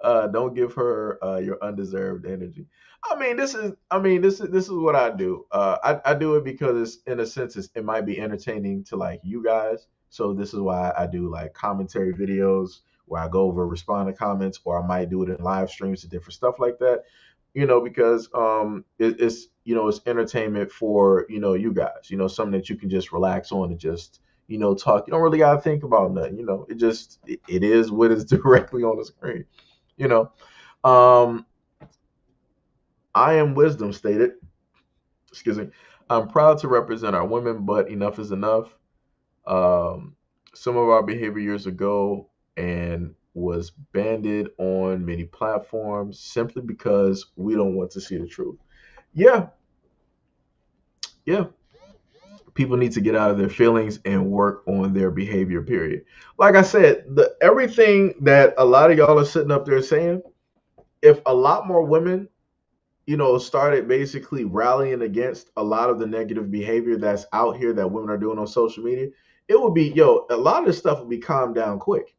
Don't give her your undeserved energy. This is what I do. I do it because it's in a sense it might be entertaining to like you guys. So this is why I do like commentary videos where I go over respond to comments, or I might do it in live streams and different stuff like that. Because it's it's entertainment for you guys. Something that you can just relax on and just talk. You don't really gotta think about nothing. It is what is directly on the screen. You know, um, I am wisdom stated. Excuse me. I'm proud to represent our women, but enough is enough. Um, some of our behavior years ago and was banded on many platforms simply because we don't want to see the truth. Yeah, yeah. People need to get out of their feelings and work on their behavior. Period. Like I said, the everything that a lot of y'all are sitting up there saying, if a lot more women started basically rallying against a lot of the negative behavior that's out here that women are doing on social media, it would be, a lot of this stuff would be calmed down quick.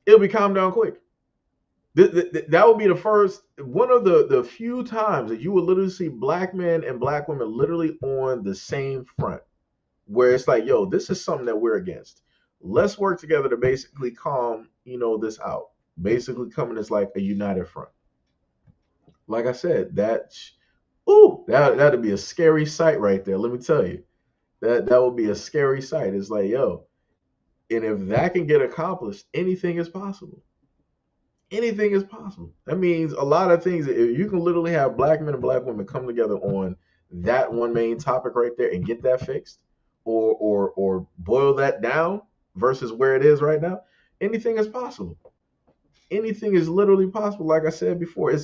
It'll be calmed down quick. That would be the first, one of the few times that you will literally see black men and black women literally on the same front, where it's like, this is something that we're against. Let's work together to basically calm, this out. Basically coming as like a united front. Like I said, that'd be a scary sight right there. Let me tell you, that would be a scary sight. It's like, and if that can get accomplished, anything is possible. Anything is possible. That means a lot of things. If you can literally have black men and black women come together on that one main topic right there and get that fixed, or boil that down versus where it is right now, anything is possible. Anything is literally possible. Like I said before,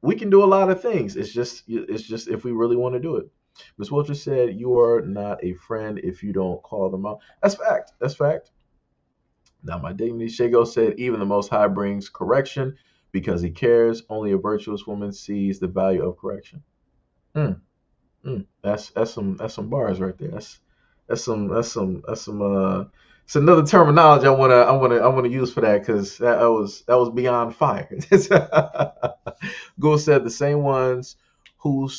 we can do a lot of things. It's just if we really want to do it. Ms. Wilcher said, "You are not a friend if you don't call them out." That's fact. That's fact. Now, my dignity. Shago said, "Even the Most High brings correction because He cares. Only a virtuous woman sees the value of correction." Mm, that's some bars right there. That's some. It's another terminology I wanna use for that because that was beyond fire. Gould said the same ones who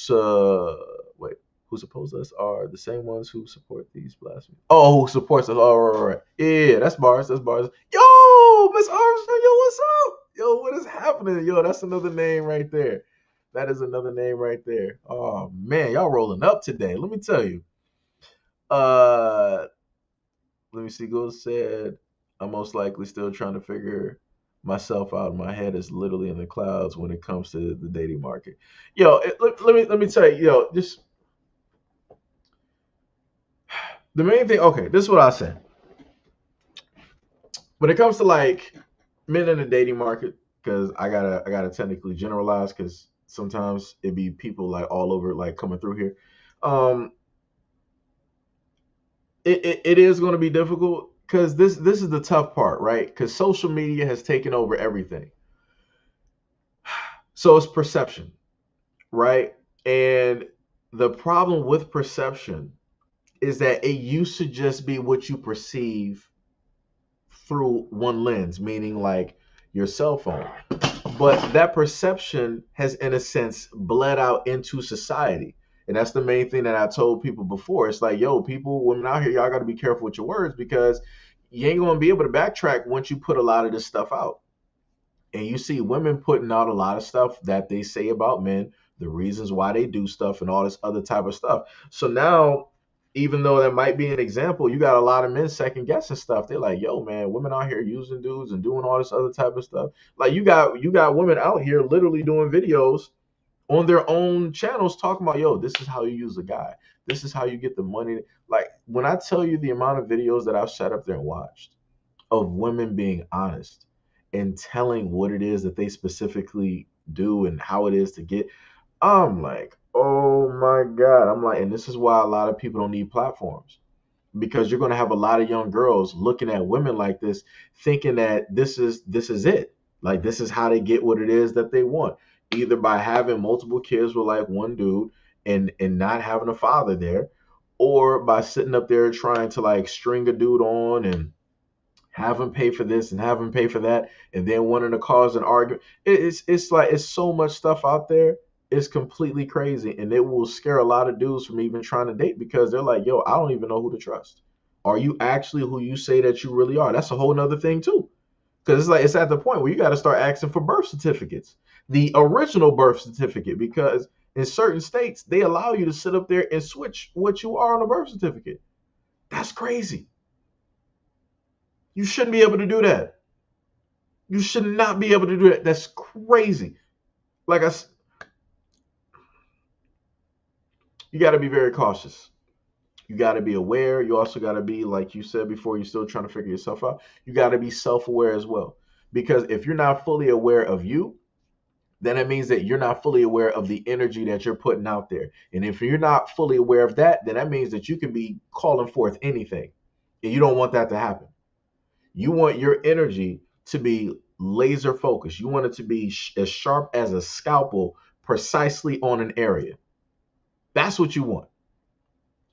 wait who suppose us are the same ones who support these blasphemies. Oh, who supports us? Oh, right. Yeah, that's bars. That's bars. Yo, Miss Armstrong. Yo, what's up? Yo, what is happening? Yo, that's another name right there. That is another name right there. Oh man, y'all rolling up today. Let me tell you. Uh, Let me see. Gould said, "I'm most likely still trying to figure myself out. My head is literally in the clouds when it comes to the dating market." Let me tell you. Just the main thing. Okay, this is what I say. When it comes to like men in the dating market, because I gotta technically generalize, because sometimes it be people like all over like coming through here. Um, it is going to be difficult because this is the tough part, right? Because social media has taken over everything. So it's perception, right? And the problem with perception is that it used to just be what you perceive through one lens, meaning like your cell phone. But that perception has, in a sense, bled out into society. And that's the main thing that I told people before. It's like, people, women out here, y'all got to be careful with your words because you ain't going to be able to backtrack once you put a lot of this stuff out. And you see women putting out a lot of stuff that they say about men, the reasons why they do stuff, and all this other type of stuff. So now, even though that might be an example, you got a lot of men second guessing stuff. They're like, "Yo, man, women out here using dudes and doing all this other type of stuff." Like you got women out here literally doing videos on their own channels talking about, "Yo, this is how you use a guy. This is how you get the money." Like when I tell you the amount of videos that I've sat up there and watched of women being honest and telling what it is that they specifically do and how it is to get, I'm like, oh my God. I'm like, and this is why a lot of people don't need platforms, because you're going to have a lot of young girls looking at women like this thinking that this is it. Like this is how they get what it is that they want, either by having multiple kids with like one dude and not having a father there, or by sitting up there trying to like string a dude on and have him pay for this and have him pay for that, and then wanting to cause an argument. It's like it's so much stuff out there. It's completely crazy, and it will scare a lot of dudes from even trying to date, because they're like, "Yo, I don't even know who to trust. Are you actually who you say that you really are?" That's a whole nother thing too, because it's like it's at the point where you got to start asking for birth certificates, the original birth certificate, because in certain states they allow you to sit up there and switch what you are on a birth certificate. That's crazy. You shouldn't be able to do that. You should not be able to do that. That's crazy. Like you got to be very cautious. You got to be aware. You also got to be, like you said before, you're still trying to figure yourself out. You got to be self-aware as well. Because if you're not fully aware of you, then it means that you're not fully aware of the energy that you're putting out there. And if you're not fully aware of that, then that means that you can be calling forth anything. And you don't want that to happen. You want your energy to be laser focused. You want it to be as sharp as a scalpel, precisely on an area. That's what you want.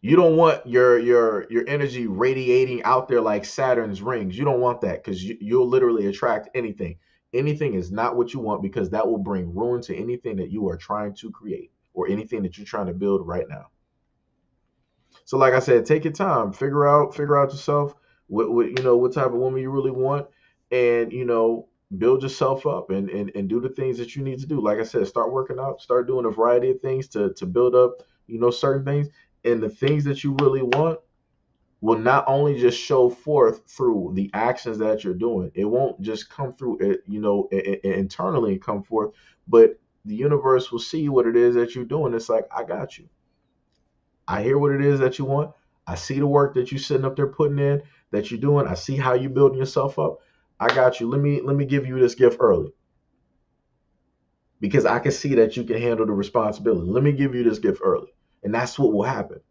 You don't want your energy radiating out there like Saturn's rings. You don't want that, because you'll literally attract anything. Anything is not what you want, because that will bring ruin to anything that you are trying to create or anything that you're trying to build right now. So like I said, take your time, figure out yourself, what type of woman you really want, and build yourself up and do the things that you need to do. Like I said, start working out, start doing a variety of things to build up, certain things. And the things that you really want will not only just show forth through the actions that you're doing. It won't just come through it, internally and come forth, but the universe will see what it is that you're doing. It's like, I got you. I hear what it is that you want. I see the work that you're sitting up there putting in, that you're doing. I see how you're building yourself up. I got you. Let me give you this gift early, because I can see that you can handle the responsibility. Let me give you this gift early. And that's what will happen.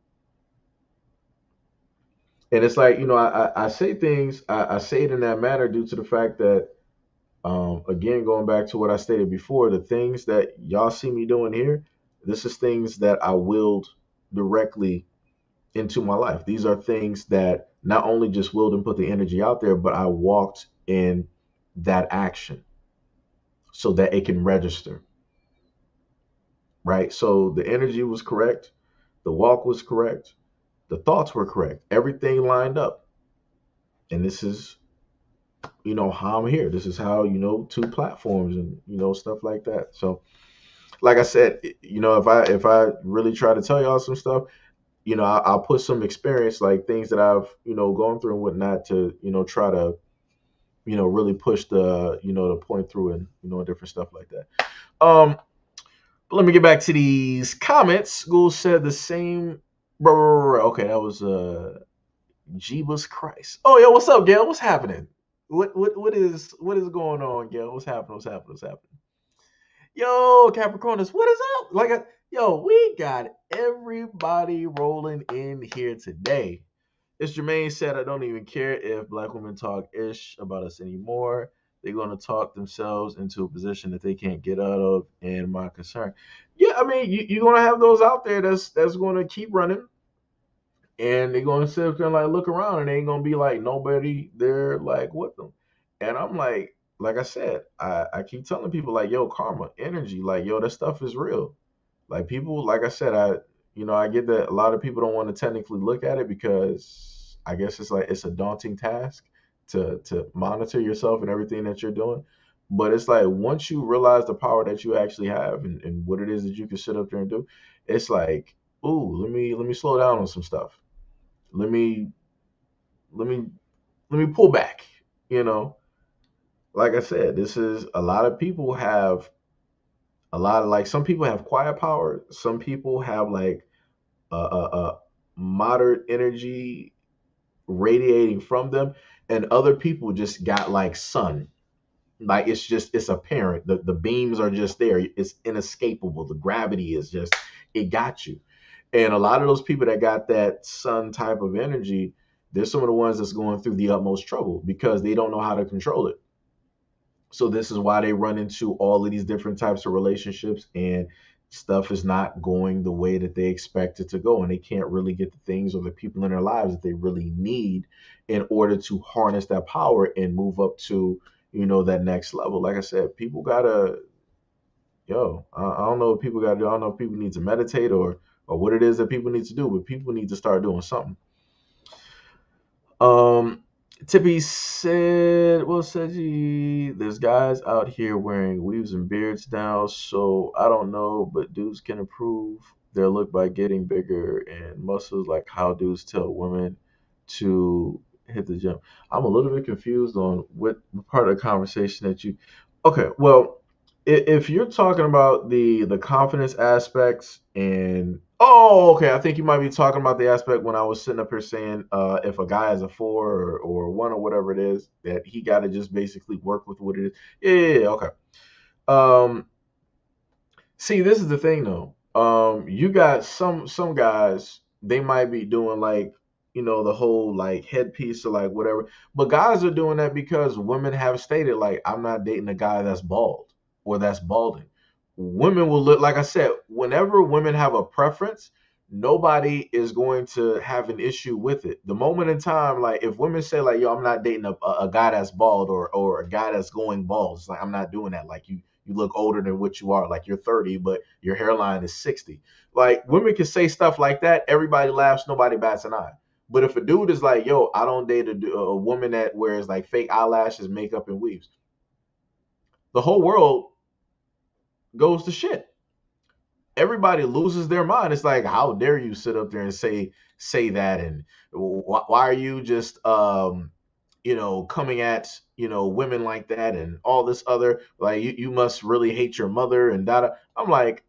And it's like, I say things, I say it in that manner due to the fact that, again, going back to what I stated before, the things that y'all see me doing here, this is things that I willed directly into my life. These are things that not only just willed and put the energy out there, but I walked in that action so that it can register, right? So the energy was correct, the walk was correct, the thoughts were correct, everything lined up. And this is, how I'm here. This is how, two platforms and, stuff like that. So, like I said, if I really try to tell y'all some stuff, I'll put some experience, like things that I've, gone through and whatnot, to, try to, really push the point through, and, different stuff like that. But let me get back to these comments. School said the same. Okay, that was Jeebus Christ. Oh, yo, what's up, Gail? What's happening? What is going on, Gail? What's happening? What's happening? Yo, Capricornus, what is up? Yo, we got everybody rolling in here today. As Jermaine said, I don't even care if black women talk ish about us anymore. They're going to talk themselves into a position that they can't get out of. And my concern, yeah, I mean, you're going to have those out there that's going to keep running, and they're going to sit there and like look around, and they ain't going to be like nobody there like with them. And I'm like I said, I keep telling people like, yo, karma, energy, like, yo, that stuff is real. Like people, like I said, I get that a lot of people don't want to technically look at it, because I guess it's like it's a daunting task to monitor yourself and everything that you're doing. But it's like once you realize the power that you actually have and what it is that you can sit up there and do, it's like, ooh, let me slow down on some stuff. Let me let me let me pull back. You know, like I said, this is a lot of people have a lot of like some people have quiet power. Some people have like a moderate energy radiating from them, and other people just got like sun. Like it's apparent. The beams are just there. It's inescapable. The gravity is just it got you. And a lot of those people that got that sun type of energy, they're some of the ones that's going through the utmost trouble because they don't know how to control it. So this is why they run into all of these different types of relationships and stuff is not going the way that they expect it to go, and they can't really get the things or the people in their lives that they really need in order to harness that power and move up to, that next level. Like I said, people gotta, I don't know what people gotta do. I don't know if people need to meditate or what it is that people need to do, but people need to start doing something. Um, Tippy said, well, Seiji, there's guys out here wearing weaves and beards now, so I don't know, but dudes can improve their look by getting bigger and muscles, like how dudes tell women to hit the gym. I'm a little bit confused on what part of the conversation that you. Okay, well, if you're talking about the confidence aspects and okay, I think you might be talking about the aspect when I was sitting up here saying if a guy is a 4 or 1 or whatever it is that he got to just basically work with what it is. Yeah, okay. um See, this is the thing though. You got some guys, they might be doing like, the whole like headpiece or like whatever. But guys are doing that because women have stated like, I'm not dating a guy that's bald or that's balding. Women will look, like I said, whenever women have a preference, nobody is going to have an issue with it. The moment in time, like if women say like, yo, I'm not dating a guy that's bald or a guy that's going bald, it's like I'm not doing that. Like you look older than what you are. Like you're 30, but your hairline is 60. Like women can say stuff like that. Everybody laughs. Nobody bats an eye. But if a dude is like, yo, I don't date a woman that wears like fake eyelashes, makeup, and weaves, the whole world goes to shit. Everybody loses their mind. It's like, how dare you sit up there and say that? And why are you just coming at women like that and all this other like you must really hate your mother and da. I'm like,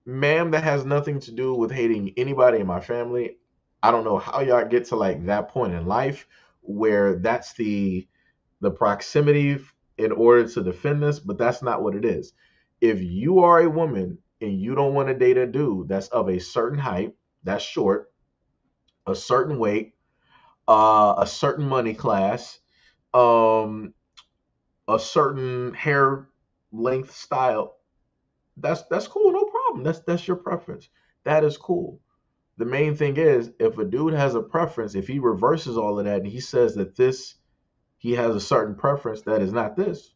ma'am, that has nothing to do with hating anybody in my family. I don't know how y'all get to like that point in life where that's the proximity in order to defend this, but that's not what it is. If you are a woman and you don't want to date a dude that's of a certain height, that's short, a certain weight, a certain money class, um, a certain hair length style, that's cool, no problem. That's your preference. That is cool. The main thing is if a dude has a preference, if he reverses all of that and he says that this he has a certain preference that is not this,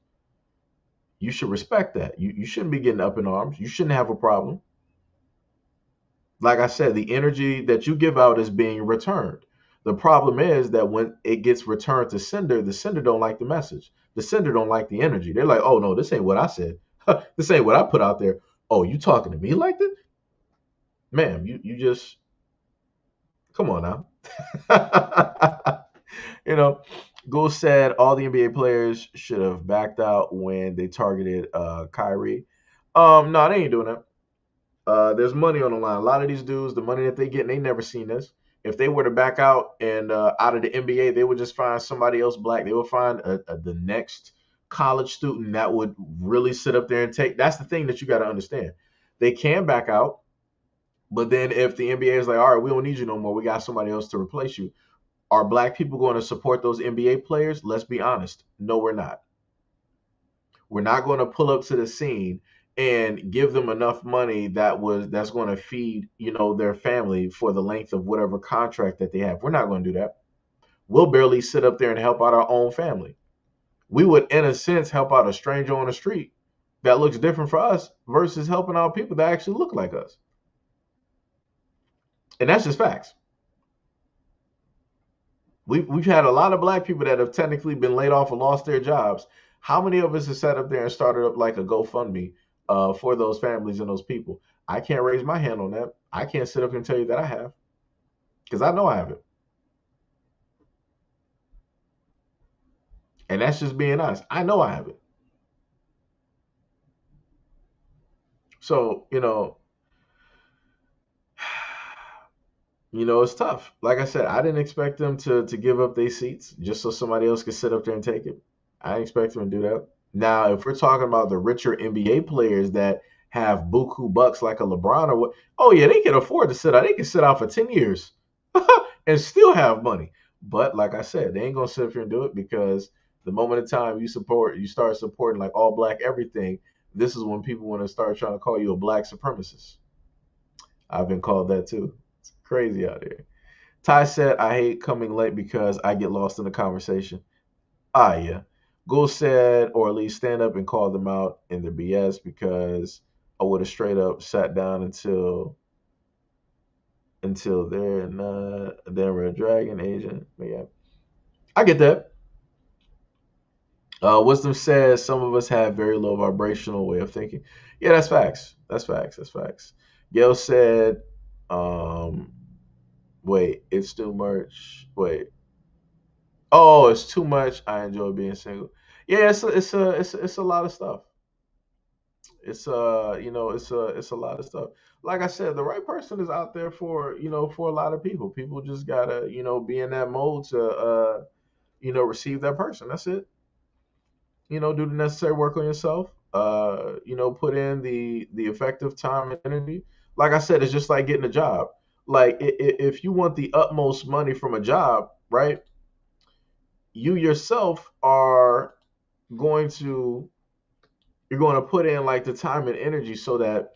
you should respect that. You shouldn't be getting up in arms. You shouldn't have a problem. Like I said, the energy that you give out is being returned. The problem is that when it gets returned to sender, the sender don't like the message. The sender don't like the energy. They're like, oh no, this ain't what I said. This ain't what I put out there. Oh, you talking to me like this? Ma'am, you just come on now. you know, Gould said all the NBA players should have backed out when they targeted Kyrie. No, they ain't doing that. There's money on the line. A lot of these dudes, the money that they get, they never seen this. If they were to back out and out of the NBA, they would just find somebody else black. They would find the next college student that would really sit up there and take. That's the thing that you got to understand. They can back out, but then if the NBA is like, all right, we don't need you no more, we got somebody else to replace you. Are black people going to support those NBA players? Let's be honest. No, we're not. We're not going to pull up to the scene and give them enough money that's going to feed, their family for the length of whatever contract that they have. We're not going to do that. We'll barely sit up there and help out our own family. We would, in a sense, help out a stranger on the street that looks different for us versus helping out people that actually look like us. And that's just facts. We've had a lot of black people that have technically been laid off or lost their jobs. How many of us have sat up there and started up like a GoFundMe for those families and those people? I can't raise my hand on that. I can't sit up and tell you that I have because I know I haven't. And that's just being honest. I know I haven't. So, it's tough. Like I said, I didn't expect them to give up their seats just so somebody else could sit up there and take it. I didn't expect them to do that. Now, if we're talking about the richer NBA players that have buku bucks like a LeBron or what, oh yeah, they can afford to sit out. They can sit out for 10 years and still have money. But like I said, they ain't gonna sit up here and do it because the moment in time you start supporting like all black everything, this is when people want to start trying to call you a black supremacist. I've been called that too. It's crazy out there. Ty said, I hate coming late because I get lost in the conversation. Ah, yeah. Ghoul said, or at least stand up and call them out in their BS because I would have straight up sat down until they're not they're a dragon agent. But yeah, I get that. Wisdom says some of us have very low vibrational way of thinking. Yeah, that's facts. That's facts. That's facts. Gail said, um, wait, it's too much. Wait, oh, it's too much. I enjoy being single. Yeah, it's a lot of stuff. It's a lot of stuff. Like I said, the right person is out there for a lot of people. People just gotta be in that mode to receive that person. That's it. Do the necessary work on yourself. Put in the effective time and energy. Like I said, it's just like getting a job. Like if you want the utmost money from a job, right? You yourself are going to you're going to put in like the time and energy so that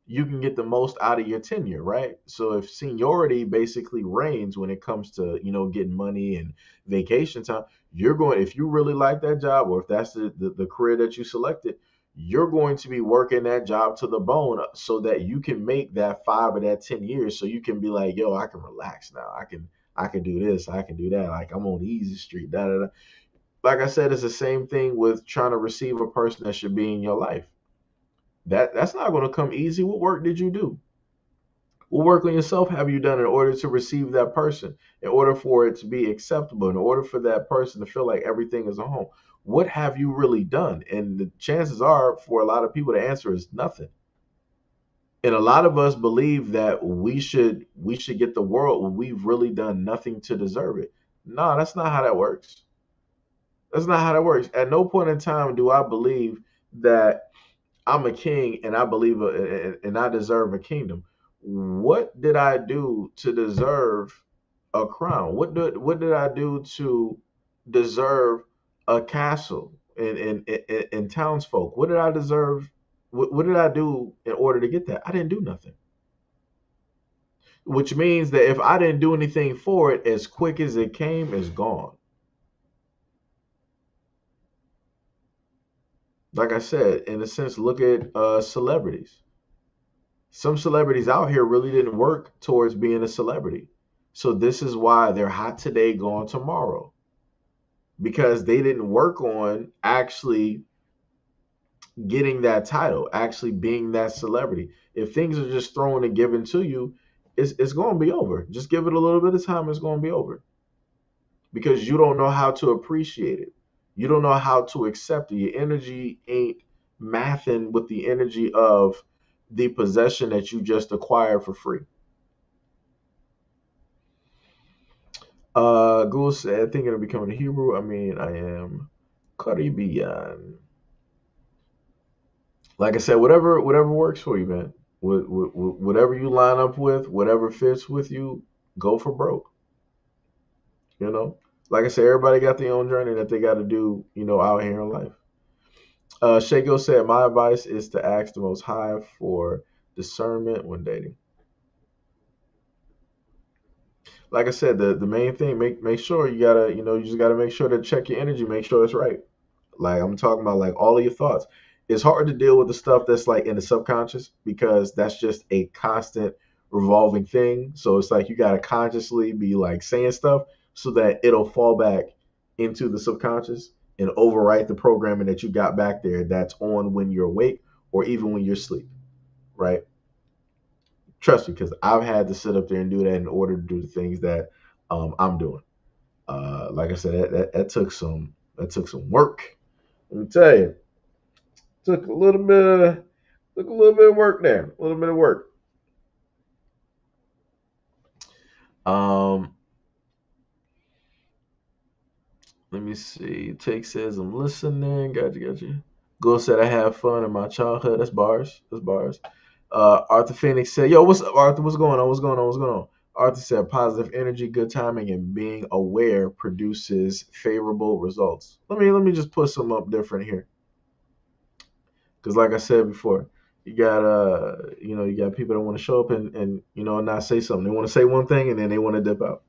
you can get the most out of your tenure, right? So if seniority basically reigns when it comes to getting money and vacation time, you're going if you really like that job or if that's the career that you selected, you're going to be working that job to the bone so that you can make that 5 or that 10 years so you can be like, yo, I can relax now. I can do this, I can do that. Like I'm on the easy street, da da da. Like I said, it's the same thing with trying to receive a person that should be in your life. That's not going to come easy. What work did you do? What work on yourself have you done in order to receive that person? In order for it to be acceptable, in order for that person to feel like everything is a home? What have you really done? And the chances are for a lot of people the answer is nothing. And a lot of us believe that we should get the world when we've really done nothing to deserve it. No, that's not how that works. That's not how that works. At no point in time do I believe that I'm a king and I believe and I deserve a kingdom. What did I do to deserve a crown? What did I do to deserve a castle and townsfolk? What did I deserve? What did I do in order to get that? I didn't do nothing. Which means that if I didn't do anything for it, as quick as it came, it's gone. Like I said, in a sense, look at celebrities. Some celebrities out here really didn't work towards being a celebrity. So this is why they're hot today, gone tomorrow. Because they didn't work on actually getting that title, actually being that celebrity. If things are just thrown and given to you, it's going to be over. Just give it a little bit of time, it's going to be over. Because you don't know how to appreciate it. You don't know how to accept it. Your energy ain't mathing with the energy of the possession that you just acquired for free. Ghoul said, thinking of becoming a Hebrew. I mean, I am Caribbean. Like I said, whatever works for you, man. Whatever you line up with, whatever fits with you, go for broke. You know, like I said, everybody got their own journey that they got to do. Out here in life. Shago said, my advice is to ask the Most High for discernment when dating. Like I said, the main thing, make sure you just gotta make sure to check your energy, make sure it's right. Like I'm talking about like all of your thoughts. It's hard to deal with the stuff that's like in the subconscious because that's just a constant revolving thing. So it's like you gotta consciously be like saying stuff so that it'll fall back into the subconscious. and overwrite the programming that you got back there that's on when you're awake or even when you're asleep, right? Trust me, because I've had to sit up there and do that in order to do the things that I'm doing. Like I said, that took some work. Let me tell you, took a little bit of took a little bit of work there, a little bit of work. Um, Let me see. Take says I'm listening. Got you. Go said I have fun in my childhood. That's bars. That's bars. Arthur Phoenix said, "Yo, what's up, Arthur? What's going on? What's going on? What's going on?" Arthur said, "Positive energy, good timing, and being aware produces favorable results." Let me just put some up different here, because like I said before, you got people that want to show up and not say something. They want to say one thing and then they want to dip out.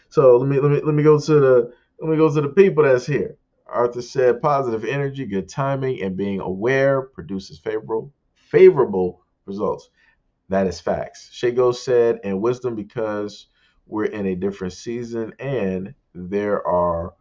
So let me go to the people that's here. Arthur said positive energy, good timing, and being aware produces favorable results. That is facts. Shago said, and wisdom because we're in a different season and there are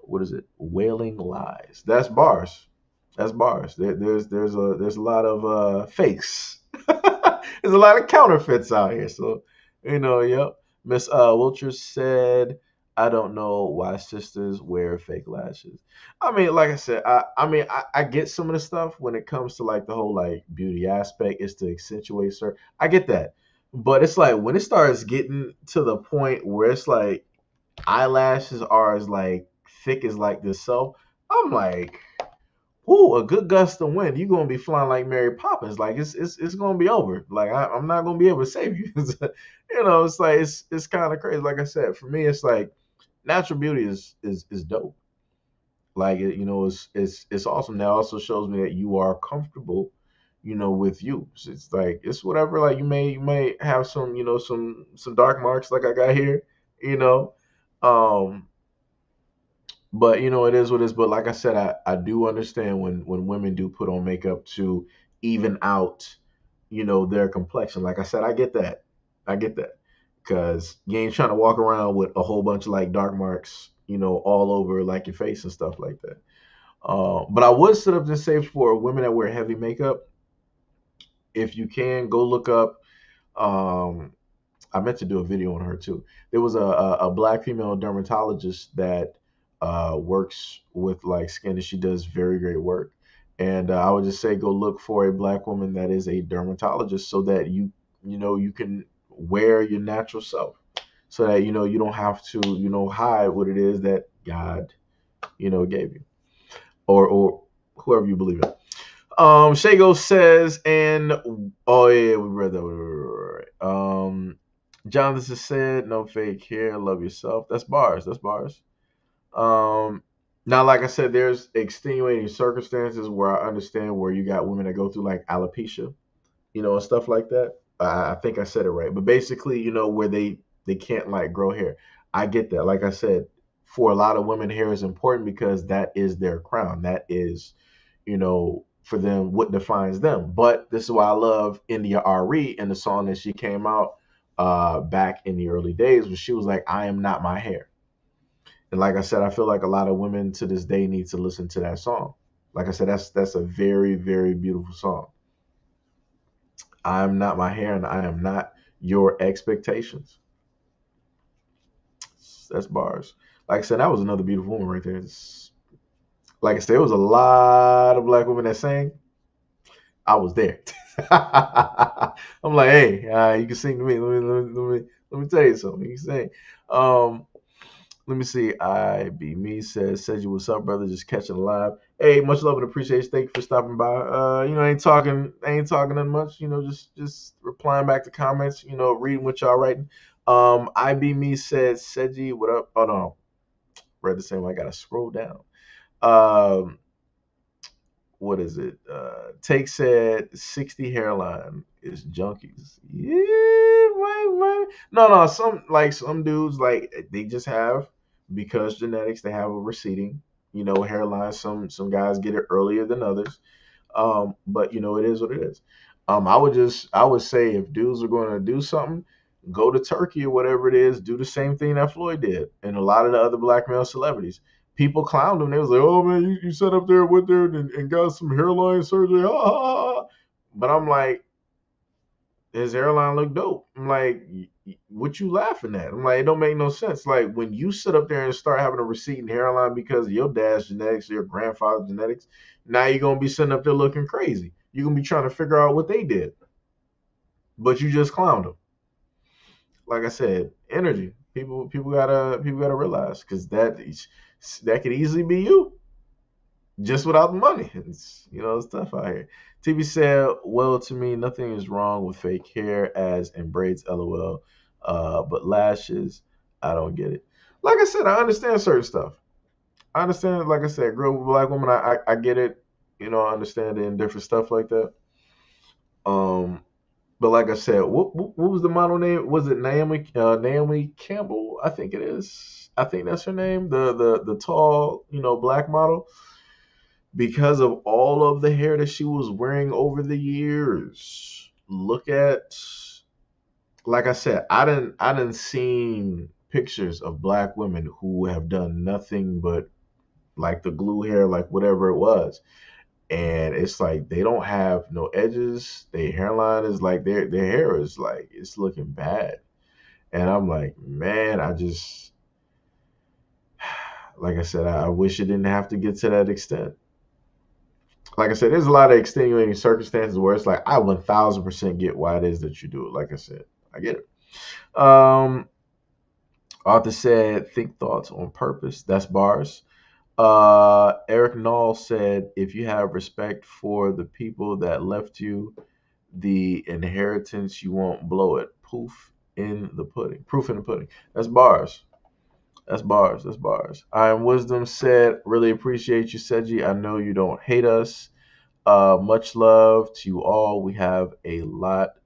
what is it? Wailing lies. That's bars. That's bars. There's a lot of fakes. There's a lot of counterfeits out here. So yep. Miss Wilcher said, I don't know why sisters wear fake lashes. I mean, like I said, I get some of the stuff when it comes to like the whole like beauty aspect is to accentuate certain. I get that, but it's like when it starts getting to the point where it's like eyelashes are as like thick as like this self. I'm like, ooh, a good gust of wind, you're gonna be flying like Mary Poppins. Like it's gonna be over. Like I'm not gonna be able to save you. It's like it's kind of crazy. Like I said, for me, it's like natural beauty is dope. Like it's awesome. That also shows me that you are comfortable, with you. So it's like it's whatever. Like you may have some some dark marks like I got here, you know, um, but it is what it is. But like I said, I do understand when women do put on makeup to even out, their complexion. Like I said, I get that because you ain't trying to walk around with a whole bunch of like dark marks, all over like your face and stuff like that. But I would sit up and say for women that wear heavy makeup, if you can go look up. Um, I meant to do a video on her too. There was a black female dermatologist that works with like skin, and she does very great work. And I would just say go look for a black woman that is a dermatologist, so that you can wear your natural self, so that you don't have to hide what it is that God gave you, or whoever you believe in. Shago says, and oh yeah, we read that. Jonathan said, no fake hair, love yourself. That's bars. That's bars. Um, Now, like I said, there's extenuating circumstances where I understand where you got women that go through like alopecia, and stuff like that. I think I said it right, but basically, where they can't like grow hair. I get that. Like I said, for a lot of women, hair is important because that is their crown. That is, for them what defines them. But this is why I love India Ari and the song that she came out back in the early days, when she was like, "I am not my hair." And like I said, I feel like a lot of women to this day need to listen to that song. Like I said, that's a very very beautiful song. I am not my hair, and I am not your expectations. That's bars. Like I said, that was another beautiful woman right there. Like I said, it was a lot of black women that sang. I was there. I'm like, hey, you can sing to me. Let me tell you something. You can sing. Um, Let me see. I be me says you what's up, brother? Just catching live. Hey, much love and appreciation. Thank you for stopping by. Ain't talking that much. Just replying back to comments. Reading what y'all writing. I be me says Seiji, what up? Oh no, read the same way. I gotta scroll down. Um, what is it? Take said 60 hairline is junkies. Yeah, right. No. Some dudes like they just have, because genetics, they have a receding, hairline. Some guys get it earlier than others. But it is what it is. I would say if dudes are going to do something, go to Turkey or whatever it is, do the same thing that Floyd did and a lot of the other black male celebrities. People clowned him. They was like, "Oh man, you sat up there with her and got some hairline surgery." But I'm like, his hairline look dope. I'm like, what you laughing at? I'm like, it don't make no sense. Like when you sit up there and start having a receding hairline because of your dad's genetics, your grandfather's genetics, now you're gonna be sitting up there looking crazy. You're gonna be trying to figure out what they did, but you just clowned them. Like I said, energy. People gotta realize because that could easily be you just without the money. It's tough out here. TV said, "Well, to me, nothing is wrong with fake hair, as in braids, lol. But lashes, I don't get it. Like I said, I understand certain stuff. I understand. Like I said, girl with a black woman, I get it. I understand it and different stuff like that. Um, but like I said, what was the model name? Was it Naomi Campbell? I think it is. I think that's her name. The tall, black model, because of all of the hair that she was wearing over the years. Look at, like I said, I didn't seen pictures of black women who have done nothing but like the glue hair, like whatever it was. And it's like they don't have no edges. Their hairline is like their hair is like it's looking bad. And I'm like, man, I just like I said, I wish it didn't have to get to that extent. Like I said, there's a lot of extenuating circumstances where it's like I 1000% get why it is that you do it. Like I said, I get it. Arthur said, "Think thoughts on purpose." That's bars. Eric Knoll said, "If you have respect for the people that left you the inheritance, you won't blow it." Proof in the pudding. Proof in the pudding. That's bars. That's bars. That's bars. I am Wisdom said, "Really appreciate you, Seiji. I know you don't hate us. Much love to you all. We have a lot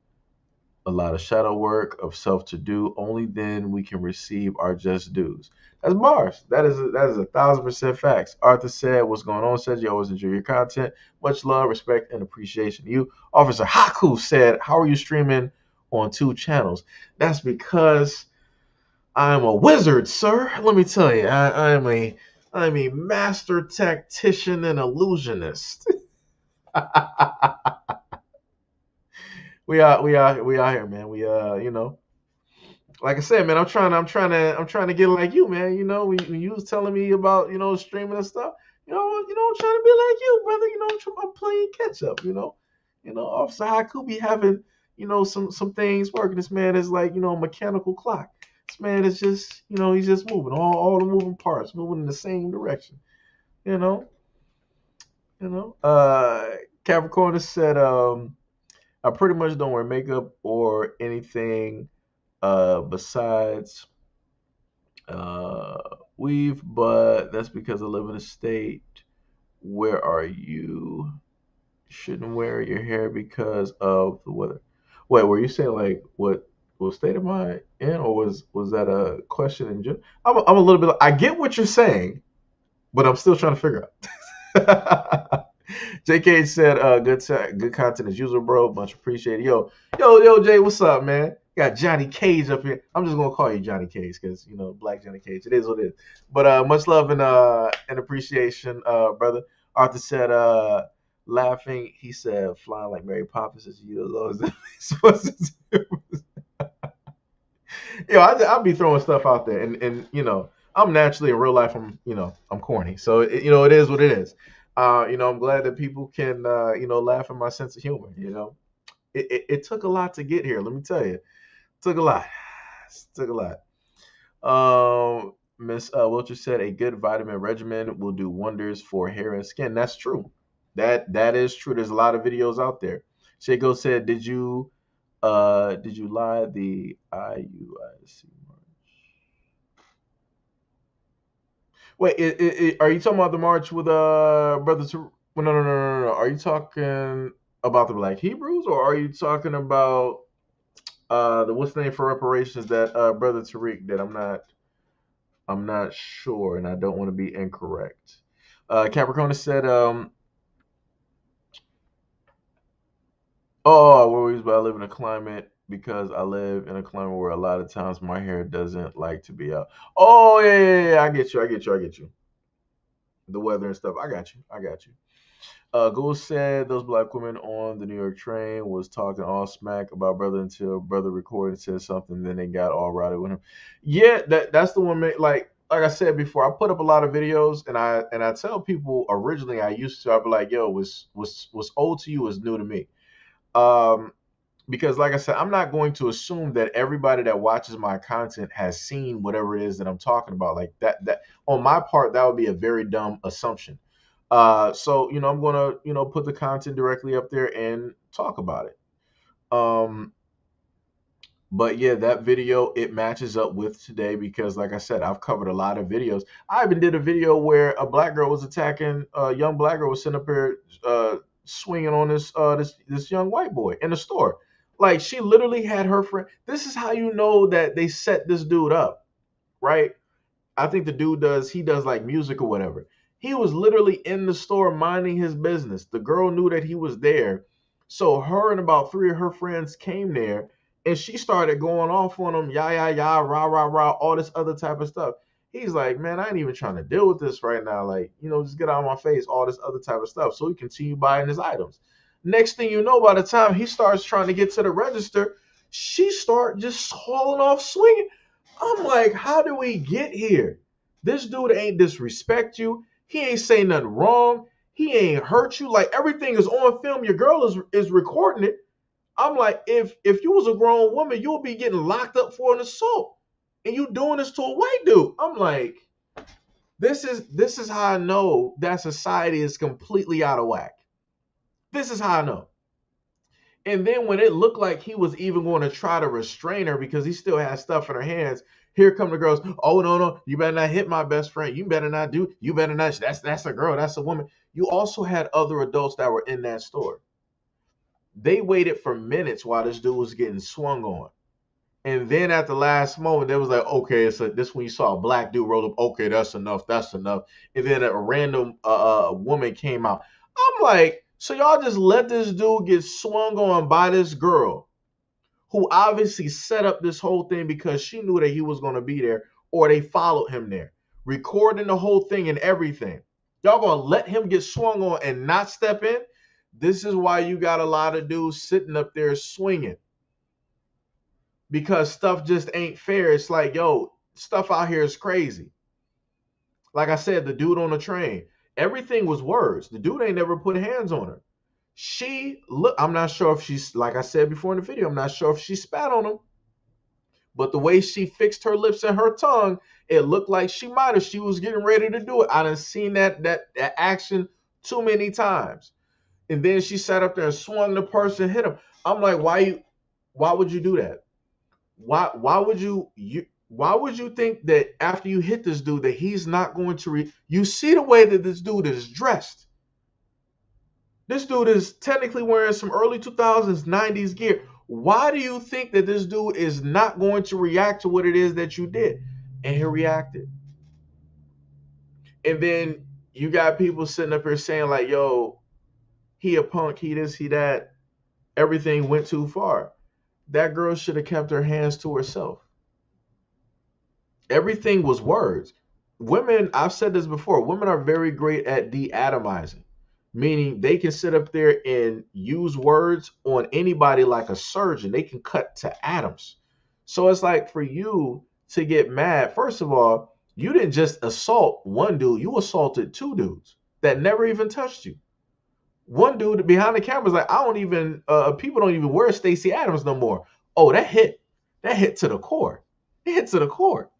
of shadow work of self to do. Only then we can receive our just dues." That's bars. That is 1000% facts. Arthur said, "What's going on?" Said, "You always enjoy your content. Much love, respect, and appreciation to you." Officer Haku said, "How are you streaming on two channels?" That's because I'm a wizard, sir. Let me tell you, I'm a master tactician and illusionist. we are here, man. Like I said, man, I'm trying to get like you, man. When you was telling me about, streaming and stuff, I'm trying to be like you, brother. I'm playing catch up. Officer Haku be having, some things working. This man is like, a mechanical clock. This man is just, he's just moving all the moving parts, moving in the same direction. You know, Capricorn said, "I pretty much don't wear makeup or anything besides weave, but that's because I live in a state. Where are you? Shouldn't wear your hair because of the weather." Wait, were you saying like what state am I in, or was that a question in general? I'm a little bit. I get what you're saying, but I'm still trying to figure out. JK said, good content as usual, bro. Much appreciated. Yo, Jay, what's up, man? Got Johnny Cage up here. I'm just gonna call you Johnny Cage because Black Johnny Cage. It is what it is. But much love and appreciation, brother. Arthur said, laughing. He said, "Flying like Mary Poppins is you as always." Supposed to do. I'll be throwing stuff out there, and I'm naturally in real life. I'm corny, so it is what it is. I'm glad that people can laugh at my sense of humor. It took a lot to get here. Let me tell you, it took a lot. It took a lot. Miss Wilcher said a good vitamin regimen will do wonders for hair and skin. That's true. That is true. There's a lot of videos out there. Shaco said, did you lie the IUIC march? Wait, are you talking about the march with brother? Well, no. Are you talking about the Black Hebrews, or are you talking about the what's the name for reparations that brother Tariq did? I'm not sure, and I don't want to be incorrect. Capricorn said, "Oh, worries, but I live in a climate because I live in a climate where a lot of times my hair doesn't like to be out." Oh yeah. I get you. the weather and stuff. I got you. I got you. Gould said those black women on the New York train was talking all smack about brother until brother recorded and said something. Then they got all rowdy with him. Yeah, that's the one. Like I said before, I put up a lot of videos, and I tell people originally I used to. I'd be like, yo, what's old to you is new to me. Um, because like I said, I'm not going to assume that everybody that watches my content has seen whatever it is that I'm talking about. Like that on my part, that would be a very dumb assumption. So I'm gonna put the content directly up there and talk about it. But yeah, that video, it matches up with today because, like I said, I've covered a lot of videos. I even did a video where a black girl was attacking a young black girl was sitting up here swinging on this young white boy in the store. Like she literally had her friend. This is how you know that they set this dude up, right? I think the dude does like music or whatever. He was literally in the store minding his business. The girl knew that he was there. So her and about three of her friends came there and she started going off on him, yah, yah, yah, rah, rah, rah, all this other type of stuff. He's like, man, I ain't even trying to deal with this right now. Like, just get out of my face, all this other type of stuff. So he continued buying his items. Next thing you know, by the time he starts trying to get to the register, she start just hauling off swinging. I'm like, how do we get here? This dude ain't disrespect you. He ain't say nothing wrong. He ain't hurt you. Like everything is on film. Your girl is recording it. I'm like, if you was a grown woman, you would be getting locked up for an assault, and you doing this to a white dude. I'm like, this is how I know that society is completely out of whack. This is how I know. And then when it looked like he was even going to try to restrain her because he still had stuff in her hands, here come the girls. Oh no, no, you better not hit my best friend. You better not do. You better not. That's a girl. That's a woman. You also had other adults that were in that store. They waited for minutes while this dude was getting swung on. And then at the last moment, they was like, okay, so this when you saw a black dude roll up. Okay, that's enough. That's enough. And then a random woman came out. I'm like, so y'all just let this dude get swung on by this girl who obviously set up this whole thing because she knew that he was going to be there, or they followed him there, recording the whole thing and everything. Y'all going to let him get swung on and not step in? This is why you got a lot of dudes sitting up there swinging, because stuff just ain't fair. It's like, yo, stuff out here is crazy. Like I said, the dude on the train, everything was words. The dude ain't never put hands on her. I'm not sure if she's, like I said before in the video, I'm not sure if she spat on him, but the way she fixed her lips and her tongue, it looked like she might have. She was getting ready to do it. I done seen that action too many times. And then she sat up there and swung the person, hit him. I'm like, why would you do that? Why would you think that after you hit this dude that he's not going to you see the way that this dude is dressed. This dude is technically wearing some early 2000s, 90s gear. Why do you think that this dude is not going to react to what it is that you did? And he reacted. And then you got people sitting up here saying like, yo, he a punk, he this, he that. Everything went too far. That girl should have kept her hands to herself. Everything was words. Women, I've said this before, women are very great at de-atomizing, meaning they can sit up there and use words on anybody like a surgeon. They can cut to atoms. So it's like for you to get mad, first of all, you didn't just assault one dude, you assaulted two dudes that never even touched you. One dude behind the camera is like, I don't even, people don't even wear Stacey Adams no more. Oh, that hit to the core. It hit to the core.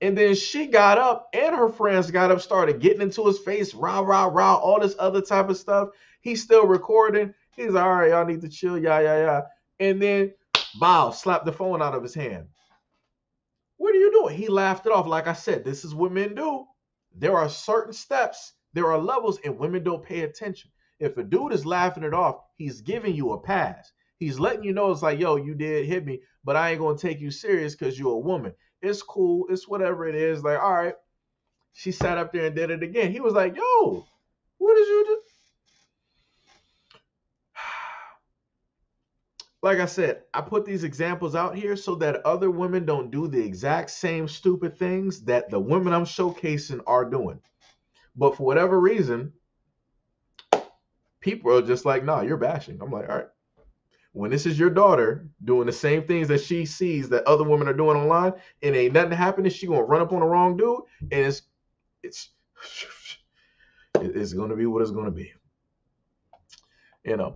And then she got up and her friends got up, started getting into his face, rah, rah, rah, all this other type of stuff. He's still recording. He's like, all right, y'all need to chill, yeah, yeah, yeah. And then, bow, slapped the phone out of his hand. What are you doing? He laughed it off. Like I said, this is what men do. There are certain steps, there are levels, and women don't pay attention. If a dude is laughing it off, he's giving you a pass. He's letting you know it's like, yo, you did hit me, but I ain't going to take you serious because you're a woman. It's cool. It's whatever it is. Like, all right. She sat up there and did it again. He was like, yo, what did you do? Like I said, I put these examples out here so that other women don't do the exact same stupid things that the women I'm showcasing are doing. But for whatever reason, people are just like, nah, you're bashing. I'm like, all right. When this is your daughter doing the same things that she sees that other women are doing online, and ain't nothing happening, she gonna run up on the wrong dude, and it's it's gonna be what it's gonna be, you know.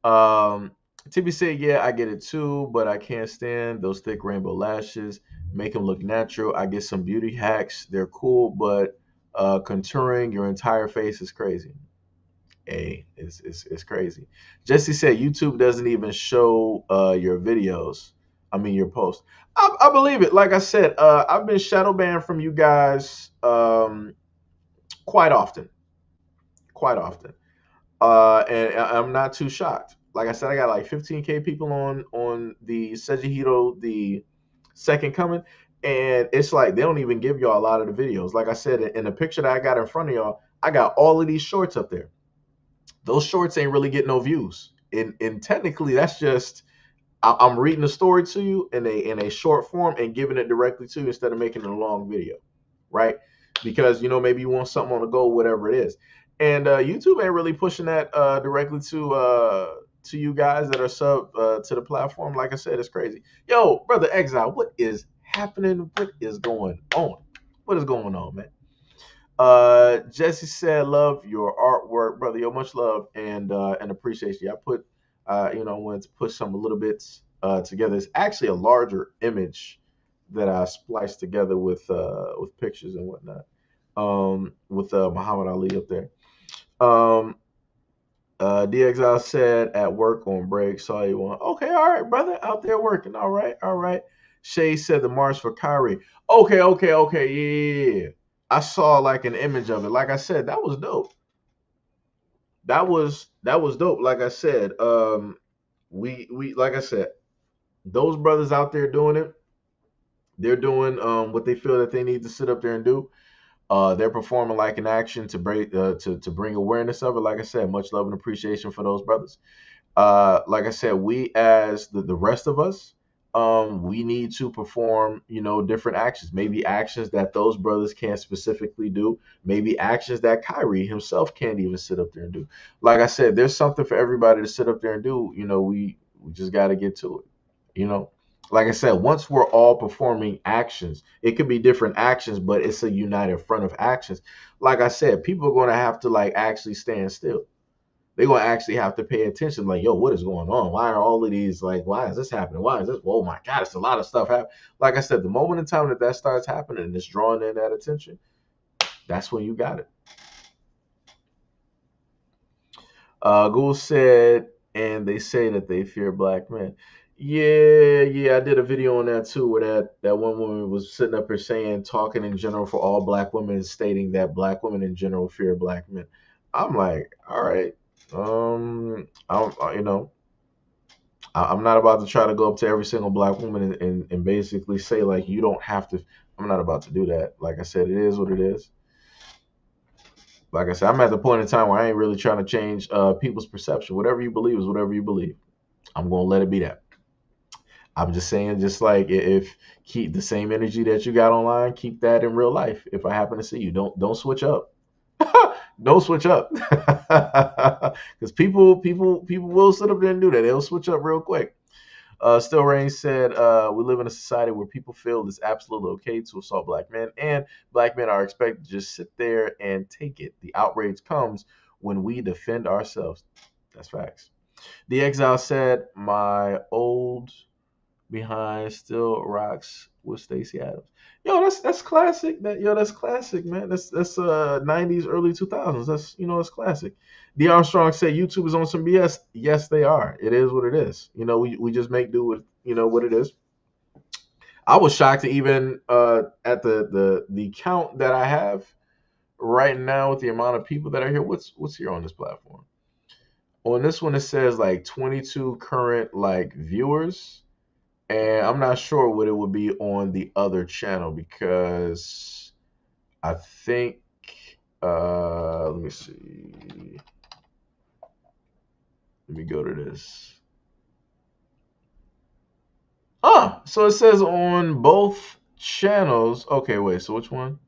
Um, TB said, yeah, I get it too, but I can't stand those thick rainbow lashes. Make them look natural. I get some beauty hacks. They're cool, but contouring your entire face is crazy. Hey, it's crazy. Jesse said YouTube doesn't even show your videos. I mean your posts. I believe it. Like I said, I've been shadow banned from you guys quite often, quite often, and I'm not too shocked. Like I said, I got like 15K people on the Seiji Hito, the second coming, and it's like they don't even give y'all a lot of the videos. Like I said, in the picture that I got in front of y'all, I got all of these shorts up there. Those shorts ain't really getting no views. And technically, that's just I'm reading the story to you in a short form and giving it directly to you instead of making it a long video, right? Because maybe you want something on the go, whatever it is. And YouTube ain't really pushing that directly to you guys that are sub to the platform. Like I said, it's crazy. Yo, brother Exile, what is happening? What is going on? What is going on, man? Jesse said, "Love your artwork, brother. Yo, much love and appreciation. I put, wanted to put some a little bits together. It's actually a larger image that I spliced together with pictures and whatnot. With Muhammad Ali up there. Um, DXL said at work on break, saw you on. Okay, all right, brother, out there working. All right, all right. Shay said the march for Kyrie. Okay, okay, okay. Yeah. I saw like an image of it. Like I said, that was dope. That was dope. Like I said, we like I said, those brothers out there doing it. They're doing what they feel that they need to sit up there and do. They're performing like an action to bring awareness of it. Like I said, much love and appreciation for those brothers. Like I said, we as the rest of us, we need to perform, different actions. Maybe actions that those brothers can't specifically do. Maybe actions that Kyrie himself can't even sit up there and do. Like I said, there's something for everybody to sit up there and do. We just got to get to it. You know, like I said, once we're all performing actions, it could be different actions, but it's a united front of actions. Like I said, people are going to have to like actually stand still. They're gonna actually have to pay attention. Like, yo, what is going on? Why are all of these like? Why is this happening? Why is this? Oh my God, it's a lot of stuff happening. Like I said, the moment in time that starts happening and it's drawing in that attention, that's when you got it. Google said, and they say that they fear black men. Yeah, yeah, I did a video on that too, where that one woman was sitting up here saying, talking in general for all black women, stating that black women in general fear black men. I'm like, all right, I'm not about to try to go up to every single black woman and basically say like you don't have to. I'm not about to do that. Like I said, it is what it is. Like I said, I'm at the point in time where I ain't really trying to change people's perception. Whatever you believe is whatever you believe. I'm gonna let it be that. I'm just saying, just like if keep the same energy that you got online, keep that in real life. If I happen to see you, don't switch up. Don't switch up, because people will sit up there and do that. They'll switch up real quick. Still Rain said, we live in a society where people feel it's absolutely okay to assault black men, and black men are expected to just sit there and take it. The outrage comes when we defend ourselves. That's facts. The Exile said, my old behind still rocks with Stacey Adams. Yo, that's classic. That's classic, man. That's 90s, early 2000s. That's classic. D Armstrong said YouTube is on some BS. Yes, they are. It is what it is. We just make do with what it is. I was shocked to even at the count that I have right now with the amount of people that are here. What's here on this platform? On this one, it says like 22 current like viewers, and I'm not sure what it would be on the other channel because I think let me see. Let me go to this. So it says on both channels. Okay, wait, so which one?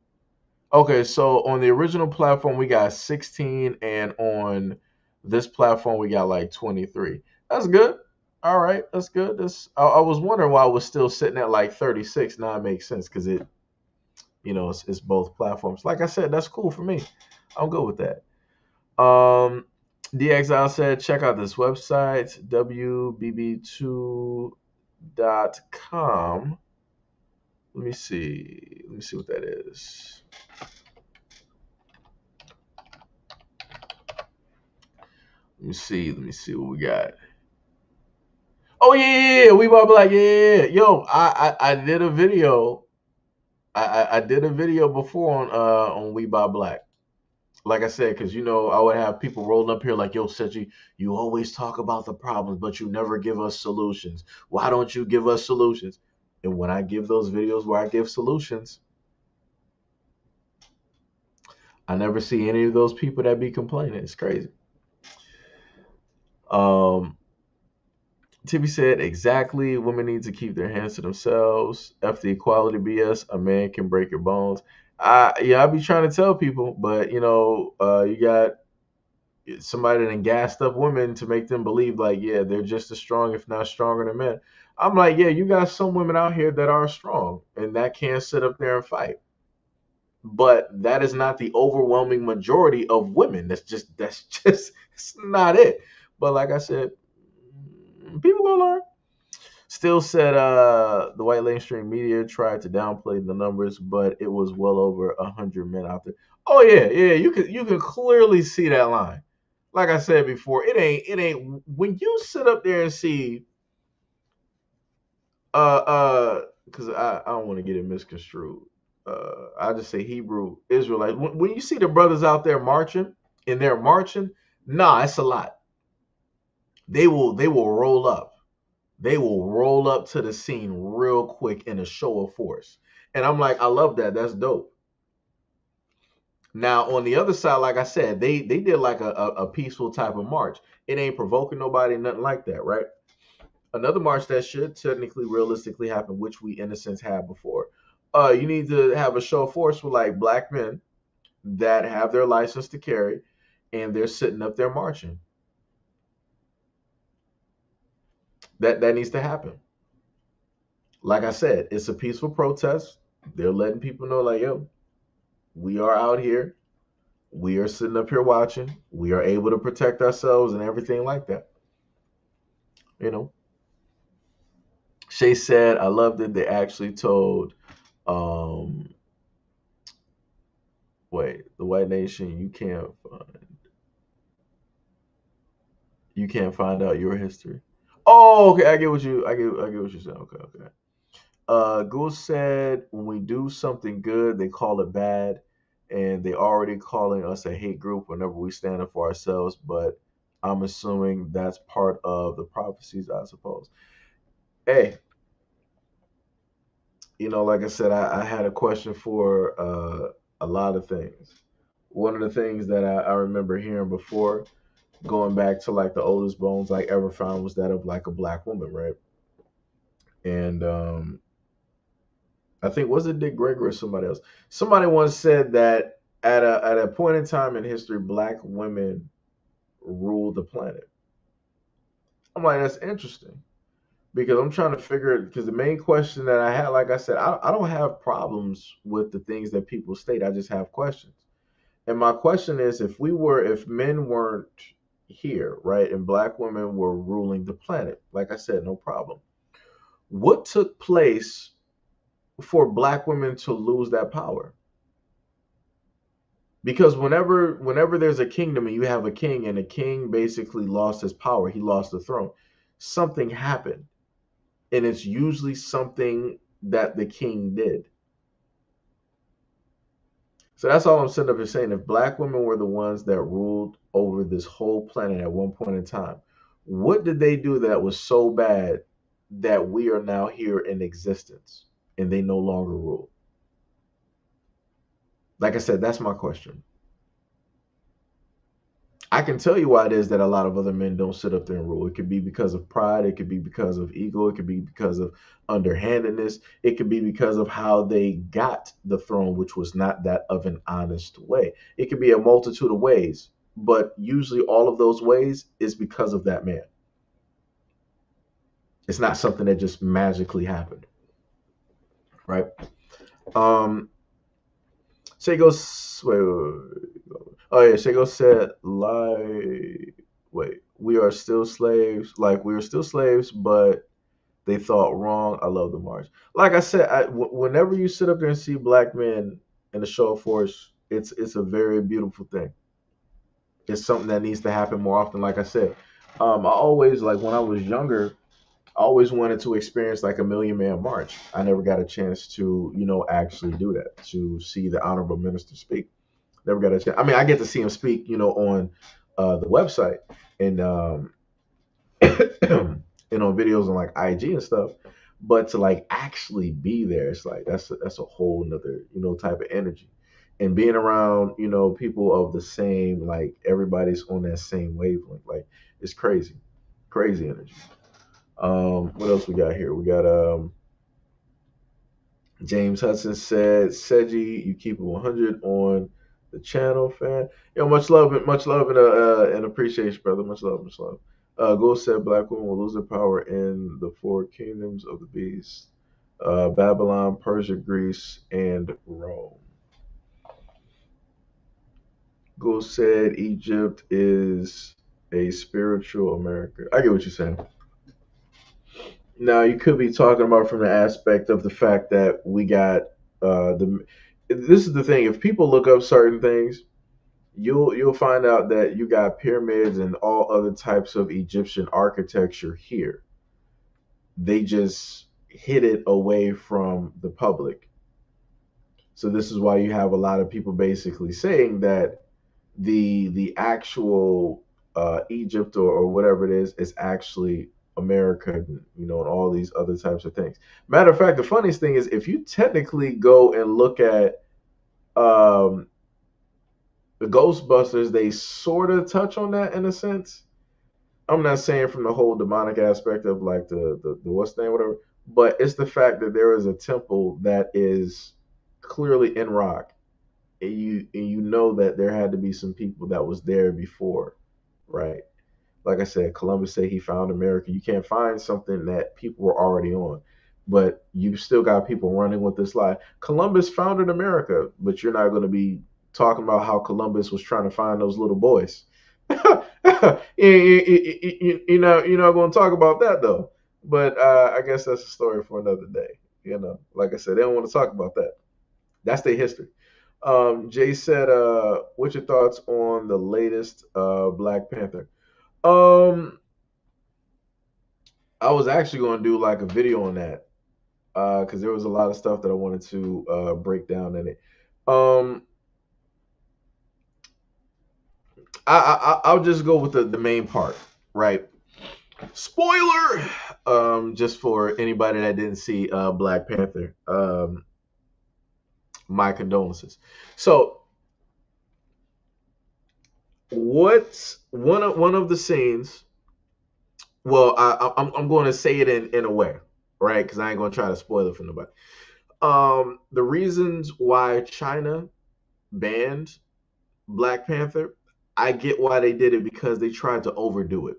Okay, so on the original platform we got 16, and on this platform we got like 23. That's good. All right, that's good. I was wondering why I was still sitting at like 36. Now it makes sense because it's both platforms. Like I said, that's cool for me. I'm good with that. Um, DXL said, check out this website, wbb2.com. Let me see. Let me see what that is. Let me see. Let me see what we got. Oh yeah. We bought black. Yeah. Yo, I did a video. I did a video before on We Buy Black. Like I said, because I would have people rolling up here like, yo, Seiji, you always talk about the problems, but you never give us solutions. Why don't you give us solutions? And when I give those videos where I give solutions, I never see any of those people that be complaining. It's crazy. Um, Tippy said, exactly. Women need to keep their hands to themselves. F the equality BS. A man can break your bones. I be trying to tell people, but you got somebody that gassed up women to make them believe like, yeah, they're just as strong, if not stronger than men. I'm like, yeah, you got some women out here that are strong and that can sit up there and fight. But that is not the overwhelming majority of women. That's just it's not it. But like I said, people gonna learn. Still said the white mainstream media tried to downplay the numbers, but it was well over 100 men out there. Oh yeah. You can clearly see that line. Like I said before, it ain't when you sit up there and see because I don't want to get it misconstrued. I just say Hebrew Israelite. When you see the brothers out there marching and they're marching, nah, it's a lot. They will roll up. They will roll up to the scene real quick in a show of force. And I'm like, I love that. That's dope. Now on the other side, like I said, they did like a peaceful type of march. It ain't provoking nobody, nothing like that, right? Another march that should technically realistically happen, which we in a sense had before. You need to have a show of force with like black men that have their license to carry and they're sitting up there marching. That needs to happen. Like I said, it's a peaceful protest. They're letting people know, like, yo, we are out here. We are sitting up here watching. We are able to protect ourselves and everything like that. You know, Shay said, I loved it. They actually told, um, wait, the white nation, you can't find out your history. Oh, okay. I get what you're saying. Okay, okay. Goose said, when we do something good, they call it bad, and they already calling us a hate group whenever we stand up for ourselves. But I'm assuming that's part of the prophecies, I suppose. Hey, like I said, I had a question for a lot of things. One of the things that I remember hearing before, going back to like the oldest bones I ever found, was that of like a black woman, right? And I think, was it Dick Gregory or somebody else? Somebody once said that at a point in time in history, black women ruled the planet. I'm like, that's interesting because I'm trying to figure it. Because the main question that I had, like I said, I don't have problems with the things that people state. I just have questions. And my question is, if men weren't here, right, and black women were ruling the planet, like I said, no problem. What took place for black women to lose that power? Because whenever there's a kingdom and you have a king and a king basically lost his power, he lost the throne, something happened, and it's usually something that the king did. So that's all I'm sitting up here saying. If black women were the ones that ruled over this whole planet at one point in time, what did they do that was so bad that we are now here in existence and they no longer rule? Like I said, that's my question. I can tell you why it is that a lot of other men don't sit up there and rule. It could be because of pride. It could be because of ego. It could be because of underhandedness. It could be because of how they got the throne, which was not that of an honest way. It could be a multitude of ways, but usually all of those ways is because of that man. It's not something that just magically happened, right? Um, Sego, oh yeah, Sego said, lie. Wait, we are still slaves. Like we are still slaves, but they thought wrong. I love the march. Like I said, whenever you sit up there and see black men in the show of force, it's a very beautiful thing. It's something that needs to happen more often. Like I said, I always like when I was younger. I always wanted to experience like a million man march. I never got a chance to, actually do that, to see the honorable minister speak. Never got a chance. I mean, I get to see him speak, on the website and and on videos on like IG and stuff. But to like actually be there, it's like that's a whole nother, type of energy. And being around, people of the same, like everybody's on that same wavelength, like it's crazy, crazy energy. What else we got here? We got James Hudson said, Seiji, you keep it 100 on the channel, fan. Much love and appreciation, brother. Much love, much love. Gould said, Black women will lose their power in the four kingdoms of the beast: Babylon, Persia, Greece, and Rome. Gould said, Egypt is a spiritual America. I get what you're saying. Now you could be talking about from the aspect of the fact that we got the. This is the thing. If people look up certain things, you'll find out that you got pyramids and all other types of Egyptian architecture here. They just hid it away from the public. So this is why you have a lot of people basically saying that the actual Egypt or whatever it is actually America, and all these other types of things. Matter of fact, the funniest thing is if you technically go and look at um, the Ghostbusters, they sort of touch on that in a sense. I'm not saying from the whole demonic aspect of like the what's the name, whatever, but it's the fact that there is a temple that is clearly in rock, and you know that there had to be some people that was there before, right? Like I said, Columbus said he found America. You can't find something that people were already on, but you still got people running with this lie. Columbus founded America, but you're not going to be talking about how Columbus was trying to find those little boys. You're not going to talk about that though. But I guess that's a story for another day. Like I said, they don't want to talk about that. That's their history. Jay said, "What's your thoughts on the latest Black Panther?" Um, I was actually going to do like a video on that because there was a lot of stuff that I wanted to break down in it. Um, I'll just go with the main part, right? Spoiler, just for anybody that didn't see Black Panther. My condolences. So, what's one of the scenes? Well, I'm going to say it in a way, right? Because I ain't going to try to spoil it for nobody. The reasons why China banned Black Panther, I get why they did it because they tried to overdo it.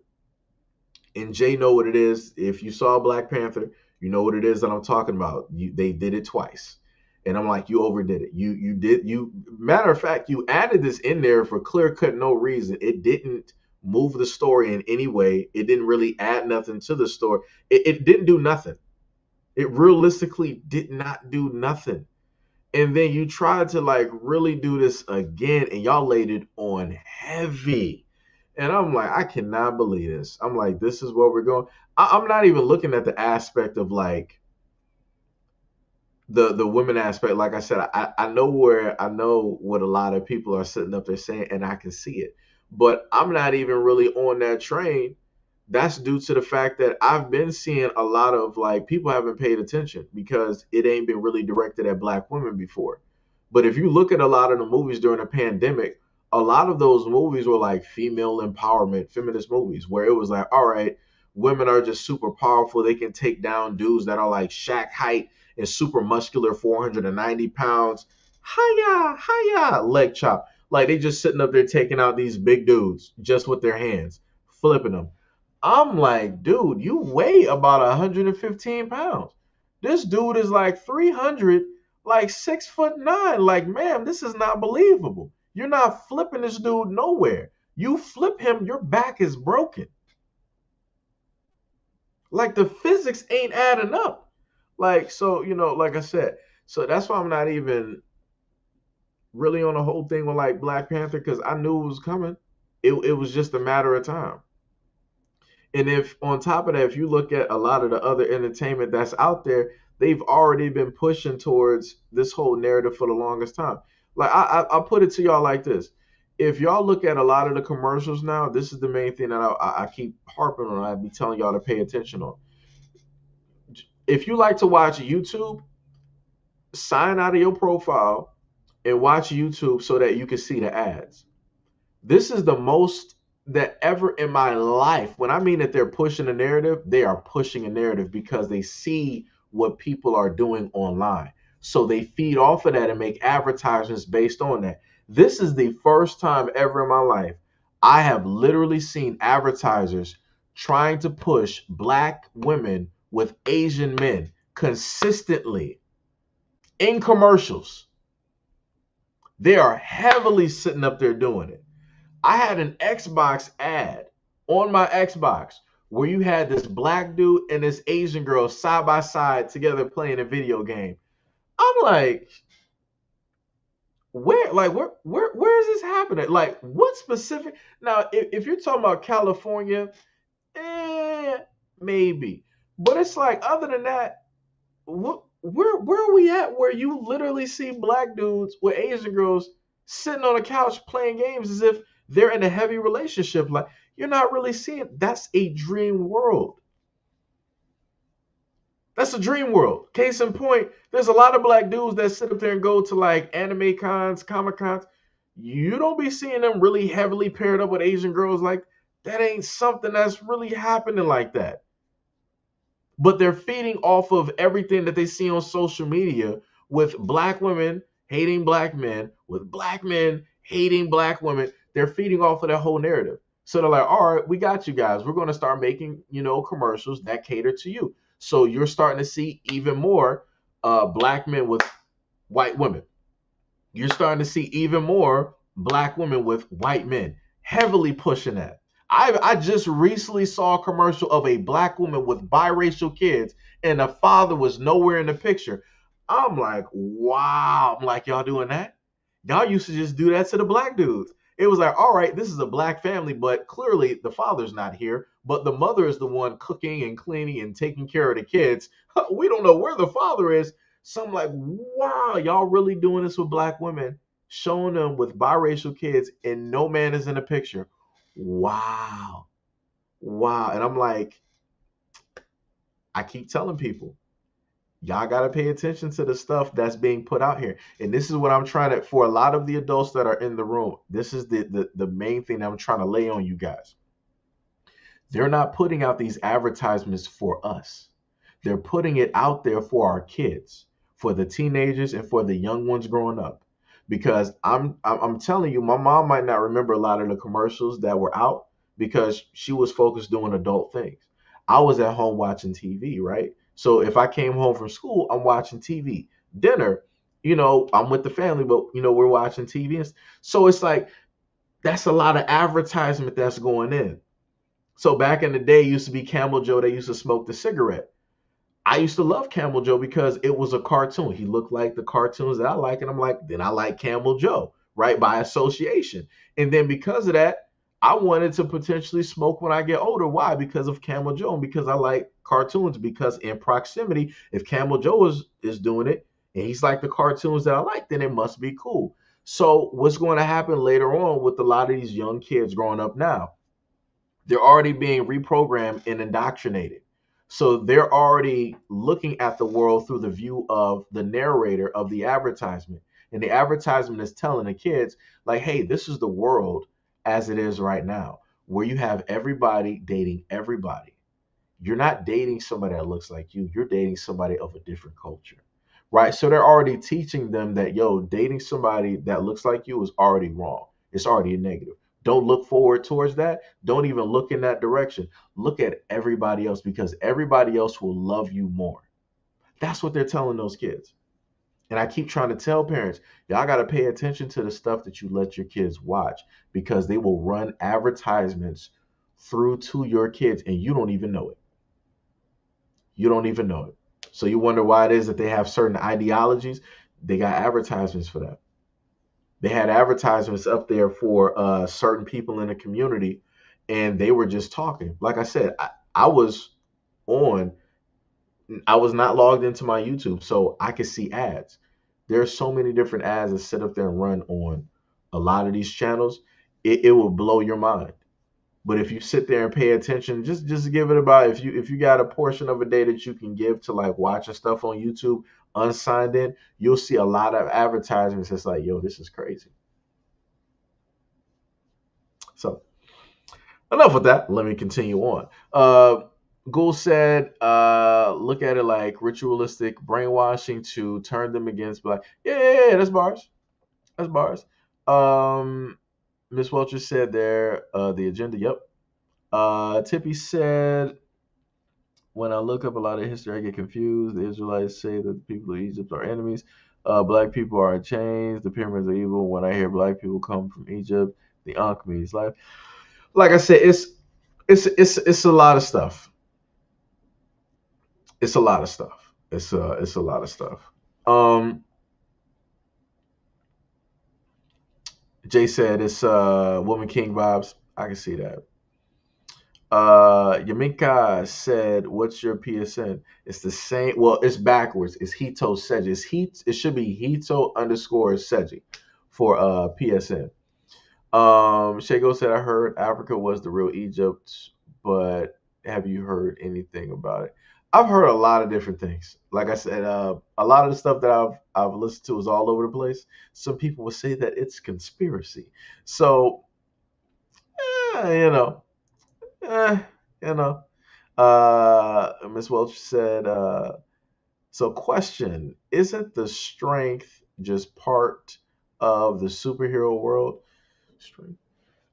And Jay know what it is. If you saw Black Panther, you know what it is that I'm talking about. They did it twice. And I'm like, you overdid it. You matter of fact, you added this in there for clear cut no reason. It didn't move the story in any way. It didn't really add nothing to the story. It didn't do nothing. It realistically did not do nothing. And then you tried to like really do this again and y'all laid it on heavy. And I'm like, I cannot believe this. I'm like, this is where we're going. I'm not even looking at the aspect of like the women aspect. Like I said, I know what a lot of people are sitting up there saying, and I can see it. But I'm not even really on that train. That's due to the fact that I've been seeing a lot of like people haven't paid attention because it ain't been really directed at black women before. But if you look at a lot of the movies during the pandemic, a lot of those movies were like female empowerment, feminist movies, where it was like, all right, women are just super powerful. They can take down dudes that are like Shaq height and super muscular, 490 pounds. Hiya, hiya, leg chop. Like they just sitting up there taking out these big dudes just with their hands, flipping them. I'm like, dude, you weigh about 115 pounds. This dude is like 300, like 6'9". Like, ma'am, this is not believable. You're not flipping this dude nowhere. You flip him, your back is broken. Like the physics ain't adding up. Like, so, like I said, so that's why I'm not even really on the whole thing with like Black Panther, because I knew it was coming. It was just a matter of time. And if on top of that, if you look at a lot of the other entertainment that's out there, they've already been pushing towards this whole narrative for the longest time. Like I'll put it to y'all like this: if y'all look at a lot of the commercials now, this is the main thing that I keep harping on. I be telling y'all to pay attention on. If you like to watch YouTube, sign out of your profile and watch YouTube so that you can see the ads. This is the most that ever in my life. When I mean that they're pushing a narrative, they are pushing a narrative because they see what people are doing online. So they feed off of that and make advertisements based on that. This is the first time ever in my life I have literally seen advertisers trying to push Black women with Asian men consistently in commercials. They are heavily sitting up there doing it. I had an Xbox ad on my Xbox where you had this Black dude and this Asian girl side by side together playing a video game. I'm like, where is this happening? Like, what specific? Now, if you're talking about California, maybe. But it's like, other than that, where are we at where you literally see Black dudes with Asian girls sitting on a couch playing games as if they're in a heavy relationship? Like, you're not really seeing. That's a dream world. That's a dream world. Case in point, there's a lot of Black dudes that sit up there and go to like anime cons, comic cons. You don't be seeing them really heavily paired up with Asian girls. Like, that ain't something that's really happening like that. But they're feeding off of everything that they see on social media, with Black women hating Black men, with Black men hating Black women. They're feeding off of that whole narrative. So they're like, all right, we got you guys. We're going to start making, commercials that cater to you. So you're starting to see even more Black men with white women. You're starting to see even more Black women with white men, heavily pushing that. I just recently saw a commercial of a Black woman with biracial kids, and the father was nowhere in the picture. I'm like, wow. I'm like, y'all doing that? Y'all used to just do that to the Black dudes. It was like, all right, this is a Black family, but clearly the father's not here, but the mother is the one cooking and cleaning and taking care of the kids. We don't know where the father is. So I'm like, wow, y'all really doing this with Black women, showing them with biracial kids, and no man is in the picture. Wow. Wow. And I'm like, I keep telling people, y'all got to pay attention to the stuff that's being put out here. And this is what I'm trying to, for a lot of the adults that are in the room, this is the main thing that I'm trying to lay on you guys. They're not putting out these advertisements for us. They're putting it out there for our kids, for the teenagers and for the young ones growing up. Because I'm telling you, my mom might not remember a lot of the commercials that were out because she was focused doing adult things. I was at home watching TV, right? So if I came home from school, I'm watching TV. Dinner, I'm with the family, but we're watching TV. So it's like, that's a lot of advertisement that's going in. So back in the day, it used to be Camel Joe that used to smoke the cigarette. I used to love Camel Joe because it was a cartoon. He looked like the cartoons that I like. And I'm like, then I like Camel Joe, right? By association. And then because of that, I wanted to potentially smoke when I get older. Why? Because of Camel Joe and because I like cartoons. Because in proximity, if Camel Joe is doing it and he's like the cartoons that I like, then it must be cool. So what's going to happen later on with a lot of these young kids growing up now? They're already being reprogrammed and indoctrinated. So they're already looking at the world through the view of the narrator of the advertisement. And the advertisement is telling the kids, like, hey, this is the world as it is right now, where you have everybody dating everybody. You're not dating somebody that looks like you. You're dating somebody of a different culture. Right? So they're already teaching them that, yo, dating somebody that looks like you is already wrong. It's already a negative. Don't look forward towards that. Don't even look in that direction. Look at everybody else, because everybody else will love you more. That's what they're telling those kids. And I keep trying to tell parents, y'all got to pay attention to the stuff that you let your kids watch, because they will run advertisements through to your kids and you don't even know it. You don't even know it. So you wonder why it is that they have certain ideologies. They got advertisements for that. They had advertisements up there for certain people in the community, and they were just talking. Like I said, I was on. I was not logged into my YouTube, so I could see ads. There's so many different ads that sit up there and run on a lot of these channels. It will blow your mind. But if you sit there and pay attention, just give it about, if you got a portion of a day that you can give to like watching stuff on YouTube unsigned in, you'll see a lot of advertisements. It's like, yo, this is crazy. So enough with that. Let me continue on. Gould said, look at it like ritualistic brainwashing to turn them against black. Yeah, that's bars. That's bars. Miss Welcher said there, the agenda. Yep. Tippy said, when I look up a lot of history, I get confused. The Israelites say that the people of Egypt are enemies. Black people are in chains. The pyramids are evil. When I hear black people come from Egypt, the Ankh means life. Like I said, it's a lot of stuff. It's a lot of stuff. It's a lot of stuff. Um, Jay said it's Woman King vibes. I can see that. Yaminka said, "What's your PSN?" It's the same. Well, it's backwards. It's Hito Seiji. It should be Hito underscore Seiji for PSN. Shago said, "I heard Africa was the real Egypt, but have you heard anything about it?" I've heard a lot of different things. Like I said, a lot of the stuff that I've listened to is all over the place. Some people will say that it's conspiracy. So, you know, eh, you know. Miss Welch said, so question, isn't the strength just part of the superhero world? Strength.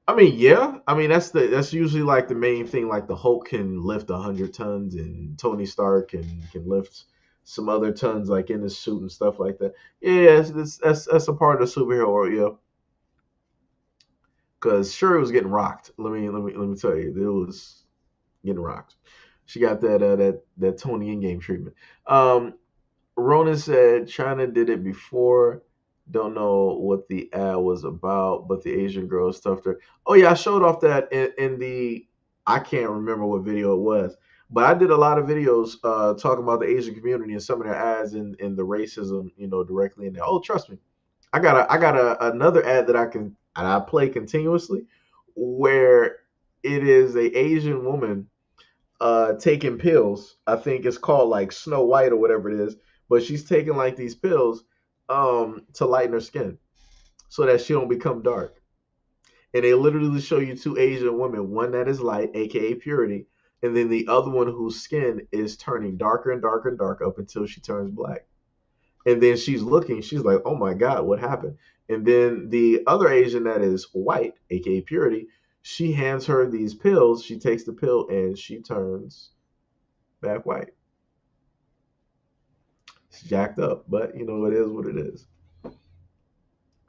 I mean, yeah. I mean, that's usually like the main thing. Like the Hulk can lift 100 tons, and Tony Stark can lift some other tons, like in his suit and stuff like that. Yeah, that's a part of the superhero world, yeah. Because Shuri was getting rocked. Let me tell you, it was getting rocked. She got that Tony in-game treatment. Ronan said China did it before. Don't know what the ad was about, but the Asian girl stuffed her. Oh yeah, I showed off that in the. I can't remember what video it was, but I did a lot of videos talking about the Asian community and some of their ads and the racism, directly in there. Oh, trust me, I got another ad that I play continuously, where it is a Asian woman taking pills. I think it's called like Snow White or whatever it is, but she's taking like these pills to lighten her skin so that she don't become dark. And they literally show you two Asian women, one that is light, aka purity, and then the other one whose skin is turning darker and darker and darker up until she turns black. And then she's looking, she's like, oh my God, what happened? And then the other Asian that is white, aka purity, she hands her these pills. She takes the pill and she turns back white. It's jacked up, but it is what it is.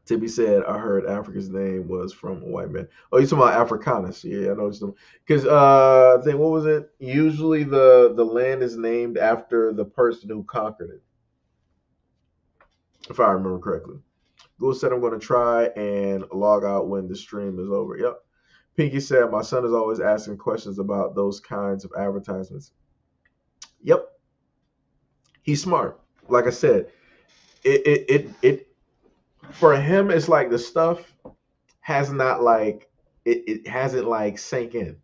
Tibby said, I heard Africa's name was from a white man. Oh, you're talking about Africanus. Yeah, I know what you're talking. Because I think, what was it? Usually the land is named after the person who conquered it, if I remember correctly. Google said, I'm going to try and log out when the stream is over. Yep. Pinky said, my son is always asking questions about those kinds of advertisements. Yep. He's smart. Like I said, it for him, it's like the stuff has not like it hasn't like sank in.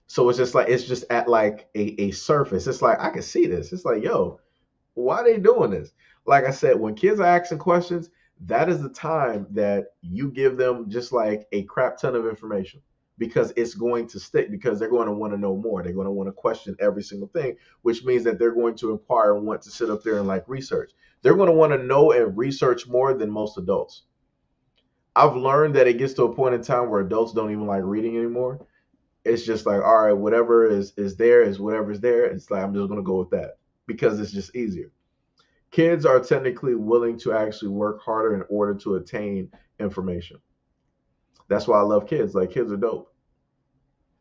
So it's just at like a surface. It's like I can see this. It's like, yo, why are they doing this? Like I said, when kids are asking questions, that is the time that you give them just like a crap ton of information, because it's going to stick, because they're going to want to know more. They're going to want to question every single thing, which means that they're going to inquire and want to sit up there and like research. They're going to want to know and research more than most adults. I've learned that it gets to a point in time where adults don't even like reading anymore. It's just like, all right, whatever is there is whatever's there. It's like I'm just gonna go with that because it's just easier. Kids are technically willing to actually work harder in order to attain information. That's why I love kids. Like kids are dope.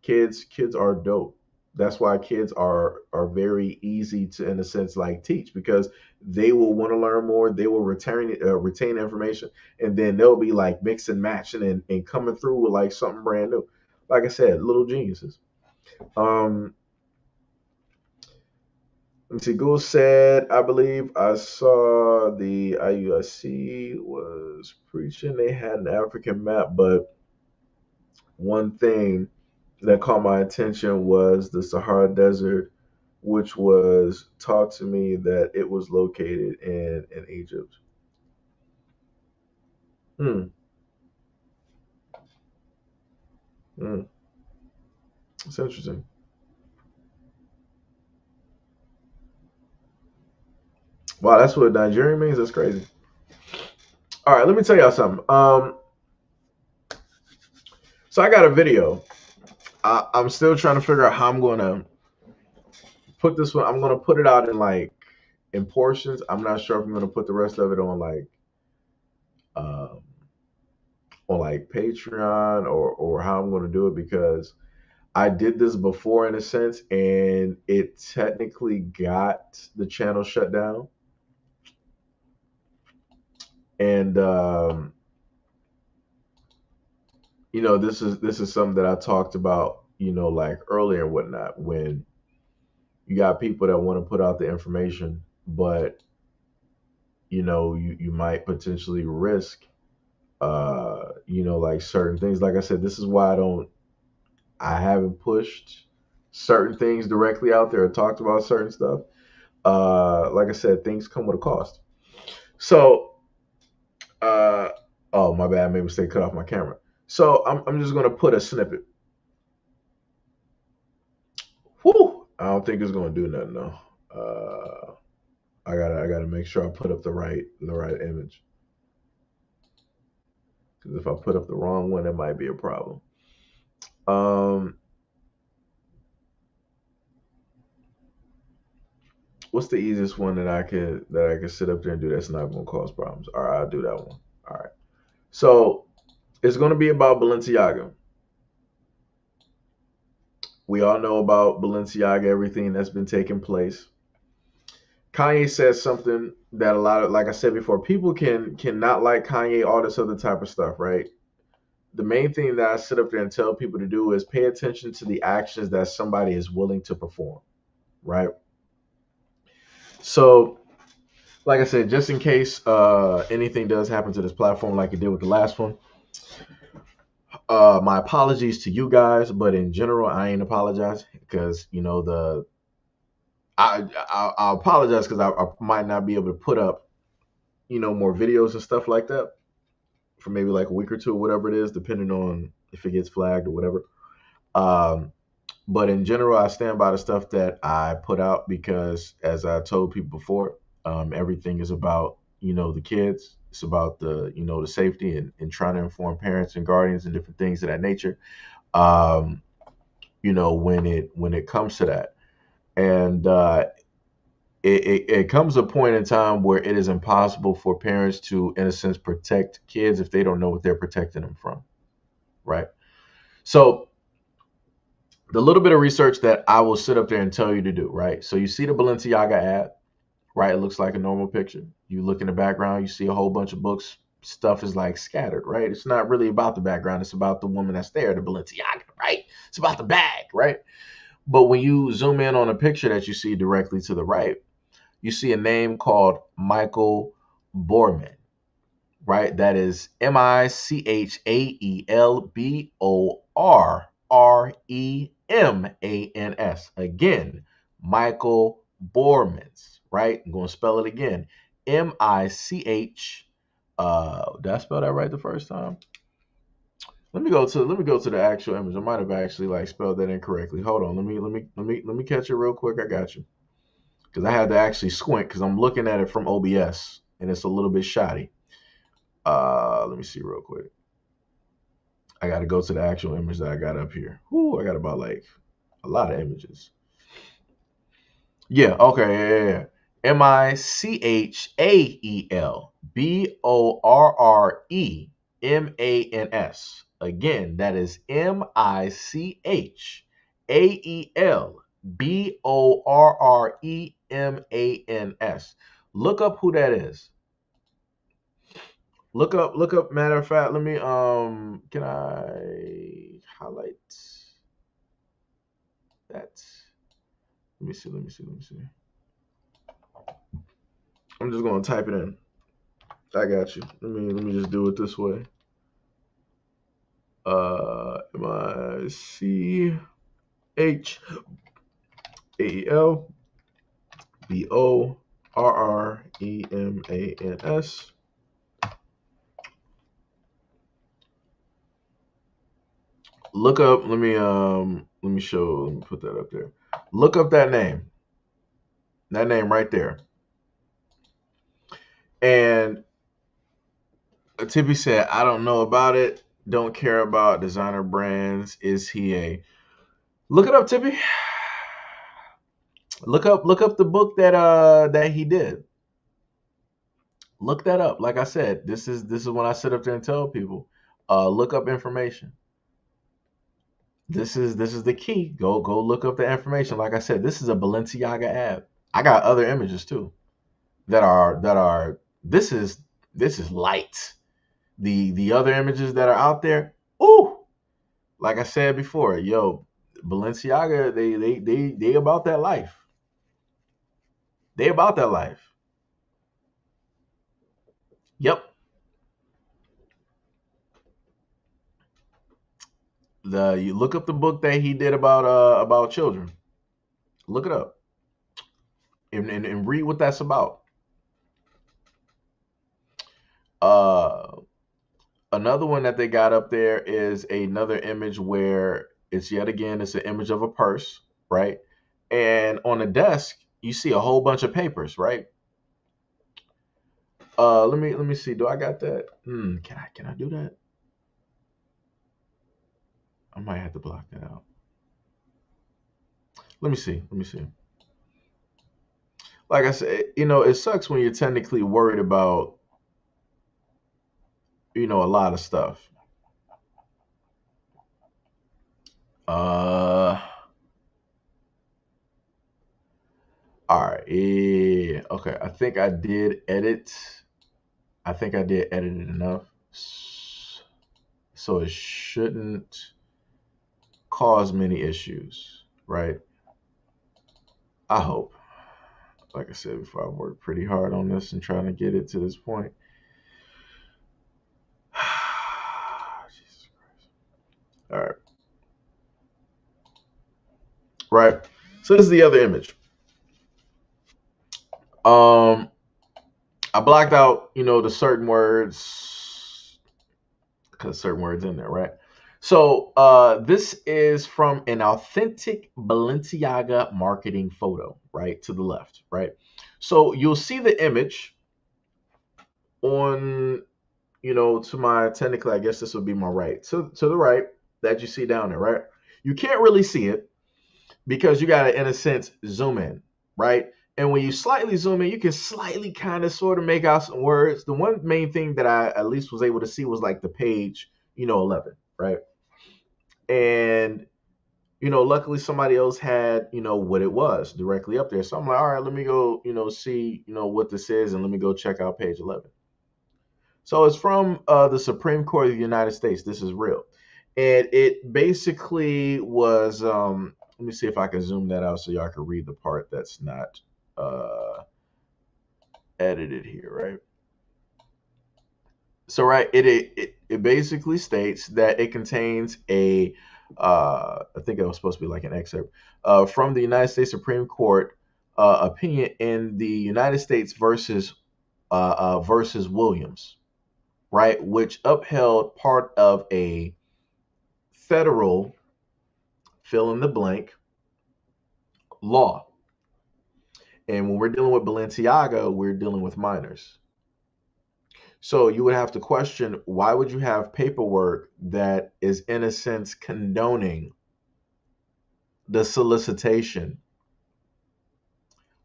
Kids are dope. That's why kids are very easy to, in a sense, like teach, because they will want to learn more. They will retain information, and then they'll be like mix and matching and coming through with like something brand new. Like I said, little geniuses. Um, let's see. Gould said, I believe I saw the IUSC was preaching. They had an African map, but one thing that caught my attention was the Sahara Desert, which was taught to me that it was located in Egypt. Hmm. Hmm. It's interesting. Wow, that's what Nigerian means. That's crazy. All right, let me tell y'all something. So I got a video. I'm still trying to figure out how I'm going to put this one. I'm going to put it out in like in portions. I'm not sure if I'm going to put the rest of it um, on like Patreon or how I'm going to do it, because I did this before in a sense, and it technically got the channel shut down. And this is something that I talked about, like earlier and whatnot, when you got people that want to put out the information, but you might potentially risk like certain things. Like I said, this is why I haven't pushed certain things directly out there or talked about certain stuff. Like I said, things come with a cost. So, uh, oh my bad, I made a mistake, cut off my camera. So I'm just gonna put a snippet. Whew, I don't think it's gonna do nothing though. I gotta make sure I put up the right image, because if I put up the wrong one, it might be a problem. Um, what's the easiest one that I could sit up there and do that's not gonna cause problems? All right, I'll do that one. All right. So it's gonna be about Balenciaga. We all know about Balenciaga, everything that's been taking place. Kanye says something that a lot of, like I said before, people cannot like Kanye, all this other type of stuff, right? The main thing that I sit up there and tell people to do is pay attention to the actions that somebody is willing to perform, right? So, like I said, just in case anything does happen to this platform like it did with the last one, my apologies to you guys, but in general, I ain't apologize, because I apologize because I might not be able to put up more videos and stuff like that for maybe like a week or two or whatever it is, depending on if it gets flagged or whatever. Um, but in general, I stand by the stuff that I put out, because, as I told people before, everything is about the kids. It's about the safety and trying to inform parents and guardians and different things of that nature. Um, when it comes to that, and it comes a point in time where it is impossible for parents to, in a sense, protect kids if they don't know what they're protecting them from, right? So the little bit of research that I will sit up there and tell you to do, right? So you see the Balenciaga ad, right? It looks like a normal picture. You look in the background, you see a whole bunch of books. Stuff is like scattered, right? It's not really about the background. It's about the woman that's there, the Balenciaga, right? It's about the bag, right? But when you zoom in on a picture that you see directly to the right, you see a name called Michael Borman, right? That is Michaelboremans. Again, Michael Bormans, right? I'm going to spell it again. Did I spell that right the first time? Let me go to the actual image. I might have actually like spelled that incorrectly. Hold on. Let me catch it real quick. I got you. Because I had to actually squint because I'm looking at it from OBS and it's a little bit shoddy. Let me see real quick. I got to go to the actual image that I got up here. Whoo, I got about like a lot of images. Yeah, okay, yeah. Michaelborremans. Again, that is Michaelborremans. Look up who that is. Look up, matter of fact, let me can I highlight that? Let me see. I'm just gonna type it in. I got you. Let me just do it this way. Michaelborremans. Look up. Let me show. Let me put that up there. Look up that name. That name right there. And Tippy said, I don't know about it. Don't care about designer brands. Is he a look it up, Tippy? Look up the book that he did. Look that up. Like I said, this is when I sit up there and tell people, look up information. This is the key. Go look up the information. Like I said, this is a Balenciaga ad. I got other images too that are this is light. The other images that are out there, ooh, like I said before, yo, Balenciaga, they about that life. They about that life. Yep. You look up the book that he did about children. Look it up and read what that's about. Uh, Another one that they got up there is another image where it's an image of a purse, right? And on the desk you see a whole bunch of papers, right? Let me see. Do I got that? Can I do that? I might have to block that out. Let me see. Like I said, it sucks when you're technically worried about, a lot of stuff. Uh, all right. Yeah. Okay. I think I did edit it enough, so it shouldn't cause many issues, right? I hope. Like I said before, I've worked pretty hard on this and trying to get it to this point. Jesus Christ. All right. Right. So this is the other image. I blocked out, the certain words because certain words in there, right? So this is from an authentic Balenciaga marketing photo, right to the left, right. So you'll see the image on, to my technically, I guess this would be my right to the right that you see down there, right. You can't really see it because you got to, in a sense, zoom in, right? And when you slightly zoom in, you can slightly kind of sort of make out some words. The one main thing that I at least was able to see was like the page, 11, right? And, luckily somebody else had, what it was directly up there. So I'm like, all right, let me go, see, what this is, and let me go check out page 11. So it's from the Supreme Court of the United States. This is real. And it basically was, let me see if I can zoom that out so y'all can read the part that's not uh, edited here, right? So, right, it basically states that it contains I think it was supposed to be like an excerpt from the United States Supreme Court opinion in the United States versus Williams. right, which upheld part of a federal fill in the blank law. And when we're dealing with Balenciaga, we're dealing with minors. So you would have to question, why would you have paperwork that is, in a sense, condoning the solicitation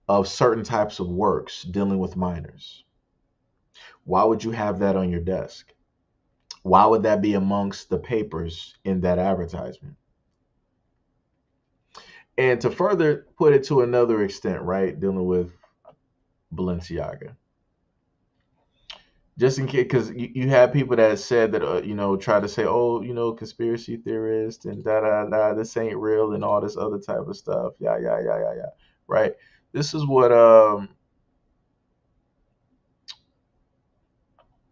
of certain types of works dealing with minors? Why would you have that on your desk? Why would that be amongst the papers in that advertisement? And to further put it to another extent, right, dealing with Balenciaga, just in case, because you have people that said that, try to say, oh, conspiracy theorists and da da da, this ain't real and all this other type of stuff. Yeah, yeah, yeah, yeah, yeah. Right. This is what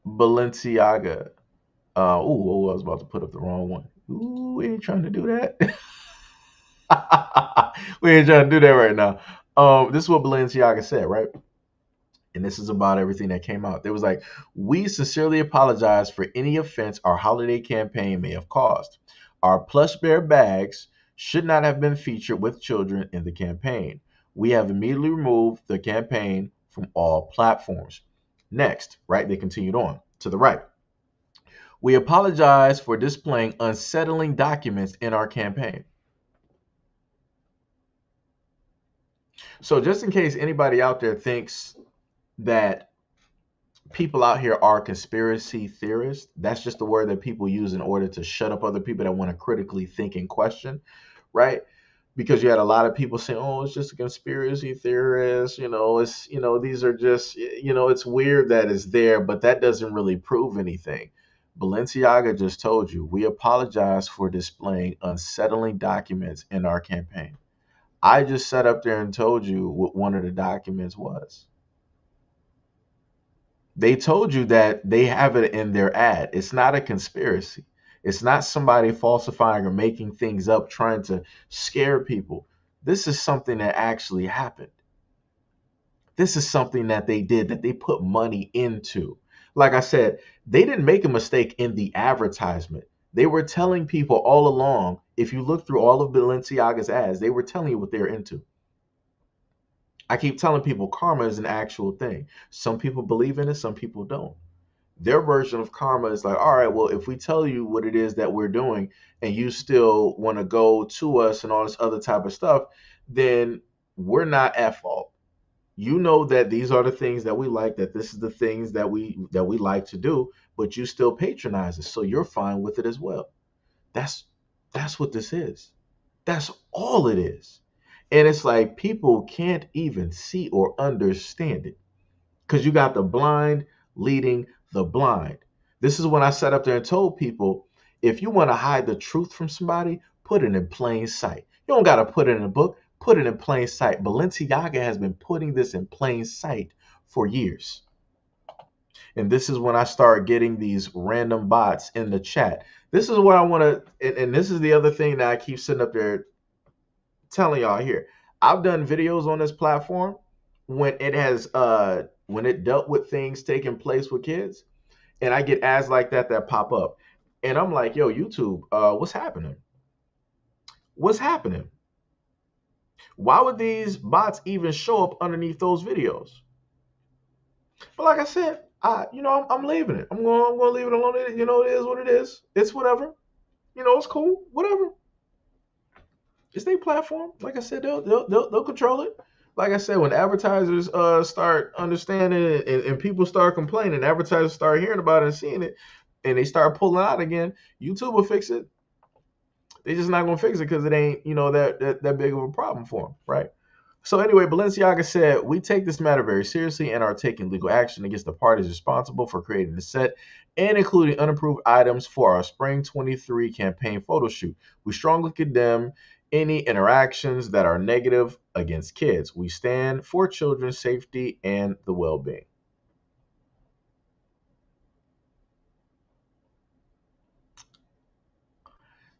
Balenciaga. I was about to put up the wrong one. Ooh, we ain't trying to do that. We ain't trying to do that right now. This is what Balenciaga said, right? And this is about everything that came out. They was like, we sincerely apologize for any offense our holiday campaign may have caused. Our plush bear bags should not have been featured with children in the campaign. We have immediately removed the campaign from all platforms. Next, right, they continued on to the right. We apologize for displaying unsettling documents in our campaign. So just in case anybody out there thinks that people out here are conspiracy theorists, that's just the word that people use in order to shut up other people that want to critically think and question, right? Because you had a lot of people saying, oh, it's just a conspiracy theorist, it's, these are just, it's weird that it's there, but that doesn't really prove anything. Balenciaga just told you, we apologize for displaying unsettling documents in our campaign. I just sat up there and told you what one of the documents was. They told you that they have it in their ad. It's not a conspiracy. It's not somebody falsifying or making things up trying to scare people. This is something that actually happened. This is something that they did, that they put money into. Like I said, they didn't make a mistake in the advertisement. They were telling people all along, if you look through all of Balenciaga's ads, they were telling you what they're into. I keep telling people karma is an actual thing. Some people believe in it, some people don't. Their version of karma is like, all right, well, if we tell you what it is that we're doing and you still want to go to us and all this other type of stuff, then we're not at fault. You know that these are the things that we like, that this is the things that we like to do, but you still patronize us, so you're fine with it as well. That's that's what this is. That's all it is. And it's like people can't even see or understand it because you got the blind leading the blind. This is when I sat up there and told people, if you want to hide the truth from somebody, put it in plain sight. You don't got to put it in a book, put it in plain sight. Balenciaga has been putting this in plain sight for years. And this is when I start getting these random bots in the chat. This is what I want to, and this is the other thing that I keep sitting up there telling y'all here. I've done videos on this platform when it dealt with things taking place with kids, and I get ads like that pop up. And I'm like, yo, YouTube, what's happening? What's happening? Why would these bots even show up underneath those videos? But like I said, I'm leaving it. I'm going to leave it alone. It is what it is. It's whatever. It's cool. Whatever. It's their platform. Like I said, they'll control it. Like I said, when advertisers start understanding it, and people start complaining, advertisers start hearing about it and seeing it, and they start pulling out again, YouTube will fix it. They're just not gonna fix it because it ain't that big of a problem for them, right? So anyway, Balenciaga said, we take this matter very seriously and are taking legal action against the parties responsible for creating the set and including unapproved items for our Spring 23 campaign photo shoot. We strongly condemn any interactions that are negative against kids. We stand for children's safety and the well-being.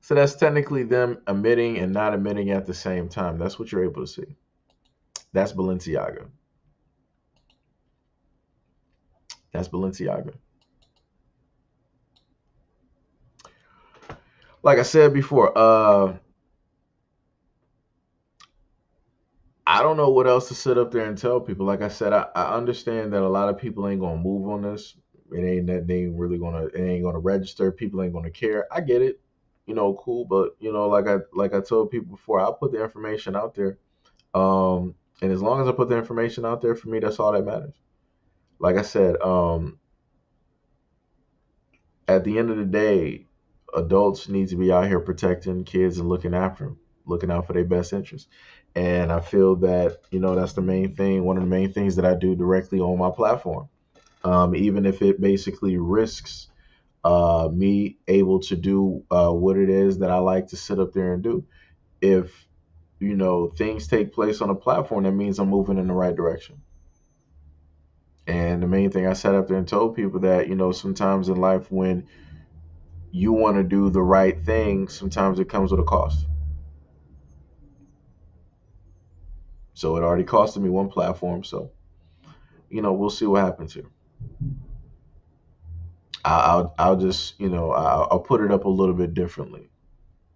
So that's technically them admitting and not admitting at the same time. That's what you're able to see. That's Balenciaga. That's Balenciaga. like I said before, I don't know what else to sit up there and tell people. Like I said, I understand that a lot of people ain't gonna move on this. It ain't that they ain't really gonna it ain't gonna register. People ain't gonna care. I get it, cool. But like I told people before, I'll put the information out there. And as long as I put the information out there, for me, that's all that matters. Like I said, at the end of the day, adults need to be out here protecting kids and looking after them, looking out for their best interests. And I feel that that's the main thing. One of the main things that I do directly on my platform, even if it basically risks me able to do what it is that I like to sit up there and do. If things take place on a platform, that means I'm moving in the right direction. And the main thing I sat up there and told people that sometimes in life when you want to do the right thing, sometimes it comes with a cost. So it already costed me one platform. So we'll see what happens here. I'll just I'll put it up a little bit differently.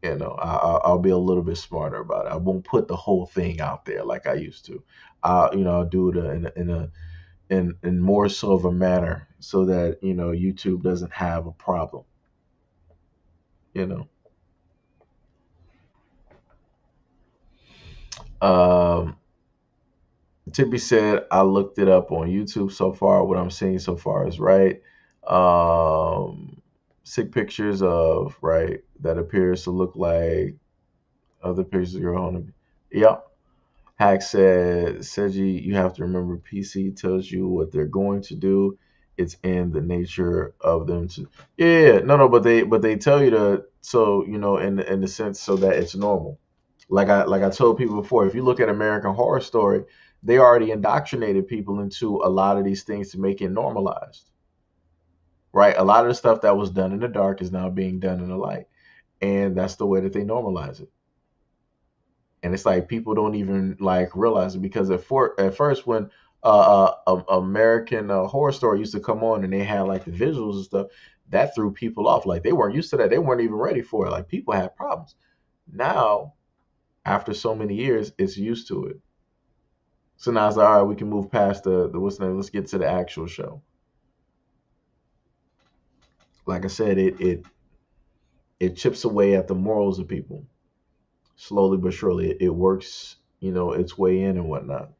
I'll be a little bit smarter about it. I won't put the whole thing out there like I used to. I'll do it in more so of a manner so that YouTube doesn't have a problem. You know. Um, to be said, I looked it up on YouTube so far. What I'm seeing so far is right. Um, Sick pictures of right that appears to look like other pictures of your home. Yep. Hack said, Seiji, you have to remember PC tells you what they're going to do. It's in the nature of them to. Yeah, no, but they tell you to, so in the sense so that it's normal. Like I told people before, if you look at American Horror Story, they already indoctrinated people into a lot of these things to make it normalized. Right? A lot of the stuff that was done in the dark is now being done in the light. And that's the way that they normalize it. And it's like people don't even like realize it because at first when American Horror Story used to come on and they had like the visuals and stuff, that threw people off. Like they weren't used to that. They weren't even ready for it. Like people had problems. Now, after so many years, it's used to it. So now it's like, all right, we can move past the what's the name. Let's get to the actual show. Like I said, it chips away at the morals of people slowly but surely. It works, its way in and whatnot.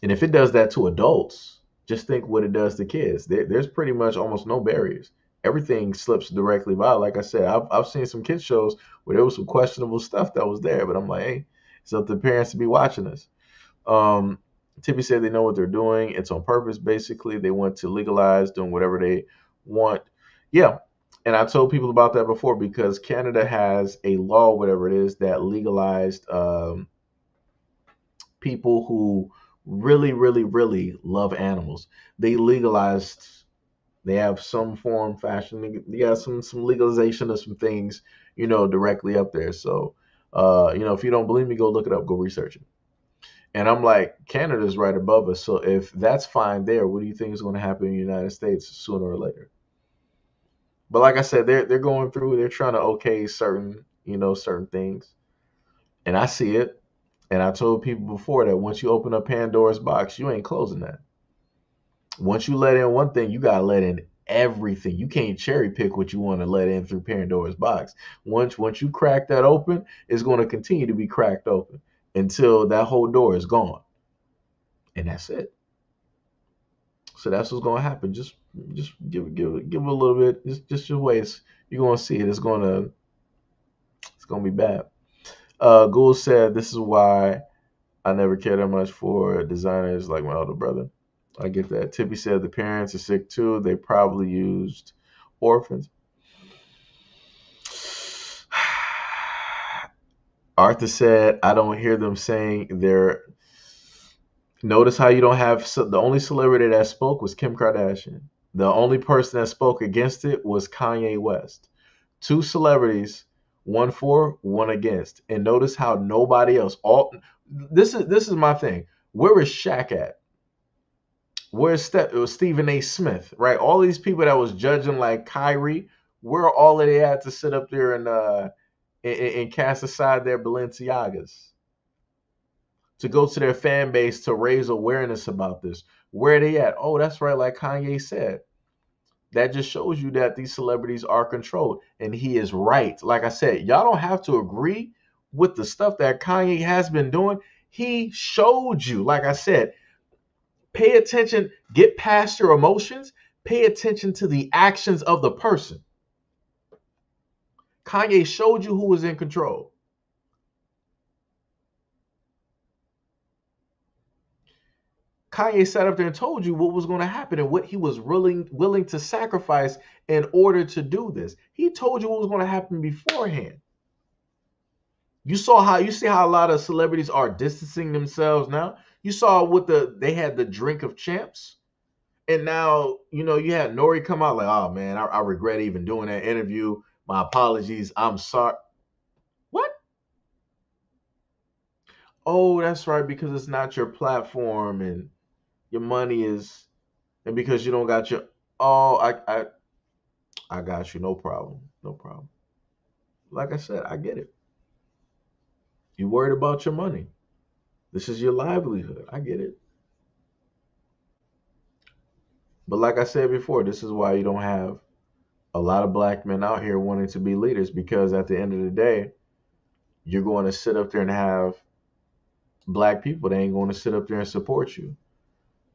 And if it does that to adults, just think what it does to kids. There's pretty much almost no barriers. Everything slips directly by. Like I said, I've seen some kids shows where there was some questionable stuff that was there, but I'm like, hey, it's up to parents to be watching this. Um, Tippy said they know what they're doing. It's on purpose, basically. They want to legalize doing whatever they want. Yeah. And I told people about that before because Canada has a law, whatever it is, that legalized people who really, really, really love animals. They legalized. They have some form, fashion. They got some legalization of some things, directly up there. So, if you don't believe me, go look it up. Go research it. And I'm like, Canada's right above us. So if that's fine there, what do you think is going to happen in the United States sooner or later? But like I said, they're going through. They're trying to okay certain things, and I see it. And I told people before that once you open up Pandora's box, you ain't closing that. Once you let in one thing, you gotta let in everything. You can't cherry pick what you want to let in through Pandora's box. Once you crack that open, it's going to continue to be cracked open until that whole door is gone, and that's it. So that's what's going to happen. Just give it a little bit. Just your ways. You're going to see it. It's going to be bad. Gould said this is why I never cared that much for designers like my older brother. I get that. Tippy said the parents are sick too. They probably used orphans. Arthur said, I don't hear them saying they're. Notice how you don't have the only celebrity that spoke was Kim Kardashian. The only person that spoke against it was Kanye West. Two celebrities, one for, one against. And notice how nobody else. All this is my thing. Where is Shaq at? Where's it was Stephen A. Smith, right? All these people that was judging like Kyrie, Where all of they had to sit up there and cast aside their Balenciagas to go to their fan base to raise awareness about this. Where are they at? Oh, that's right, like Kanye said. That just shows you that these celebrities are controlled. And he is right. Like I said, y'all don't have to agree with the stuff that Kanye has been doing. He showed you, like I said, pay attention, get past your emotions, pay attention to the actions of the person. Kanye showed you who was in control. Kanye sat up there and told you what was going to happen and what he was willing to sacrifice in order to do this. He told you what was going to happen beforehand. You see how a lot of celebrities are distancing themselves now. You saw what they had the drink of champs, and now you had Nori come out like, oh man, I regret even doing that interview. My apologies. I'm sorry. What? Oh, that's right, because it's not your platform and your money is, and because you don't got your. Oh, I got you. No problem. No problem. Like I said, I get it. You worried about your money. This is your livelihood. I get it. But like I said before, this is why you don't have a lot of black men out here wanting to be leaders, because at the end of the day, you're going to sit up there and have black people that ain't going to sit up there and support you.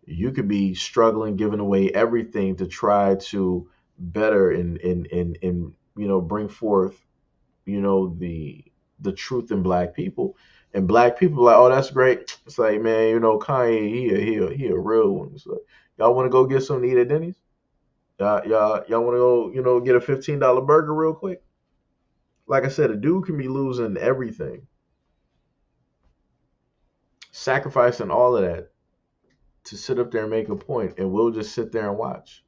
You could be struggling, giving away everything to try to better and bring forth the truth in black people. And black people are like, oh, that's great. It's like, man, Kanye, he a real one. It's like, y'all want to go get something to eat at Denny's? Y'all want to go, get a $15 burger real quick? Like I said, a dude can be losing everything, sacrificing all of that to sit up there and make a point, and we'll just sit there and watch.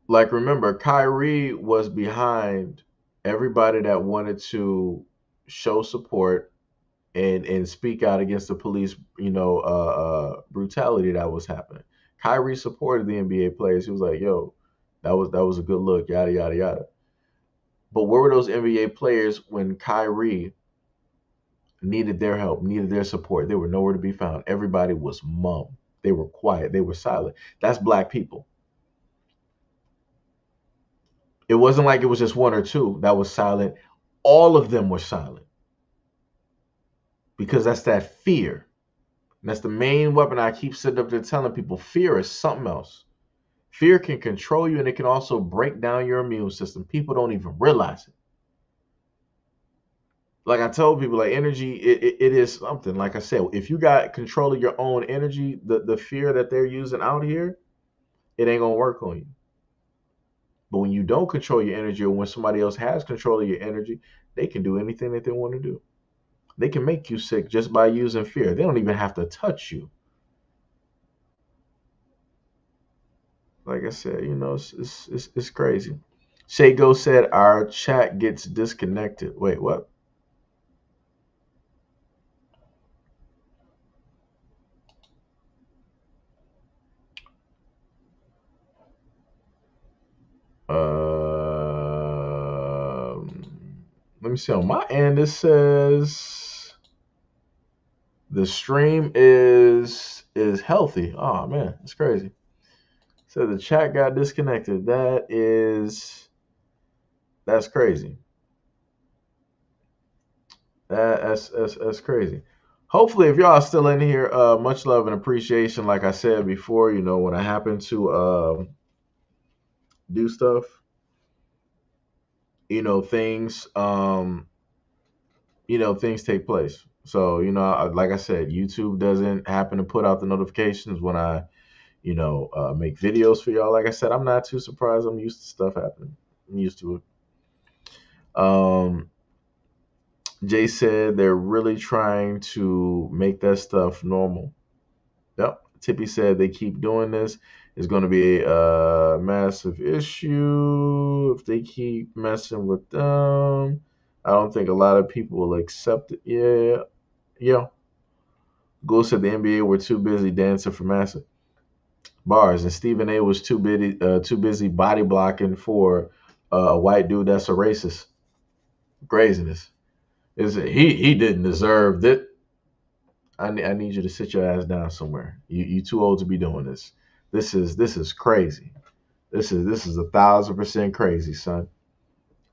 Like, remember, Kyrie was behind everybody that wanted to show support and speak out against the police, brutality that was happening. Kyrie supported the NBA players. He was like, "Yo, that was a good look, yada yada yada." But where were those NBA players when Kyrie needed their help, needed their support? They were nowhere to be found. Everybody was mum. They were quiet. They were silent. That's black people. It wasn't like it was just one or two that was silent. All of them were silent because that's that fear. And that's the main weapon I keep sitting up there telling people. Fear is something else. Fear can control you, and it can also break down your immune system. People don't even realize it. Like I told people, like energy, it is something. Like I said, if you got control of your own energy, the fear that they're using out here, it ain't gonna work on you. But when you don't control your energy, or when somebody else has control of your energy, they can do anything that they want to do. They can make you sick just by using fear. They don't even have to touch you. Like I said, it's crazy. Shago said our chat gets disconnected. Wait, what? Let me see. On my end, it says the stream is healthy. Oh man, it's crazy. So the chat got disconnected. That's crazy. That's crazy. Hopefully, if y'all are still in here, much love and appreciation. Like I said before, when I happen to do stuff, things things take place. So like I said, YouTube doesn't happen to put out the notifications when I make videos for y'all. Like I said, I'm not too surprised. I'm used to stuff happening. I'm used to it. Jay said they're really trying to make that stuff normal. Yep. Tippy said they keep doing this. It's going to be a massive issue if they keep messing with them. I don't think a lot of people will accept it. Yeah. Yeah. Gould said the NBA were too busy dancing for Massa. Bars, and Stephen A was too busy body blocking for a white dude that's a racist. Craziness. Is it he didn't deserve that? I need you to sit your ass down somewhere. You too old to be doing this. This is crazy. This is 1,000% crazy, son.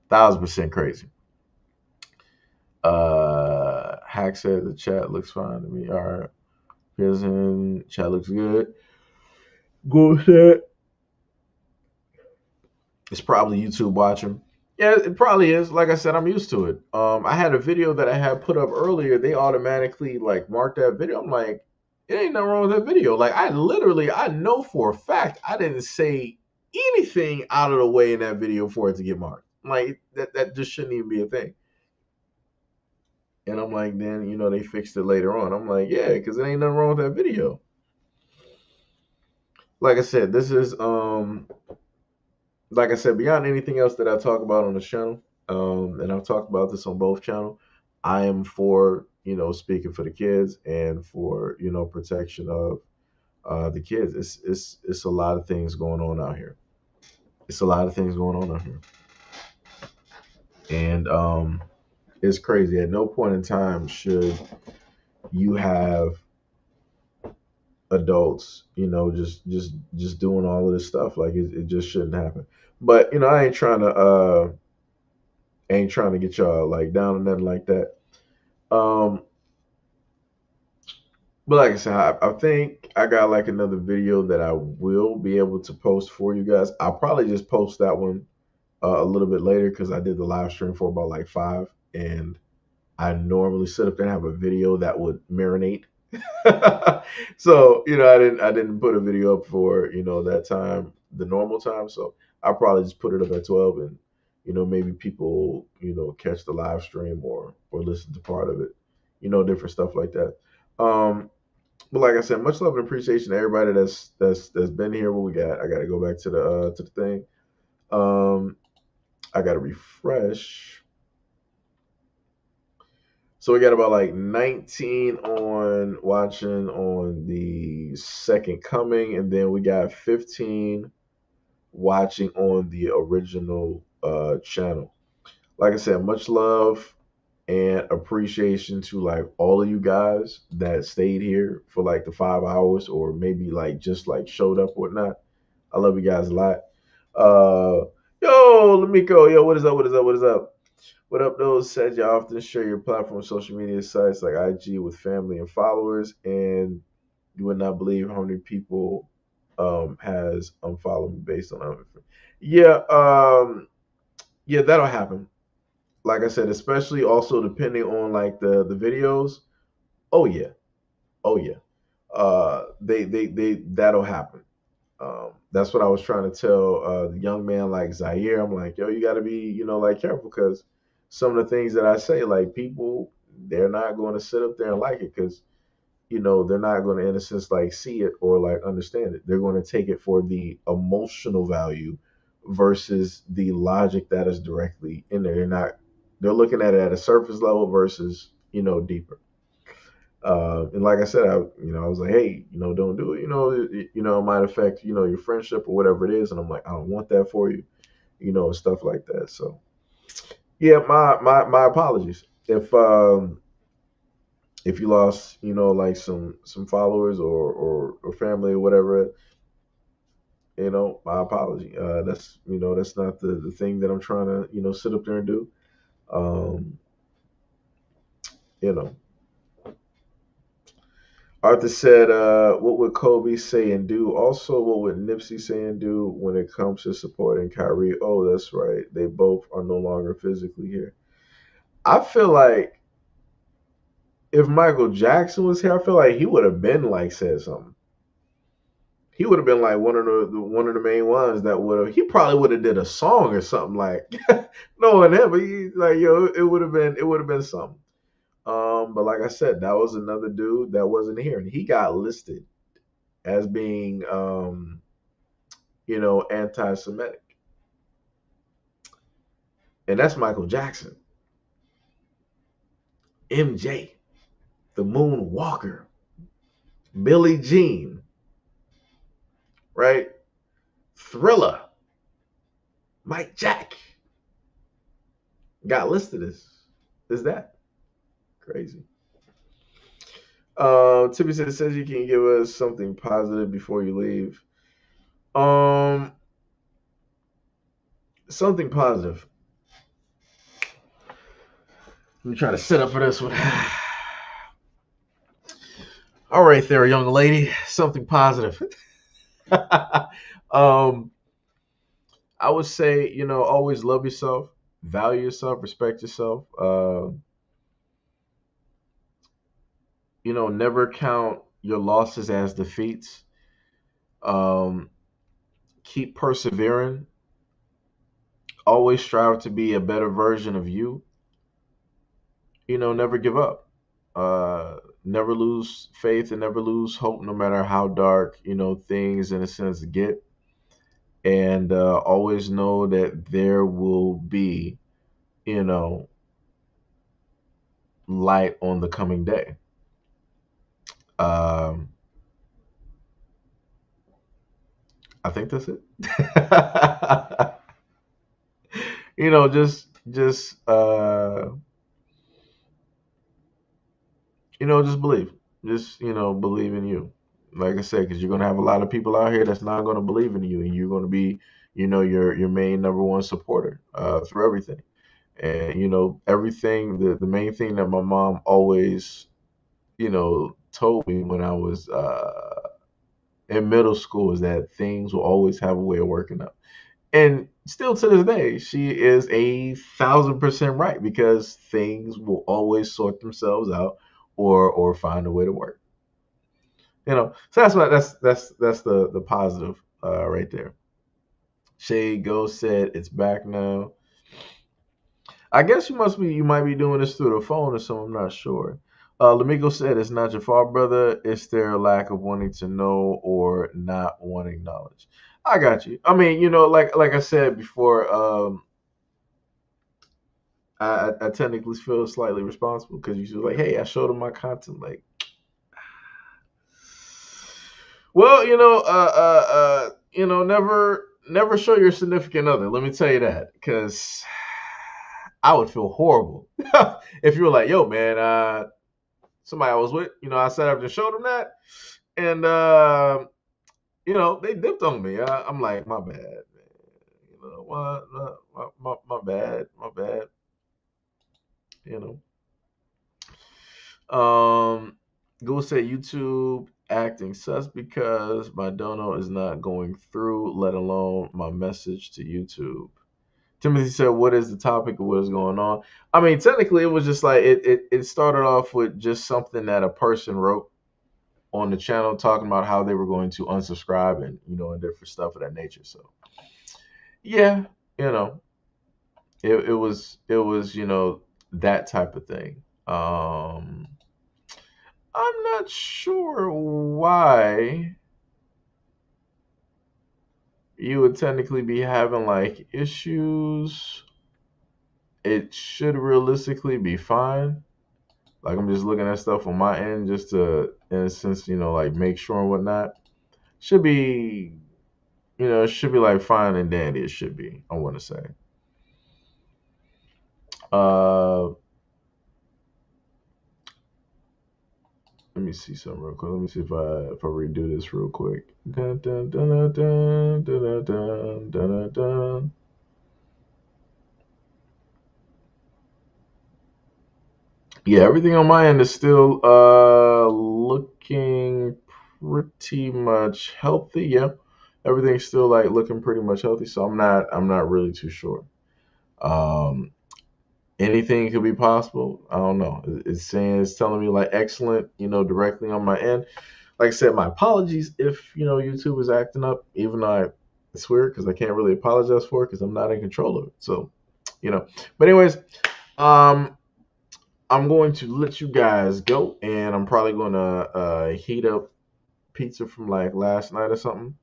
1,000% crazy. Hack said the chat looks fine to me. All right. Prison chat looks good. Go chat. It's probably YouTube watching. Yeah, it probably is. Like I said, I'm used to it. I had a video that I had put up earlier. They automatically like marked that video. I'm like, it ain't nothing wrong with that video. Like I know for a fact I didn't say anything out of the way in that video for it to get marked. Like that just shouldn't even be a thing. And I'm like, then they fixed it later on. I'm like, yeah, because it ain't nothing wrong with that video. Like I said, this is like I said, beyond anything else that I talk about on the channel, and I've talked about this on both channels, I am for speaking for the kids and for protection of the kids. It's a lot of things going on out here. It's a lot of things going on out here, and it's crazy. At no point in time should you have adults, just doing all of this stuff. Like it just shouldn't happen. But I ain't trying to get y'all like down or nothing like that. Um, but like I said, I think I got like another video that I will be able to post for you guys. I'll probably just post that one a little bit later because I did the live stream for about like 5, and I normally sit up there and have a video that would marinate. So I didn't put a video up for that time, the normal time. So I'll probably just put it up at 12, and maybe people catch the live stream or listen to part of it, different stuff like that. But like I said, much love and appreciation to everybody that's been here. What we got? I got to go back to the thing. I got to refresh. So we got about like 19 on watching on the second coming, and then we got 15 watching on the original channel. Like I said, much love and appreciation to like all of you guys that stayed here for like the 5 hours or maybe like just like showed up or whatnot. I love you guys a lot. Yo, Lamiko, yo, what is up? What is up? What is up? What up, those said you often share your platform social media sites like IG with family and followers, and you would not believe how many people has unfollowed me based on other. Yeah, yeah, that'll happen. Like I said, especially also depending on like the videos. Oh yeah, oh yeah. They that'll happen. That's what I was trying to tell the young man like Zaire. I'm like, yo, you got to be, like careful because some of the things that I say, like people, they're not going to sit up there and like it because, they're not going to, in a sense, like see it or like understand it. They're going to take it for the emotional value versus the logic that is directly in there. They're looking at it at a surface level versus, deeper. And like I said, I was like, hey, don't do it. It might affect, your friendship or whatever it is. And I'm like, I don't want that for you, and stuff like that. So yeah, my apologies if you lost, like some followers or family or whatever. My apology. That's not the thing that I'm trying to, sit up there and do. Um, you know. Arthur said, what would Kobe say and do? Also, what would Nipsey say and do when it comes to supporting Kyrie? Oh, that's right. They both are no longer physically here. I feel like if Michael Jackson was here, I feel like he would have been like said something. He would have been like one of the main ones that would have. He probably would have did a song or something like knowing him. But he like it would have been something. But like I said, that was another dude that wasn't here, and he got listed as being anti-Semitic. And that's Michael Jackson. MJ, the Moonwalker, Billie Jean, right? Thriller, Mike Jack got listed as that. Crazy. Timmy says you can give us something positive before you leave. Um, Something positive. Let me try to set up for this one. All right, there, young lady. Something positive. um, I would say, always love yourself, value yourself, respect yourself. Never count your losses as defeats. Um, Keep persevering. Always strive to be a better version of you. Never give up. Never lose faith and never lose hope, no matter how dark, things in a sense get. And always know that there will be, you know, light on the coming day. Um, I think that's it. Just believe. Just believe in you. Like I said, because you're gonna have a lot of people out here that's not gonna believe in you, and you're gonna be, your main number one supporter through everything. And everything. The main thing that my mom always, told me when I was in middle school is that things will always have a way of working out. And still to this day, she is 1,000% right because things will always sort themselves out or find a way to work. So that's the positive right there. Shay Go said it's back now. I guess you might be doing this through the phone or something. I'm not sure. Lamigo said it's not your fault, brother. It's their lack of wanting to know or not wanting knowledge. I got you. I mean, like I said before, I technically feel slightly responsible because you was like, hey, I showed them my content. Like, well, never show your significant other. Let me tell you that because I would feel horrible if you were like, yo, man, somebody I was with, I sat up and showed them that, and they dipped on me. I'm like, my bad, man. What? My bad, my bad. You Go say YouTube acting sus because my dono is not going through, let alone my message to YouTube. Timothy said, "What is the topic of what is going on?" I mean, technically, it was just like it started off with just something that a person wrote on the channel talking about how they were going to unsubscribe and different stuff of that nature. So yeah, you know, it was that type of thing. I'm not sure why you would technically be having like issues. It should realistically be fine. Like I'm just looking at stuff on my end just to, in a sense, like make sure and whatnot. Should be, it should be like fine and dandy. It should be. I want to say. Uh, Let me see something real quick. Let me see if I redo this real quick. Dun, dun, dun, dun, dun, dun, dun, dun, dun, dun. Yeah, everything on my end is still looking pretty much healthy. Yeah, everything's still like looking pretty much healthy. So I'm not really too sure. Um, Anything could be possible. I don't know. It's telling me like excellent, directly on my end. Like I said, my apologies if YouTube is acting up. Even though it's weird because I can't really apologize for it because I'm not in control of it. So, But anyways, um, I'm going to let you guys go, and I'm probably going to heat up pizza from like last night or something.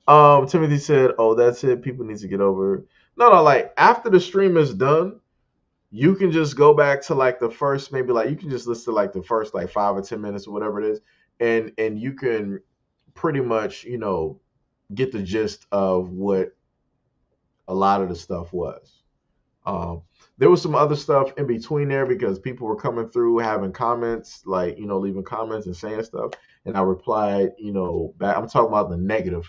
Timothy said, "Oh, that's it. People need to get over." No, no. Like after the stream is done, you can just go back to like the first, maybe like you can just listen to like the first like 5 or 10 minutes or whatever it is, and you can pretty much get the gist of what a lot of the stuff was. Um, there was some other stuff in between there because people were coming through having comments, like, leaving comments and saying stuff. And I replied, back. I'm talking about the negative,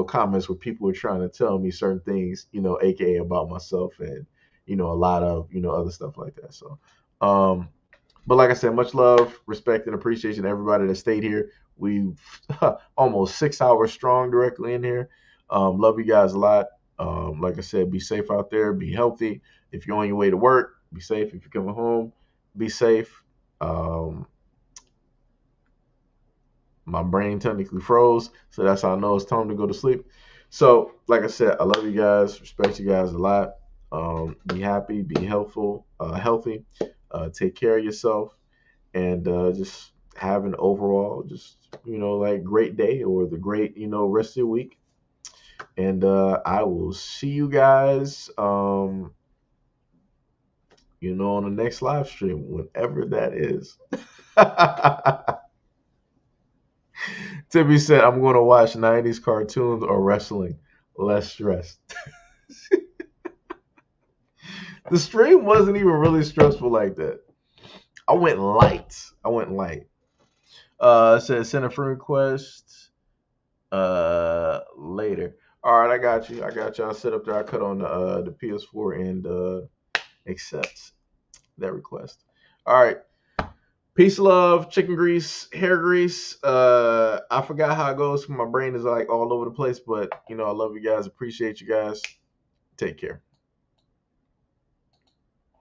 comments where people were trying to tell me certain things, aka about myself and, a lot of, other stuff like that. So, but like I said, much love, respect, and appreciation to everybody that stayed here. We almost 6 hours strong directly in here. Love you guys a lot. Like I said, be safe out there, be healthy. If you're on your way to work, be safe. If you're coming home, be safe. My brain technically froze, so that's how I know it's time to go to sleep. So, like I said, I love you guys, respect you guys a lot. Be happy, be healthy. Take care of yourself, and just have an overall, just like great day or the great rest of the week. And I will see you guys, on the next live stream, whenever that is. Timmy said, I'm going to watch 90s cartoons or wrestling. Less stressed. The stream wasn't even really stressful like that. I went light. It says send a friend request later. All right, I got you. I'll sit up there. I cut on the PS4 and accept that request. All right. Peace, love, chicken grease, hair grease. I forgot how it goes. My brain is like all over the place, but I love you guys. Appreciate you guys. Take care.